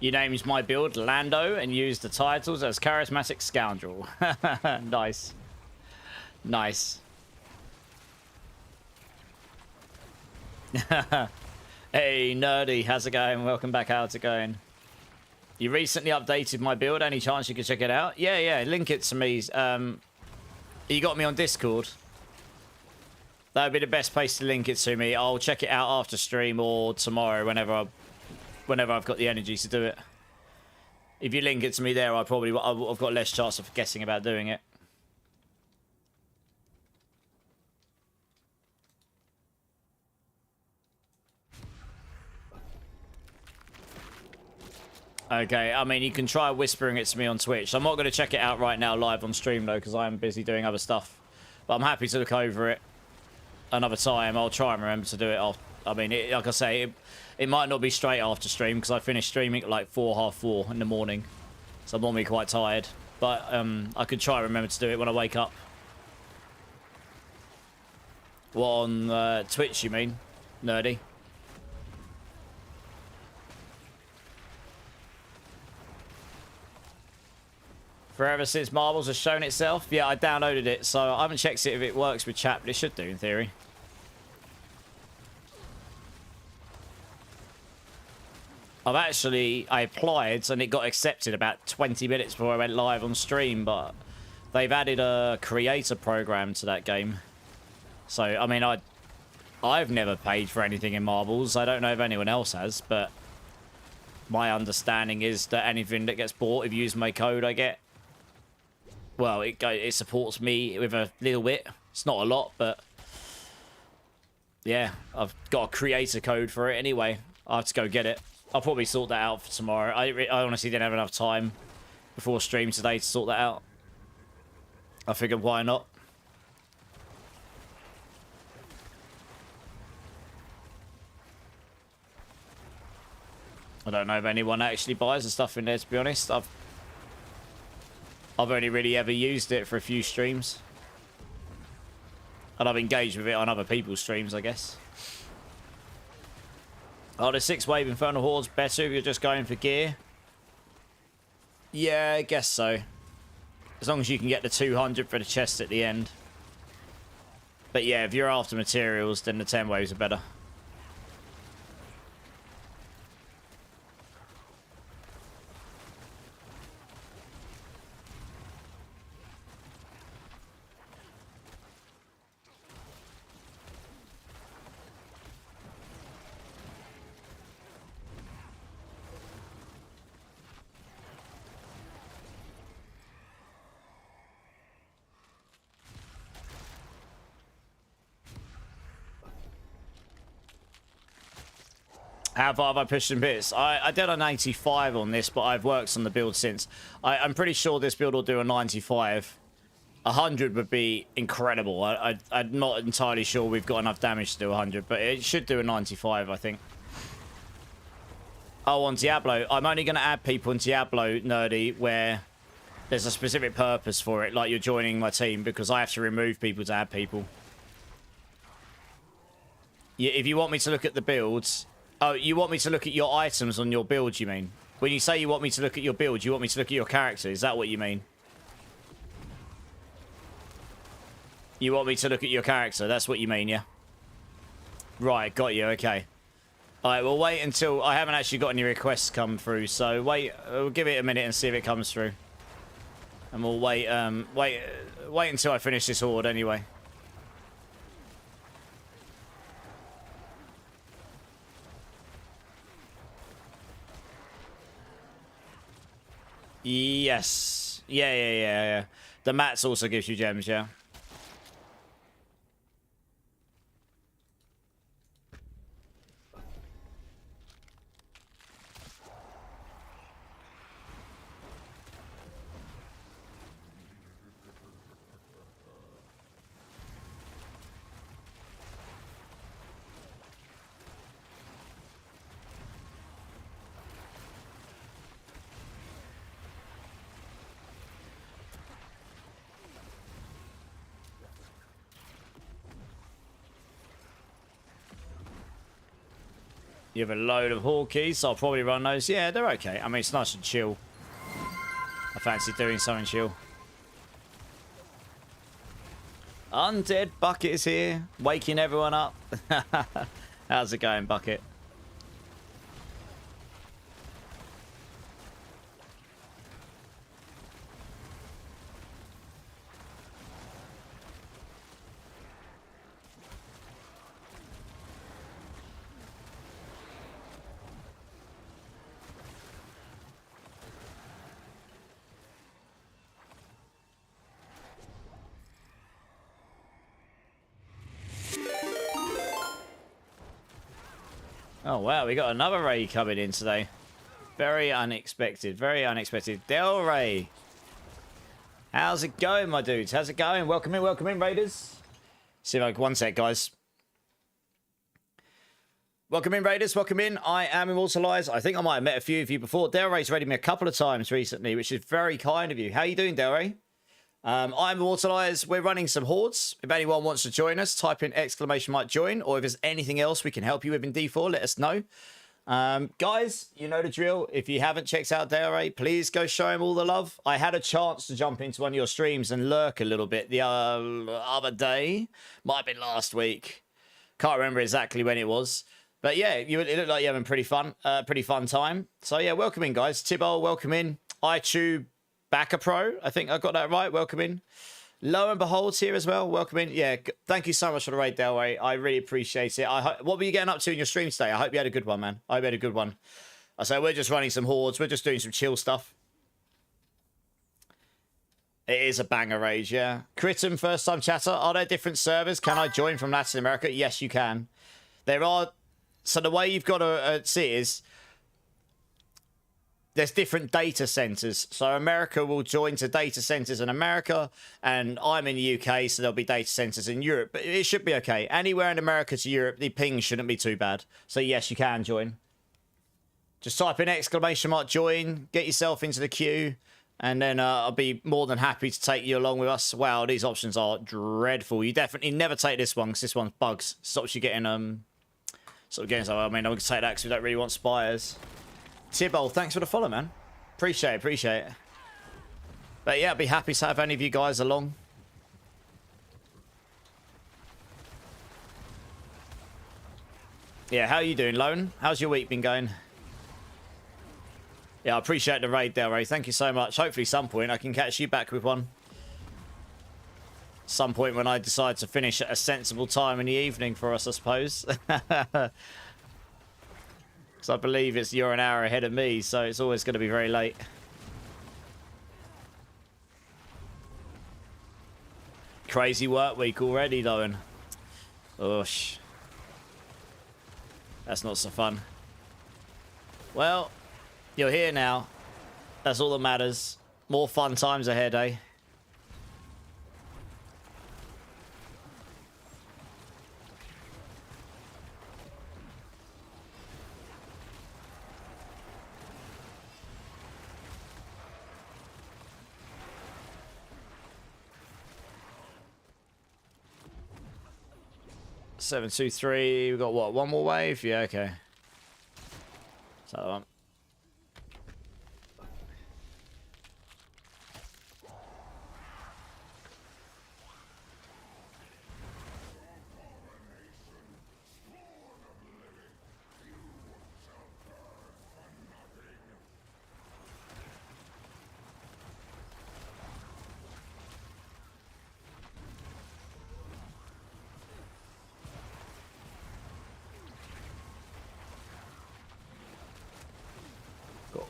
[SPEAKER 1] You named my build Lando and used the titles as Charismatic Scoundrel. Nice. Nice. Hey, Nerdy, how's it going? Welcome back. How's it going? You recently updated my build. Any chance you could check it out? Yeah. Link it to me. You got me on Discord. That would be the best place to link it to me. I'll check it out after stream or tomorrow whenever I've got the energy to do it. If you link it to me there, I've got less chance of guessing about doing it. Okay, I mean, you can try whispering it to me on Twitch. I'm not going to check it out right now live on stream, though, because I am busy doing other stuff. But I'm happy to look over it another time. I'll try and remember to do it I mean, like I say, it might not be straight after stream because I finished streaming at like 4, half 4 in the morning. So I'm normally quite tired. But I could try and remember to do it when I wake up. What, on Twitch, you mean? Nerdy? Forever since Marbles has shown itself? Yeah, I downloaded it, so I haven't checked it if it works with chat, but it should do in theory. I applied and it got accepted about 20 minutes before I went live on stream, but they've added a creator program to that game. So, I mean, I've never paid for anything in Marbles. I don't know if anyone else has, but my understanding is that anything that gets bought, if you use my code, I get... Well, it supports me with a little bit. It's not a lot, but... Yeah, I've got a creator code for it anyway. I'll have to go get it. I'll probably sort that out for tomorrow. I honestly didn't have enough time before stream today to sort that out. I figured, why not? I don't know if anyone actually buys the stuff in there, to be honest. I've only really ever used it for a few streams. And I've engaged with it on other people's streams, I guess. Are the 6-wave Infernal Hordes better if you're just going for gear? Yeah, I guess so. As long as you can get the 200 for the chest at the end. But yeah, if you're after materials, then the 10 waves are better. How far have I pushed in bits? I did a 95 on this, but I've worked on the build since. I'm pretty sure this build will do a 95. 100 would be incredible. I'm not entirely sure we've got enough damage to do 100, but it should do a 95, I think. Oh, on Diablo. I'm only going to add people in Diablo, Nerdy, where there's a specific purpose for it, like you're joining my team, because I have to remove people to add people. If you want me to look at the builds... Oh, you want me to look at your items on your build, you mean? When you say you want me to look at your build, you want me to look at your character. Is that what you mean? You want me to look at your character. That's what you mean, yeah? Right, got you. Okay. All right, we'll wait until... I haven't actually got any requests come through, so wait. We'll give it a minute and see if it comes through. And we'll wait, wait until I finish this horde anyway. Yes. Yeah. The mats also gives you gems, yeah. You have a load of hall keys, so I'll probably run those. Yeah, they're okay. I mean, it's nice and chill. I fancy doing something chill. Undead Bucket is here, waking everyone up. How's it going, Bucket? Oh, wow, we got another raid coming in today. Very unexpected, very unexpected. Del Rey. How's it going, my dudes? How's it going? Welcome in, Raiders. See if I can... One sec, guys. Welcome in, Raiders. Welcome in. I am Immortalized. I think I might have met a few of you before. Delray's raided me a couple of times recently, which is very kind of you. How you doing, Delray? I'm Immortalized. We're running some hordes. If anyone wants to join us, type in !join, or if there's anything else we can help you with in D4, let us know. Guys, you know the drill. If you haven't checked out Delray, please go show him all the love. I had a chance to jump into one of your streams and lurk a little bit the other day. Might have been last week. Can't remember exactly when it was. But yeah, it looked like you're having pretty fun time. So yeah, welcome in, guys. Tibble, welcome in. iTube Backer Pro, I think I got that right. Welcome in. Lo and Behold's here as well. Welcome in. Yeah, thank you so much for the raid, Delray. I really appreciate it. What were you getting up to in your stream today? I hope you had a good one, man. I hope you had a good one. I say we're just running some hordes. We're just doing some chill stuff. It is a banger rage, yeah. Critum, first time chatter. Are there different servers? Can I join from Latin America? Yes, you can. There are. So the way you've got to see it is there's different data centers. So America will join to data centers in America, and I'm in the UK, so there'll be data centers in Europe. But it should be okay. Anywhere in America to Europe, the ping shouldn't be too bad. So yes, you can join. Just type in !join, get yourself into the queue, and then I'll be more than happy to take you along with us. Wow, these options are dreadful. You definitely never take this one because this one's bugs. Stops you getting So again, so I mean, I'm going to take that because we don't really want spires. Tibble, thanks for the follow, man. Appreciate it. But yeah, I'd be happy to have any of you guys along. Yeah, how are you doing, Lone? How's your week been going? Yeah, I appreciate the raid there, Ray. Thank you so much. Hopefully some point I can catch you back with one. Some point when I decide to finish at a sensible time in the evening for us, I suppose. Because I believe you're an hour ahead of me, so it's always going to be very late. Crazy work week already, though. Oosh. That's not so fun. Well, you're here now. That's all that matters. More fun times ahead, eh? Seven, 2, 3. We've got what? One more wave? Yeah, okay. Is that the one?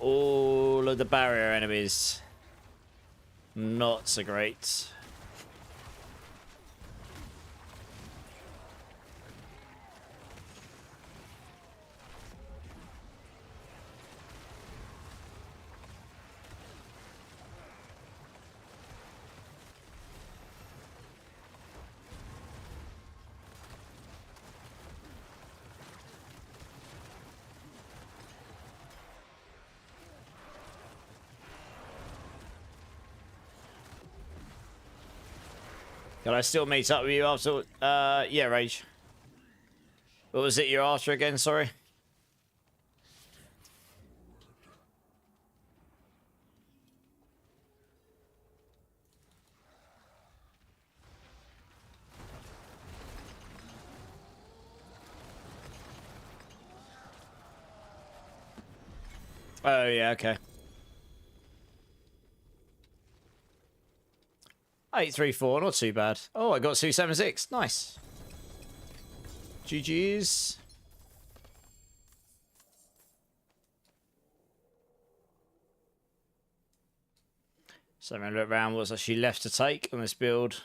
[SPEAKER 1] All of the barrier enemies. Not so great. Can I still meet up with you after? Yeah, Rage. What was it you're after again? Sorry. Oh, yeah, okay. 834, not too bad. Oh, I got 276. Nice. GG's. So I'm going to look around what's actually left to take on this build.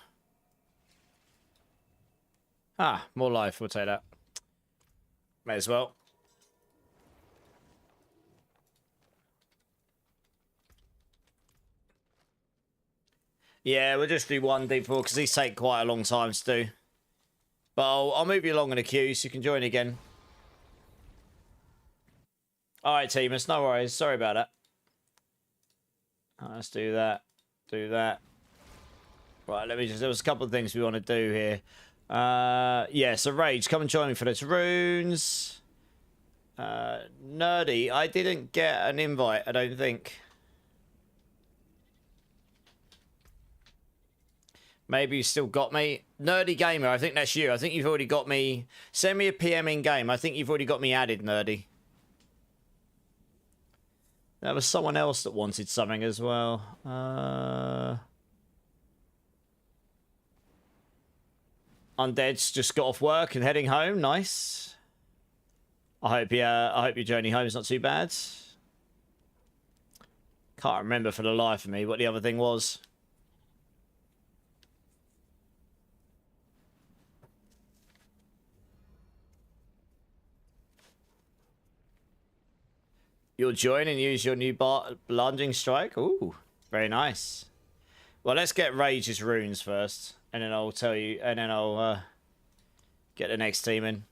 [SPEAKER 1] Ah, more life. We'll take that. May as well. Yeah, we'll just do one D4 because these take quite a long time to do. But I'll move you along in the queue so you can join again. All right, Teamus, no worries. Sorry about that. Let's do that. Do that. Right, let me just... There was a couple of things we want to do here. Yeah, so Rage, come and join me for this. Runes. Nerdy, I didn't get an invite, I don't think. Maybe you still got me. Nerdy Gamer, I think that's you. I think you've already got me. Send me a PM in game. I think you've already got me added, Nerdy. There was someone else that wanted something as well. Undead's just got off work and heading home. Nice. I hope your journey home is not too bad. Can't remember for the life of me what the other thing was. You'll join and use your new bludgeoning strike. Ooh, very nice. Well, let's get Rage's runes first, and then I'll tell you, and then I'll get the next team in.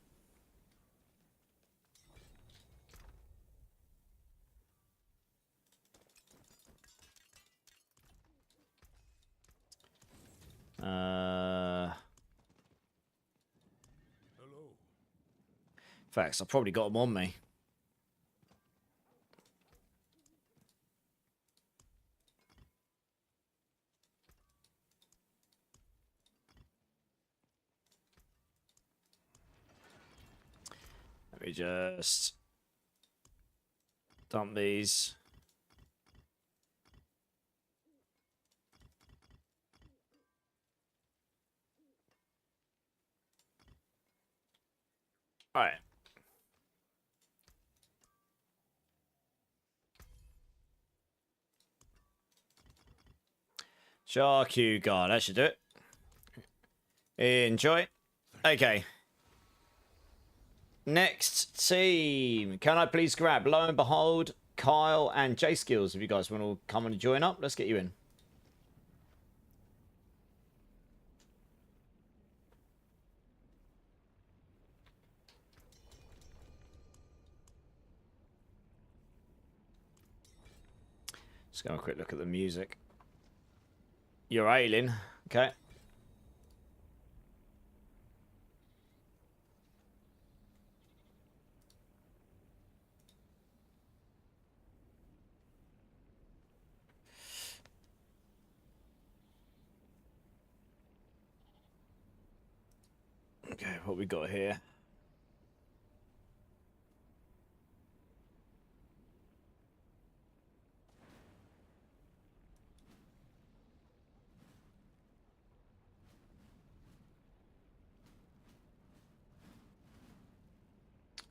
[SPEAKER 2] Hello.
[SPEAKER 1] Facts, I've probably got them on me. Let me just dump these. All right. Shark you guard, that should do it. Enjoy. Okay. Next team. Can I please grab, lo and behold, Kyle and J Skills? If you guys want to come and join up, let's get you in. Let's go have a quick look at the music. You're ailing. Okay. Okay, what we got here?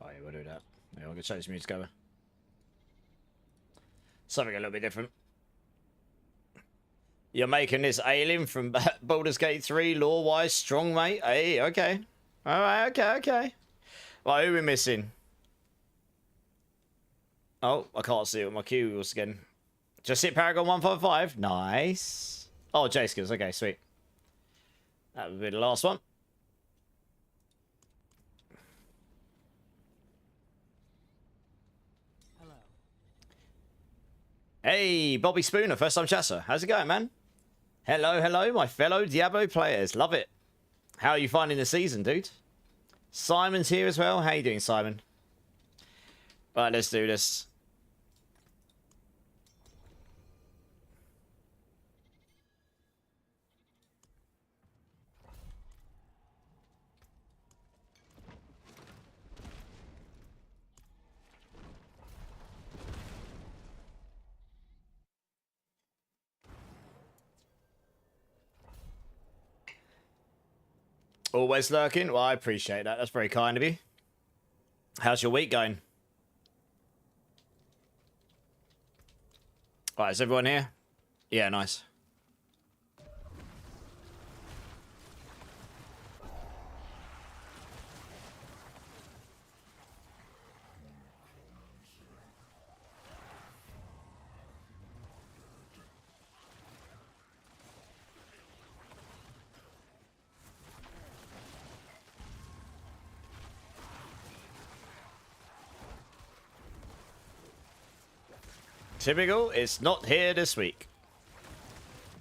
[SPEAKER 1] Oh yeah, we'll do that. Yeah, I'll go change the music over. Something a little bit different. You're making this alien from Baldur's Gate 3 lore-wise strong, mate? Hey, okay. Alright, okay. Right, who are we missing? Oh, I can't see what my queue was again. Just hit Paragon 155. Nice. Oh, J-Skills. Okay, sweet. That would be the last one.
[SPEAKER 3] Hello.
[SPEAKER 1] Hey, Bobby Spooner, first time chatter. How's it going, man? Hello, my fellow Diablo players. Love it. How are you finding the season, dude? Simon's here as well. How you doing, Simon? Right, let's do this. Always lurking? Well, I appreciate that. That's very kind of you. How's your week going? Alright, is everyone here? Yeah, nice. Typical. It's not here this week.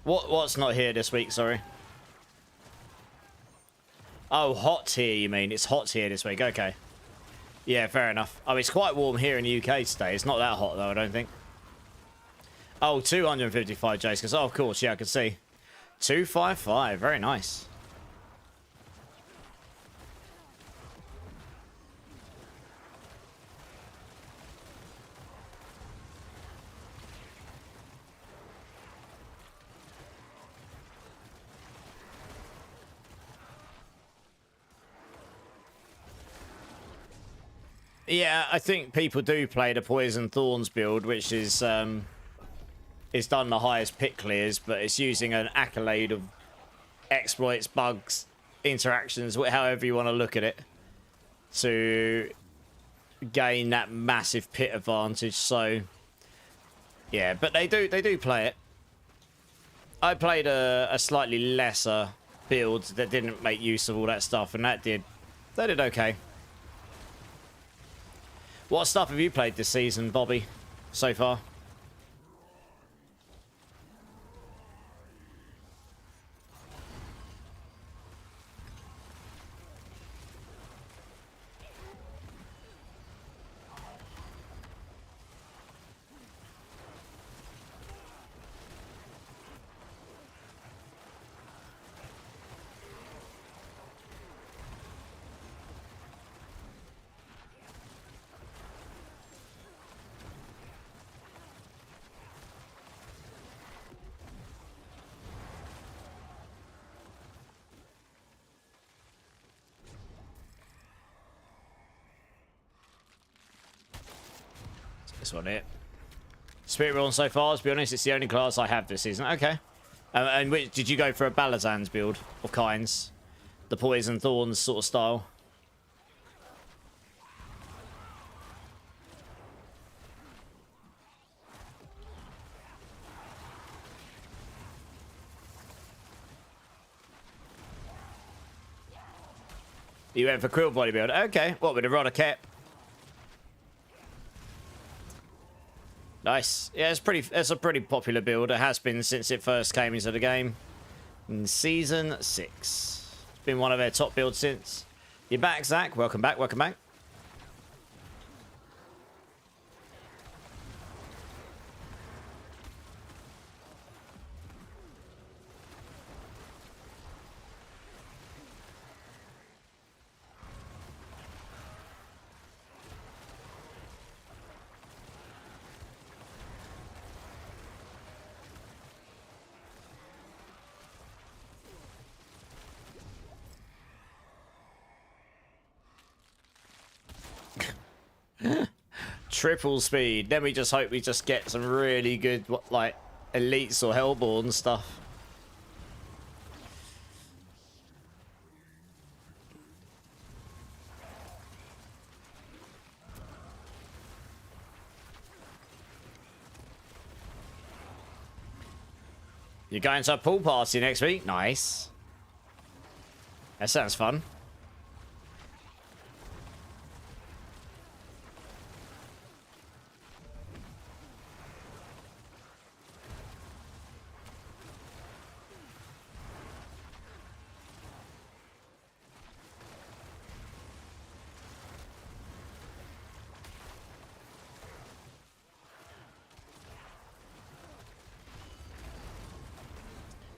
[SPEAKER 1] What's not here this week? Sorry. Oh, hot here. You mean it's hot here this week? Okay. Yeah, fair enough. Oh, it's quite warm here in the UK today. It's not that hot though, I don't think. Oh, 255 Jace. Because, oh, of course, yeah, I can see. 255. Very nice. Yeah, I think people do play the Poison Thorns build, which is done the highest pit clears, but it's using an accolade of exploits, bugs, interactions, however you want to look at it, to gain that massive pit advantage. So yeah, but they do play it. I played a slightly lesser build that didn't make use of all that stuff, and they did okay. What stuff have you played this season, Bobby, so far? This one here. Spirit Realm so far, to be honest, it's the only class I have this season. Okay. And which, did you go for a Balazan's build of kinds? The Poison Thorns sort of style? You went for Quill Body build. Okay. What, with a Rodder Cap? Nice. Yeah, it's a pretty popular build. It has been since it first came into the game in Season 6. It's been one of their top builds since. You're back, Zach. Welcome back. Welcome back. Triple speed. Then we just hope we just get some really good, like, elites or hellborn stuff. You're going to a pool party next week? Nice. That sounds fun.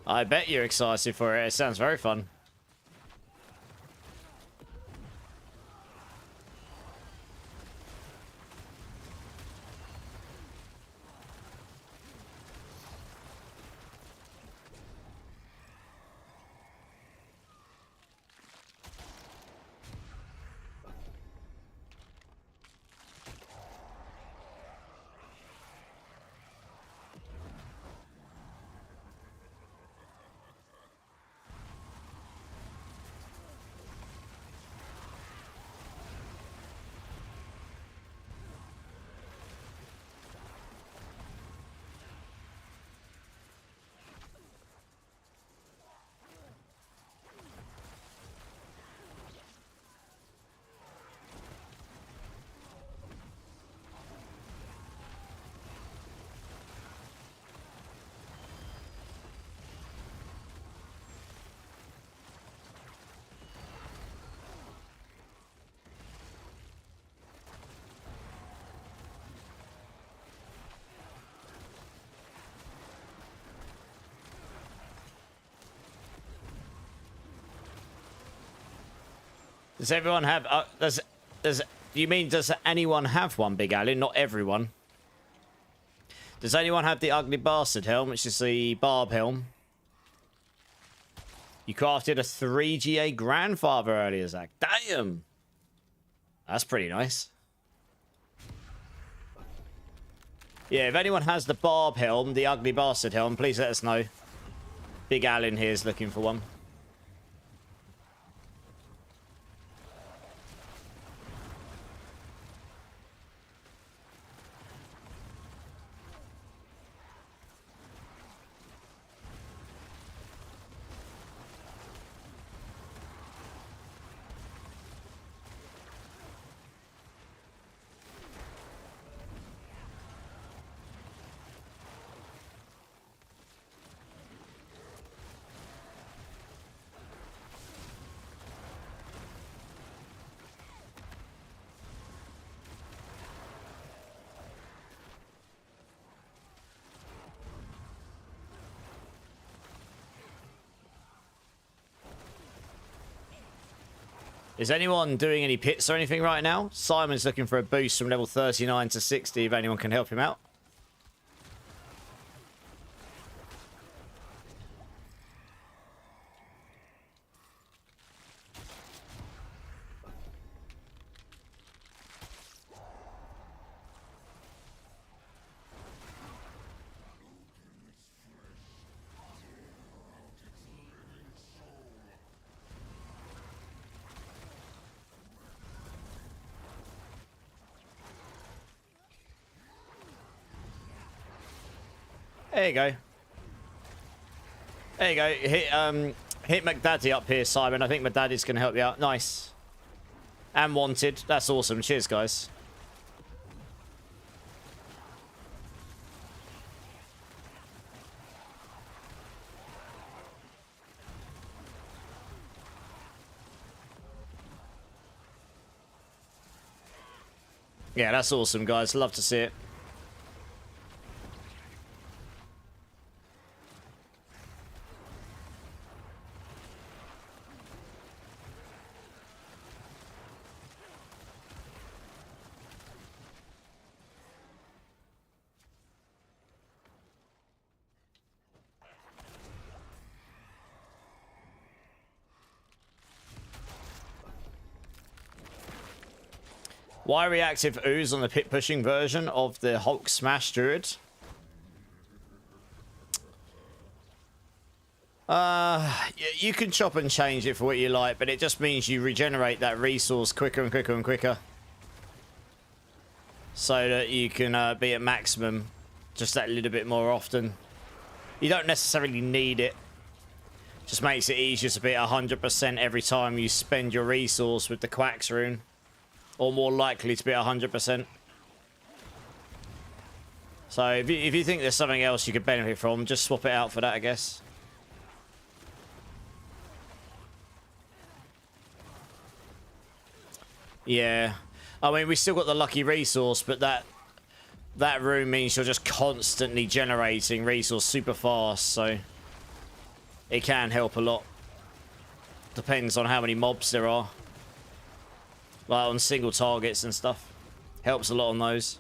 [SPEAKER 1] I bet you're excited for it. It sounds very fun. Does everyone have... you mean, does anyone have one, Big Allen? Not everyone. Does anyone have the Ugly Bastard helm, which is the Barb helm? You crafted a 3GA Grandfather earlier, Zach. Damn! That's pretty nice. Yeah, if anyone has the Barb helm, the Ugly Bastard helm, please let us know. Big Allen here is looking for one. Is anyone doing any pits or anything right now? Simon's looking for a boost from level 39 to 60 if anyone can help him out. There you go. There you go. Hit McDaddy up here, Simon. I think McDaddy's going to help you out. Nice. And wanted. That's awesome. Cheers, guys. Yeah, that's awesome, guys. Love to see it. Why reactive ooze on the pit pushing version of the Hulk Smash Druid? You can chop and change it for what you like, but it just means you regenerate that resource quicker and quicker and quicker. So that you can be at maximum just that little bit more often. You don't necessarily need it. Just makes it easier to be at 100% every time you spend your resource with the Quacks rune. Or more likely to be 100%. So if you think there's something else you could benefit from, just swap it out for that, I guess. Yeah. I mean, we still got the lucky resource, but that room means you're just constantly generating resource super fast, so it can help a lot. Depends on how many mobs there are. Like on single targets and stuff. Helps a lot on those.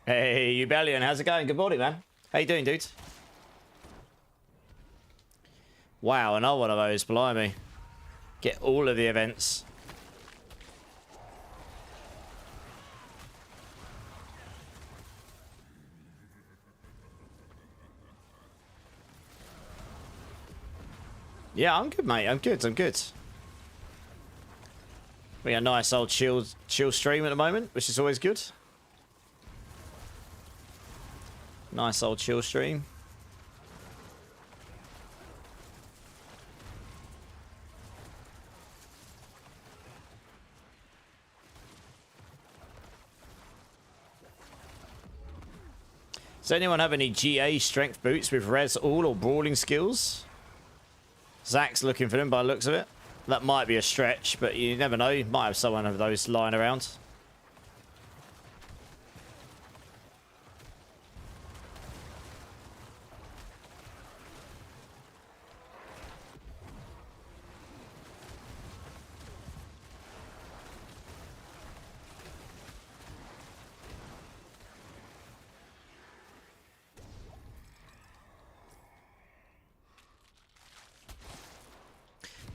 [SPEAKER 1] Hey, Ubellion, how's it going? Good morning, man. How you doing, dude? Wow, another one of those, blimey. Get all of the events. Yeah, I'm good, mate. I'm good. I'm good. We got a nice old chill stream at the moment, which is always good. Nice old chill stream. Does anyone have any GA strength boots with res all or brawling skills? Zach's looking for them by the looks of it. That might be a stretch, but you never know. You might have someone of those lying around.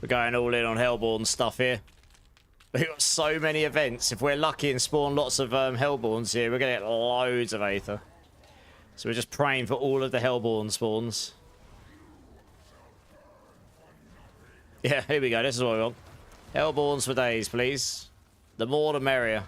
[SPEAKER 1] We're going all in on Hellborn stuff here. We've got so many events. If we're lucky and spawn lots of Hellborns here, we're going to get loads of Aether. So we're just praying for all of the Hellborn spawns. Yeah, here we go. This is what we want. Hellborns for days, please. The more the merrier.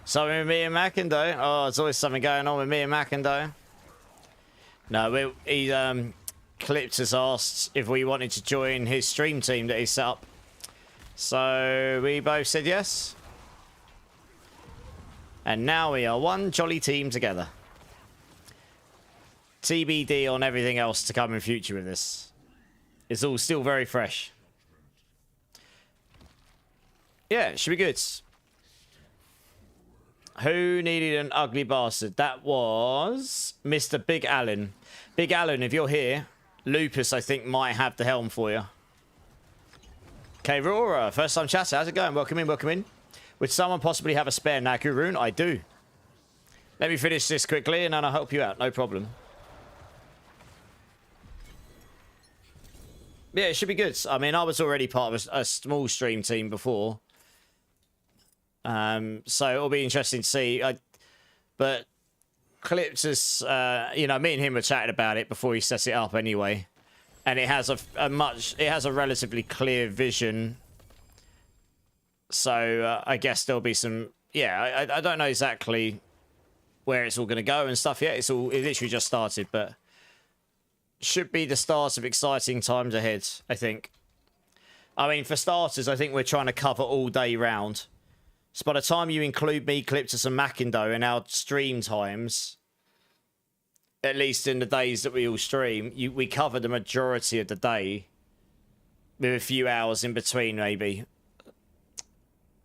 [SPEAKER 1] Something with me and Mackendo. Oh, there's always something going on with me and Mackendo. No, Clips has asked if we wanted to join his stream team that he set up. So we both said yes. And now we are one jolly team together. TBD on everything else to come in future with this. It's all still very fresh. Yeah, it should be good. Who needed an ugly bastard? That was Mr. Big Allen. Big Allen, if you're here, Lupus, I think, might have the helm for you. Okay, Rora, first time chatter. How's it going? Welcome in, welcome in. Would someone possibly have a spare Nagu rune? I do. Let me finish this quickly and then I'll help you out. No problem. Yeah, it should be good. I mean, I was already part of a small stream team before. So it'll be interesting to see. But Clips is, you know, me and him were chatting about it before he sets it up anyway. And it has a relatively clear vision. So I guess there'll be some, yeah, I don't know exactly where it's all going to go and stuff yet. It literally just started, but should be the start of exciting times ahead, I think. I mean, for starters, I think we're trying to cover all day round. So by the time you include me, Cliptus and Mackendo in our stream times, at least in the days that we all stream, we cover the majority of the day with a few hours in between, maybe.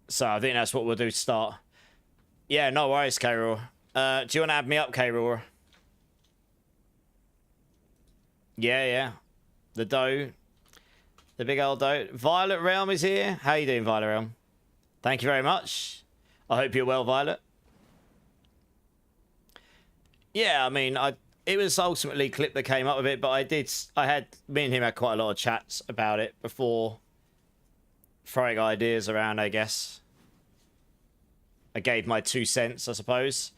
[SPEAKER 1] So I think that's what we'll do to start. Yeah, no worries, K-Roar. Do you want to add me up, K-Roar? Yeah. The doe. The big old doe. Violet Realm is here. How you doing, Violet Realm? Thank you very much. I hope you're well, Violet. Yeah, I mean, it was ultimately Clip that came up with it, but me and him had quite a lot of chats about it before throwing ideas around, I guess. I gave my 2 cents, I suppose.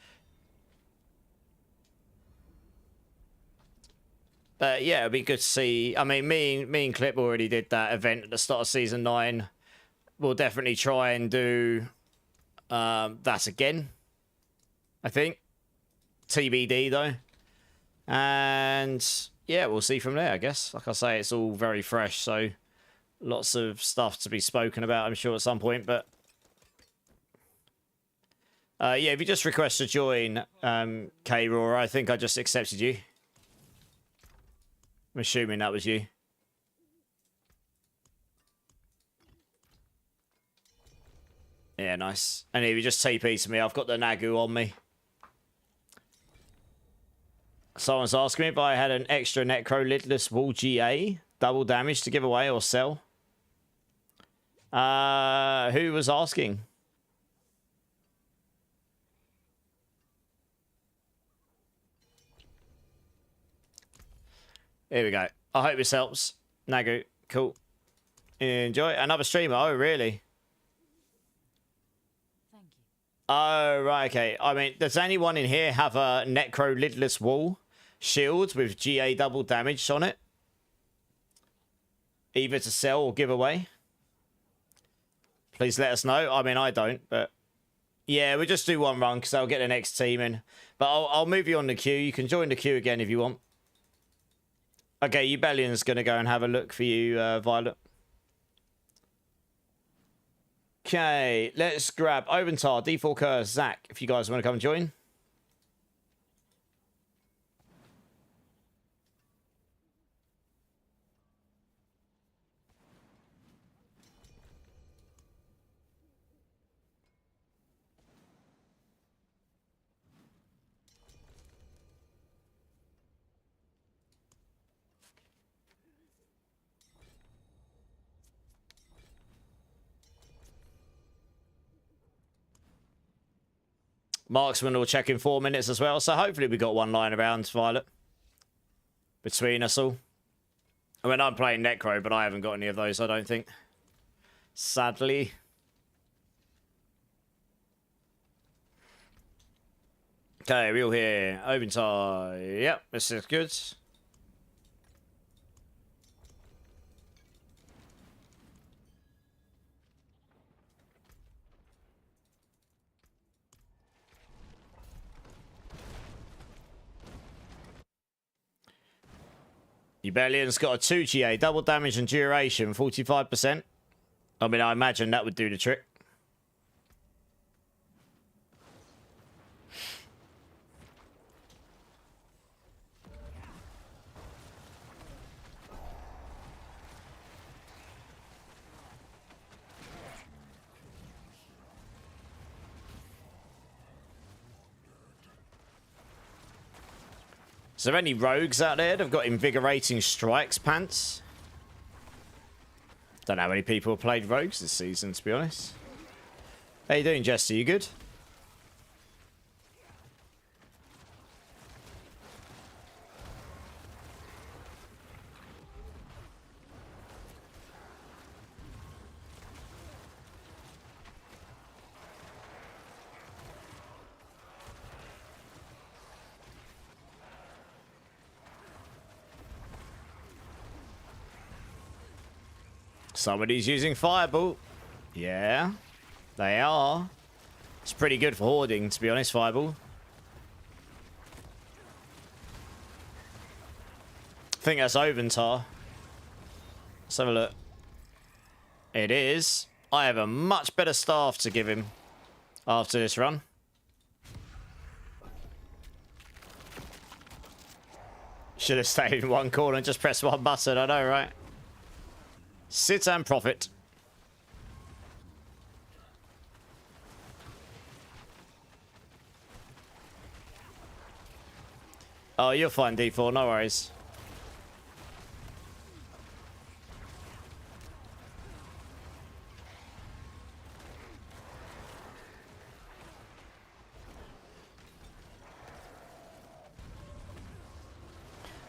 [SPEAKER 1] But yeah, it'd be good to see. I mean, me and Clip already did that event at the start of Season 9. We'll definitely try and do that again, I think. TBD, though. And yeah, we'll see from there, I guess. Like I say, it's all very fresh, so lots of stuff to be spoken about, I'm sure, at some point. But yeah, if you just request to join, K-Roar, I think I just accepted you. I'm assuming that was you. Yeah, nice. And if you just TP to me, I've got the Nagu on me. Someone's asking me if I had an extra Necro Lidless Wall GA, double damage to give away or sell. Who was asking? Here we go. I hope this helps. Nagu, cool. Enjoy. Another streamer. Oh, really? Oh, right, okay. I mean, does anyone in here have a Necro Lidless Wall shield with GA double damage on it? Either to sell or give away? Please let us know. I mean, I don't, but yeah, we'll just do one run because I'll get the next team in. But I'll move you on the queue. You can join the queue again if you want. Okay, Ubellion's going to go and have a look for you, Violet. Okay, let's grab Oventar, D4 Zach, if you guys want to come and join. Marksman will check in 4 minutes as well. So hopefully we got one lying around, Violet. Between us all. I mean, I'm playing Necro, but I haven't got any of those, I don't think. Sadly. Okay, we're all here. Open tie. Yep, this is good. Rebellion's got a 2 GA, double damage and duration, 45%. I mean, I imagine that would do the trick. Is there any rogues out there that have got invigorating strikes pants? Don't know how many people have played rogues this season, to be honest. How you doing, Jester? You good? Somebody's using Fireball. Yeah, they are. It's pretty good for hoarding, to be honest, Fireball. I think that's Oventar. Let's have a look. It is. I have a much better staff to give him after this run. Should have stayed in one corner and just pressed one button, I know, right? Sit and profit. Oh, you're fine, D4, no worries.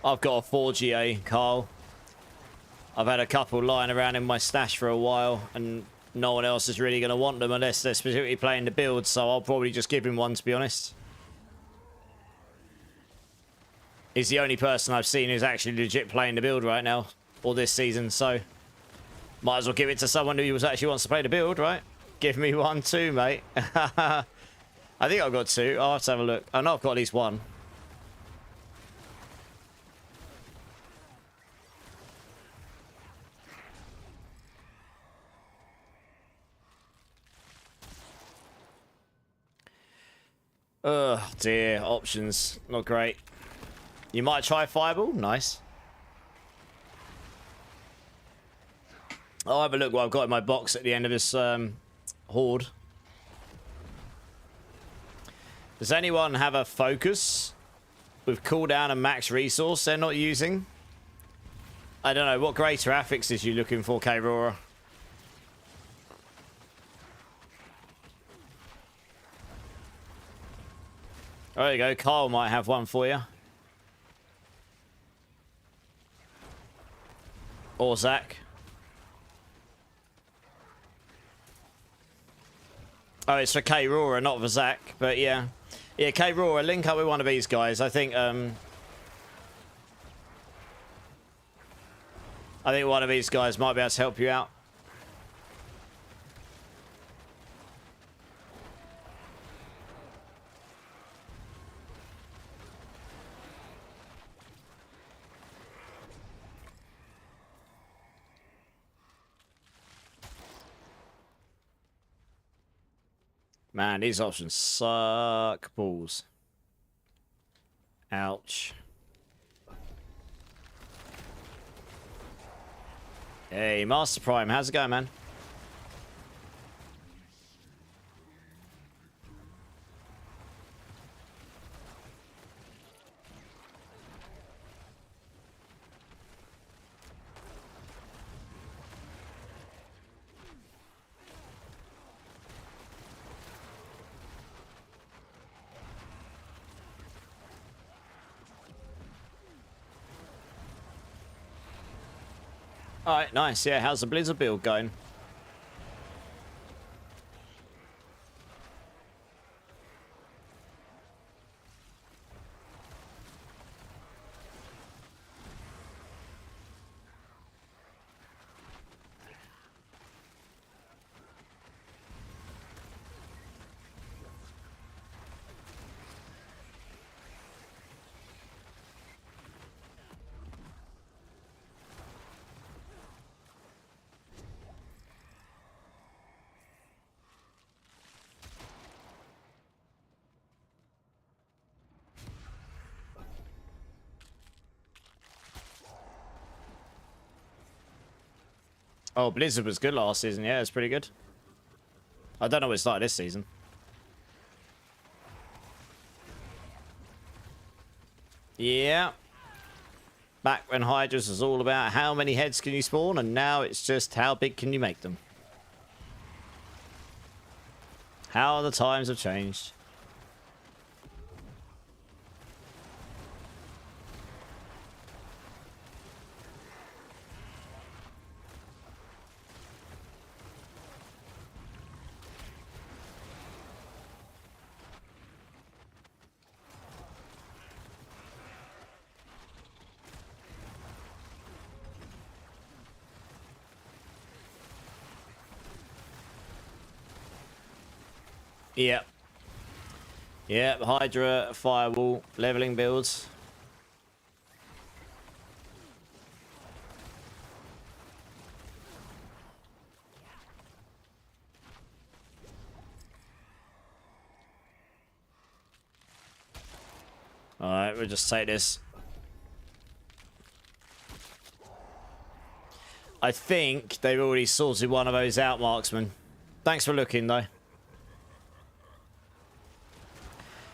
[SPEAKER 1] I've got a 4 GA, Carl. I've had a couple lying around in my stash for a while, and no one else is really going to want them unless they're specifically playing the build, so I'll probably just give him one, to be honest. He's the only person I've seen who's actually legit playing the build right now, or this season, so might as well give it to someone who actually wants to play the build, right? Give me one too, mate. I think I've got 2. I'll have to have a look. I know I've got at least 1. Oh dear, options not great. You might try Fireball, nice. I'll have a look what I've got in my box at the end of this horde. Does anyone have a focus with cooldown and max resource they're not using? I don't know, what greater affixes you looking for, K-Rora? There you go, Kyle might have one for you. Or Zach. Oh, it's for K-Rora, not for Zach, but yeah. Yeah, K-Rora, link up with one of these guys. I think one of these guys might be able to help you out. Man, these options suck balls. Ouch. Hey, Master Prime, how's it going, man? All right, nice. Yeah, how's the Blizzard build going? Oh, Blizzard was good last season. Yeah, it's pretty good. I don't know what it's like this season. Yeah. Back when Hydras was all about how many heads can you spawn, and now it's just how big can you make them. How the times have changed. Yep. Yep, Hydra, Firewall, leveling builds. Alright, we'll just take this. I think they've already sorted one of those out, Marksman. Thanks for looking, though.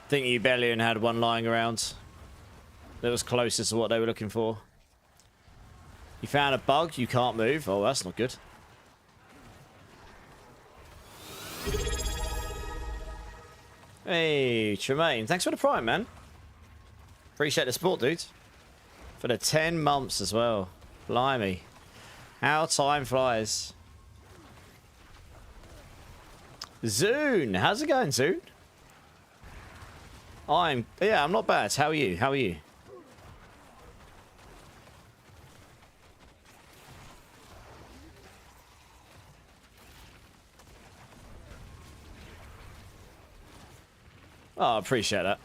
[SPEAKER 1] I think Ubellion had one lying around that was closest to what they were looking for. You found a bug, you can't move. Oh, that's not good. Hey, Tremaine, thanks for the prime, man. Appreciate the support, dude. For the 10 months as well. Blimey. How time flies. Zune, how's it going, Zune? I'm not bad. How are you? How are you? Oh, I appreciate that.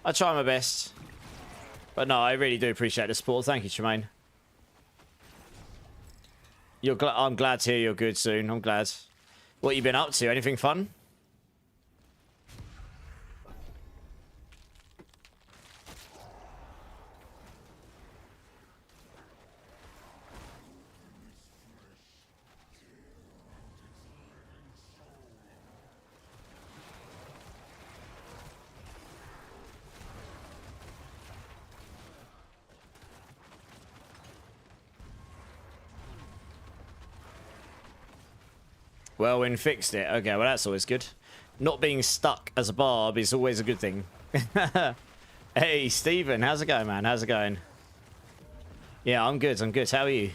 [SPEAKER 1] I try my best. But no, I really do appreciate the support. Thank you, Tremaine. I'm glad to hear you're good soon. I'm glad. What you been up to? Anything fun? Well, when fixed it. Okay, well, that's always good. Not being stuck as a barb is always a good thing. Hey, Stephen, how's it going, man? How's it going? Yeah, I'm good. I'm good. How are you?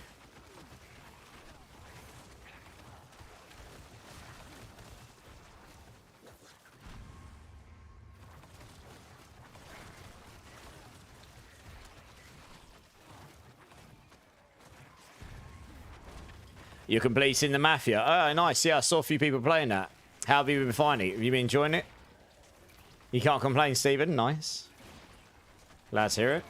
[SPEAKER 1] You're completing the Mafia. Oh, nice. Yeah, I saw a few people playing that. How have you been finding it? Have you been enjoying it? You can't complain, Stephen. Nice. Glad to hear it.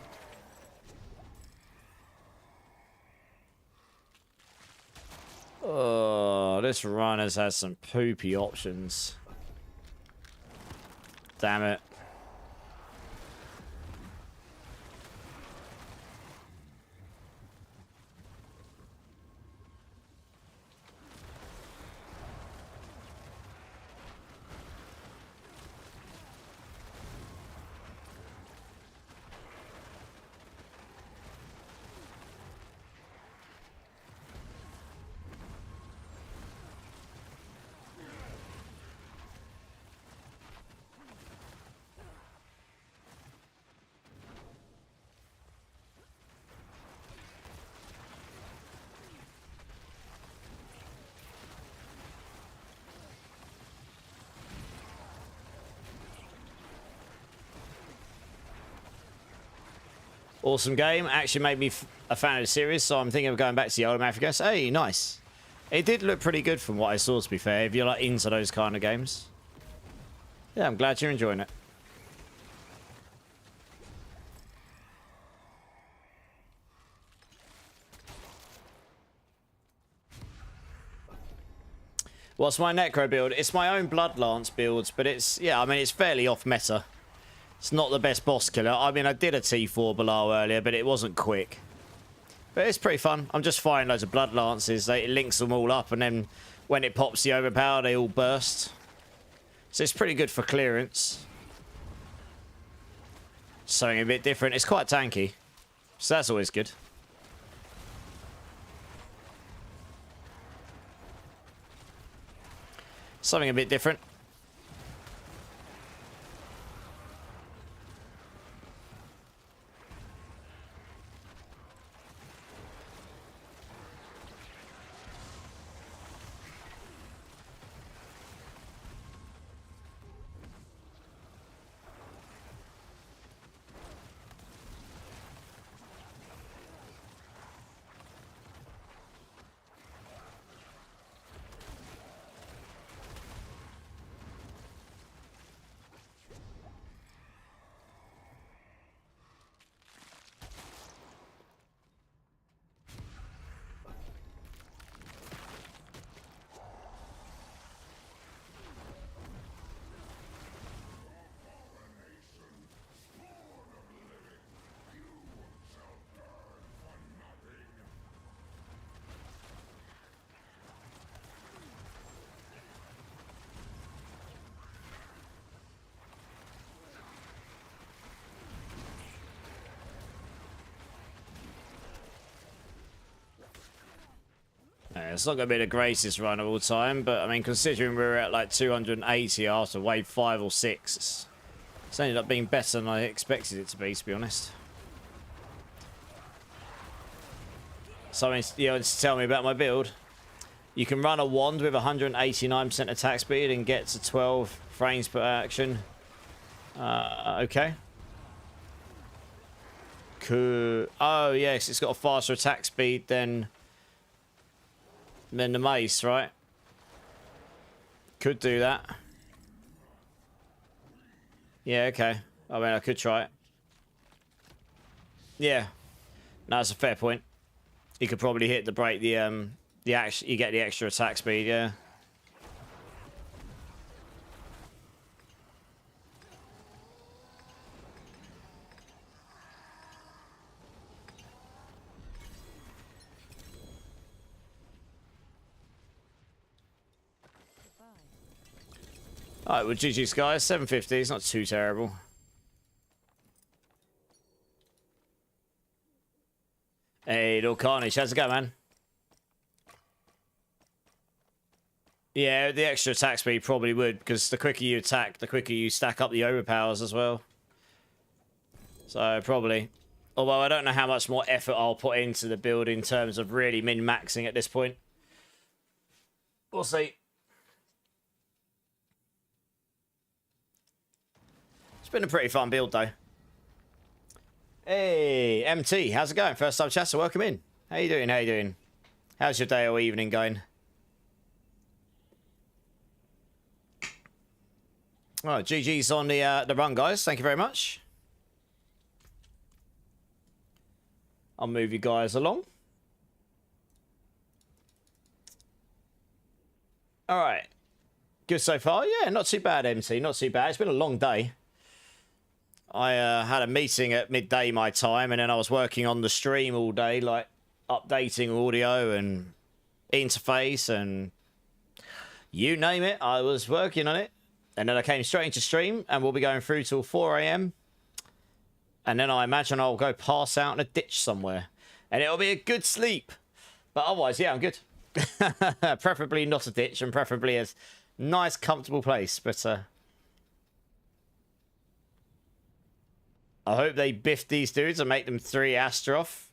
[SPEAKER 1] Oh, this runner's has some poopy options. Damn it. Awesome game. Actually made me a fan of the series, so I'm thinking of going back to the older Mafia. Hey, nice. It did look pretty good from what I saw, to be fair, if you're like into those kind of games. Yeah, I'm glad you're enjoying it. What's my Necro build? It's my own Bloodlance build, but it's, yeah, I mean, it's fairly off meta. It's not the best boss killer. I mean, I did a T4 below earlier, but it wasn't quick. But it's pretty fun. I'm just firing loads of Bloodlances. It links them all up, and then when it pops the overpower, they all burst. So it's pretty good for clearance. Something a bit different. It's quite tanky. So that's always good. Something a bit different. It's not going to be the greatest run of all time, but I mean, considering we were at like 280 after wave 5 or 6, it's ended up being better than I expected it to be honest. Something you know, to tell me about my build. You can run a wand with 189% attack speed and get to 12 frames per action. Okay. Cool. Oh, yes, it's got a faster attack speed than the mace, right? Could do that. Yeah, okay. I mean, I could try it. Yeah. No, that's a fair point. You could probably hit the break, you get the extra attack speed, yeah. Alright, well, GG's guys, 750, it's not too terrible. Hey, Lord Carnage, how's it going, man? Yeah, the extra attack speed probably would, because the quicker you attack, the quicker you stack up the overpowers as well. So, probably. Although I don't know how much more effort I'll put into the build in terms of really min-maxing at this point. We'll see. It's been a pretty fun build, though. Hey, MT, how's it going? First time chatter, welcome in. How you doing? How you doing? How's your day or evening going? All right, GG's on the run, guys. Thank you very much. I'll move you guys along. All right. Good so far? Yeah, not too bad, MT. Not too bad. It's been a long day. I had a meeting at midday my time, and then I was working on the stream all day, like updating audio and interface and you name it. I was working on it. And then I came straight into stream, and we'll be going through till 4 AM. And then I imagine I'll go pass out in a ditch somewhere. And it'll be a good sleep. But otherwise, yeah, I'm good. Preferably not a ditch, and preferably a nice, comfortable place. But I hope they biff these dudes and make them 3 Astaroth.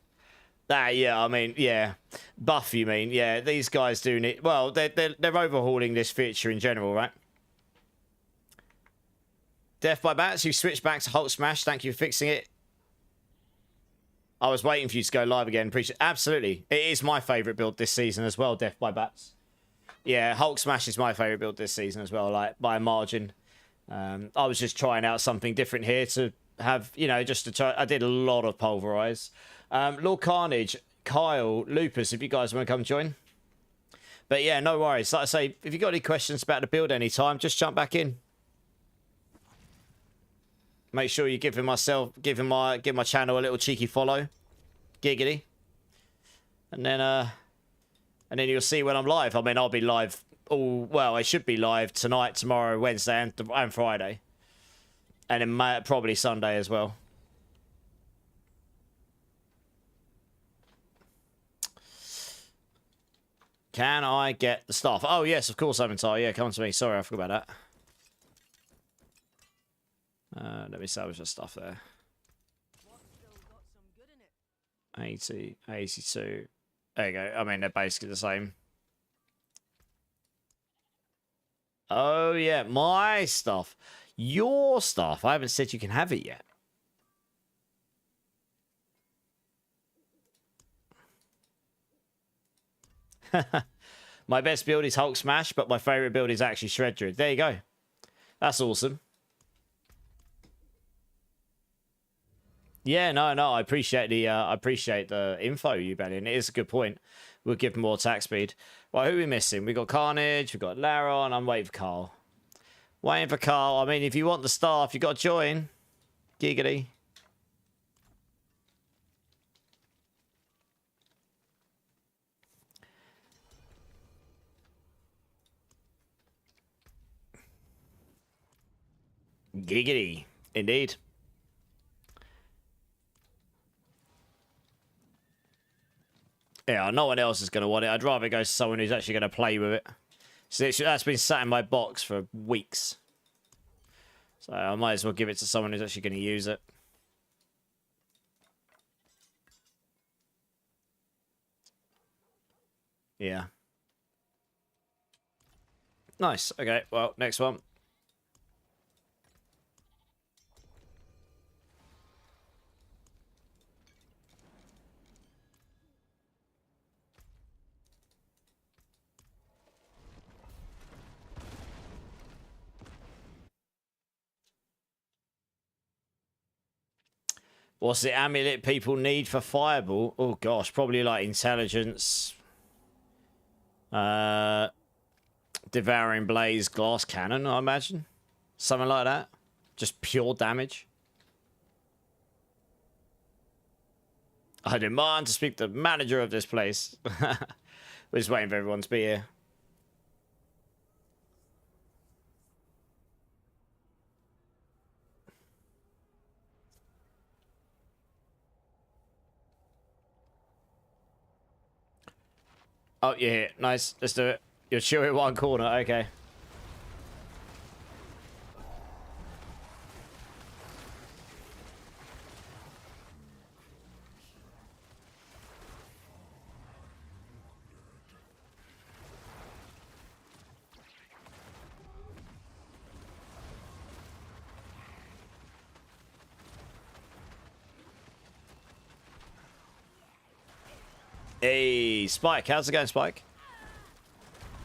[SPEAKER 1] Yeah, I mean, yeah. Buff, you mean? Yeah, these guys do need... Well, they're overhauling this feature in general, right? Death by Bats, you switched back to Hulk Smash. Thank you for fixing it. I was waiting for you to go live again. Appreciate. Absolutely, it is my favourite build this season as well. Death by Bats. Yeah, Hulk Smash is my favourite build this season as well, like by a margin. I was just trying out something different here to have, you know, just to try. I did a lot of Pulverise. Lord Carnage, Kyle, Lupus, if you guys want to come join. But yeah, no worries. Like I say, if you got any questions about the build anytime, just jump back in. Make sure you give my channel a little cheeky follow. Giggity. And then you'll see when I'm live. I mean, I'll be live I should be live tonight, tomorrow, Wednesday, and Friday. And then probably Sunday as well. Can I get the stuff? Oh, yes, of course, Avatar. Yeah, come on to me. Sorry, I forgot about that. Let me salvage the stuff there. 80, 82. There you go. I mean, they're basically the same. Oh, yeah. My stuff. Your stuff. I haven't said you can have it yet. My best build is Hulk Smash, but my favorite build is actually Shred Druid. There you go. That's awesome. Yeah, no, I appreciate the info, you Bellion. It is a good point. We'll give them more attack speed. Well, who are we missing? We got Carnage, we got Laron. I'm waiting for Carl. Waiting for Carl. I mean, if you want the staff, you got to join. Giggity. Giggity. Indeed. Yeah, no one else is going to want it. I'd rather go to someone who's actually going to play with it. So that's been sat in my box for weeks. So I might as well give it to someone who's actually going to use it. Yeah. Nice. Okay, well, next one. What's the amulet people need for Fireball? Oh gosh, probably like intelligence. Devouring Blaze, Glass Cannon, I imagine. Something like that. Just pure damage. I demand to speak to the manager of this place. We're just waiting for everyone to be here. Oh, you're here. Nice. Let's do it. You're chill in one corner. Okay. Hey, Spike. How's it going, Spike?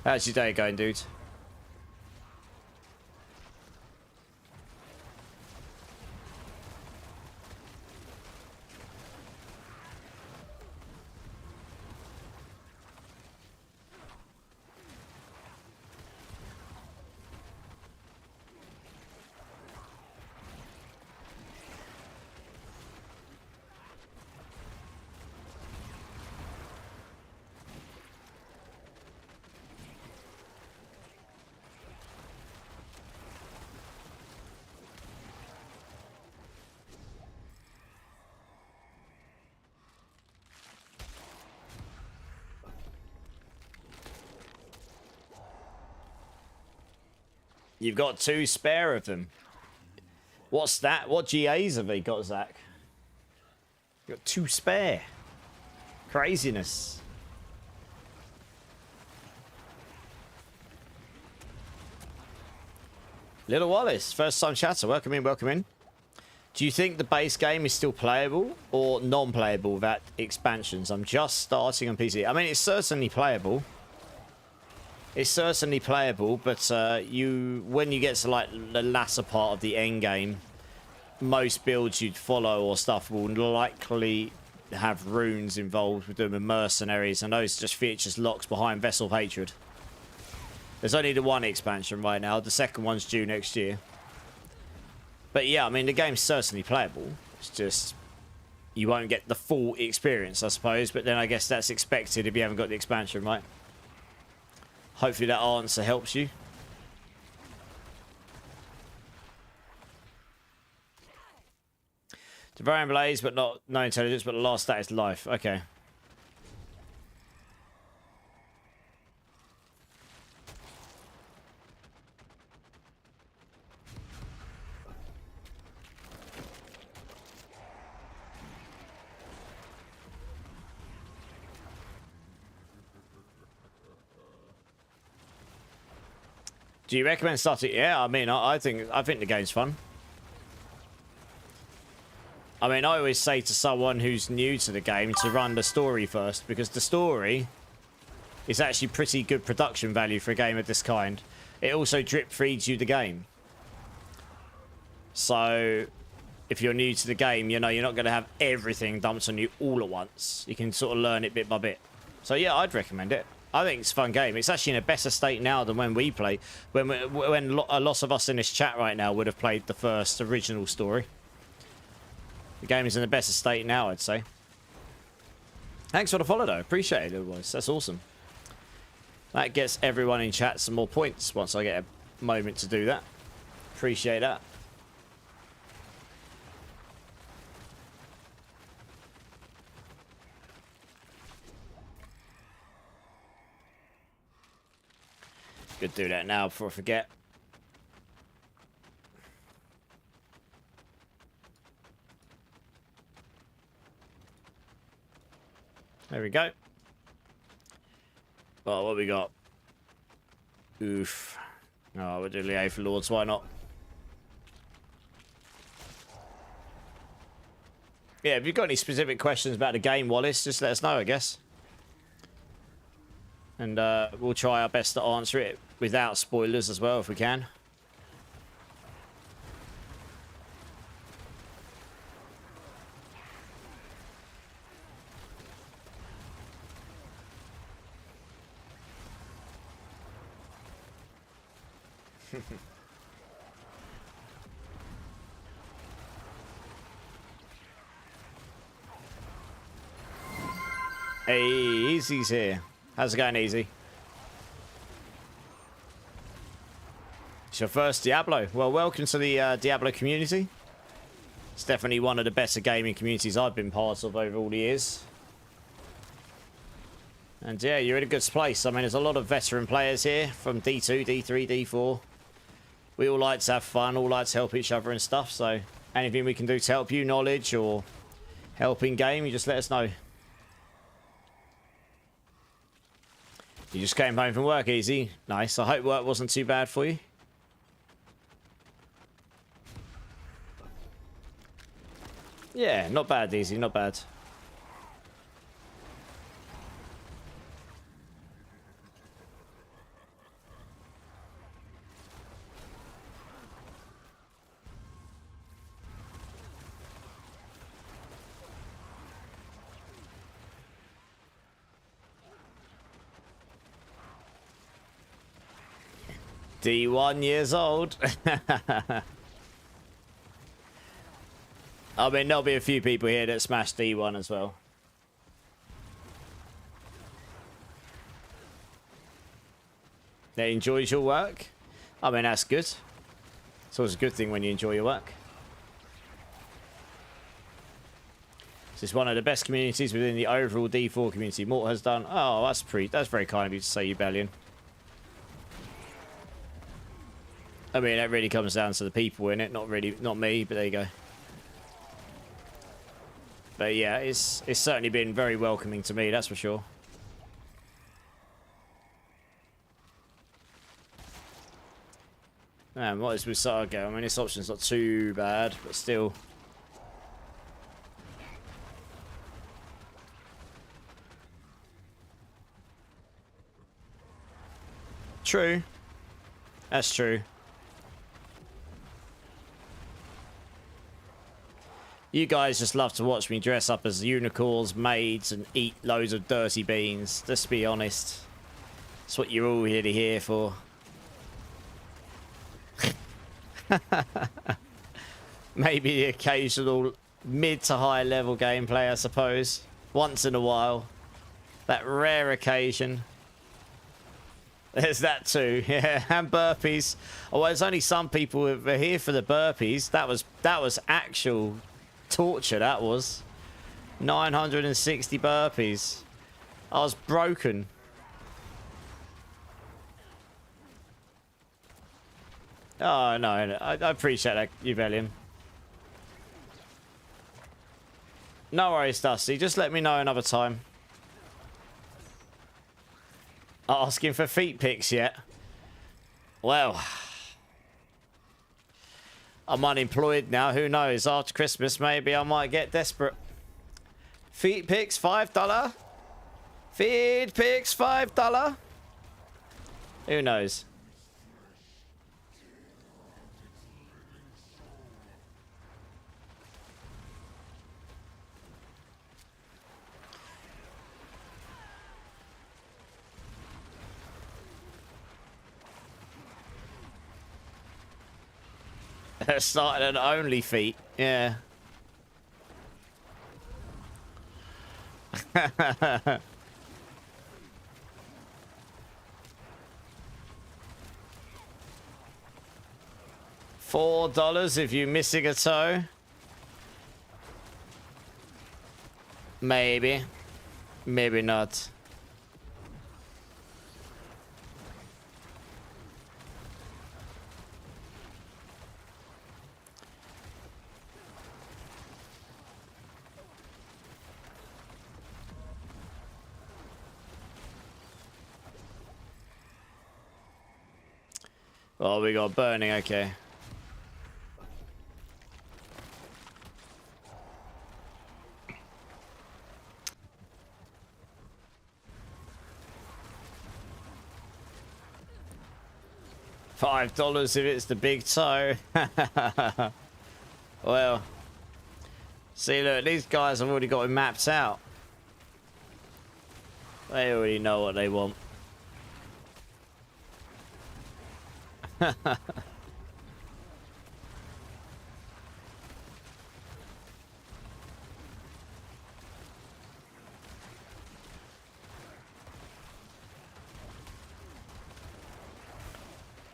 [SPEAKER 1] How's your day going, dude? You've got 2 spare of them. What's that? What GAs have they got, Zach? You've got 2 spare. Craziness. Little Wallace, first time chatter. Welcome in, welcome in. Do you think the base game is still playable or non-playable without expansions? I'm just starting on PC. I mean, it's certainly playable. It's certainly playable, but when you get to like the latter part of the end game, most builds you'd follow or stuff will likely have runes involved with them and mercenaries, and those are just features locks behind Vessel of Hatred. There's only the one expansion right now. The second one's due next year. But yeah, I mean, the game's certainly playable. It's just, you won't get the full experience, I suppose. But then I guess that's expected if you haven't got the expansion, right? Hopefully that answer helps you. Devouring Blaze, but no intelligence, but the last stat is life. Okay. Do you recommend starting? Yeah, I mean, I think the game's fun. I mean, I always say to someone who's new to the game to run the story first, because the story is actually pretty good production value for a game of this kind. It also drip feeds you the game. So, if you're new to the game, you know, you're not going to have everything dumped on you all at once. You can sort of learn it bit by bit. So yeah, I'd recommend it. I think it's a fun game. It's actually in a better state now than when we play. When a lot of us in this chat right now would have played the first original story. The game is in a better state now, I'd say. Thanks for the follow, though. Appreciate it, boys. That's awesome. That gets everyone in chat some more points once I get a moment to do that. Appreciate that. Could do that now before I forget. There we go. Oh, what we got? Oof. Oh, we'll do Liae for Lords. Why not? Yeah, if you've got any specific questions about the game, Wallace, just let us know, I guess. And we'll try our best to answer it without spoilers as well, if we can. Hey, Easy's here. How's it going, Easy? It's your first Diablo. Well, welcome to the Diablo community. It's definitely one of the better gaming communities I've been part of over all the years. And yeah, you're in a good place. I mean, there's a lot of veteran players here from D2, D3, D4. We all like to have fun, all like to help each other and stuff. So anything we can do to help you, knowledge or help in game, you just let us know. You just came home from work, Easy. Nice. I hope work wasn't too bad for you. Yeah, not bad, Easy. Not bad. D1 years old. I mean, there'll be a few people here that smash D1 as well. That enjoys your work. I mean, that's good. It's always a good thing when you enjoy your work. This is one of the best communities within the overall D4 community. Mort has done. Oh, that's very kind of you to say, Ubellion. I mean, that really comes down to the people in it, not me, but there you go. But yeah, it's certainly been very welcoming to me, that's for sure. Man, what is with Saga? I mean, this option's not too bad, but still. True. That's true. You guys just love to watch me dress up as unicorns, maids, and eat loads of dirty beans. Let's be honest. That's what you're all here for. Maybe the occasional mid to high level gameplay, I suppose. Once in a while. That rare occasion. There's that too, yeah, and burpees. Oh, well, there's only some people who are here for the burpees. That was actual torture, that was. 960 burpees. I was broken. Oh, no, I appreciate that, Uvelian. No worries, Dusty. Just let me know another time. Asking for feet pics yet? Well, I'm unemployed now. Who knows? After Christmas, maybe I might get desperate. Feet pics, $5. Feed pics, $5. Who knows? Started an only feet, yeah. $4 if you're missing a toe. Maybe. Maybe not. Oh, we got burning, okay. $5 if it's the big toe. Well, see, look, these guys have already got it mapped out. They already know what they want.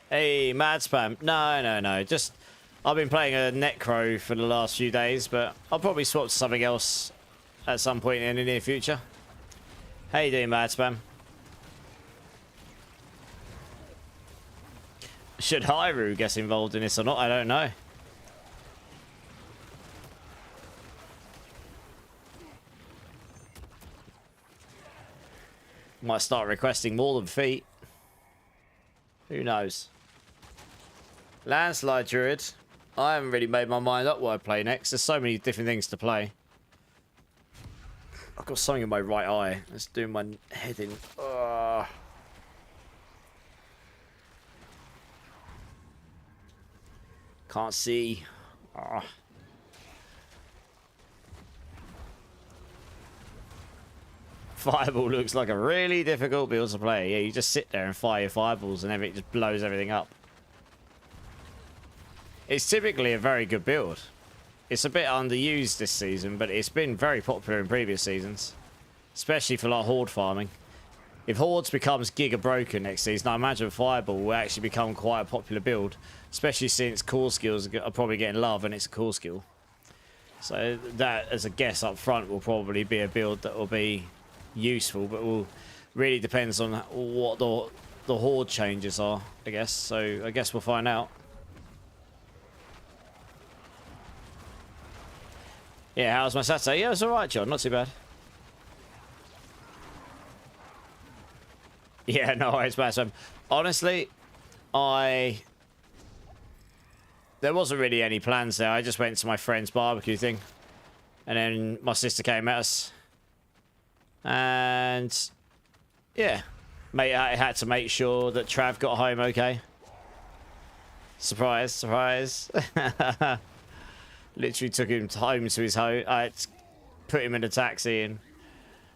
[SPEAKER 1] Hey, mad spam. No. Just, I've been playing a Necro for the last few days, but I'll probably swap to something else at some point in the near future. How you doing, mad spam? Should Hyrule get involved in this or not? I don't know. Might start requesting more than feet. Who knows? Landslide Druid. I haven't really made my mind up what I play next. There's so many different things to play. I've got something in my right eye. Let's do my head in. Can't see. Fireball looks like a really difficult build to play. Yeah, you just sit there and fire your fireballs and everything just blows everything up. It's typically a very good build. It's a bit underused this season, but it's been very popular in previous seasons. Especially for like horde farming. If Hordes becomes giga broken next season, I imagine Fireball will actually become quite a popular build. Especially since core skills are probably getting love and it's a core skill. So that, as a guess up front, will probably be a build that will be useful, but will really depends on what the Horde changes are, I guess. So I guess we'll find out. Yeah, how's my Saturday? Yeah, it's alright, John. Not too bad. Yeah, no, it's bad. Honestly, there wasn't really any plans there. I just went to my friend's barbecue thing. And then my sister came at us. And yeah, Mate, I had to make sure that Trav got home okay. Surprise, surprise. Literally took him home to his home. I had to put him in a taxi and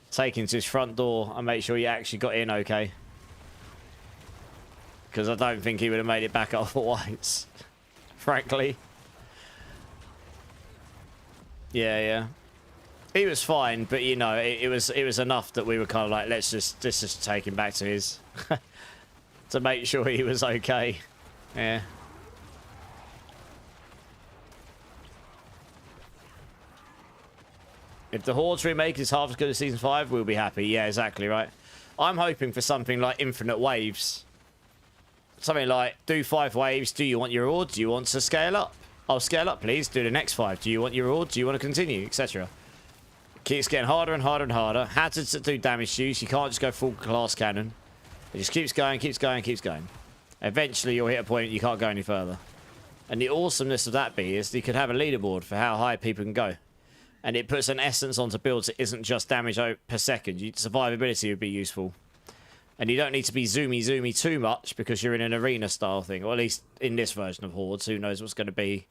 [SPEAKER 1] take him to his front door and make sure he actually got in okay. Because I don't think he would have made it back otherwise. Frankly. Yeah. He was fine, but you know, it was enough that we were kind of like, let's just take him back to his to make sure he was okay. Yeah. If the Hordes remake is half as good as Season 5, we'll be happy. Yeah, exactly right. I'm hoping for something like Infinite Waves. Something like, do 5 waves. Do you want your rewards? Do you want to scale up? I'll scale up, please. Do the next 5. Do you want your rewards? Do you want to continue? Etc. Keeps getting harder and harder and harder. Hazards that do damage to you, so you can't just go full class cannon. It just keeps going, keeps going, keeps going. Eventually, you'll hit a point you can't go any further. And the awesomeness of that is you could have a leaderboard for how high people can go. And it puts an essence onto builds that isn't just damage per second. Survivability would be useful. And you don't need to be zoomy too much because you're in an arena style thing. Or at least in this version of Hordes. Who knows what's going to be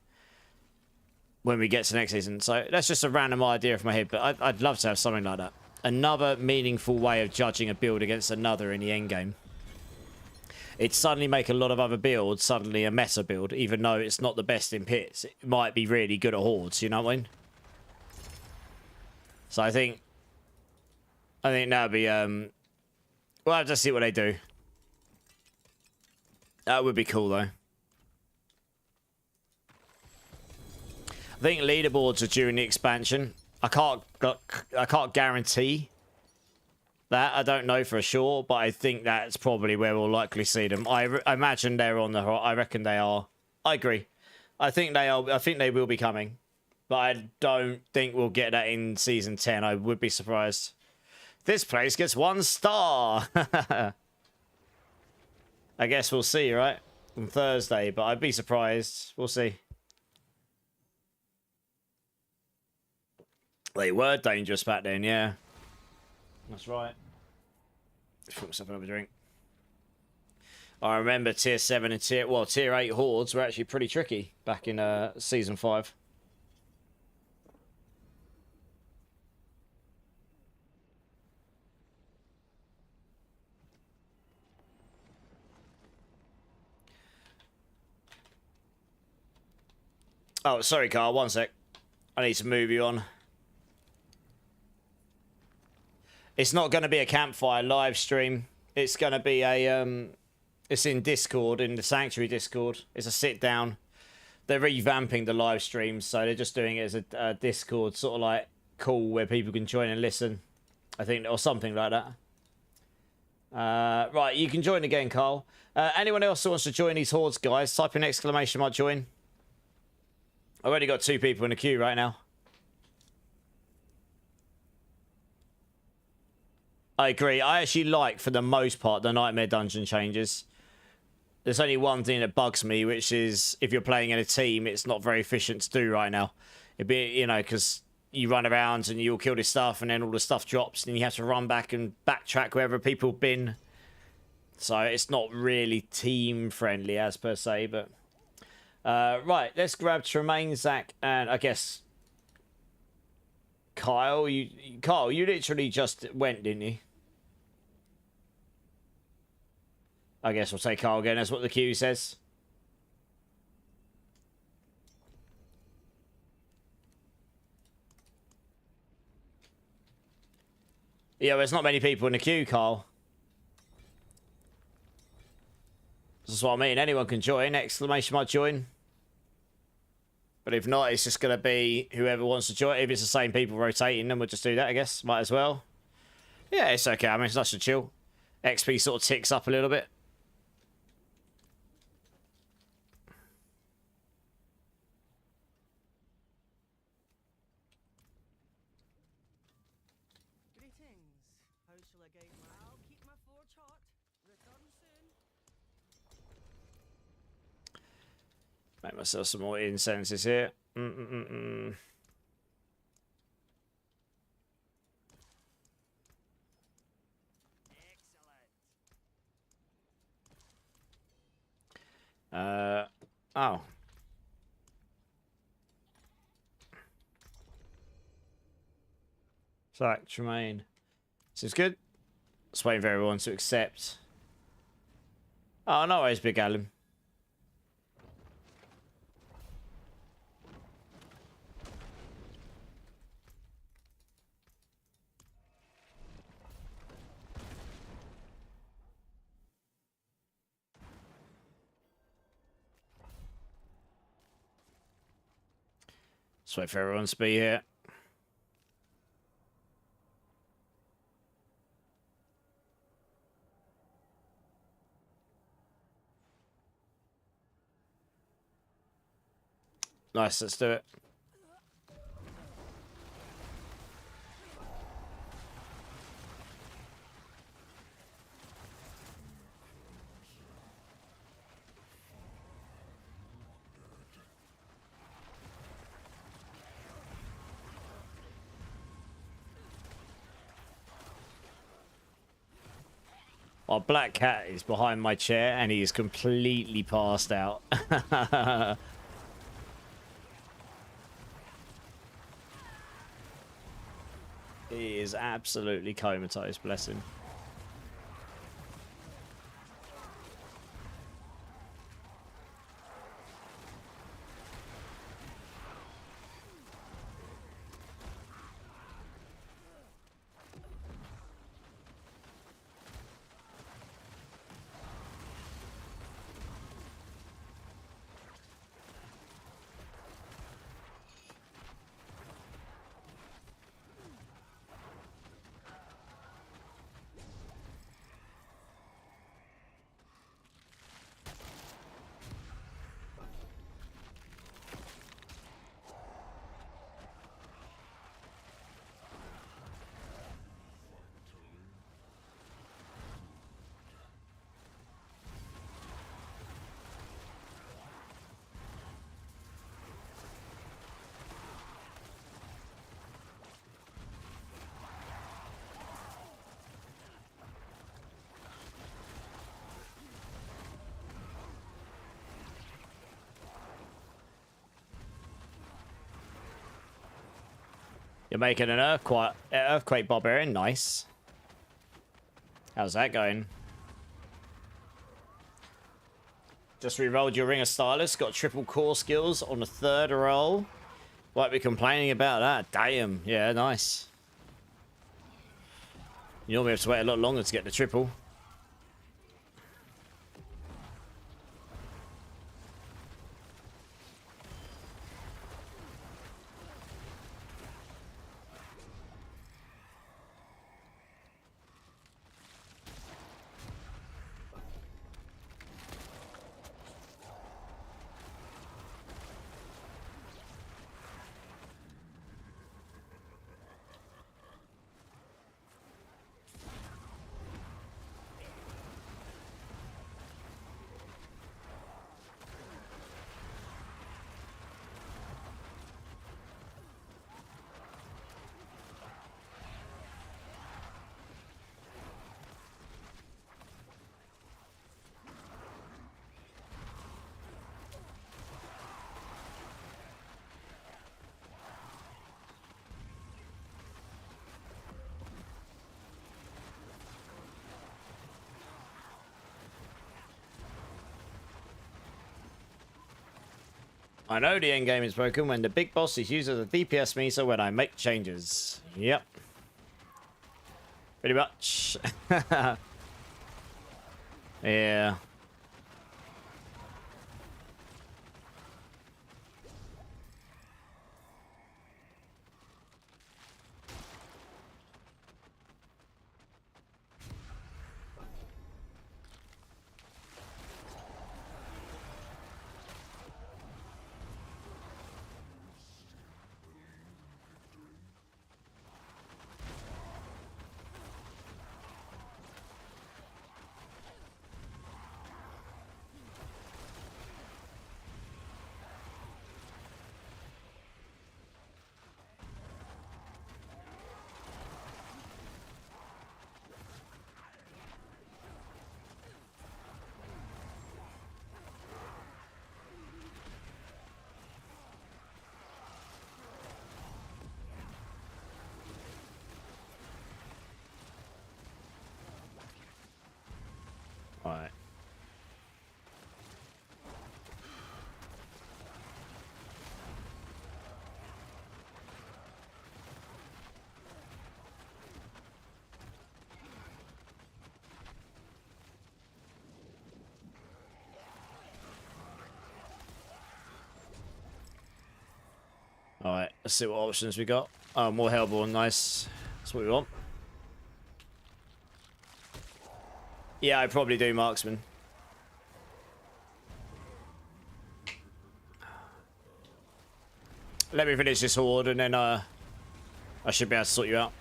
[SPEAKER 1] when we get to next season. So that's just a random idea from my head. But I'd love to have something like that. Another meaningful way of judging a build against another in the endgame. It'd suddenly make a lot of other builds suddenly a meta build. Even though it's not the best in pits. It might be really good at Hordes. You know what I mean? So I think that would be, we'll have to see what they do. That would be cool, though. I think leaderboards are during the expansion. I can't guarantee that. I don't know for sure, but I think that's probably where we'll likely see them. I imagine they're on the. I reckon they are. I agree. I think they are. I think they will be coming. But I don't think we'll get that in Season 10. I would be surprised. This place gets 1 star. I guess we'll see, right? On Thursday, but I'd be surprised. We'll see. They were dangerous back then, yeah. That's right. Let's put myself another drink. I remember Tier 7 and Tier 8 Hordes were actually pretty tricky back in Season 5. Oh, sorry, Carl. 1 sec. I need to move you on. It's not going to be a campfire live stream. It's going to be a... it's in Discord, in the Sanctuary Discord. It's a sit-down. They're revamping the live streams, so they're just doing it as a Discord sort of like call where people can join and listen. I think, or something like that. Right, you can join again, Carl. Anyone else who wants to join these Hordes, guys, type in exclamation mark join. I've already got 2 people in the queue right now. I agree. I actually like, for the most part, the Nightmare Dungeon changes. There's only one thing that bugs me, which is if you're playing in a team, it's not very efficient to do right now. It'd be, you know, because you run around and you'll kill this stuff and then all the stuff drops and you have to run back and backtrack wherever people have been. So it's not really team friendly as per se, but... right, let's grab Tremaine, Zach, and I guess Kyle. Kyle, you literally just went, didn't you? I guess we'll say Kyle again. That's what the queue says. Yeah, there's not many people in the queue, Kyle. That's what I mean. Anyone can join. Exclamation mark join. But if not, it's just going to be whoever wants to join. If it's the same people rotating, then we'll just do that, I guess. Might as well. Yeah, it's okay. I mean, it's nice to chill. XP sort of ticks up a little bit.
[SPEAKER 4] Greetings. How shall I guide my... I'll keep my forge hot. Return soon.
[SPEAKER 1] Make myself some more incenses here.
[SPEAKER 2] Oh. Zach Tremaine.
[SPEAKER 1] Seems good. Just waiting for everyone to accept. Oh, no worries, Big Alan. Just wait for everyone to be here. Nice, let's do it. Our black cat is behind my chair and he is completely passed out. He is absolutely comatose, bless him. You're making an earthquake barbarian. Nice. How's that going? Just re-rolled your Ring of Stylus. Got triple core skills on the third roll. Won't be complaining about that. Damn. Yeah, nice. You normally have to wait a lot longer to get the triple. I know the end game is broken when the big boss is used as a DPS meter when I make changes. Yep. Pretty much. Yeah.
[SPEAKER 2] Let's see what options we got. Oh, more Hellborn, nice. That's what we want. Yeah, I probably do Marksman. Let me finish this horde and then I should be able to sort you out.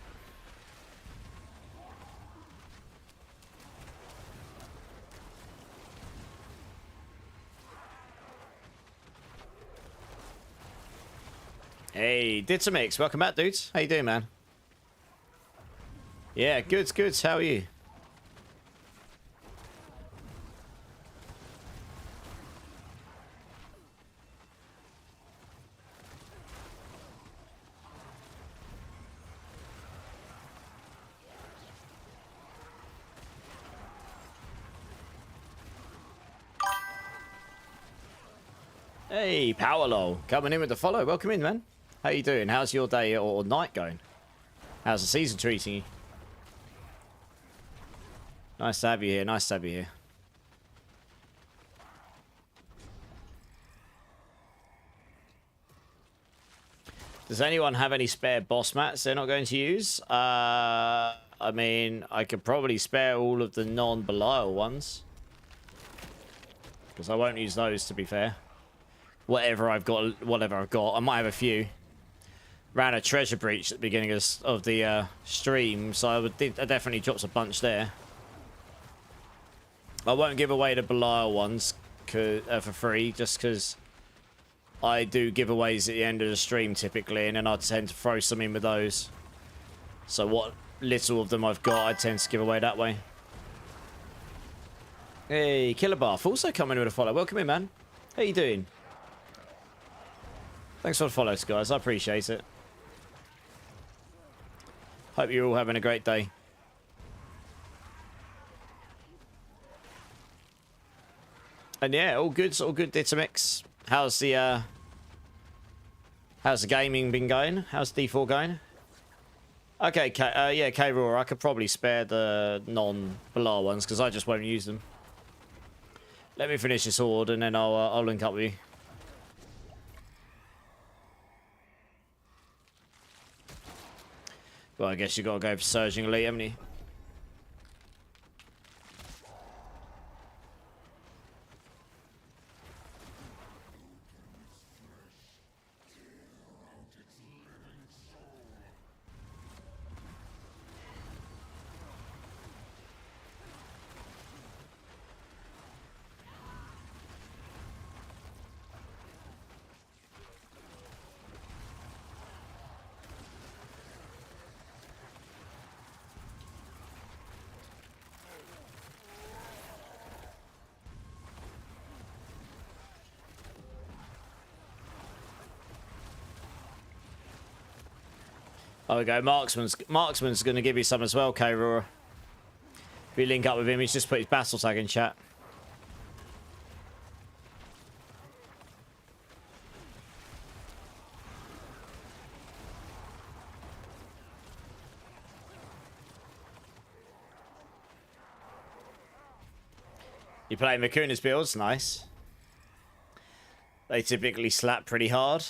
[SPEAKER 2] Hey, did some mix. Welcome back, dudes. How you doing, man? Yeah, good, good. How are you? Hey, Paolo, coming in with the follow. Welcome in, man. How you doing? How's your day or night going? How's the season treating you? Nice to have you here. Nice to have you here. Does anyone have any spare boss mats they're not going to use? I mean, I could probably spare all of the non-Belial ones. Because I won't use those, to be fair. Whatever I've got. I might have a few. Ran a treasure breach at the beginning of the stream, so I definitely dropped a bunch there. I won't give away the Belial ones for free, just because I do giveaways at the end of the stream typically, and then I tend to throw some in with those. So what little of them I've got, I tend to give away that way. Hey, Killer Bath, also coming with a follow. Welcome in, man. How you doing? Thanks for the follows, guys. I appreciate it. Hope you're all having a great day. And yeah, all good, Ditamix. How's the gaming been going? How's D4 going? Okay, yeah, K-Roar, I could probably spare the non-Belial ones because I just won't use them. Let me finish this horde and then I'll link up with you. Well, I guess you gotta go for Surging Elite, haven't you? There we go. Marksman's going to give you some as well, K-Roar. If you link up with him, he's just put his battle tag in chat. You play Makuna's builds? Nice. They typically slap pretty hard.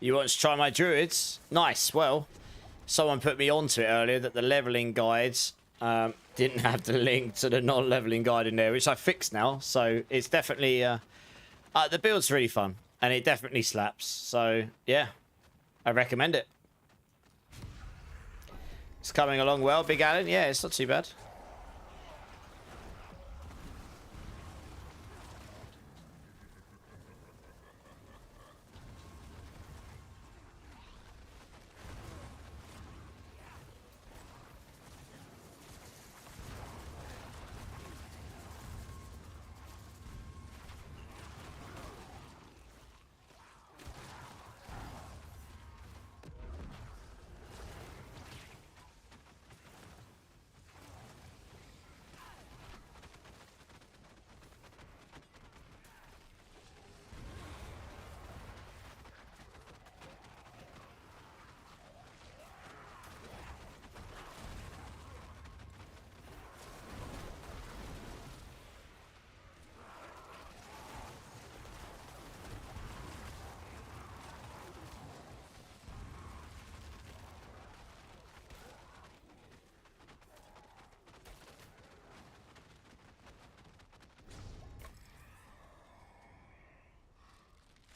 [SPEAKER 2] You want to try my druids? Nice. Well, someone put me onto it earlier that the leveling guides didn't have the link to the non-leveling guide in there, which I fixed now. So it's definitely The build's really fun, and it definitely slaps. So, yeah, I recommend it. It's coming along well, Big Alan. Yeah, it's not too bad.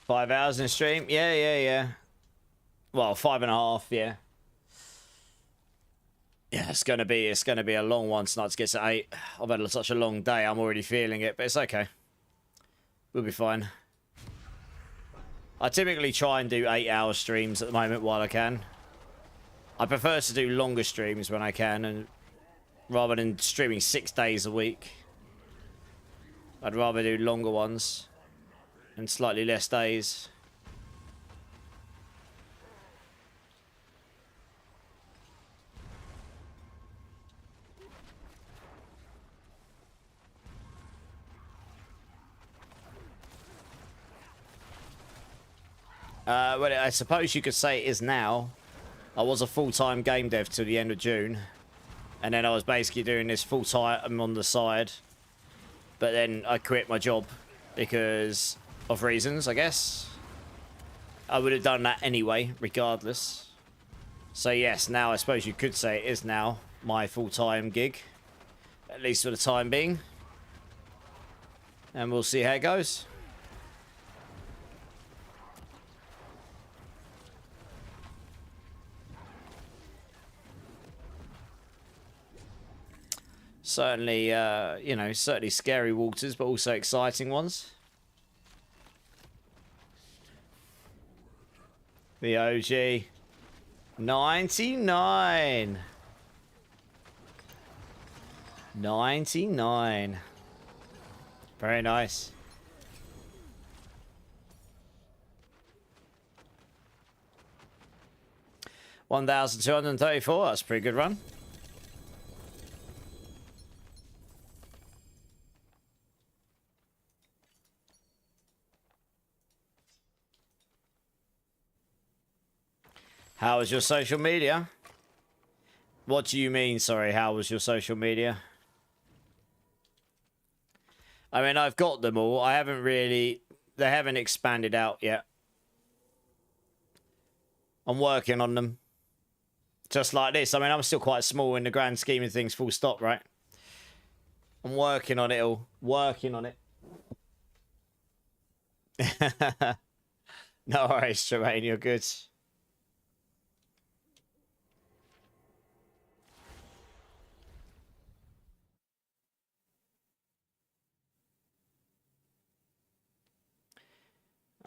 [SPEAKER 2] Five hours in stream? Yeah. Well, 5.5, yeah. Yeah, it's gonna be a long one tonight to get to 8. I've had such a long day, I'm already feeling it, but it's okay. We'll be fine. I typically try and do 8-hour streams at the moment while I can. I prefer to do longer streams when I can, and rather than streaming 6 days a week. I'd rather do longer ones and slightly less days. Well, I suppose you could say it is now. I was a full-time game dev till the end of June. And then I was basically doing this full-time on the side. But then I quit my job because of reasons, I guess. I would have done that anyway, regardless. So yes, now I suppose you could say it is now my full-time gig. At least for the time being. And we'll see how it goes. Certainly, you know, certainly scary waters, but also exciting ones. The OG. 99. 99. Very nice. $1,234. That's a pretty good run. How was your social media? What do you mean, sorry, how was your social media? I mean, I've got them all. I haven't really... They haven't expanded out yet. I'm working on them. Just like this. I mean, I'm still quite small in the grand scheme of things, full stop, right? I'm working on it all. Working on it. No worries, Tremaine, you're good.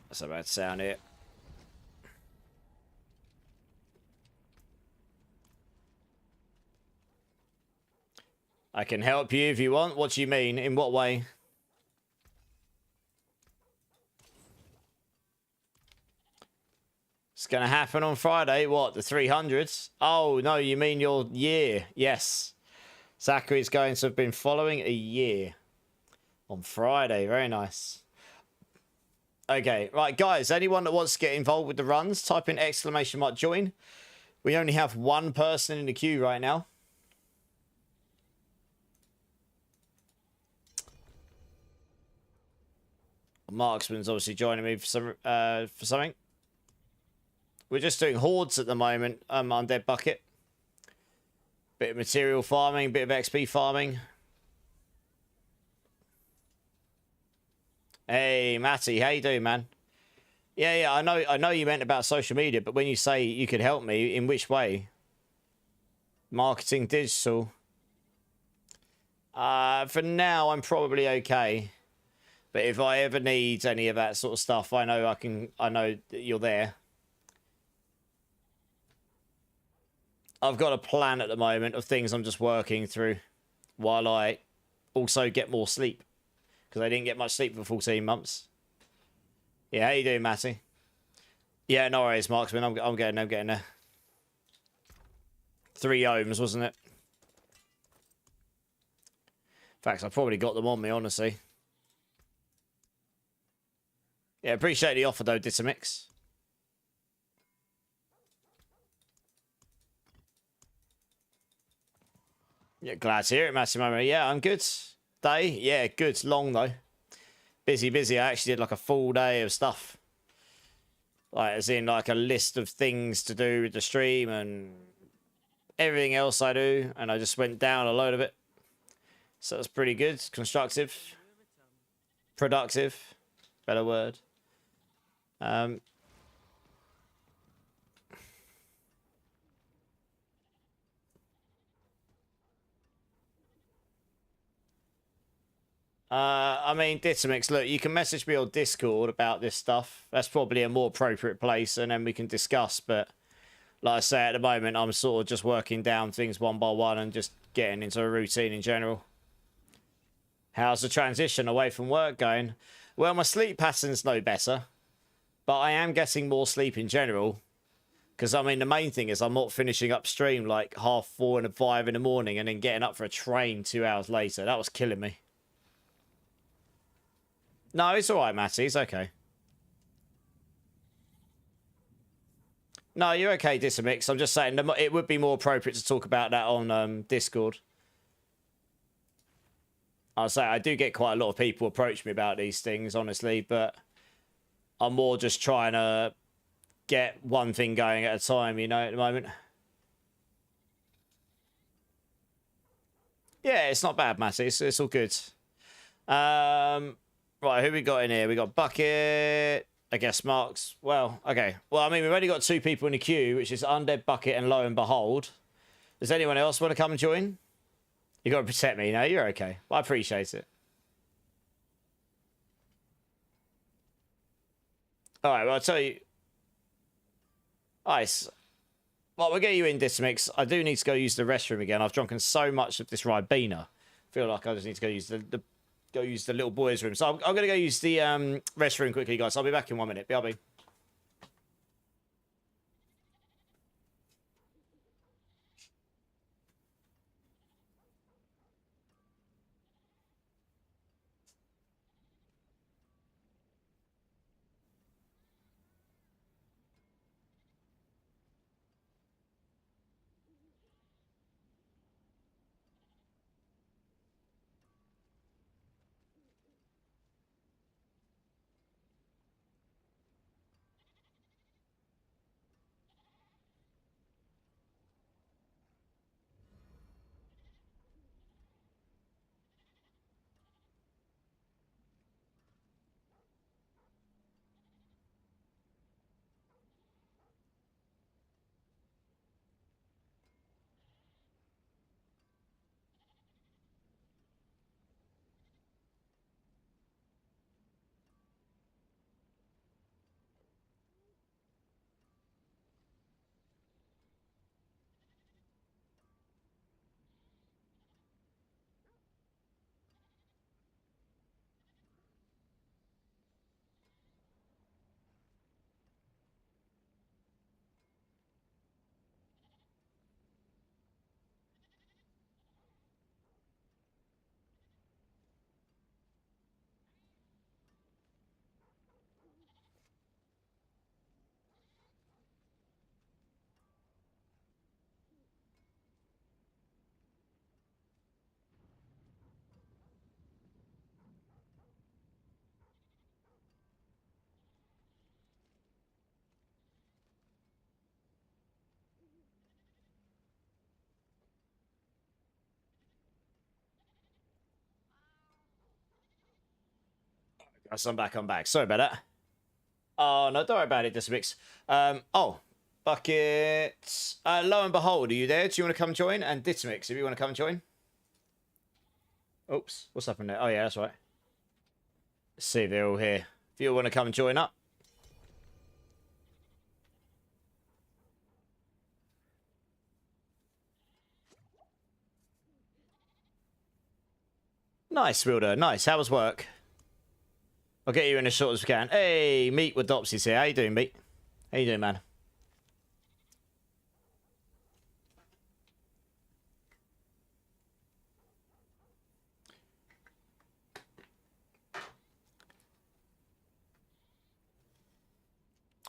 [SPEAKER 2] That's a bad sound here. I can help you if you want. What do you mean? In what way? It's going to happen on Friday. What? The 300s? Oh, no, you mean your year. Yes. Zachary's going to have been following a year. On Friday. Very nice. Okay, right, guys, anyone that wants to get involved with the runs, type in !join. We only have one person in the queue right now. Marksman's obviously joining me for something. We're just doing hordes at the moment on Dead Bucket. Bit of material farming, bit of XP farming. Hey, Matty, how you doing, man? Yeah, I know you meant about social media, but when you say you could help me, in which way? Marketing, digital. For now, I'm probably okay. But if I ever need any of that sort of stuff, I know that you're there. I've got a plan at the moment of things I'm just working through while I also get more sleep. Because I didn't get much sleep for 14 months. Yeah, how you doing, Matty? Yeah, no worries, Marksman. I'm getting there. 3 ohms, wasn't it? In fact, I probably got them on me, honestly. Yeah, appreciate the offer, though, Ditamix. Yeah, glad to hear it, Massimo. Yeah, I'm good. Day? Yeah, good. Long, though. Busy. I actually did, like, a full day of stuff. Like, as in, like, a list of things to do with the stream and everything else I do. And I just went down a load of it. So that's pretty good. Constructive. Productive. Better word. I mean, Ditamix, look, you can message me on Discord about this stuff. That's probably a more appropriate place, and then we can discuss. But like I say, at the moment, I'm sort of just working down things one by one and just getting into a routine in general. How's the transition away from work going? Well, my sleep pattern's no better, but I am getting more sleep in general. Because, I mean, the main thing is I'm not finishing upstream like 4:30 and 5 in the morning and then getting up for a train 2 hours later. That was killing me. No, it's all right, Matty. It's okay. No, you're okay, Disamix. I'm just saying it would be more appropriate to talk about that on Discord. I'll say I do get quite a lot of people approach me about these things, honestly, but I'm more just trying to get one thing going at a time, you know, at the moment. Yeah, it's not bad, Matty. It's all good. Right, who we got in here? We got Bucket, I guess Marks. Well, okay. Well, I mean, we've only got 2 people in the queue, which is Undead, Bucket, and Lo and Behold. Does anyone else want to come and join? You got to protect me. No, you're okay. I appreciate it. All right, well, I'll tell you. Nice. Well, we'll get you in, Dismix. I do need to go use the restroom again. I've drunken so much of this Ribena. I feel like I just need to go use the little boys' room. So I'm going to go use the restroom quickly, guys. I'll be back in 1 minute. BRB. Yes, I'm back. I'm back. Sorry about that. Oh, no, don't worry about it, Dismix. Oh, Bucket. Lo and behold, are you there? Do you want to come join? And Dismix, if you want to come join. Oops, what's happened there? Oh, yeah, that's right. Let's see if they're all here. If you want to come and join up. Nice, Wilder. Nice. How was work? I'll get you in as short as we can. Hey, Meat with Dopsy's here. How you doing, Meat? How you doing, man?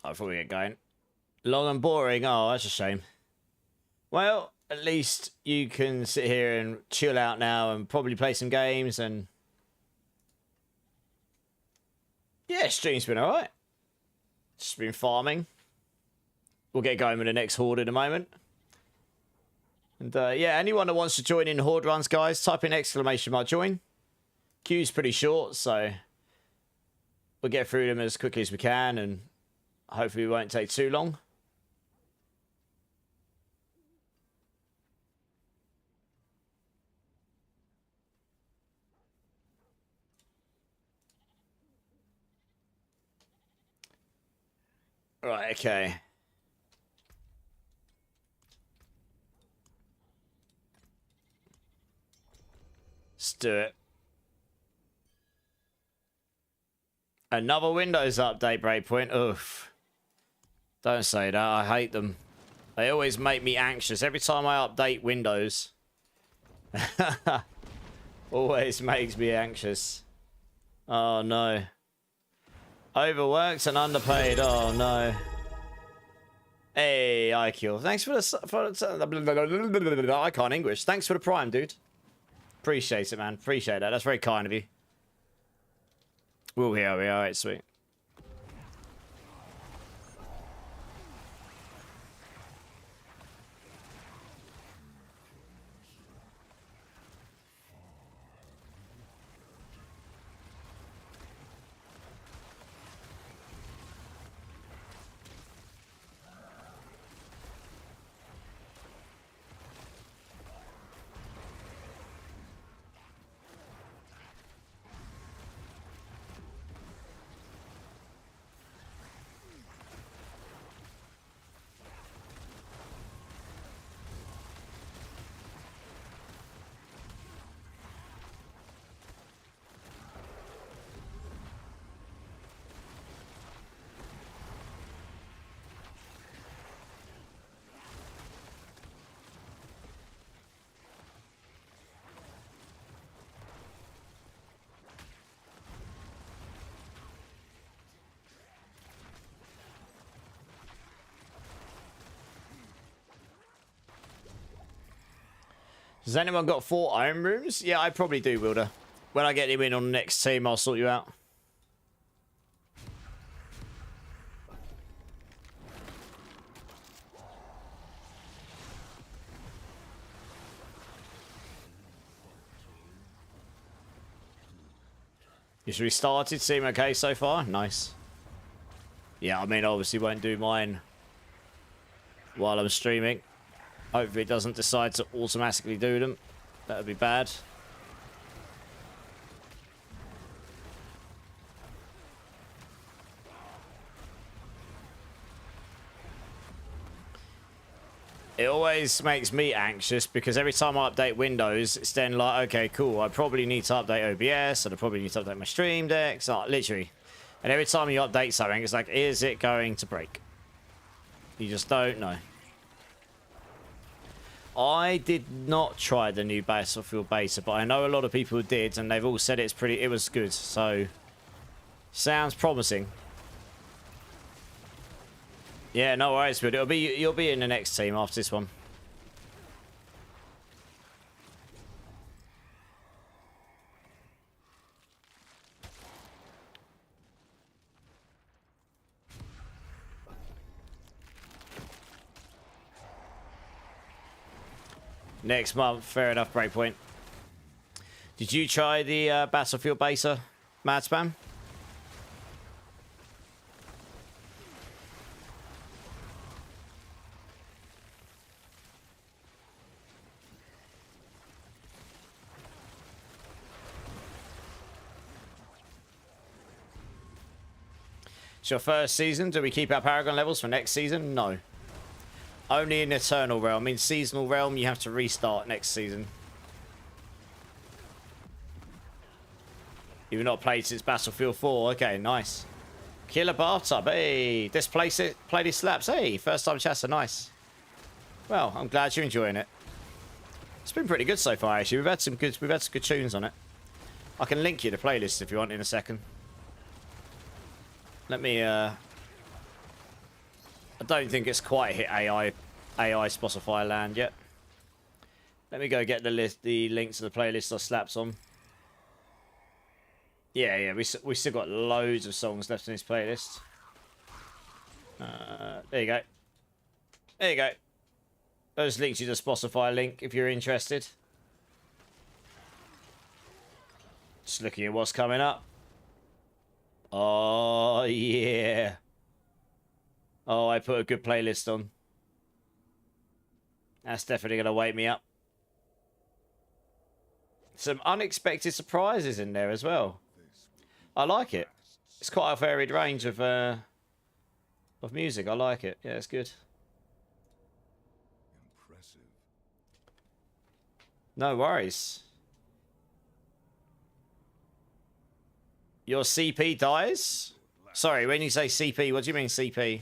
[SPEAKER 2] Before we get going. Long and boring. Oh, that's a shame. Well, at least you can sit here and chill out now and probably play some games and... Yeah, stream's been alright. Just been farming. We'll get going with the next horde in a moment. And yeah, anyone that wants to join in horde runs, guys, type in !join. Queue's pretty short, so we'll get through them as quickly as we can and hopefully it won't take too long. Right, okay. Let's do it. Another Windows update, Breakpoint. Oof. Don't say that. I hate them. They always make me anxious. Every time I update Windows. Always makes me anxious. Oh, no. Overworked and underpaid. Oh, no. Hey, IQ. Thanks for the... I can't English. Thanks for the prime, dude. Appreciate it, man. Appreciate that. That's very kind of you. We'll hear me. All right, sweet. Has anyone got 4 iron rooms? Yeah, I probably do, Wilder. When I get him in on the next team, I'll sort you out. Just restarted, seem okay so far? Nice. Yeah, I mean, obviously won't do mine while I'm streaming. Hopefully it doesn't decide to automatically do them. That would be bad. It always makes me anxious because every time I update Windows, it's then like, okay, cool, I probably need to update OBS, and I probably need to update my stream decks, literally. And every time you update something, it's like, is it going to break? You just don't know. I did not try the new Battlefield beta, but I know a lot of people did, and they've all said it was good, so sounds promising. Yeah, no worries, but you'll be in the next team after this one. Next month, fair enough, Breakpoint. Did you try the Battlefield beta, Mad Spam? It's your first season. Do we keep our Paragon levels for next season? No. Only in Eternal Realm. In Seasonal Realm, you have to restart next season. You've not played since Battlefield 4. Okay, nice. Killer bathtub. Hey, this playlist slaps. Hey, first time chatter. Nice. Well, I'm glad you're enjoying it. It's been pretty good so far, actually. We've had some good tunes on it. I can link you the playlist if you want in a second. Let me, I don't think it's quite hit AI Spotify land yet. Let me go get the link to the playlist I slapped on. Yeah, we still got loads of songs left in this playlist. There you go. There you go. Those links you to the Spotify link if you're interested. Just looking at what's coming up. Oh, yeah. Oh, I put a good playlist on. That's definitely going to wake me up. Some unexpected surprises in there as well. I like it. It's quite a varied range of music. I like it. Yeah, it's good.
[SPEAKER 5] Impressive.
[SPEAKER 2] No worries. Your CP dies? Sorry, when you say CP, what do you mean CP?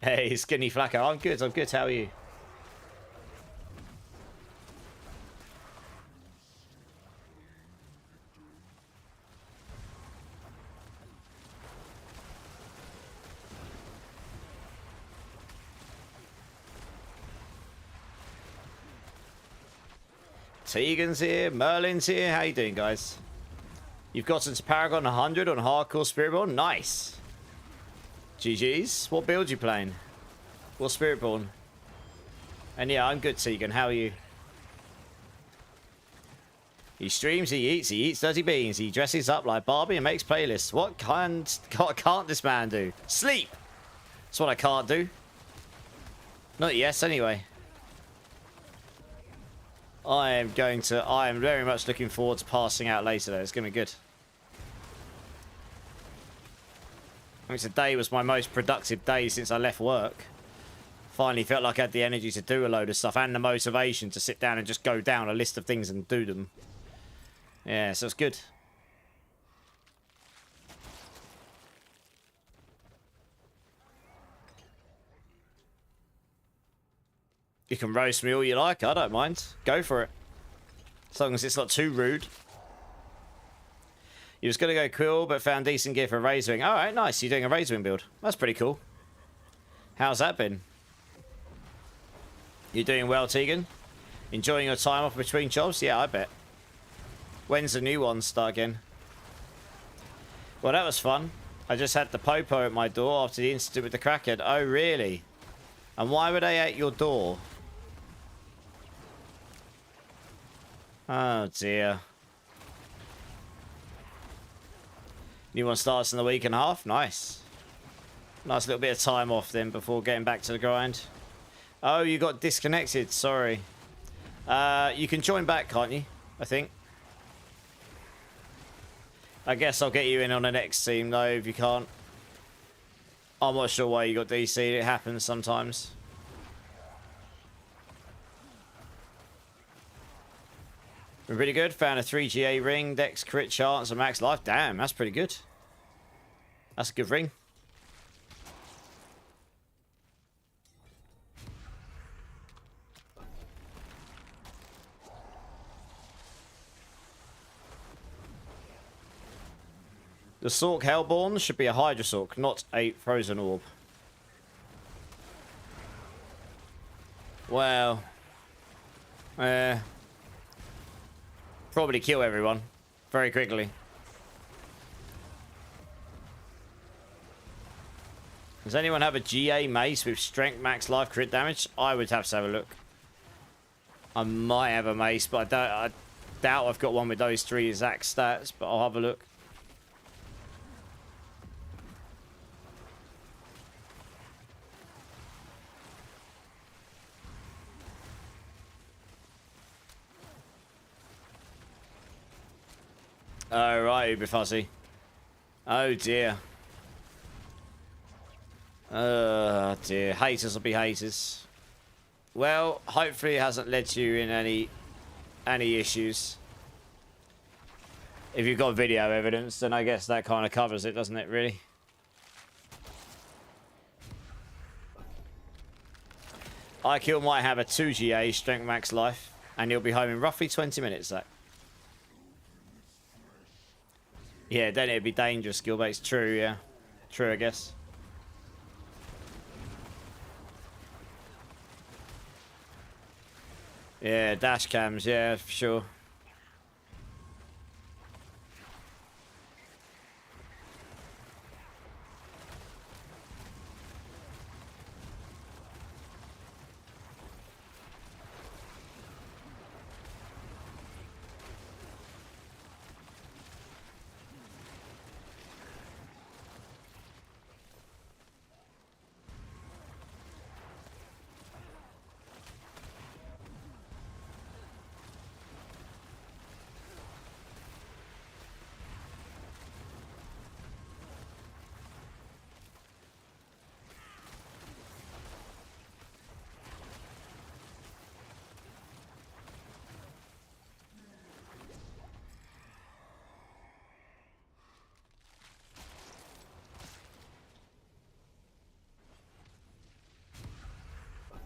[SPEAKER 2] Hey, Skinny Flacker. I'm good. How are you? Tegan's here. Merlin's here. How you doing, guys? You've gotten to Paragon 100 on Hardcore Spiritborn. Nice. GG's. What build you playing? What Spiritborn? And yeah, I'm good, Tegan. How are you? He streams, he eats dirty beans. He dresses up like Barbie and makes playlists. What can't this man do? Sleep! That's what I can't do. Not yes, anyway. I am very much looking forward to passing out later, though. It's going to be good. I mean, today was my most productive day since I left work. Finally felt like I had the energy to do a load of stuff and the motivation to sit down and just go down a list of things and do them. Yeah, so it's good. You can roast me all you like. I don't mind. Go for it. As long as it's not too rude. You was going to go cool, but found decent gear for Razorwing. Alright, nice. You're doing a Razorwing build. That's pretty cool. How's that been? You doing well, Tegan? Enjoying your time off between jobs? Yeah, I bet. When's the new one start again? Well, that was fun. I just had the Popo at my door after the incident with the crackhead. Oh, really? And why were they at your door? Oh, dear. New one starts in a week and a half. Nice. Nice little bit of time off then before getting back to the grind. Oh, you got disconnected. Sorry. You can join back, can't you? I think. I guess I'll get you in on the next team, though, if you can't. I'm not sure why you got DC. It happens sometimes. Been pretty good. Found a 3GA ring, Dex crit chance, and max life. Damn, that's pretty good. That's a good ring. The Sork Hellborn should be a Hydra Sork, not a Frozen Orb. Well. Probably kill everyone very quickly. Does anyone have a GA mace with strength, max life, crit damage? I would have to have a look. I might have a mace, but I doubt I've got one with those 3 exact stats, but I'll have a look. Oh, right, Uber Fuzzy. Oh dear. Oh dear. Haters will be haters. Well, hopefully it hasn't led to you in any issues. If you've got video evidence, then I guess that kind of covers it, doesn't it, really? IQ might have a 2GA strength max life, and you'll be home in roughly 20 minutes, Zach. Yeah, then it'd be dangerous, skill-based. True, yeah. True, I guess. Yeah, dash cams, yeah, for sure.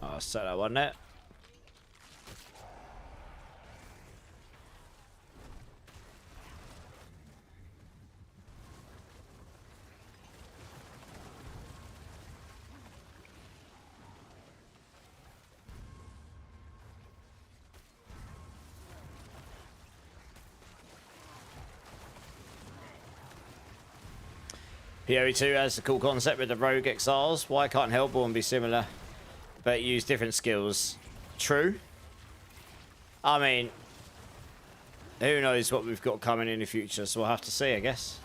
[SPEAKER 2] Oh, set that one there. PoE2 has a cool concept with the rogue exiles. Why can't Hellborn be similar, but use different skills? True. I mean, who knows what we've got coming in the future, so we'll have to see, I guess.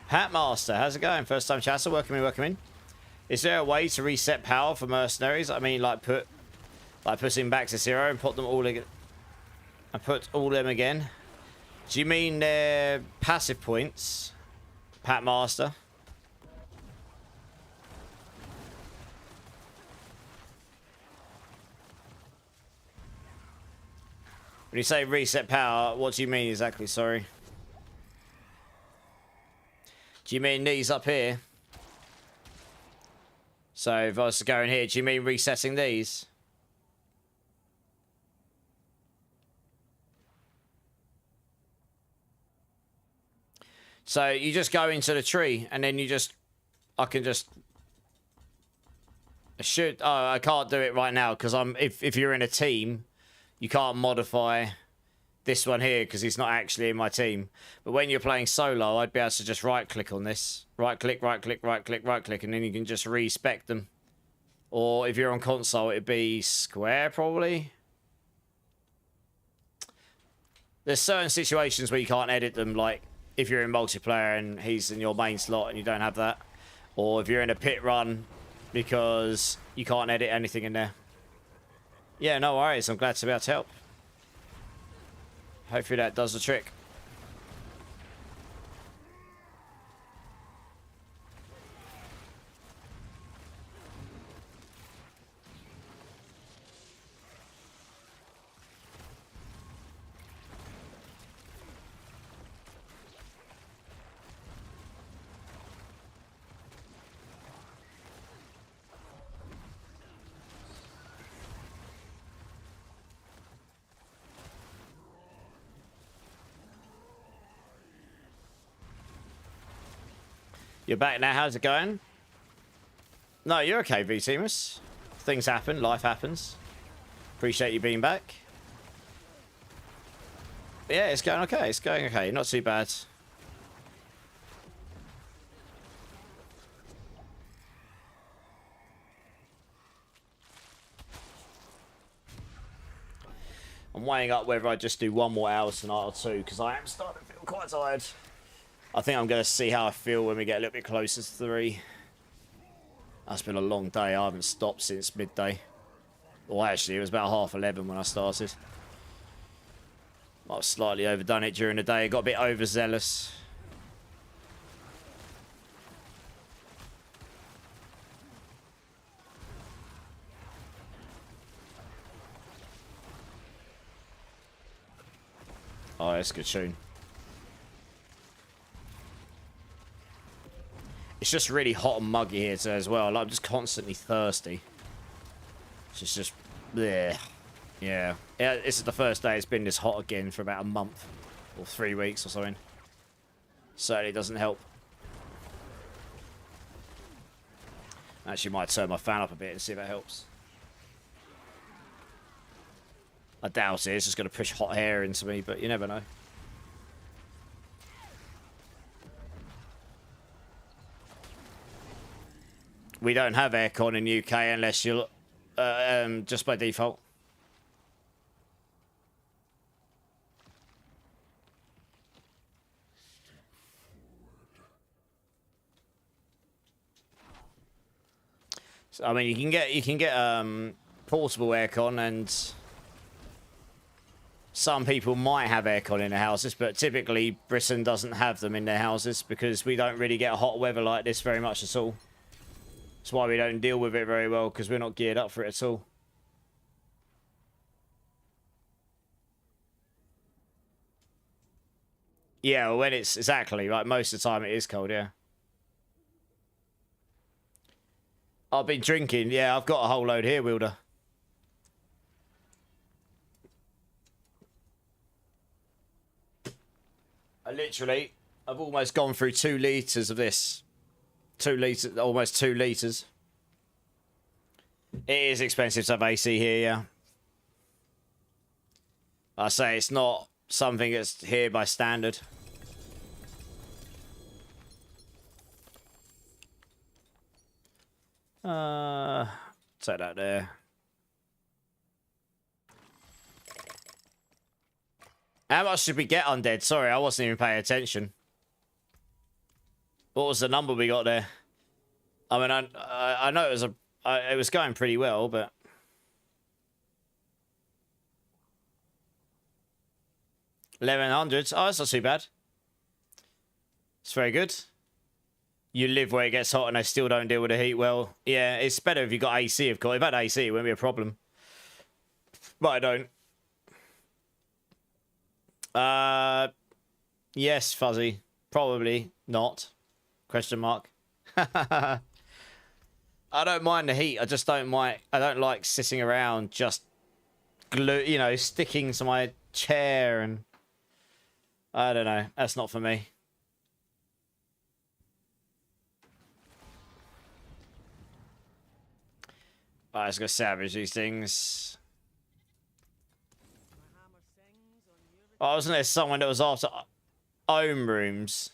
[SPEAKER 2] Hatmaster, how's it going? First time chatter, welcome in, welcome in. Is there a way to reset power for mercenaries? I mean, like put him back to 0 and put them all again. And put all them again. Do you mean their passive points, Hatmaster? When you say reset power, what do you mean exactly? Sorry. Do you mean these up here? So if I was to go in here, do you mean resetting these? So you just go into the tree and then you just... I can just... Oh, I can't do it right now because if you're in a team... You can't modify this one here because he's not actually in my team. But when you're playing solo, I'd be able to just right-click on this. Right-click, right-click, right-click, right-click, and then you can just respec them. Or if you're on console, it'd be square, probably. There's certain situations where you can't edit them, like if you're in multiplayer and he's in your main slot and you don't have that. Or if you're in a pit run because you can't edit anything in there. Yeah, no worries. I'm glad to be able to help. Hopefully that does the trick. You're back now. How's it going? No, you're okay, V-Teamers. Things happen. Life happens. Appreciate you being back. Yeah, it's going okay. It's going okay. Not too bad. I'm weighing up whether I just do one more hour tonight or two because I am starting to feel quite tired. I think I'm going to see how I feel when we get a little bit closer to 3. That's been a long day. I haven't stopped since midday. Well, actually, it was about 11:30 when I started. I've slightly overdone it during the day. Got a bit overzealous. Oh, that's a good tune. It's just really hot and muggy here today as well. Like, I'm just constantly thirsty. It's just bleh. Yeah. Yeah, this is the first day it's been this hot again for about a month. Or 3 weeks or something. Certainly doesn't help. Actually might turn my fan up a bit and see if that helps. I doubt it. It's just going to push hot air into me, but you never know. We don't have aircon in UK unless you're just by default. So, I mean, you can get portable aircon, and some people might have aircon in their houses, but typically Britain doesn't have them in their houses because we don't really get hot weather like this very much at all. That's why we don't deal with it very well, because we're not geared up for it at all. Yeah, well, when it's exactly like most of the time it is cold, yeah. I've been drinking, yeah, I've got a whole load here, Wilder. I've almost gone through 2 litres of this. 2 litres, almost 2 litres. It is expensive to have AC here, yeah. I say it's not something that's here by standard. Take that there. How much did we get undead? Sorry, I wasn't even paying attention. What was the number we got there? I mean, I know it was going pretty well, but 1100. Oh, that's not too bad. It's very good. You live where it gets hot and they still don't deal with the heat well. Yeah, it's better if you got AC, of course. If I had AC, it wouldn't be a problem. But I don't. Yes, Fuzzy. Probably not. Question mark. I don't mind the heat. I just don't mind. I don't like sitting around just sticking to my chair, and I don't know. That's not for me. Alright, let's go salvage these things. Oh, wasn't there someone that was after Ohm rooms?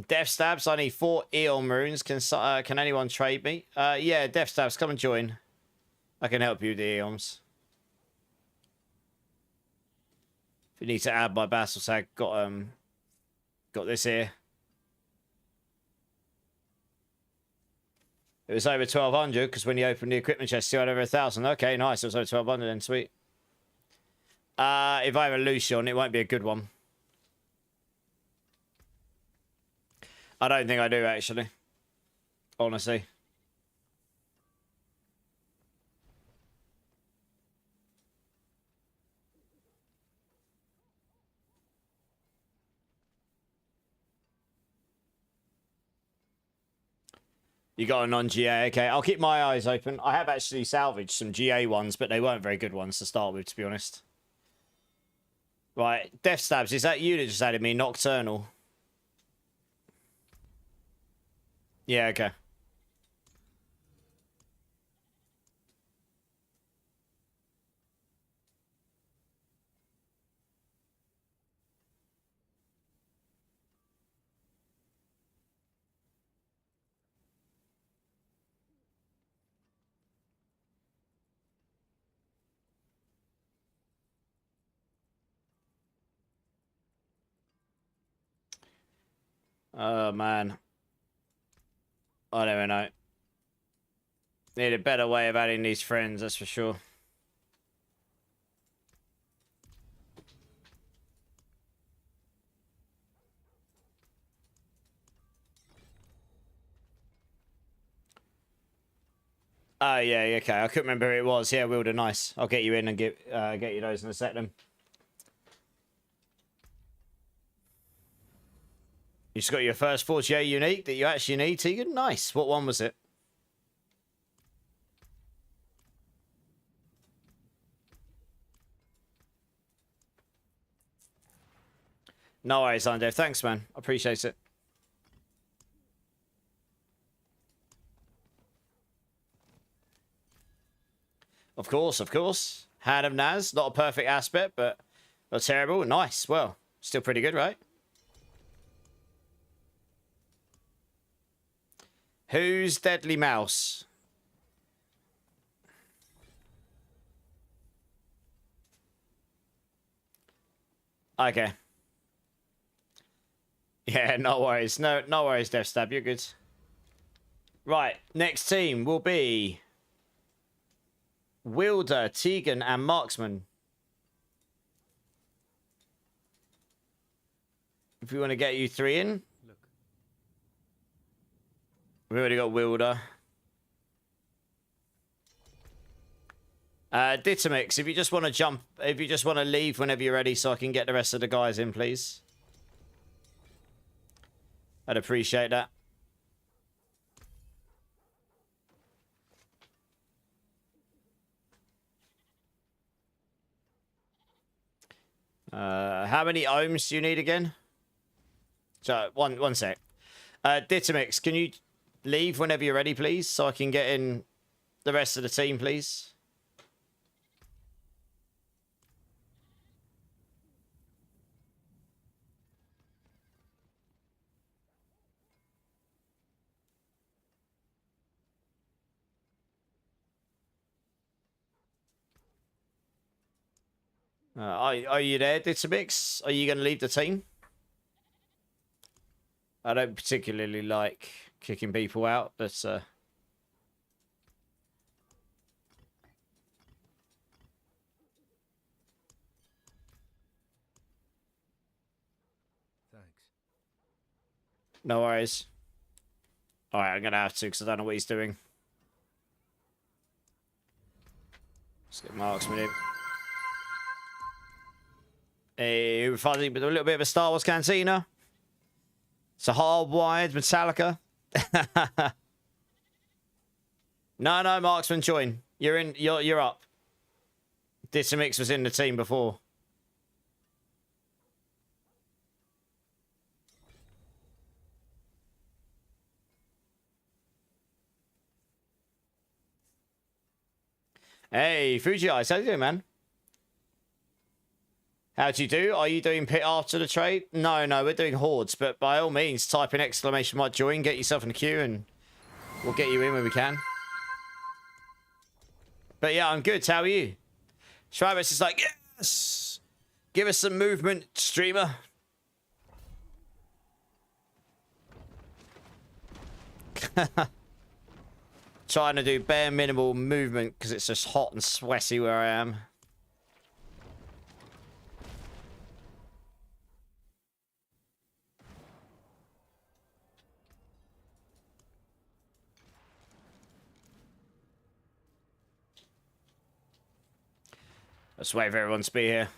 [SPEAKER 2] Death Stabs, I need 4 Eon runes. Can anyone trade me? Yeah, Death Stabs, come and join. I can help you with the Eons. If you need to add my Battle Tag, got this here. It was over 1200 because when you opened the equipment chest, you had over 1000. Okay, nice. It was over 1200 then, sweet. If I have a Lucian, it won't be a good one. I don't think I do, actually. Honestly. You got a non-GA, okay. I'll keep my eyes open. I have actually salvaged some GA ones, but they weren't very good ones to start with, to be honest. Right, Death Stabs, is that you that just added me? Nocturnal. Yeah, okay. Oh, man. I don't even know. Need a better way of adding these friends, that's for sure. Oh, yeah, okay. I couldn't remember who it was. Yeah, Wilder, nice. I'll get you in and get you those in a sec then. You just got your first 48 unique that you actually need, Tegan. Nice. What one was it? No worries, Andev. Thanks, man. I appreciate it. Of course, of course. Hand of Naz. Not a perfect aspect, but not terrible. Nice. Well, still pretty good, right? Who's Deadly Mouse? Okay. Yeah, no worries. No worries, Death Stab. You're good. Right. Next team will be Wielder, Tegan, and Marksman. If we want to get you three in. We've already got Wielder. Ditamix, if you just want to jump, if you just want to leave whenever you're ready so I can get the rest of the guys in, please. I'd appreciate that. How many ohms do you need again? So, one sec. Ditamix, can you leave whenever you're ready, please? So I can get in the rest of the team, please. Are you there, Ditamix? Are you going to leave the team? I don't particularly like kicking people out, but
[SPEAKER 5] Thanks.
[SPEAKER 2] no worries. All right, I'm going to have to because I don't know what he's doing. Let's get Marksman in. Hey, we're finding a little bit of a Star Wars Cantina. It's a hardwired Metallica. No, Marksman, join. You're in. You're up. Ditamix was in the team before. Hey, Fuji Eyes, how you doing, man? How'd you do? Are you doing pit after the trade? No, we're doing hordes, but by all means, type in exclamation mark join, get yourself in the queue, and we'll get you in when we can. But yeah, I'm good. How are you? Travis is like, yes! Give us some movement, streamer. Trying to do bare minimal movement because it's just hot and sweaty where I am. Let's wait for everyone to be here.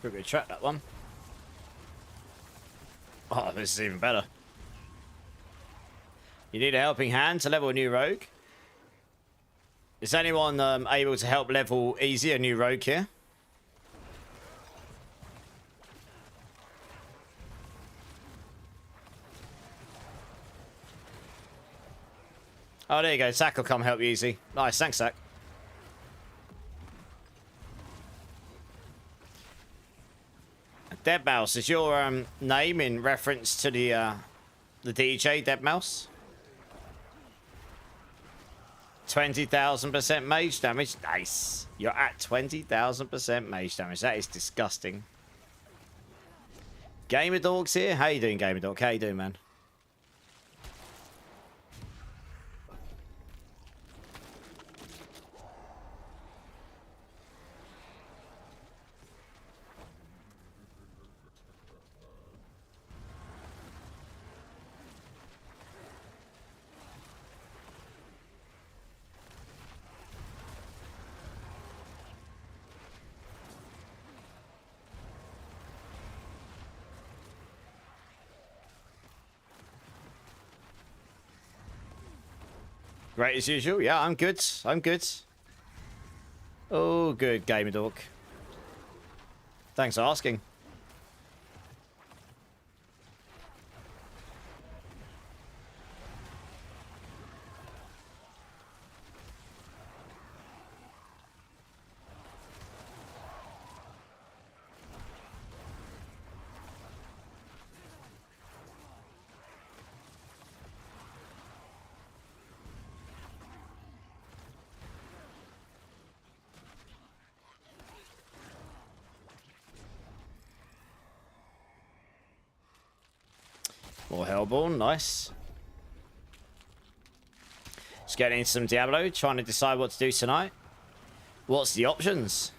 [SPEAKER 2] Pretty good track, that one. Oh, this is even better. You need a helping hand to level a new rogue. Is anyone able to help level easy a new rogue here? Oh, there you go. Zach will come help you easy. Nice, thanks, Zach. Deadmau5, is your name in reference to the DJ Deadmau5? 20,000% mage damage. Nice. You're at 20,000% mage damage. That is disgusting. Gamer Dork's here. How you doing, Gamer Dork? How you doing, man? Great as usual. Yeah, I'm good. I'm good. Oh, good, Gamer Dork. Thanks for asking. More Hellborn, nice. Just getting into some Diablo, trying to decide what to do tonight. What's the options?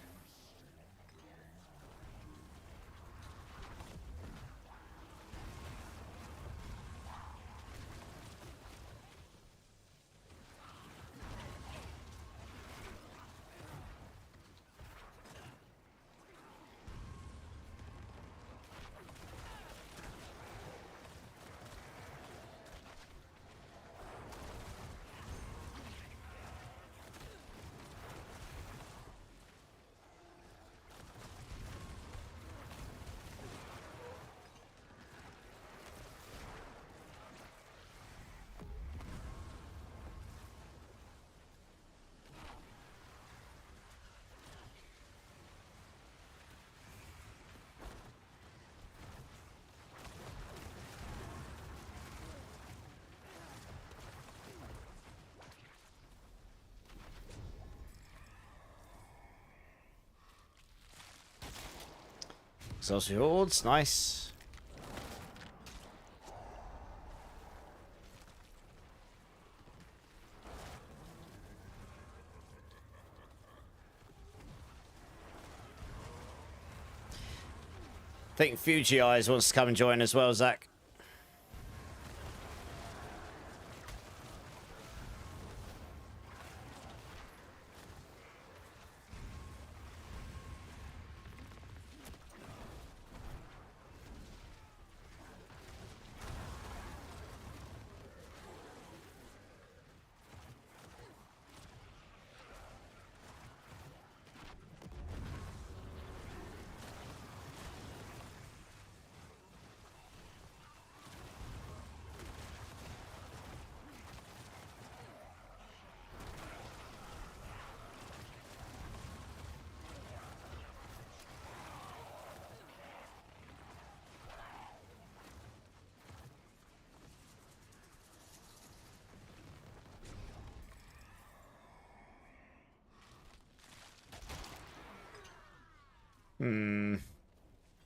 [SPEAKER 2] Exhausted Hordes, nice. I think Fuji Eyes wants to come and join as well, Zach.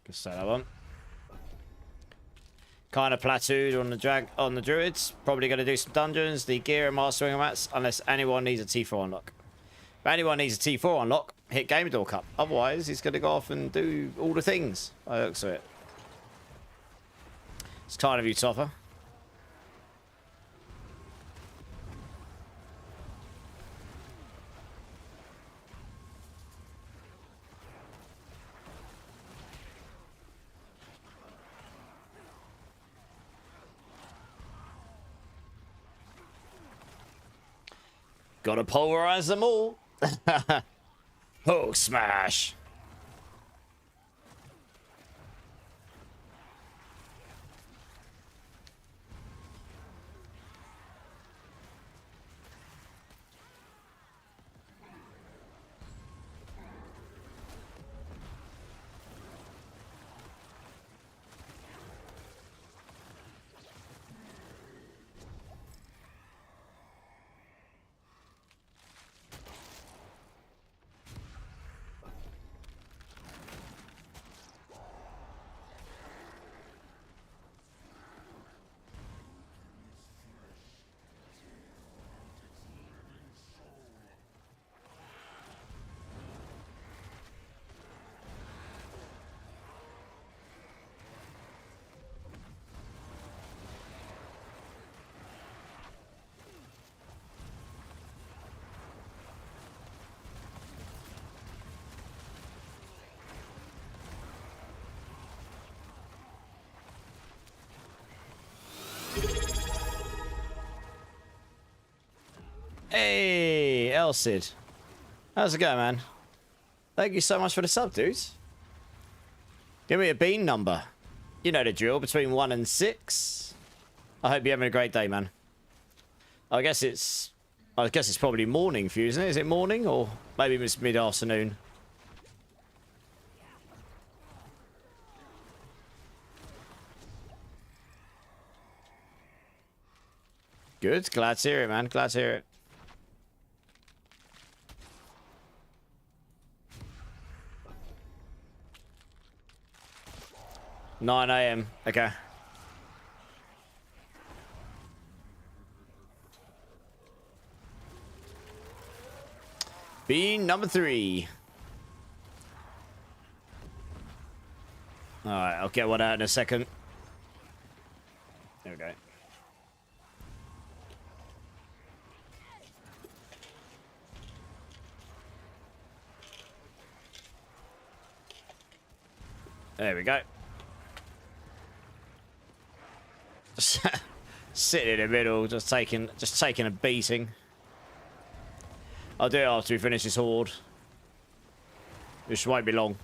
[SPEAKER 2] Guess that one. Kind of plateaued on the druids. Probably going to do some dungeons. The gear and mastering mats, unless anyone needs a T4 unlock. If anyone needs a T4 unlock, hit Gamer Dork up. Otherwise, he's going to go off and do all the things. I looks at it. It's kind of you, Topper. Gotta pulverize them all. Hulk smash. Hey, Elsid. How's it going, man? Thank you so much for the sub, dudes. Give me a bean number. You know the drill, between 1 and 6. I hope you're having a great day, man. I guess it's probably morning for you, isn't it? Is it morning, or maybe it's mid-afternoon? Good, glad to hear it, man. Glad to hear it. $9 AM. Okay. Bean number 3. Alright, I'll get one out in a second. There we go. There we go. Just sitting in the middle, just taking a beating. I'll do it after we finish this horde. This won't be long.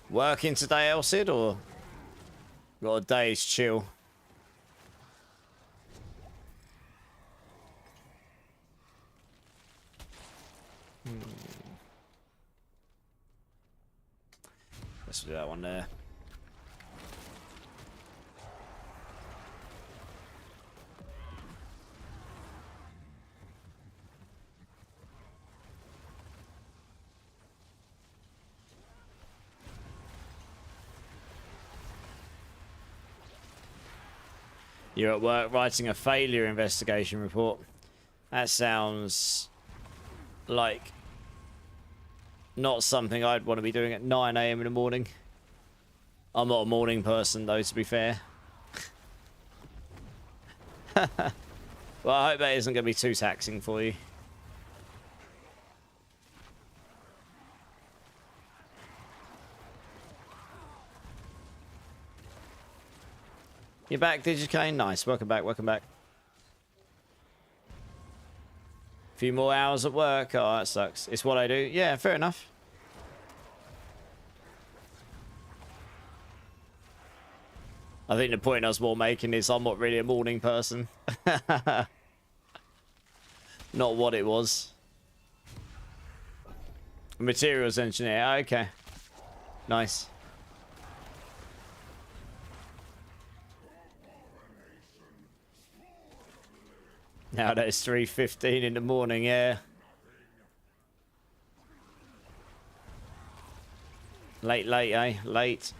[SPEAKER 2] Working today, Elsid, or got a day's chill? Let's do that one there. You're at work writing a failure investigation report. That sounds like not something I'd want to be doing at 9 AM in the morning. I'm not a morning person, though, to be fair. Well, I hope that isn't going to be too taxing for you. You're back, Digicane? Nice. Welcome back, welcome back. A few more hours at work. Oh, that sucks. It's what I do. Yeah, fair enough. I think the point I was more making is I'm not really a morning person. Not what it was. Materials engineer. Okay. Nice. Now that it's 3:15 in the morning, yeah. Late, eh? Late.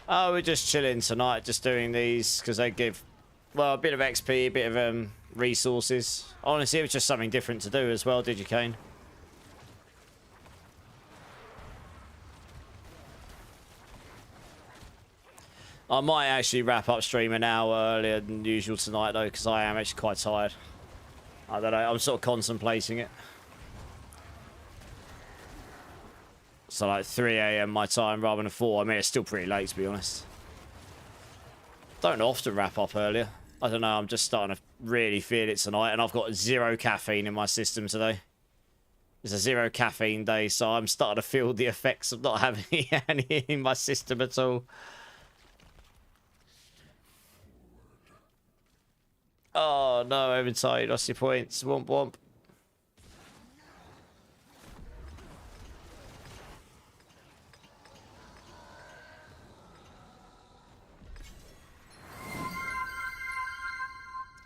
[SPEAKER 2] Oh, we're just chilling tonight, just doing these because they give, well, a bit of XP, a bit of resources. Honestly, it was just something different to do as well, Digicane. I might actually wrap up stream an hour earlier than usual tonight, though, because I am actually quite tired. I don't know. I'm sort of contemplating it. So, like, 3 a.m. my time rather than 4. I mean, it's still pretty late, to be honest. Don't often wrap up earlier. I don't know. I'm just starting to really feel it tonight, and I've got 0 caffeine in my system today. It's a 0 caffeine day, so I'm starting to feel the effects of not having any in my system at all. Oh, no, I haven't tired. Lost your points. Womp womp.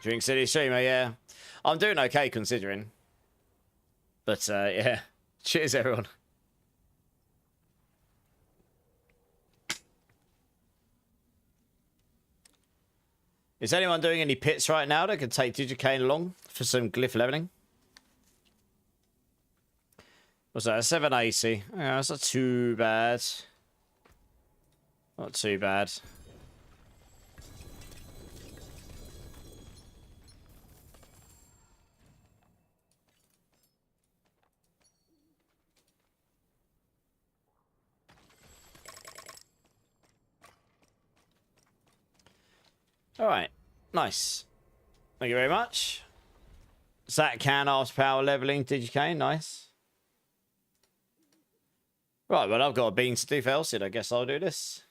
[SPEAKER 2] Drink City streamer, yeah. I'm doing okay considering. But, yeah. Cheers, everyone. Is anyone doing any pits right now that could take Digicane along for some glyph leveling? What's that? 780. Yeah, that's not too bad. Not too bad. Alright. Nice. Thank you very much. Zach can after power leveling Digicane. Nice. Right, well, I've got a bean to do for Elsid. I guess I'll do this.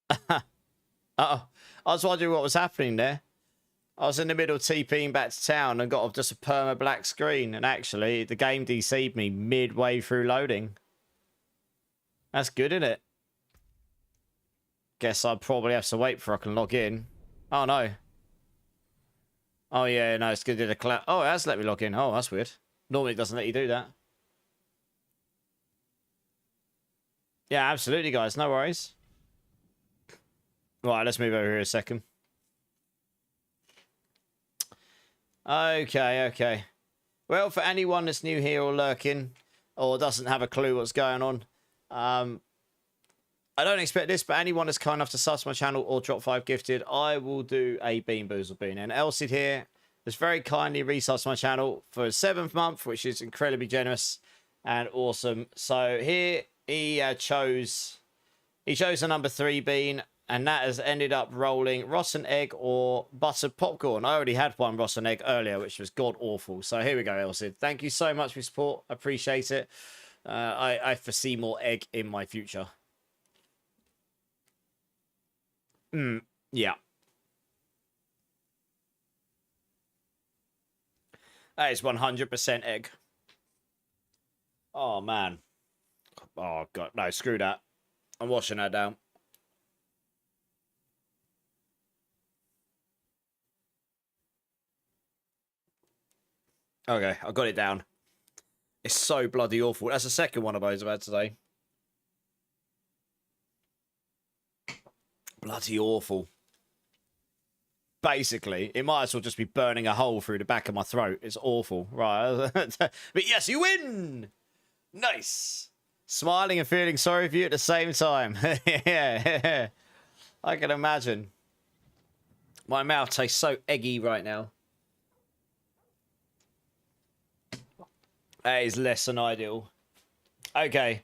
[SPEAKER 2] Uh-oh. I was wondering what was happening there. I was in the middle of TPing back to town and got just a perma black screen. And actually, the game deceived me midway through loading. That's good, isn't it? Guess I'll probably have to wait before I can log in. Oh, no. Oh, yeah, no, it's going to do the cloud. Oh, it has let me log in. Oh, that's weird. Normally, it doesn't let you do that. Yeah, absolutely, guys. No worries. Right, let's move over here a second. Okay, okay. Well, for anyone that's new here or lurking, or doesn't have a clue what's going on, I don't expect this, but anyone that's kind enough to sub to my channel or drop 5 gifted, I will do a Bean Boozle Bean. And Elsid here has very kindly resubs my channel for his 7th month, which is incredibly generous and awesome. So here he chose the number 3 bean, and that has ended up rolling rotten egg or buttered popcorn. I already had one rotten egg earlier, which was god awful. So here we go, Elsid. Thank you so much for your support. I appreciate it. I foresee more egg in my future. Yeah. That is 100% egg. Oh, man. Oh, God. No, screw that. I'm washing that down. Okay, I got it down. It's so bloody awful. That's the second one of those I've had today. Bloody awful. Basically, it might as well just be burning a hole through the back of my throat. It's awful. Right. But yes, you win! Nice. Smiling and feeling sorry for you at the same time. Yeah. I can imagine. My mouth tastes so eggy right now. That is less than ideal. Okay.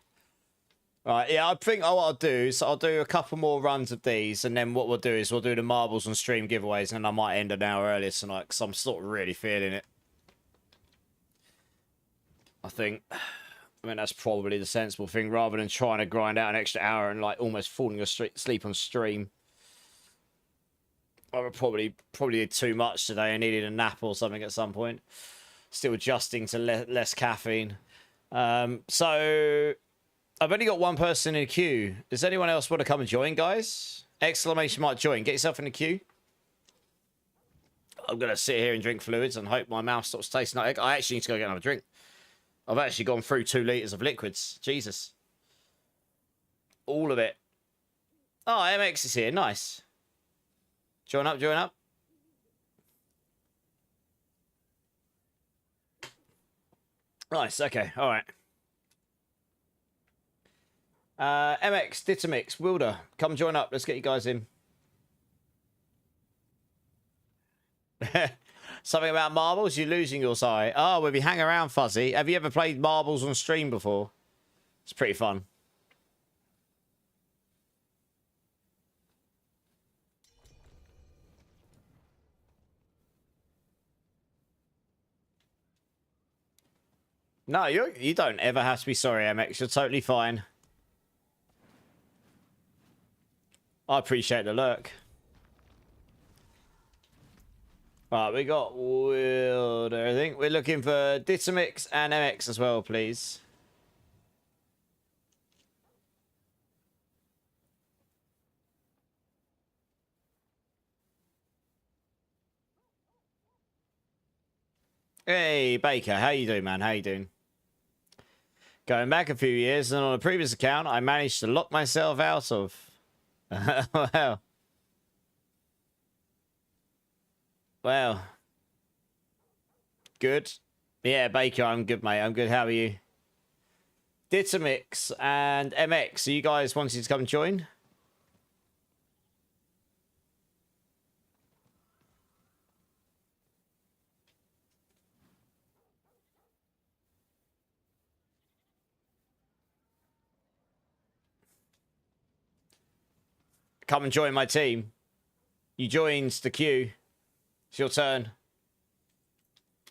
[SPEAKER 2] Right, yeah, I think what I'll do is I'll do a couple more runs of these, and then what we'll do is we'll do the marbles on stream giveaways, and I might end an hour earlier tonight, because I'm sort of really feeling it. I mean, that's probably the sensible thing, rather than trying to grind out an extra hour and, like, almost falling asleep on stream. I would probably did too much today. I needed a nap or something at some point. Still adjusting to less caffeine. So I've only got one person in the queue. Does anyone else want to come and join, guys? Exclamation mark join. Get yourself in the queue. I'm going to sit here and drink fluids and hope my mouth stops tasting like egg. I actually need to go get another drink. I've actually gone through 2 litres of liquids. Jesus. All of it. Oh, MX is here. Nice. Join up, join up. Nice. Okay. All right. MX, Ditamix, Wilder, come join up. Let's get you guys in. Something about marbles? You're losing your sight. Oh, well, we hang around, Fuzzy. Have you ever played marbles on stream before? It's pretty fun. No, you don't ever have to be sorry, MX. You're totally fine. I appreciate the lurk. Right, we got Wilder, I think. We're looking for Ditamix and MX as well, please. Hey, Baker. How you doing, man? How you doing? Going back a few years, and on a previous account, I managed to lock myself out of. Wow. Well. Good. Yeah, Baker, I'm good, mate. I'm good. How are you? Ditamix and MX, are you guys wanting to come join? Come and join my team. You joined the queue. It's your turn.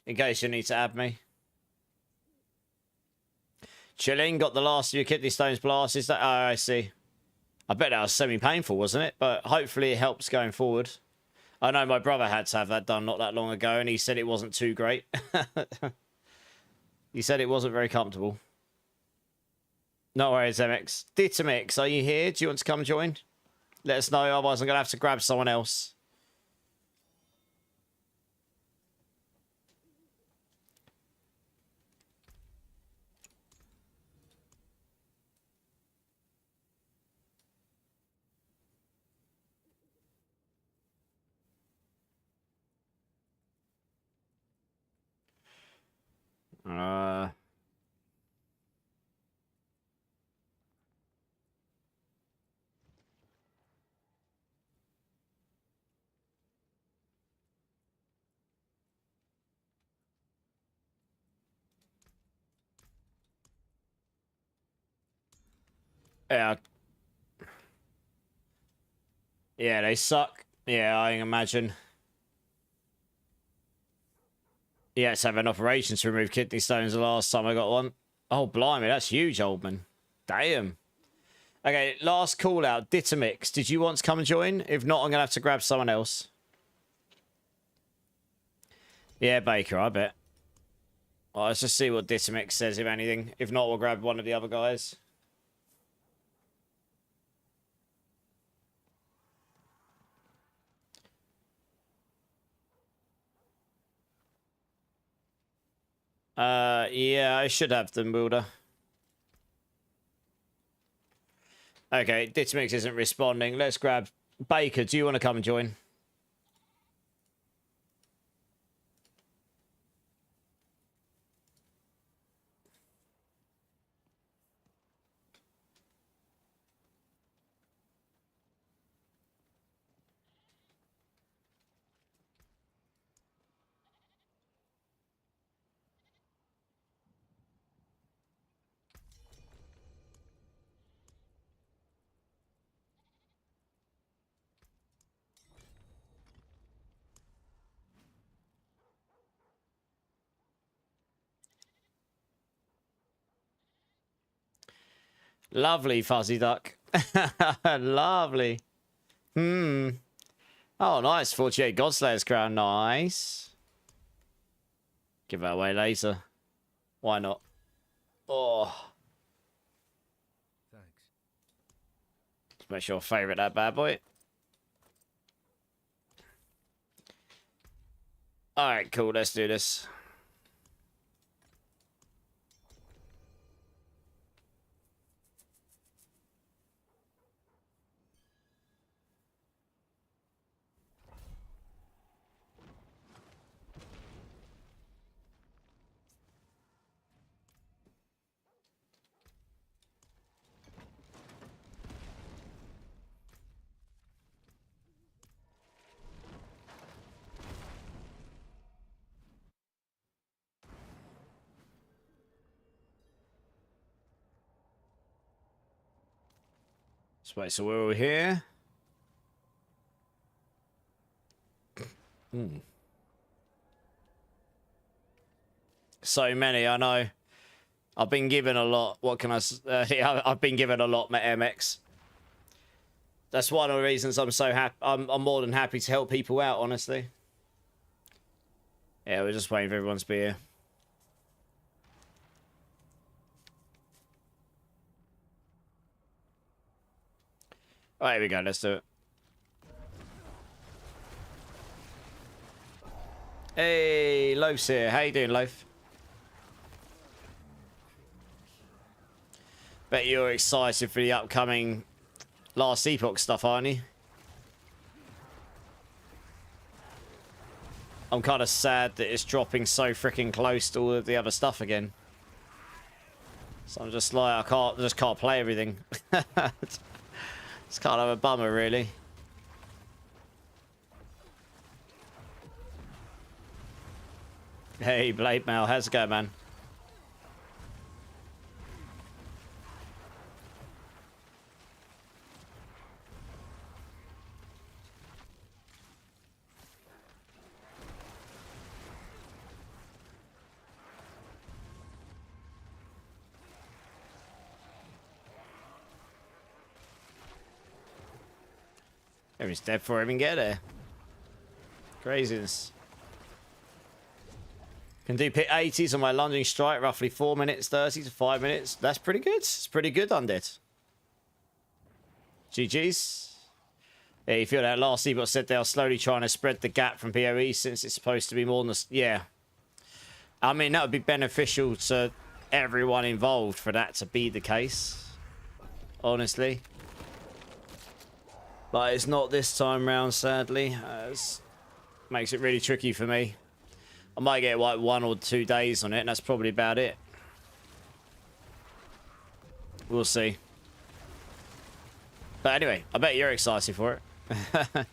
[SPEAKER 2] In case you need to add me. Chilling, got the last of your kidney stones blast. Is that? Oh, I see. I bet that was semi-painful, wasn't it? But hopefully it helps going forward. I know my brother had to have that done not that long ago, and he said it wasn't too great. He said it wasn't very comfortable. No worries, MX. Ditamix, are you here? Do you want to come join? Let us know, otherwise I'm going to have to grab someone else. Yeah. Yeah, they suck. Yeah, I imagine. Yeah, it's having an operation to remove kidney stones the last time I got one. Oh, blimey, that's huge, old man. Damn. Okay, last call out. Ditamix, did you want to come and join? If not, I'm going to have to grab someone else. Yeah, Baker, I bet. Well, let's just see what Ditamix says, if anything. If not, we'll grab one of the other guys. Yeah, I should have them, Builder. Okay, Ditamix isn't responding. Let's grab Baker. Do you want to come and join? Lovely, Fuzzy Duck. Lovely. Hmm. Oh, nice. 48 Godslayer's crown. Nice. Give that away later. Why not? Oh.
[SPEAKER 5] Thanks.
[SPEAKER 2] Let's make sure I favourite that bad boy. Alright, cool. Let's do this. Wait, so we're all here. So many, I know. I've been given a lot. What can I? Yeah, I've been given a lot, MX. That's one of the reasons I'm so happy. I'm more than happy to help people out, honestly. Yeah, we're just waiting for everyone to be here. All right, here we go. Let's do it. Hey, Loaf's here. How you doing, Loaf? Bet you're excited for the upcoming Last Epoch stuff, aren't you? I'm kind of sad that it's dropping so freaking close to all of the other stuff again. So I'm just like, I just can't play everything. It's kind of a bummer, really. Hey, Blade Mail, how's it going, man? Everybody's dead before I even get there. Craziness. Can do pit 80s on my lunging strike, roughly 4 minutes 30 to 5 minutes. That's pretty good. It's pretty good, Undead. GG's. Yeah, you feel that last Ebot said they are slowly trying to spread the gap from PoE since it's supposed to be more than the... Yeah. I mean, that would be beneficial to everyone involved for that to be the case. Honestly. But it's not this time round, sadly. It makes it really tricky for me. I might get like 1 or 2 days on it, and that's probably about it. We'll see. But anyway, I bet you're excited for it.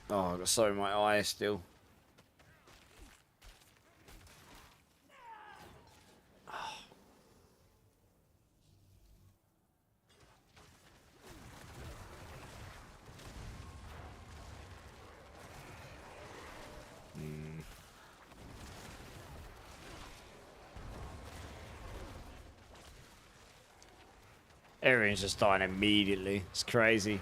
[SPEAKER 2] Oh, I've got so in my eye still. Everyone's just dying immediately. It's crazy.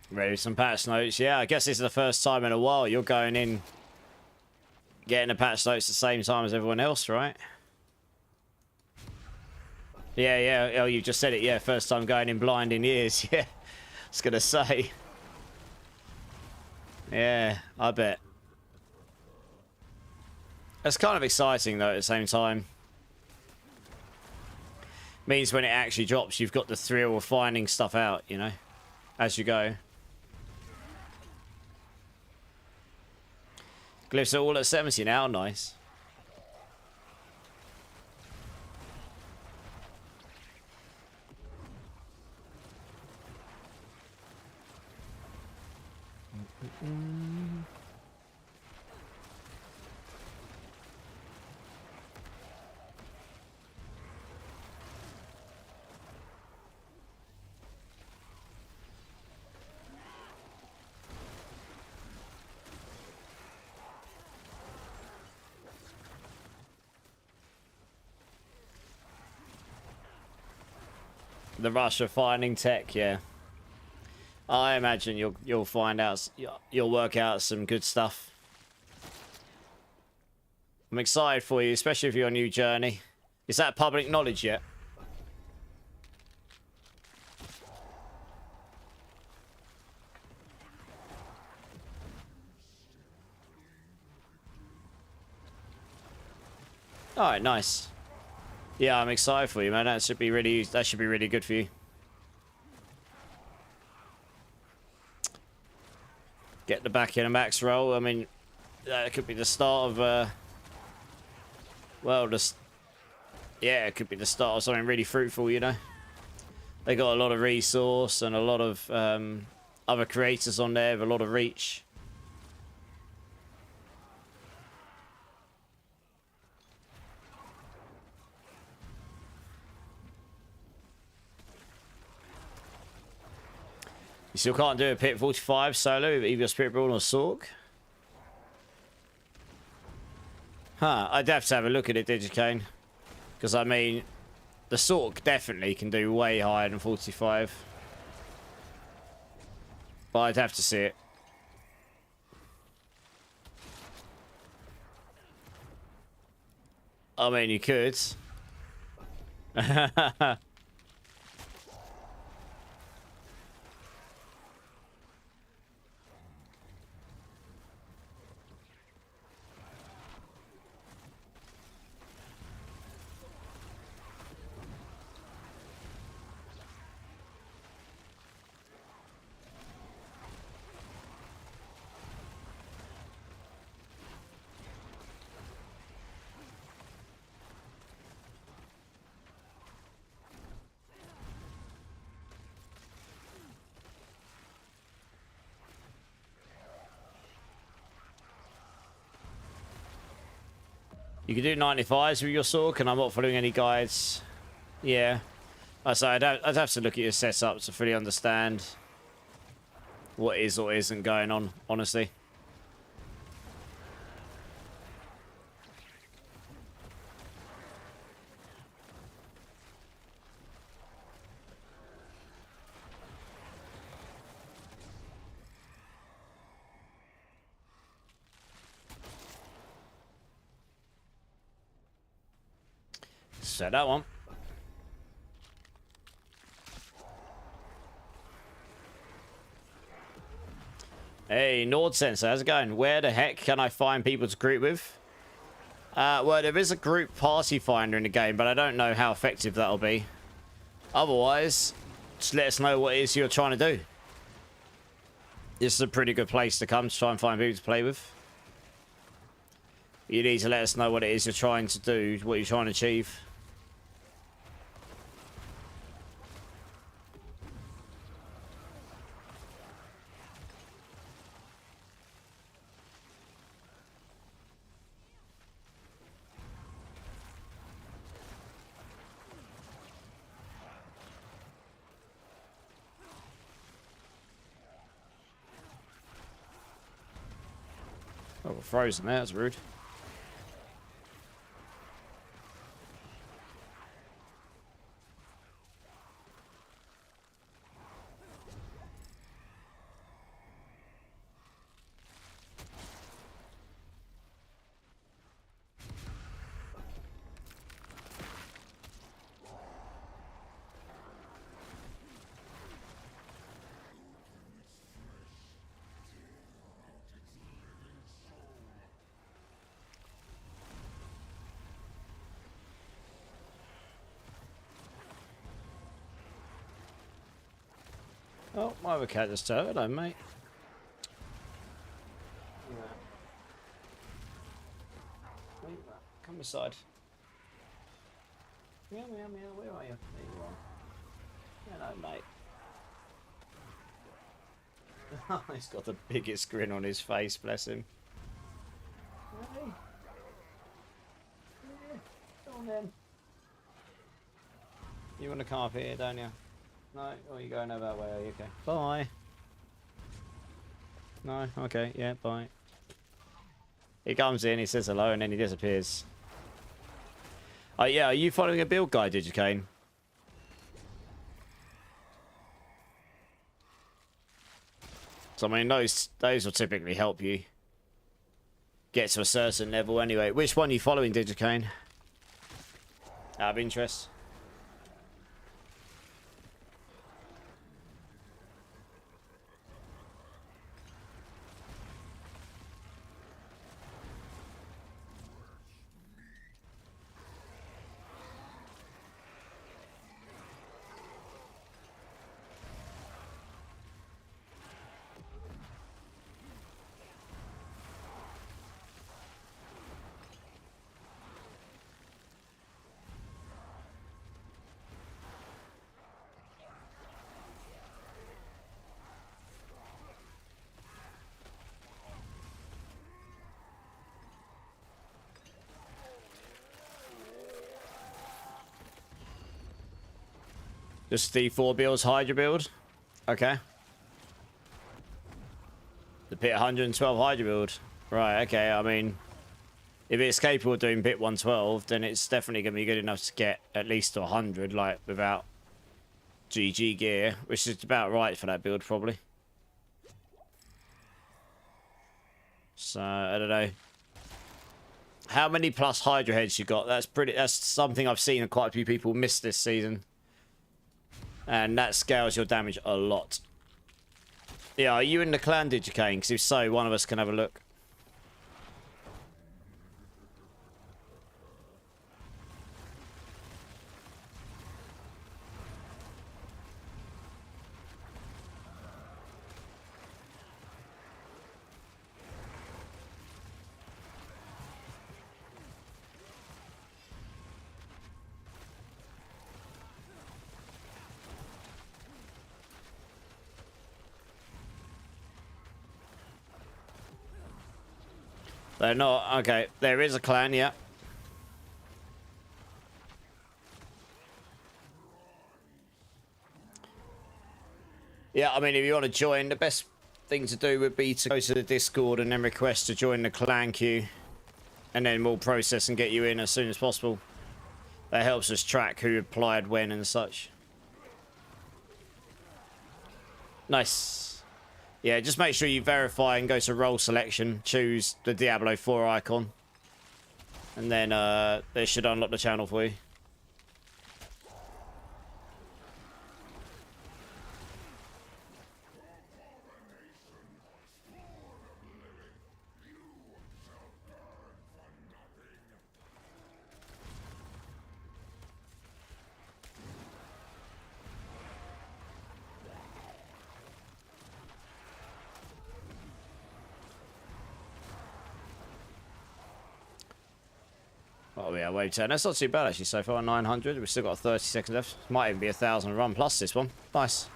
[SPEAKER 2] Ready for some patch notes? Yeah, I guess this is the first time in a while you're going in, getting the patch notes at the same time as everyone else, right? Yeah, yeah. Oh, you just said it. Yeah, first time going in blind in years. Yeah, I was gonna say. Yeah, I bet. It's kind of exciting though at the same time. Means when it actually drops, you've got the thrill of finding stuff out, you know, as you go. Glyphs are all at 70 now, nice. The rush of finding tech, yeah. I imagine you'll find out, you'll work out some good stuff. I'm excited for you, especially if you're on a new journey. Is that public knowledge yet? All right, nice. Yeah, I'm excited for you, man. That should be really good for you. Get the back in a max roll. I mean, that could be the start of well, just Yeah, it could be the start of something really fruitful, you know. They got a lot of resource and a lot of other creators on there with a lot of reach. You still can't do a Pit 45 solo with either Spirit Brawl or Sork? Huh, I'd have to have a look at it, Digicane. Because, I mean, the Sork definitely can do way higher than 45. But I'd have to see it. I mean, you could. You can do 95s with your Sork, and I'm not following any guides. Yeah. So I'd have to look at your setup to fully understand what is or isn't going on, honestly. So that one. Hey, Nord Sensor, how's it going? Where the heck can I find people to group with? Well, there is a group party finder in the game, but I don't know how effective that'll be. Otherwise, just let us know what it is you're trying to do. This is a pretty good place to come to try and find people to play with. You need to let us know what it is you're trying to do, what you're trying to achieve. Oh, we're frozen there, that's rude. Oh, my other cat just turned. Hello, mate. Come aside. Meow, meow, meow. Where are you? There you are. Hello, mate. He's got the biggest grin on his face, bless him. Hey. Yeah, go on then. You want to come up here, don't you? No? Oh, you're going over that way, are you? Okay. Bye. No? Okay, yeah, bye. He comes in, he says hello, and then he disappears. Oh, yeah, are you following a build guide, Digicane? So, I mean, those will typically help you get to a certain level anyway. Which one are you following, Digicane? Out of interest. Just D4 builds, Hydra build. Okay. The pit 112 Hydra build. Right, okay, I mean, if it's capable of doing pit 112, then it's definitely going to be good enough to get at least to 100, like, without GG gear, which is about right for that build, probably. So, I don't know. How many plus Hydra heads you got? That's something I've seen quite a few people miss this season. And that scales your damage a lot. Yeah, are you in the clan, did you, Kane? Because if so, one of us can have a look. They're not. Okay, there is a clan, yeah. Yeah, I mean, if you want to join, the best thing to do would be to go to the Discord and then request to join the clan queue. And then we'll process and get you in as soon as possible. That helps us track who applied when and such. Nice. Yeah, just make sure you verify and go to role selection. Choose the Diablo 4 icon. And then they should unlock the channel for you. Oh yeah, wave 10. That's not too bad actually so far. 900. We've still got 30 seconds left. Might even be 1,000 run plus this one. Nice.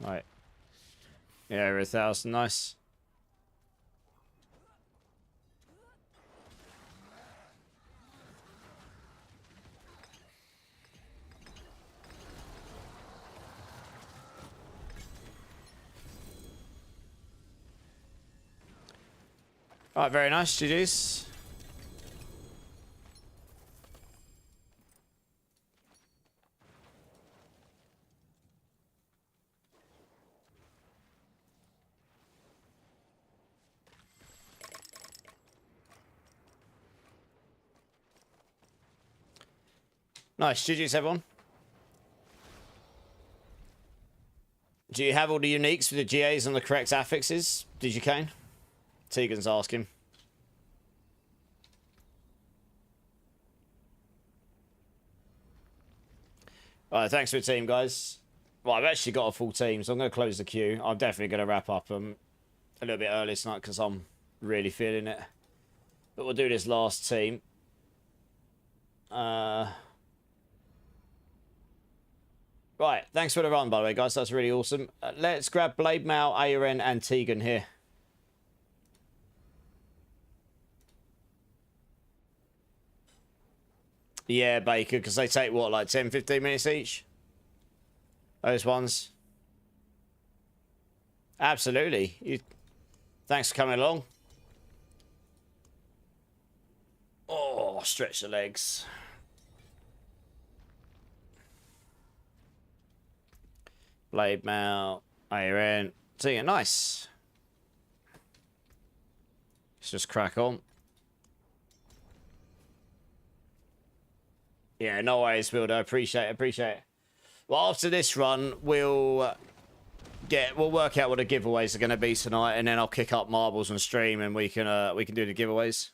[SPEAKER 2] Right. Yeah, we're 1,000. Nice. Alright, very nice. GG's. Nice. GG's, everyone. Do you have all the uniques with the GAs and the correct affixes? Did you, Kane? Tegan's asking. Alright, thanks for the team, guys. Well, I've actually got a full team, so I'm going to close the queue. I'm definitely going to wrap up a little bit early tonight because I'm really feeling it. But we'll do this last team. Right, thanks for the run, by the way, guys. That's really awesome. Let's grab Blade Mail, Aren, and Tegan here. Yeah, Baker, because they take, what, like 10, 15 minutes each? Those ones. Absolutely. Thanks for coming along. Oh, stretch the legs. Blade Mail, Aren, Tegan, nice. Let's just crack on. Yeah, no worries, Wilder. Appreciate it. Well, after this run, we'll we'll work out what the giveaways are going to be tonight, and then I'll kick up marbles on stream, and we can do the giveaways.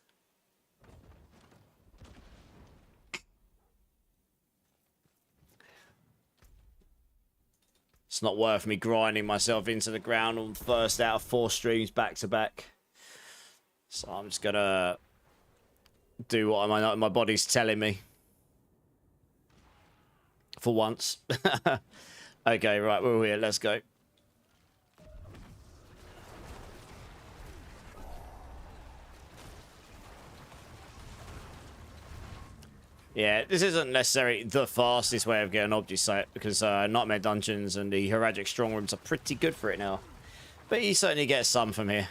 [SPEAKER 2] It's not worth me grinding myself into the ground on first out of 4 streams back to back. So I'm just gonna do what my body's telling me. For once. Okay, right, we're here. Let's go. Yeah, this isn't necessarily the fastest way of getting object sight because Nightmare Dungeons and the Haragic Strong Rooms are pretty good for it now. But you certainly get some from here.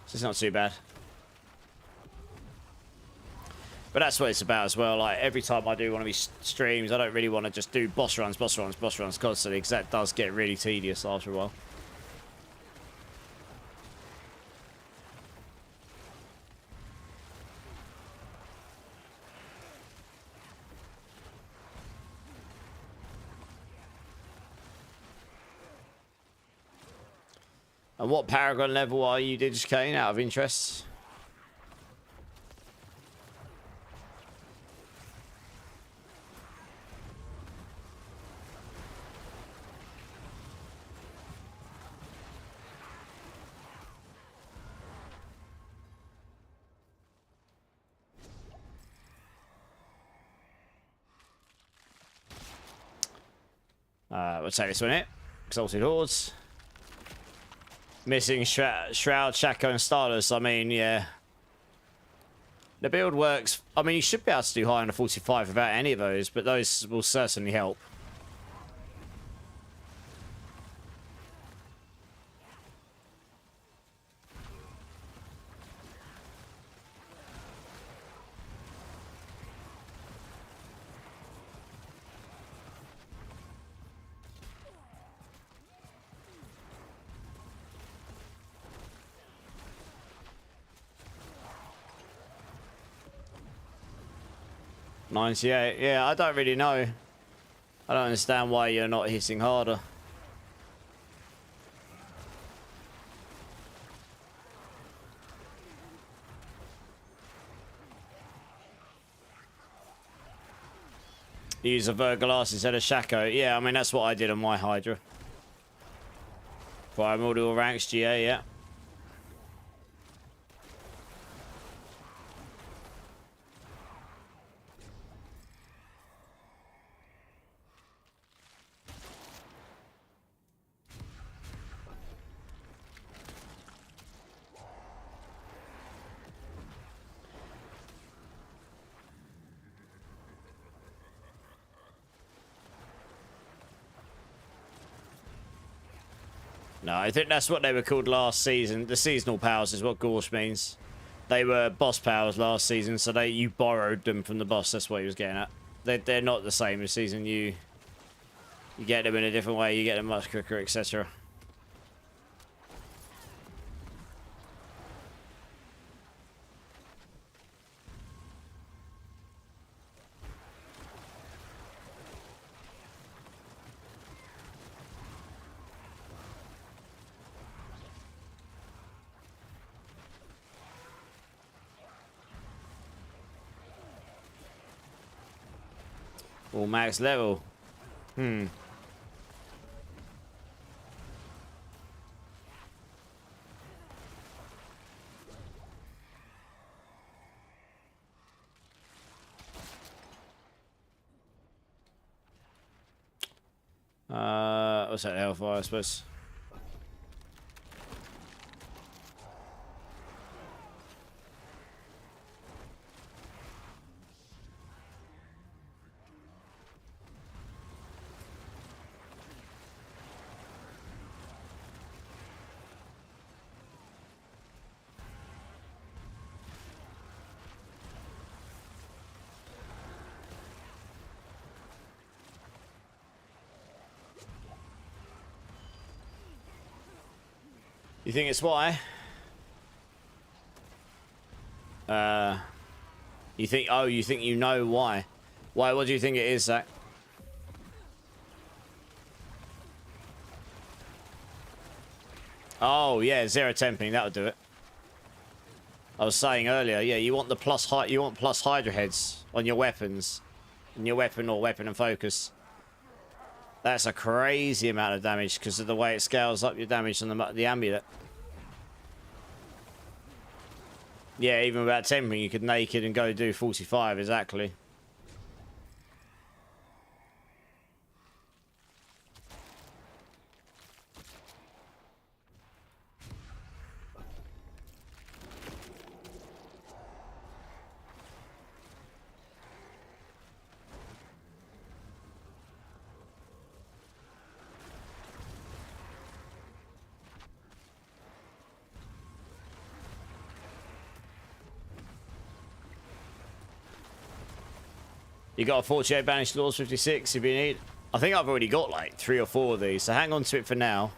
[SPEAKER 2] So it's not too bad. But that's what it's about as well. Like, every time I do one of these streams, I don't really want to just do boss runs constantly because that does get really tedious after a while. And what Paragon level are you, Digicane, out of interest? We'll take this one here. Exalted Hordes. Missing Shroud, Shaco, and Stardust. I mean, yeah. The build works. I mean, you should be able to do high on the 45 without any of those, but those will certainly help. Yeah, I don't really know. I don't understand why you're not hitting harder. Use a Verglass instead of Shaco. Yeah, I mean, that's what I did on my Hydra. Primordial ranks, GA, yeah. No, I think that's what they were called last season. The seasonal powers is what Gorsh means. They were boss powers last season, so you borrowed them from the boss. That's what he was getting at. They're not the same this season. You get them in a different way. You get them much quicker, etc. All max level. What's that, Hellfire, I suppose? You think it's why? You think? Oh, you think you know why? Why? What do you think it is, Zach? Oh yeah, 0 temping, that'll do it. I was saying earlier, yeah, you want the plus height, you want plus Hydra heads on your weapons, in your weapon or weapon and focus. That's a crazy amount of damage because of the way it scales up your damage on the amulet. Yeah, even without temping, you could naked and go do 45 exactly. You got a 48 banished laws 56 if you need. I think I've already got like 3 or 4 of these, so hang on to it for now.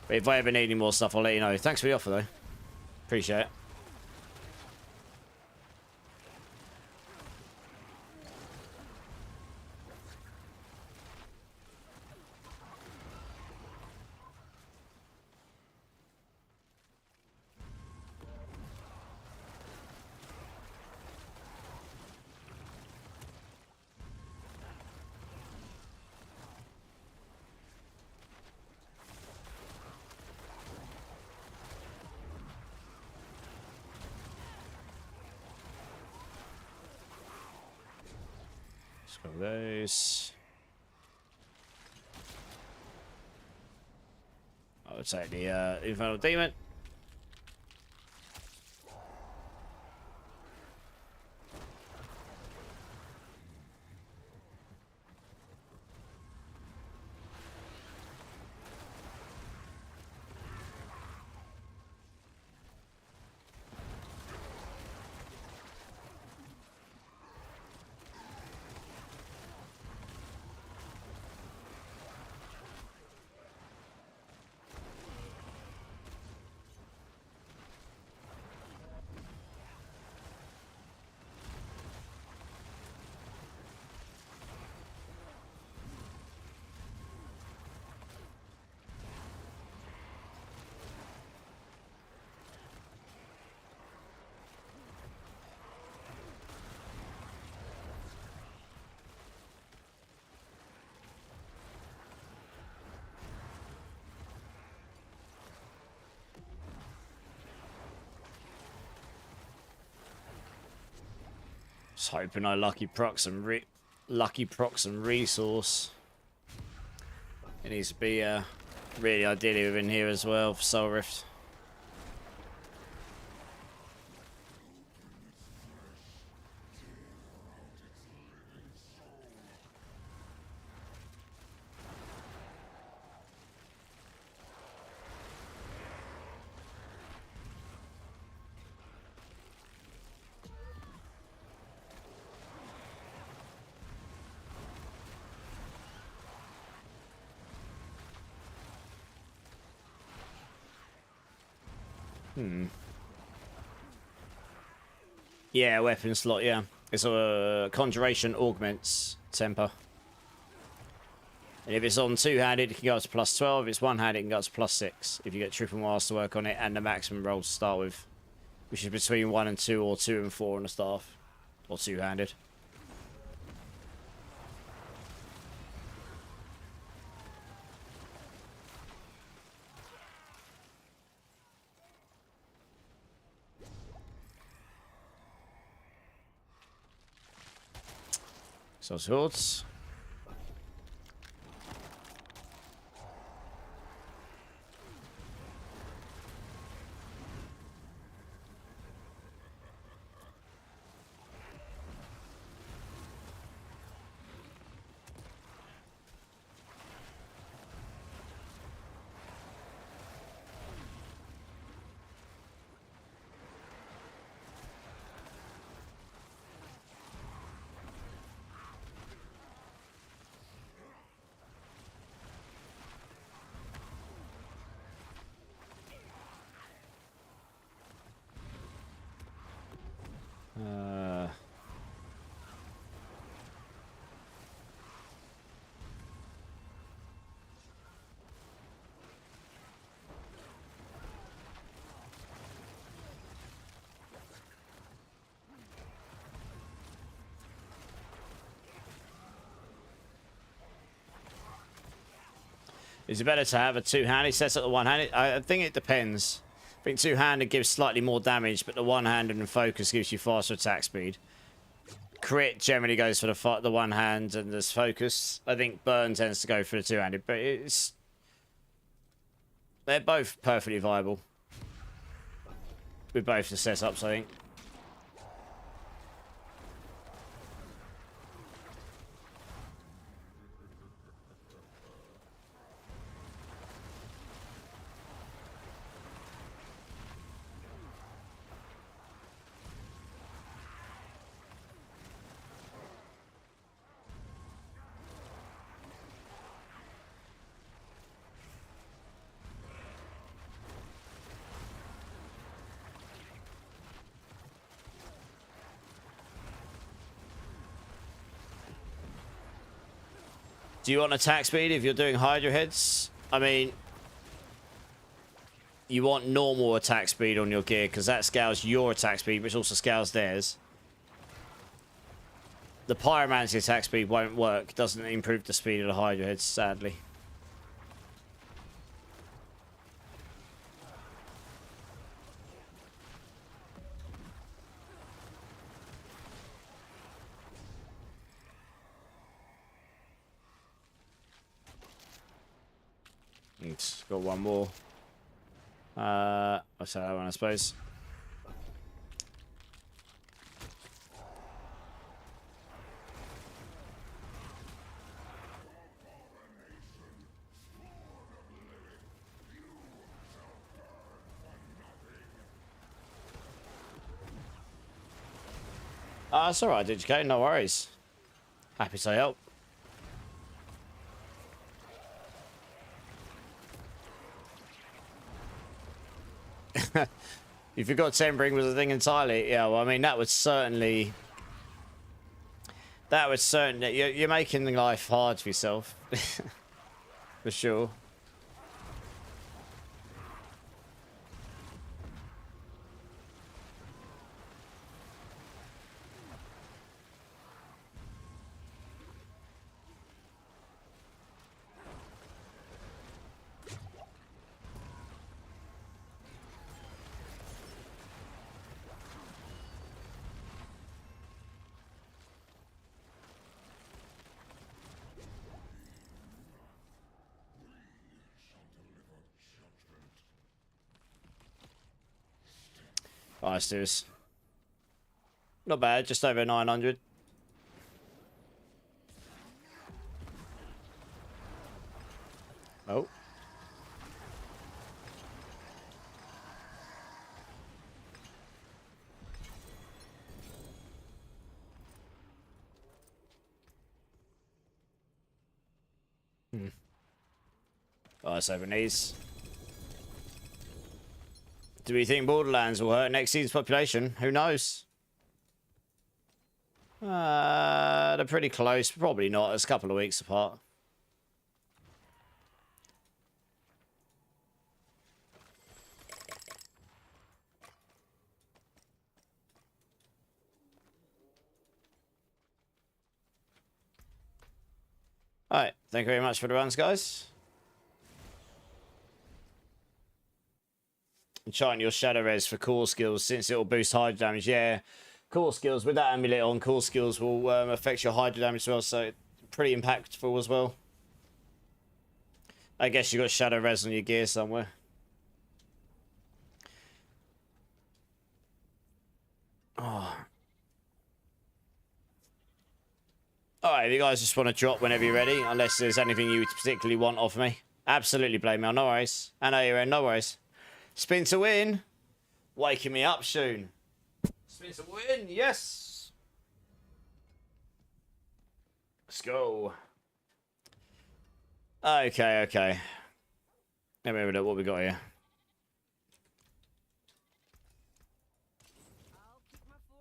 [SPEAKER 2] But if I ever need any more stuff, I'll let you know. Thanks for the offer though. Appreciate it. Let's go those. I would take the Infernal Demon. Just hoping I lucky proc some resource. It needs to be really ideally within here as well for Soul Rift. Yeah, weapon slot, yeah. It's a Conjuration Augments Temper. And if it's on two-handed, it can go up to plus 12. If it's one-handed, it can go up to plus 6. If you get triple miles to work on it and the maximum roll to start with. Which is between 1 and 2 or 2 and 4 on the staff. Or two-handed. So swords. Is it better to have a two-handed set up the one-handed? I think it depends. I think two-handed gives slightly more damage, but the one-handed and focus gives you faster attack speed. Crit generally goes for the one hand, and there's focus. I think burn tends to go for the two-handed, but they're both perfectly viable with both the setups, I think. Do you want attack speed if you're doing Hydra heads? I mean, you want normal attack speed on your gear because that scales your attack speed, which also scales theirs. The Pyromancy attack speed won't work. Doesn't improve the speed of the Hydra heads, sadly. It's got one more. I'll say that one, I suppose. It's alright, DJK, no worries. Happy to help. You forgot tempering was a thing entirely. Yeah, well, I mean, that would certainly... You're making life hard for yourself. For sure. Oh, let's do this. Not bad, just over 900. Oh. Oh, it's over knees. Do we think Borderlands will hurt next season's population? Who knows? They're pretty close. Probably not. It's a couple of weeks apart. Alright, thank you very much for the runs, guys. Enchanting your Shadow Res for core skills since it will boost Hydra damage. Yeah, core skills with that amulet on, core skills will affect your Hydra damage as well, so pretty impactful as well. I guess you got Shadow Res on your gear somewhere. Oh. Alright, if you guys just want to drop whenever you're ready, unless there's anything you particularly want off me. Absolutely, Blade Mail, no worries. I know you're in, no worries. Spin to win. Waking me up soon. Spin to win, yes. Let's go. Okay, okay. Let me have a look what we got here.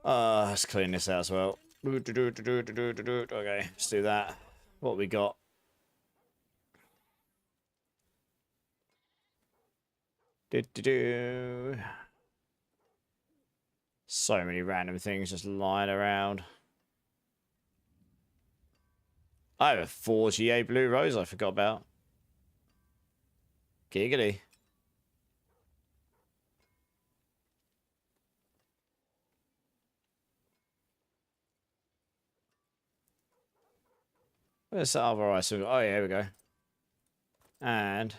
[SPEAKER 2] Let's clean this out as well. Okay, let's do that. What we got? So many random things just lying around. I have a 4 GA Blue Rose I forgot about. Giggity. Where's the other item? Oh, yeah, here we go. And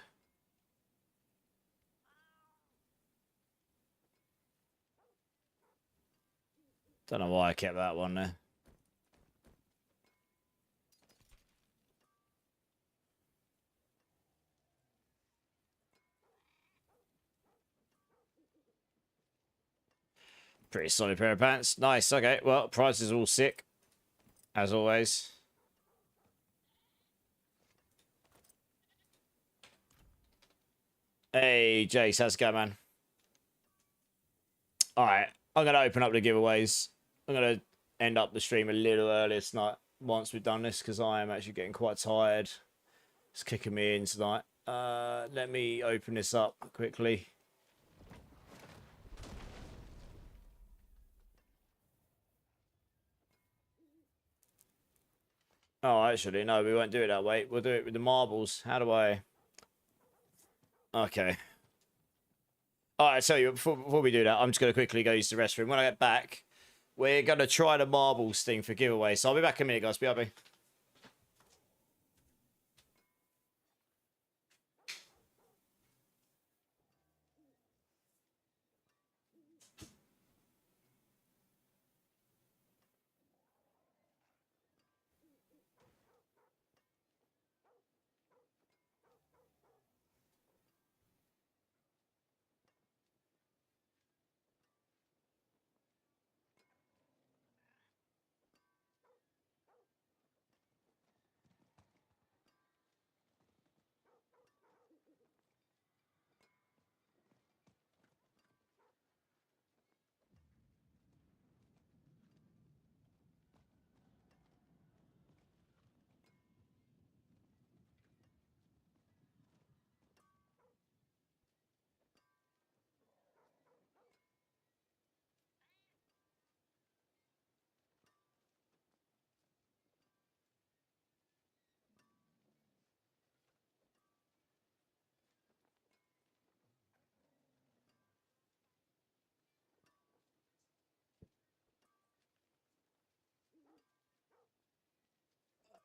[SPEAKER 2] don't know why I kept that one there. Pretty solid pair of pants. Nice. Okay. Well, price is all sick. As always. Hey, Jace. How's it going, man? Alright. I'm going to open up the giveaways. I'm going to end up the stream a little earlier tonight once we've done this because I am actually getting quite tired. It's kicking me in tonight. Let me open this up quickly. Oh, actually, no, we won't do it that way. We'll do it with the marbles. How do I... Okay. Alright, so before we do that, I'm just going to quickly go use the restroom. When I get back, we're going to try the marbles thing for giveaway. So I'll be back in a minute, guys. Be happy.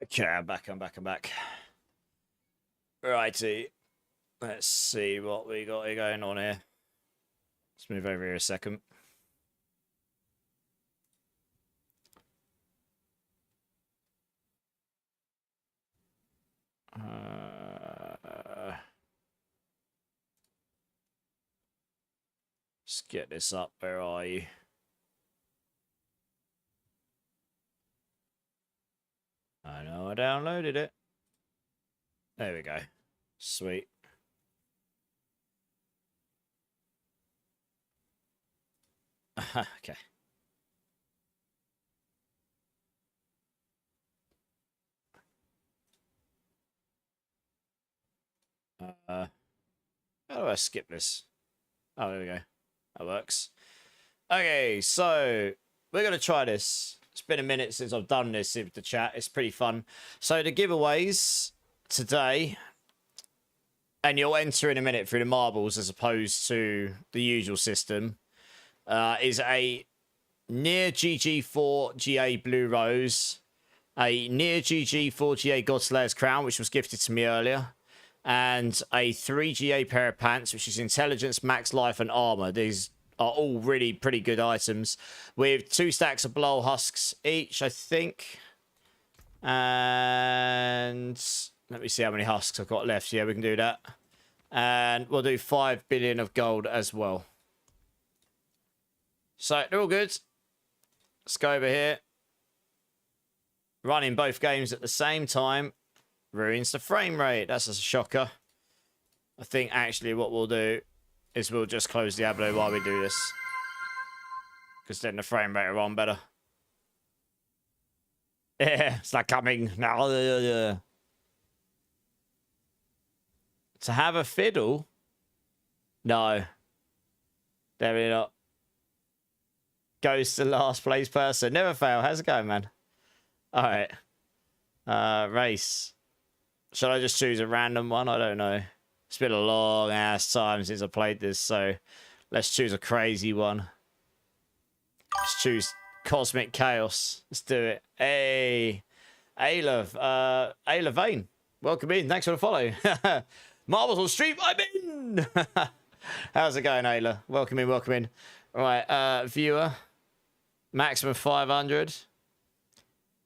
[SPEAKER 2] Okay, I'm back. Righty. Let's see what we got here going on here. Let's move over here a second. Let's get this up. Where are you? I know I downloaded it. There we go. Sweet. Okay. How do I skip this? Oh, there we go. That works. Okay, so we're going to try this. It's been a minute since I've done this with the chat. It's pretty fun. So the giveaways today, and you'll enter in a minute through the marbles as opposed to the usual system, is a near GG4 GA Blue Rose, a near GG4 GA Godslayer's Crown, which was gifted to me earlier, and a 3 GA pair of pants, which is Intelligence, Max Life, and Armor. These are all really pretty good items with 2 stacks of blow husks each, I think. And let me see how many husks I've got left. Yeah, we can do that. And we'll do 5 billion of gold as well. So they're all good. Let's go over here. Running both games at the same time ruins the frame rate. That's a shocker. I think actually what we'll do is we'll just close Diablo while we do this. Because then the frame rate will run better. Yeah, it's like coming. To have a fiddle? No. Definitely not. Goes to last place person. Never fail. How's it going, man? Alright. Race. Should I just choose a random one? I don't know. It's been a long ass time since I played this, so let's choose a crazy one. Let's choose Cosmic Chaos. Let's do it. Hey, Ayla, Ayla Vane, welcome in. Thanks for the follow. Marbles on stream, I'm in. How's it going, Ayla? Welcome in, welcome in. All right, viewer, maximum 500.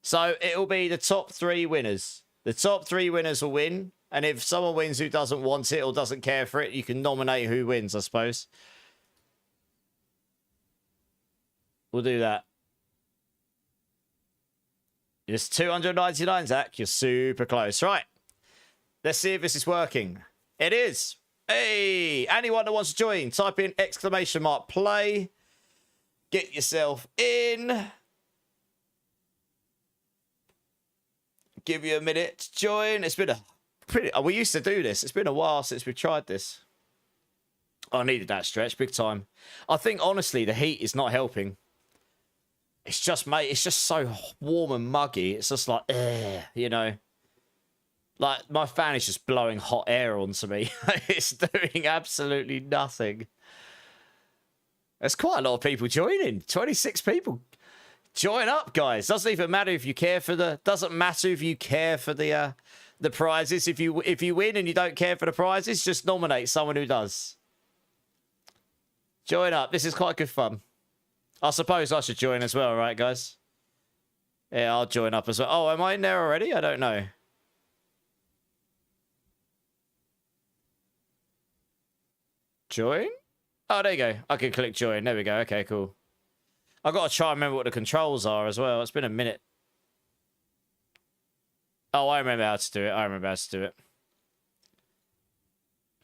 [SPEAKER 2] So it'll be the top 3 winners. The top 3 winners will win. And if someone wins who doesn't want it or doesn't care for it, you can nominate who wins, I suppose. We'll do that. It's 299, Zach. You're super close. Right. Let's see if this is working. It is. Hey, anyone that wants to join, type in !play. Get yourself in. Give you a minute to join. It's been a we used to do this. It's been a while since we've tried this. I needed that stretch big time. I think honestly the heat is not helping. It's just, mate, it's just so warm and muggy. It's just like, you know. Like my fan is just blowing hot air onto me. It's doing absolutely nothing. There's quite a lot of people joining. 26 people. Join up, guys. Doesn't even matter if you care for the prizes. If you win and you don't care for the prizes, just nominate someone who does. Join up. This is quite good fun. I suppose I should join as well, right, guys? Yeah, I'll join up as well. Oh, am I in there already? I don't know. Join? Oh, there you go. I can click join. There we go. Okay, cool. I've got to try and remember what the controls are as well. It's been a minute. Oh, I remember how to do it.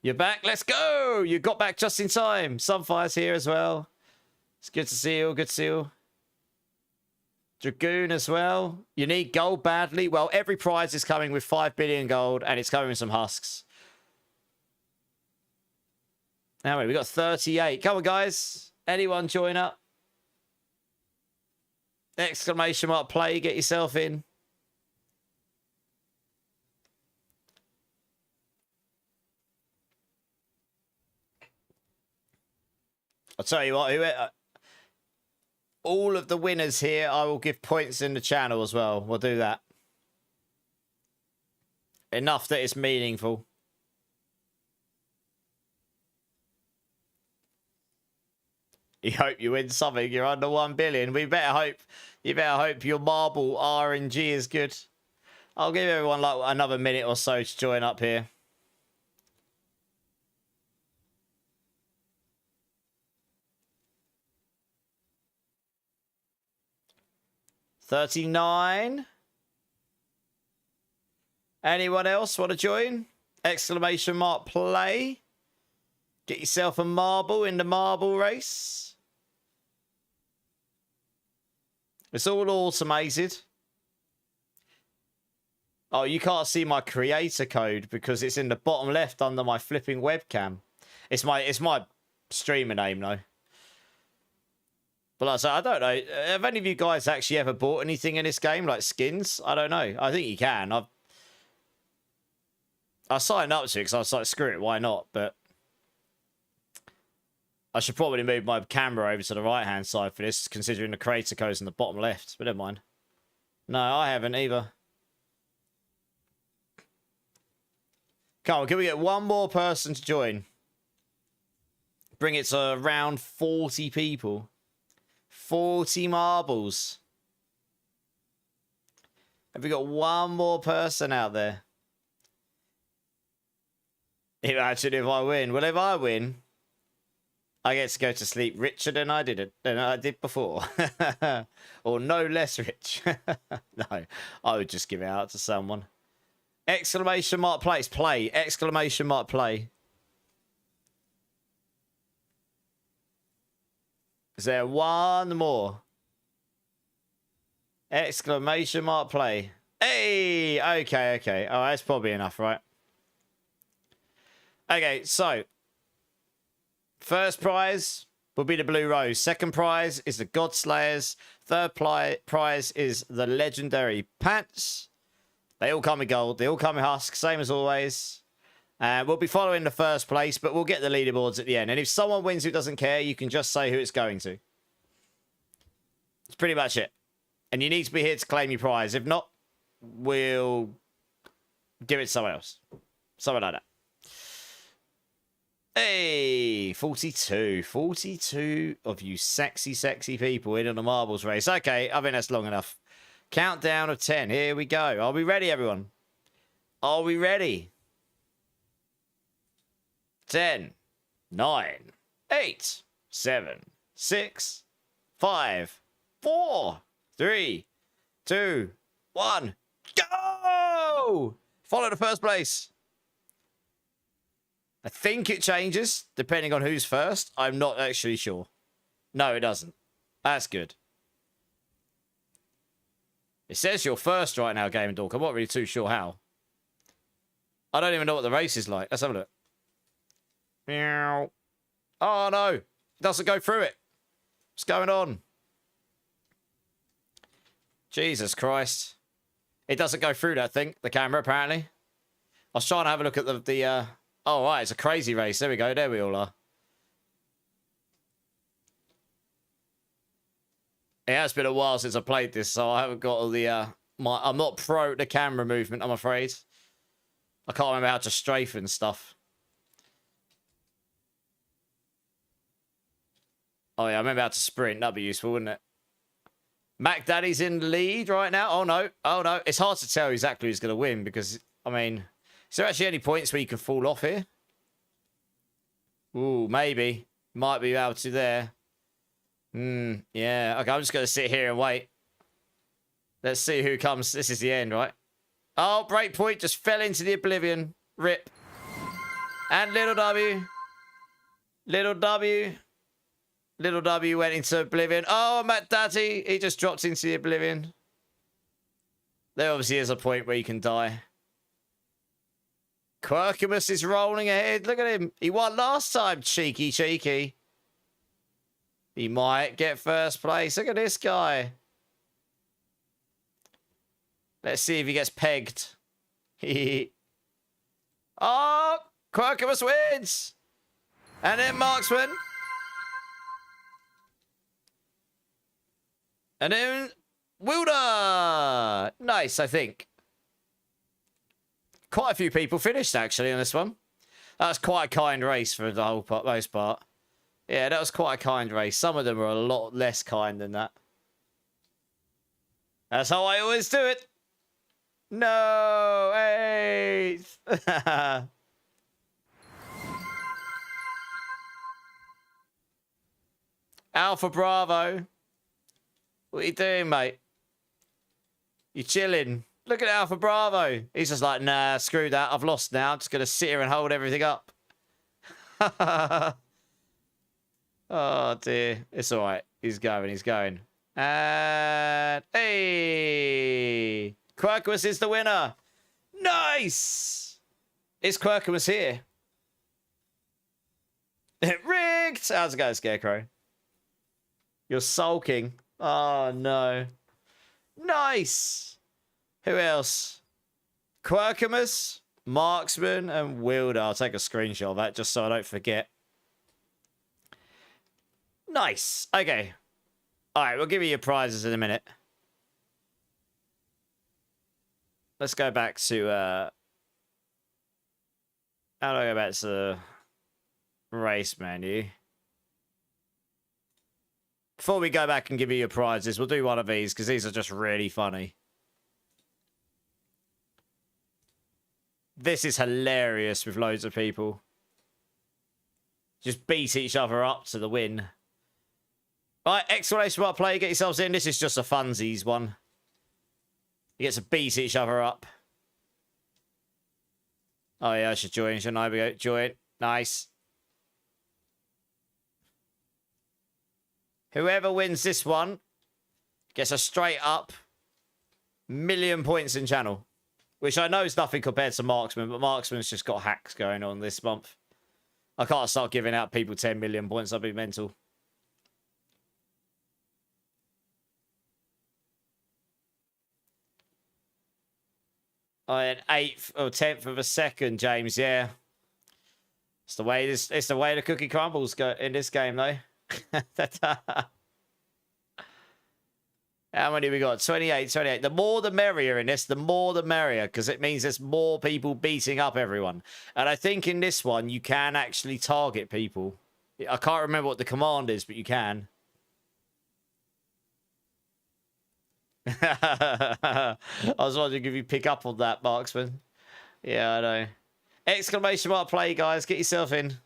[SPEAKER 2] You're back. Let's go. You got back just in time. Sunfire's here as well. It's good to see you. Good to see you. Dragoon as well. You need gold badly. Well, every prize is coming with 5 billion gold, and it's coming with some husks. Anyway, we got 38. Come on, guys. Anyone join up? !play. Get yourself in. I'll tell you what, all of the winners here, I will give points in the channel as well. We'll do that. Enough that it's meaningful. You hope you win something. You're under 1 billion. You better hope your marble RNG is good. I'll give everyone like another minute or so to join up here. $39. Anyone else want to join? !play. Get yourself a marble in the marble race. It's all automated. Oh, you can't see my creator code because it's in the bottom left under my flipping webcam. It's my streamer name though. But like I said, I don't know. Have any of you guys actually ever bought anything in this game, like skins? I don't know. I think you can. I signed up to it because I was like, screw it, why not? But I should probably move my camera over to the right-hand side for this, considering the creator code's in the bottom left. But never mind. No, I haven't either. Come on, can we get one more person to join? Bring it to around 40 people. 40 marbles. Have we got one more person out there? Imagine if I win. Well, if I win, I get to go to sleep richer than I did before. Or no less rich. No, I would just give it out to someone. !play. It's play. !play. Is there one more? !play. Hey! Okay. Oh, that's probably enough, right? Okay, so first prize will be the Blue Rose. Second prize is the God Slayers. Third prize is the Legendary Pants. They all come with gold. They all come with husk, same as always. And we'll be following the first place, but we'll get the leaderboards at the end. And if someone wins who doesn't care, you can just say who it's going to. That's pretty much it. And you need to be here to claim your prize. If not, we'll give it to someone else. Something like that. Hey, 42. 42 of you sexy, sexy people in on the marbles race. Okay, I think that's long enough. Countdown of 10. Here we go. Are we ready, everyone? Are we ready? 10, 9, 8, 7, 6, 5, 4, 3, 2, 1. Go! Follow the first place. I think it changes depending on who's first. I'm not actually sure. No, it doesn't. That's good. It says you're first right now, Game and Dork. I'm not really too sure how. I don't even know what the race is like. Let's have a look. Meow. Oh, no. It doesn't go through it. What's going on? Jesus Christ. It doesn't go through that thing, the camera, apparently. I was trying to have a look at the oh, right, it's a crazy race. There we go. There we all are. It has been a while since I played this, so I haven't got all the, I'm not pro at the camera movement, I'm afraid. I can't remember how to strafe and stuff. Oh, yeah, I remember how to sprint. That'd be useful, wouldn't it? Mac Daddy's in the lead right now. Oh, no. Oh, no. It's hard to tell exactly who's going to win because, I mean, is there actually any points where you can fall off here? Ooh, maybe. Might be able to there. Yeah. Okay, I'm just going to sit here and wait. Let's see who comes. This is the end, right? Oh, breakpoint just fell into the oblivion. Rip. And Little W. Little W. Little W went into oblivion. Oh, Matt Daddy. He just dropped into the oblivion. There obviously is a point where you can die. Quirkimus is rolling ahead. Look at him. He won last time. Cheeky, cheeky. He might get first place. Look at this guy. Let's see if he gets pegged. Oh, Quirkimus wins. And then Marksman. And then Wilder. Nice, I think. Quite a few people finished, actually, on this one. That was quite a kind race for the whole part, most part. Yeah, that was quite a kind race. Some of them were a lot less kind than that. That's how I always do it. No, hey. Alpha Bravo. What are you doing, mate? You chilling? Look at Alpha Bravo. He's just like, nah, screw that. I've lost now. I'm just going to sit here and hold everything up. Oh, dear. It's all right. He's going. He's going. And, hey. Quirkimus is the winner. Nice. Is Quirkimus here? Rigged. How's it going, Scarecrow? You're sulking. Oh, no. Nice. Who else? Quirkimus, Marksman, and Wilder. I'll take a screenshot of that just so I don't forget. Nice. Okay. All right, we'll give you your prizes in a minute. Let's go back to... how do I go back to the race menu? Before we go back and give you your prizes, we'll do one of these because these are just really funny. This is hilarious with loads of people. Just beat each other up to the win. Right, explanation about play. Get yourselves in. This is just a funsies one. You get to beat each other up. Oh, yeah, I should join. Shouldn't I? We go. Join. Nice. Whoever wins this one gets a straight up 1,000,000 points in channel. Which I know is nothing compared to Marksman, but Marksman's just got hacks going on this month. I can't start giving out people 10 million points. I'd be mental. I had 8th or 10th of a second, James. Yeah. It's the way the cookie crumbles go in this game, though. How many we got? 28, 28. The more the merrier in this, the more the merrier, because it means there's more people beating up everyone. And I think in this one, you can actually target people. I can't remember what the command is, but you can. I was wondering if you pick up on that, Marksman. Yeah, I know. Exclamation mark play, guys. Get yourself in.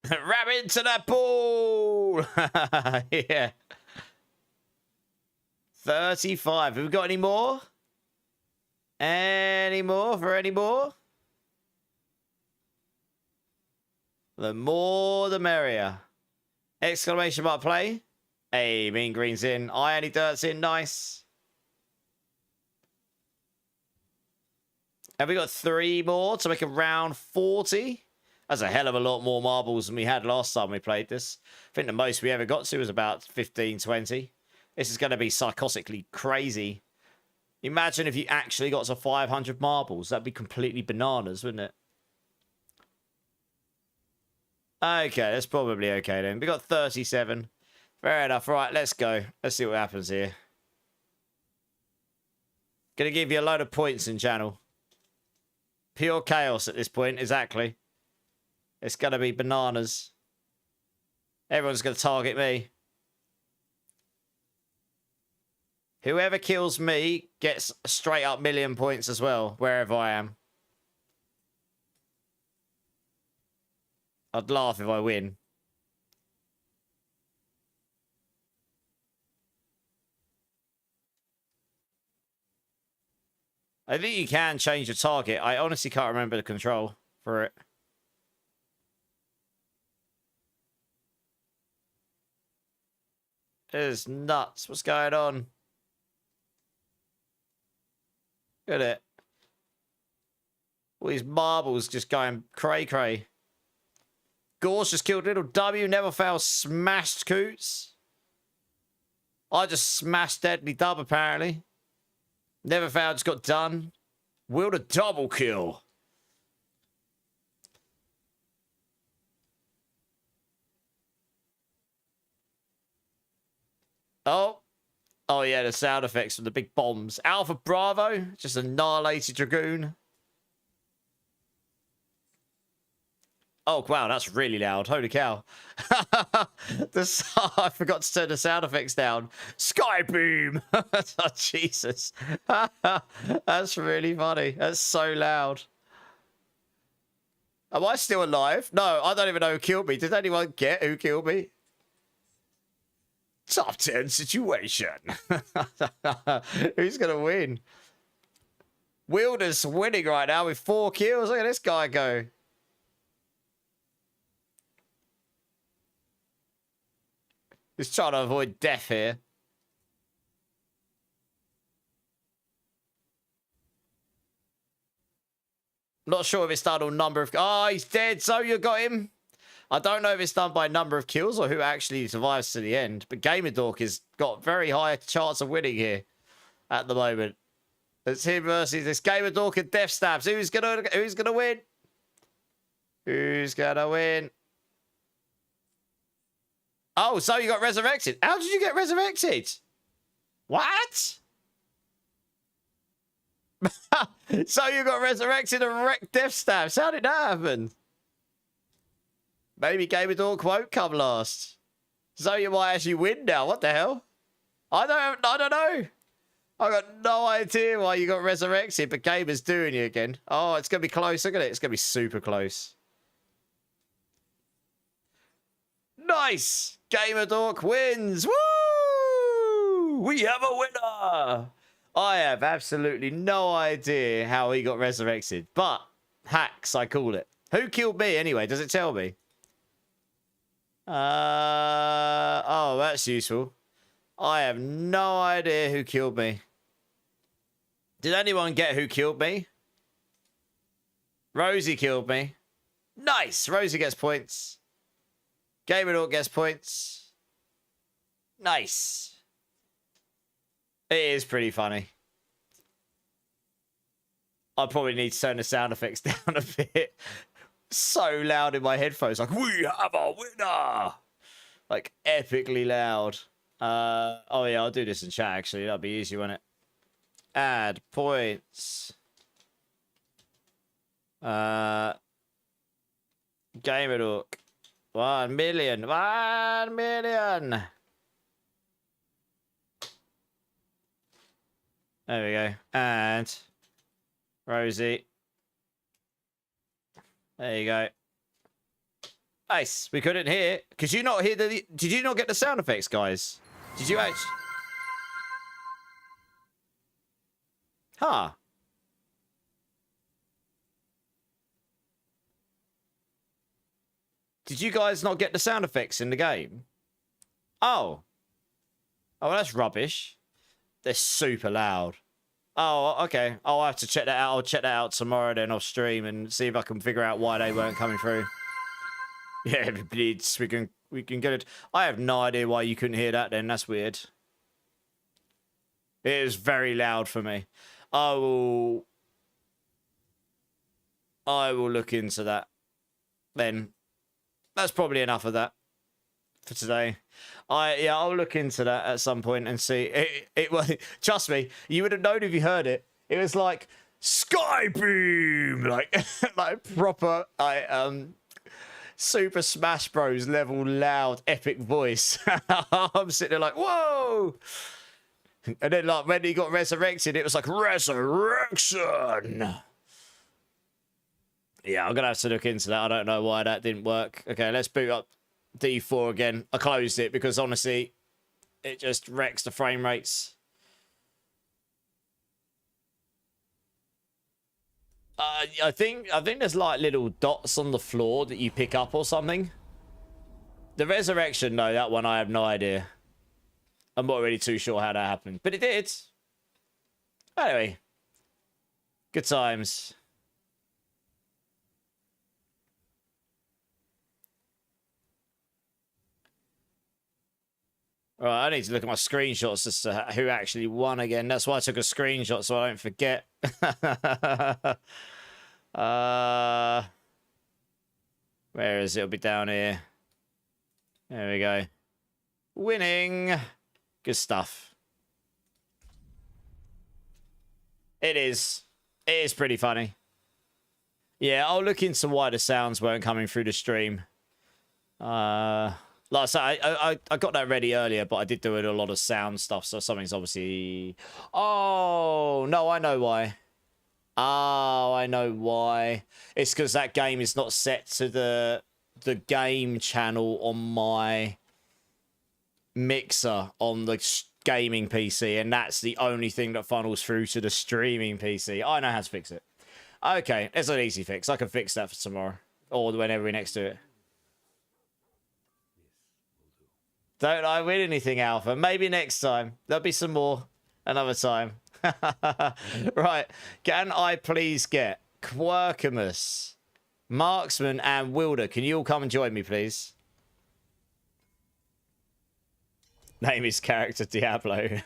[SPEAKER 2] Ram into that ball. Yeah. 35. Have we got any more? Any more for any more? The more the merrier. Exclamation mark play. Hey, Mean Green's in. Irony Dirt's in. Nice. Have we got 3 more to make around 40? That's a hell of a lot more marbles than we had last time we played this. I think the most we ever got to was about 15, 20. This is going to be psychotically crazy. Imagine if you actually got to 500 marbles. That'd be completely bananas, wouldn't it? Okay, that's probably okay then. We got 37. Fair enough. Right, let's go. Let's see what happens here. Gonna give you a load of points in channel. Pure chaos at this point, exactly. It's gonna be bananas. Everyone's gonna target me. Whoever kills me gets a straight up million points as well, wherever I am. I'd laugh if I win. I think you can change your target. I honestly can't remember the control for it. It is nuts. What's going on? Look at it. All these marbles just going cray-cray. Gorse just killed Little W. Never fails. Smashed Coots. I just smashed Deadly Dub, apparently. Never failed. Just got done. Willed a double kill. Oh. Oh, yeah, the sound effects from the big bombs. Alpha Bravo. Just annihilated Dragoon. Oh, wow, that's really loud. Holy cow. I forgot to turn the sound effects down. Sky Boom. Oh, Jesus. That's really funny. That's so loud. Am I still alive? No, I don't even know who killed me. Did anyone get who killed me? Top 10 situation. Who's going to win? Wilder's winning right now with 4 kills. Look at this guy go. He's trying to avoid death here. Not sure if it's done on number of... Oh, he's dead. So you got him. I don't know if it's done by number of kills or who actually survives to the end. But Gamerdork has got very high chance of winning here at the moment. It's him versus this Gamerdork and Death Stabs. Who's gonna win? Who's gonna win? Oh, so you got resurrected. How did you get resurrected? What? So you got resurrected and wrecked Death Stabs. How did that happen? Maybe Gamerdork won't come last. So you might actually win now. What the hell? I don't know. I got no idea why you got resurrected, but Gamer's doing you again. Oh, it's going to be close. Look at it. It's going to be super close. Nice! Gamerdork wins! Woo! We have a winner! I have absolutely no idea how he got resurrected, but hacks, I call it. Who killed me anyway? Does it tell me? Oh, that's useful. I have no idea who killed me. Did anyone get who killed me? Rosie killed me. Nice! Rosie gets points. Gamerdork gets points.
[SPEAKER 1] Nice. It is pretty funny. I probably need to turn the sound effects down a bit. So loud in my headphones, like, we have a winner! Like, epically loud. Oh yeah, I'll do this in chat, actually. That'll be easy, won't it? Add points. Gamer Look. 1 million. 1 million! There we go. And Rosie. There you go. Nice. We couldn't hear. Could you not hear the... Did you not get the sound effects, guys? Did you actually... Huh. Did you guys not get the sound effects in the game? Oh. Oh, that's rubbish. They're super loud. Oh, okay. I'll have to check that out. I'll check that out tomorrow then off stream and see if I can figure out why they weren't coming through. Yeah, it bleeds. We can get it. I have no idea why you couldn't hear that then. That's weird. It is very loud for me. I will look into that. Then that's probably enough of that for today. I'll look into that at some point and see. Well, trust me, you would have known if you heard it. It was like Skybeam, like like proper Super Smash Bros level loud epic voice. I'm sitting there like, whoa! And then like when he got resurrected, it was like resurrection. Yeah, I'm gonna have to look into that. I don't know why that didn't work. Okay, let's boot up D4 again. I closed it because honestly, it just wrecks the frame rates. I think there's like little dots on the floor that you pick up or something. The resurrection, no, that one I have no idea. I'm not really too sure how that happened, but it did. Anyway, good times. Right, I need to look at my screenshots as to who actually won again. That's why I took a screenshot so I don't forget. Where is it? It'll be down here. There we go. Winning. Good stuff. It is. It is pretty funny. Yeah, I'll look into why the sounds weren't coming through the stream. Like I said, I got that ready earlier, but I did do it a lot of sound stuff, so something's obviously... Oh, no, I know why. Oh, I know why. It's because that game is not set to the game channel on my mixer on the gaming PC, and that's the only thing that funnels through to the streaming PC. I know how to fix it. Okay, it's an easy fix. I can fix that for tomorrow, or whenever we next do it. Don't I win anything, Alpha? Maybe next time. There'll be some more another time. Right. Can I please get Quirkimus, Marksman, and Wilder? Can you all come and join me, please? Name his character Diablo.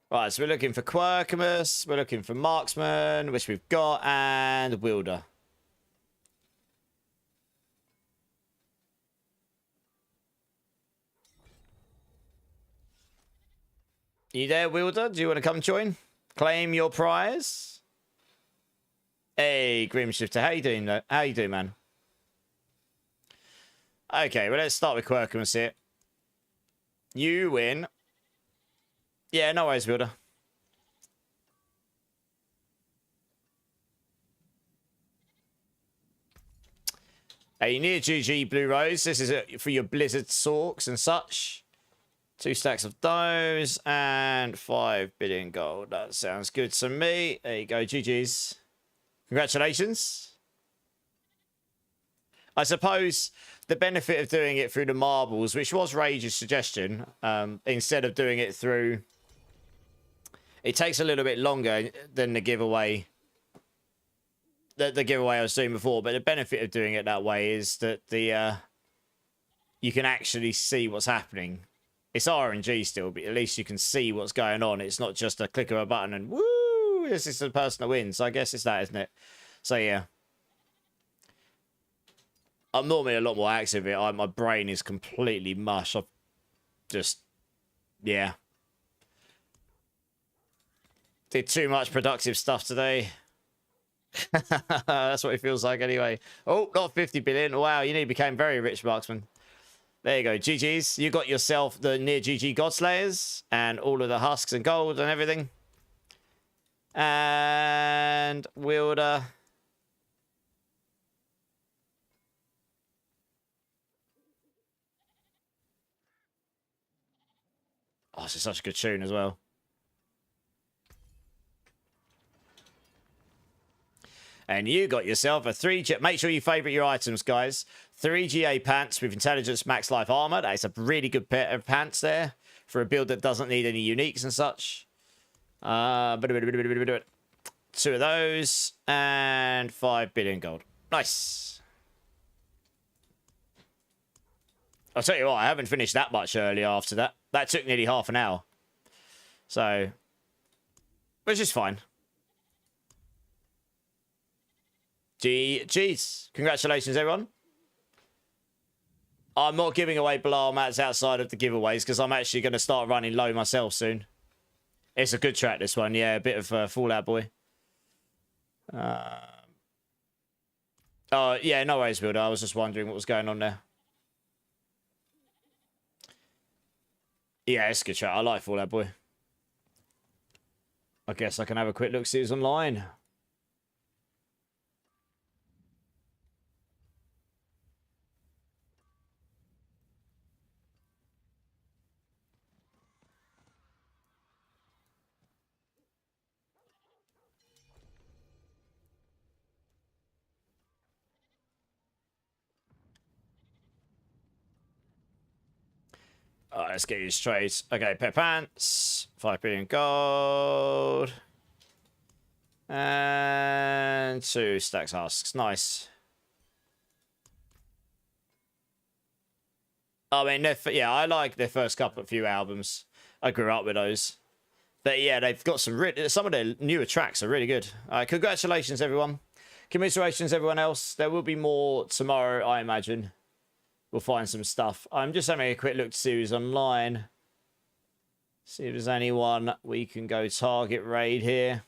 [SPEAKER 1] Right, so we're looking for Quirkimus, we're looking for Marksman, which we've got, and Wilder. You there, Wilder? Do you want to come join? Claim your prize? Hey, Grimshifter, how you doing, though? How you doing, man? Okay, well, let's start with Quirkimus here. You win. Yeah, no worries, Wilder. Hey, you need a GG Blue Rose. This is for your Blizzard Sorks and such. 2 stacks of those and 5 billion gold. That sounds good to me. There you go, GG's. Congratulations. I suppose
[SPEAKER 2] the benefit of doing it through the marbles, which was Rage's suggestion, instead of doing it through... It takes a little bit longer than the giveaway. The giveaway I was doing before, but the benefit of doing it that way is that you can actually see what's happening. It's RNG still, but at least you can see what's going on. It's not just a click of a button and woo, this is the person that wins. So I guess it's that, isn't it? So yeah. I'm normally a lot more active. My brain is completely mush. I've just, yeah. Did too much productive stuff today. That's what it feels like anyway. Oh, not 50 billion. Wow, you nearly became very rich, Marksman. There you go. GG's. You got yourself the near GG Godslayers and all of the husks and gold and everything. And Wielder. Oh, this is such a good tune as well. And you got yourself a 3G... Make sure you favourite your items, guys. 3GA pants with Intelligence Max Life Armor. That is a really good pair of pants there for a build that doesn't need any uniques and such. 2 of those. And 5 billion gold. Nice. I'll tell you what, I haven't finished that much earlier after that. That took nearly half an hour. So, which is fine. GG's. Congratulations, everyone. I'm not giving away Bilal mats outside of the giveaways because I'm actually going to start running low myself soon. It's a good track, this one. Yeah, a bit of Fallout Boy. Oh, yeah, no worries, Builder. I was just wondering what was going on there. Yeah, it's a good track. I like Fallout Boy. I guess I can have a quick look, see who's online. Alright, let's get you straight. Okay, pair pants. 5 billion gold. And 2 stacks husks. Nice. I mean, yeah, I like their first few albums. I grew up with those. But yeah, they've got some of their newer tracks are really good. Congratulations, everyone. Commiserations, everyone else. There will be more tomorrow, I imagine. We'll find some stuff. I'm just having a quick look to see who's online. See if there's anyone we can go target raid here.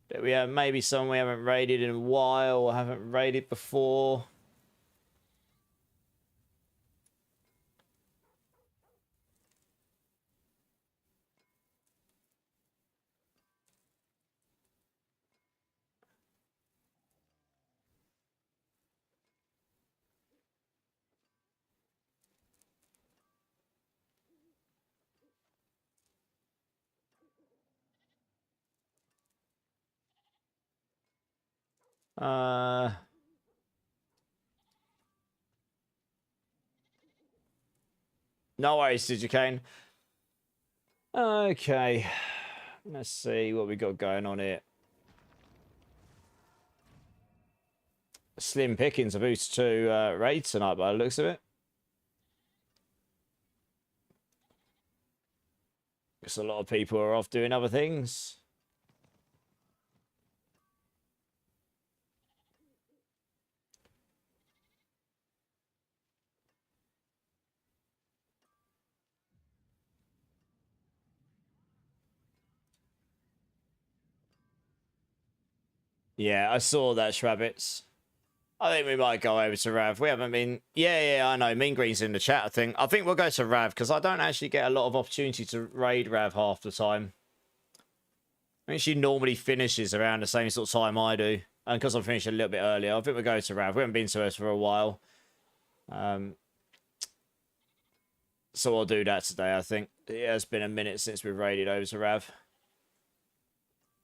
[SPEAKER 2] But we have maybe someone we haven't raided in a while or haven't raided before. No worries, Digicane. Okay. Let's see what we got going on here. Slim pickings a boost to raid tonight by the looks of it. Guess a lot of people are off doing other things. Yeah, I saw that, Shrabbits. I think we might go over to Rav. We haven't been... Yeah, I know. Mean Green's in the chat, I think. I think we'll go to Rav, because I don't actually get a lot of opportunity to raid Rav half the time. I think she normally finishes around the same sort of time I do. And because I'm finishing a little bit earlier, I think we'll go to Rav. We haven't been to her for a while. So I'll do that today, I think. It has been a minute since we've raided over to Rav.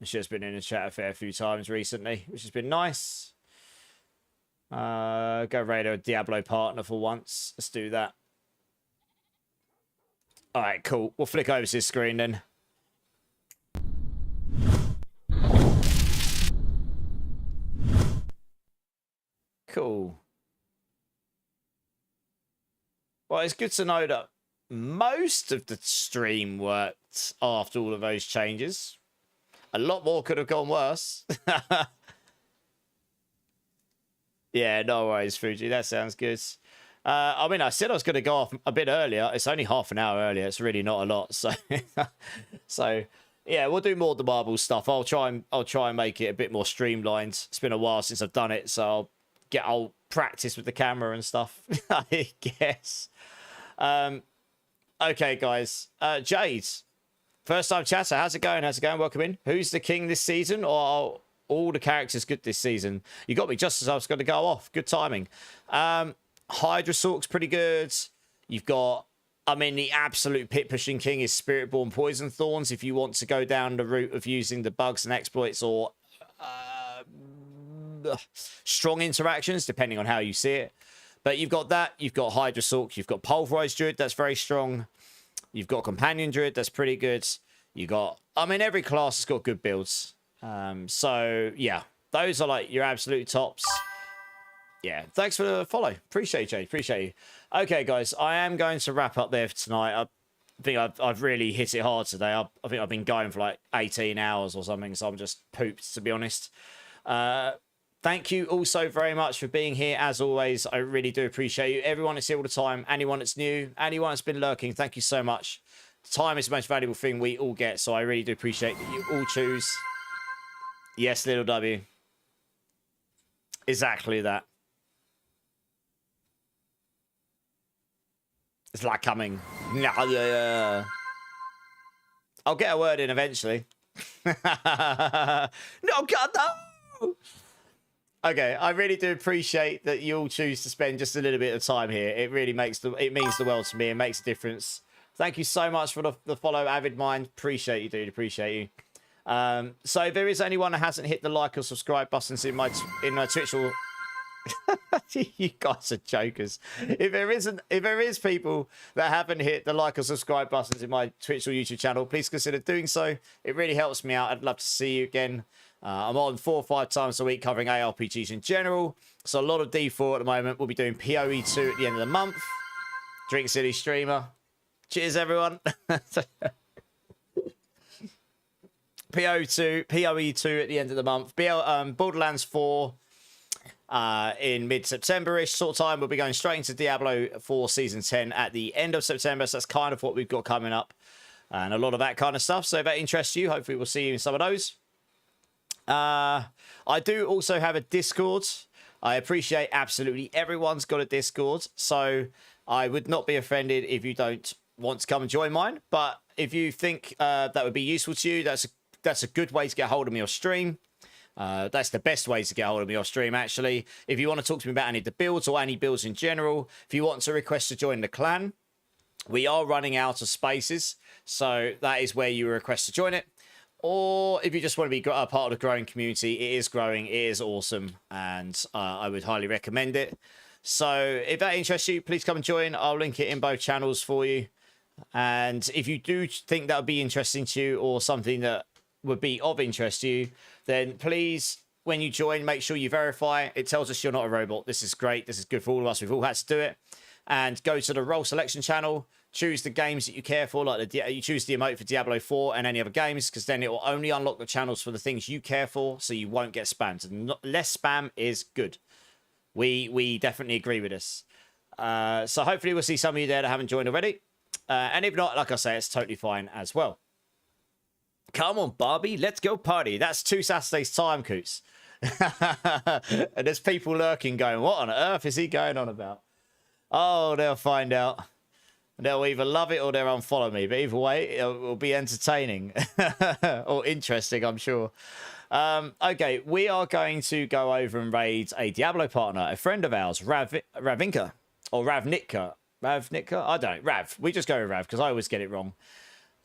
[SPEAKER 2] She has been in the chat a fair few times recently, which has been nice. Go raid a Diablo partner for once. Let's do that. All right, cool. We'll flick over to this screen then. Cool. Well, it's good to know that most of the stream worked after all of those changes. A lot more could have gone worse. Yeah, no worries, Fuji. That sounds good. I mean, I said I was going to go off a bit earlier. It's only half an hour earlier. It's really not a lot. So, so yeah, we'll do more of the marble stuff. I'll try and make it a bit more streamlined. It's been a while since I've done it, so I'll practice with the camera and stuff, I guess. Okay, guys. Jade, first time chatter. How's it going? How's it going? Welcome in. Who's the king this season? Or are all the characters good this season? You got me just as I was going to go off. Good timing. Hydrasork's pretty good. You've got, I mean, the absolute pit pushing king is Spiritborn Poison Thorns. If you want to go down the route of using the bugs and exploits or strong interactions, depending on how you see it. But you've got that. You've got Hydrasork. You've got Pulverise Druid. That's very strong. You've got Companion Druid. That's pretty good. You got, I mean, every class has got good builds. So yeah, those are like your absolute tops. Yeah, thanks for the follow. Appreciate you, appreciate you. Okay, guys, I am going to wrap up there for tonight. I think I've really hit it hard today. I think I've been going for like 18 hours or something, so I'm just pooped, to be honest. Thank you also very much for being here. As always, I really do appreciate you. Everyone that's here all the time, anyone that's new, anyone that's been lurking, thank you so much. Time is the most valuable thing we all get, so I really do appreciate that you all choose. Yes, little W. Exactly that. It's like coming. I'll get a word in eventually. No, God, no! Okay, I really do appreciate that you all choose to spend just a little bit of time here. It really means the world to me. It makes a difference. Thank you so much for the follow, Avid Mind. Appreciate you, dude. Appreciate you. So if there is anyone that hasn't hit the like or subscribe buttons in my Twitch or you guys are jokers. If there is people that haven't hit the like or subscribe buttons in my Twitch or YouTube channel, please consider doing so. It really helps me out. I'd love to see you again. I'm on 4 or 5 times a week covering ARPGs in general. So a lot of D4 at the moment. We'll be doing PoE2 at the end of the month. Drink City streamer. Cheers, everyone. PoE2 at the end of the month. Borderlands 4 in mid-September-ish sort of time. We'll be going straight into Diablo 4 Season 10 at the end of September. So that's kind of what we've got coming up. And a lot of that kind of stuff. So if that interests you, hopefully we'll see you in some of those. I do also have a Discord. I appreciate absolutely everyone's got a Discord. So I would not be offended if you don't want to come and join mine. But if you think that would be useful to you, that's a good way to get hold of me or stream. That's the best way to get hold of me or stream, actually. If you want to talk to me about any of the builds or any builds in general, if you want to request to join the clan, we are running out of spaces. So that is where you request to join it. Or if you just want to be a part of the growing community, it is growing, it is awesome, and I would highly recommend it. So if that interests you, please come and join. I'll link it in both channels for you. And if you do think that would be interesting to you or something that would be of interest to you, then please, when you join, make sure you verify. It tells us you're not a robot. This is great. This is good for all of us. We've all had to do it. And go to the role selection channel. Choose the games that you care for, like you choose the emote for Diablo 4 and any other games, because then it will only unlock the channels for the things you care for, so you won't get spammed. And less spam is good. We definitely agree with this. So hopefully we'll see some of you there that haven't joined already. And if not, like I say, it's totally fine as well. Come on, Barbie, let's go party. That's 2 Saturdays' time, Coots. And there's people lurking going, what on earth is he going on about? Oh, they'll find out. They'll either love it or they'll unfollow me. But either way, it will be entertaining or interesting, I'm sure. Okay, we are going to go over and raid a Diablo partner, a friend of ours, Ravinka or Ravnitka. Ravnitka? I don't know. Rav. We just go with Rav because I always get it wrong.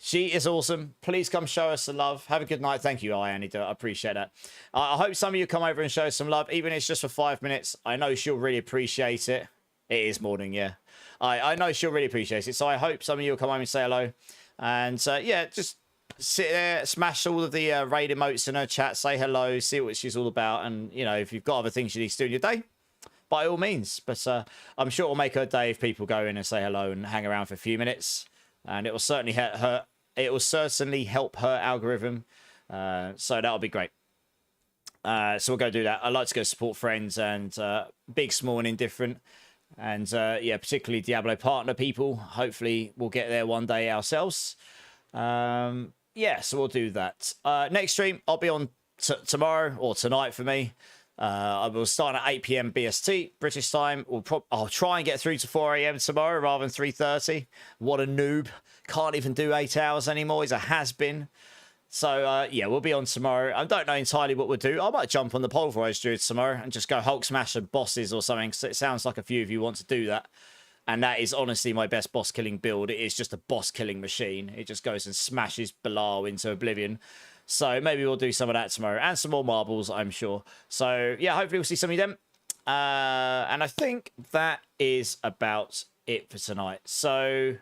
[SPEAKER 1] She is awesome. Please come show us some love. Have a good night. Thank you, Annie. I appreciate that. I hope some of you come over and show us some love, even if it's just for 5 minutes. I know she'll really appreciate it. It is morning, yeah. I know she'll really appreciate it. So I hope some of you will come over and say hello. And yeah, just sit there, smash all of the raid emotes in her chat, say hello, see what she's all about. And, you know, if you've got other things you need to do in your day, by all means. But I'm sure it'll make her day if people go in and say hello and hang around for a few minutes. And it will certainly help her algorithm. So that'll be great. So we'll go do that. I like to go support friends and big, small, and indifferent. And yeah, particularly Diablo partner people. Hopefully we'll get there one day ourselves. Yeah, so we'll do that. Next stream, I'll be on tomorrow or tonight for me. I will start at 8 p.m. BST, British time. I'll try and get through to 4 a.m. tomorrow rather than 3:30. What a noob. Can't even do 8 hours anymore. He's a has-been. So, yeah, we'll be on tomorrow. I don't know entirely what we'll do. I might jump on the Pulverise Druid tomorrow and just go Hulk Smash and bosses or something. So it sounds like a few of you want to do that. And that is honestly my best boss-killing build. It is just a boss-killing machine. It just goes and smashes Bilal into oblivion. So maybe we'll do some of that tomorrow. And some more marbles, I'm sure. So, yeah, hopefully we'll see some of them. And I think that is about it for tonight. So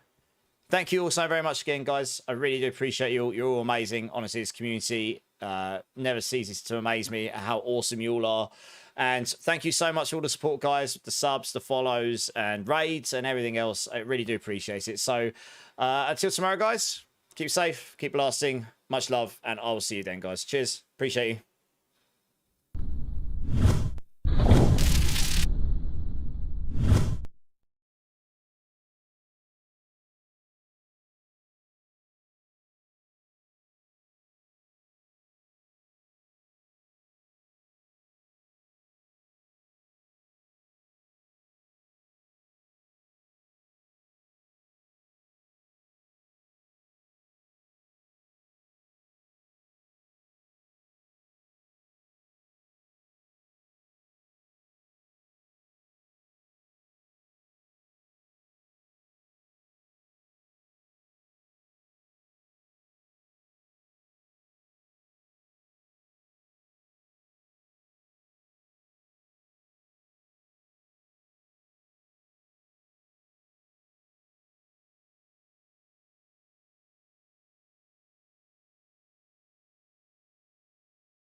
[SPEAKER 1] thank you all so very much again, guys. I really do appreciate you all. You're all amazing. Honestly, this community never ceases to amaze me at how awesome you all are. And thank you so much for all the support, guys, the subs, the follows, and raids, and everything else. I really do appreciate it. So until tomorrow, guys, keep safe, keep lasting. Much love, and I will see you then, guys. Cheers. Appreciate you.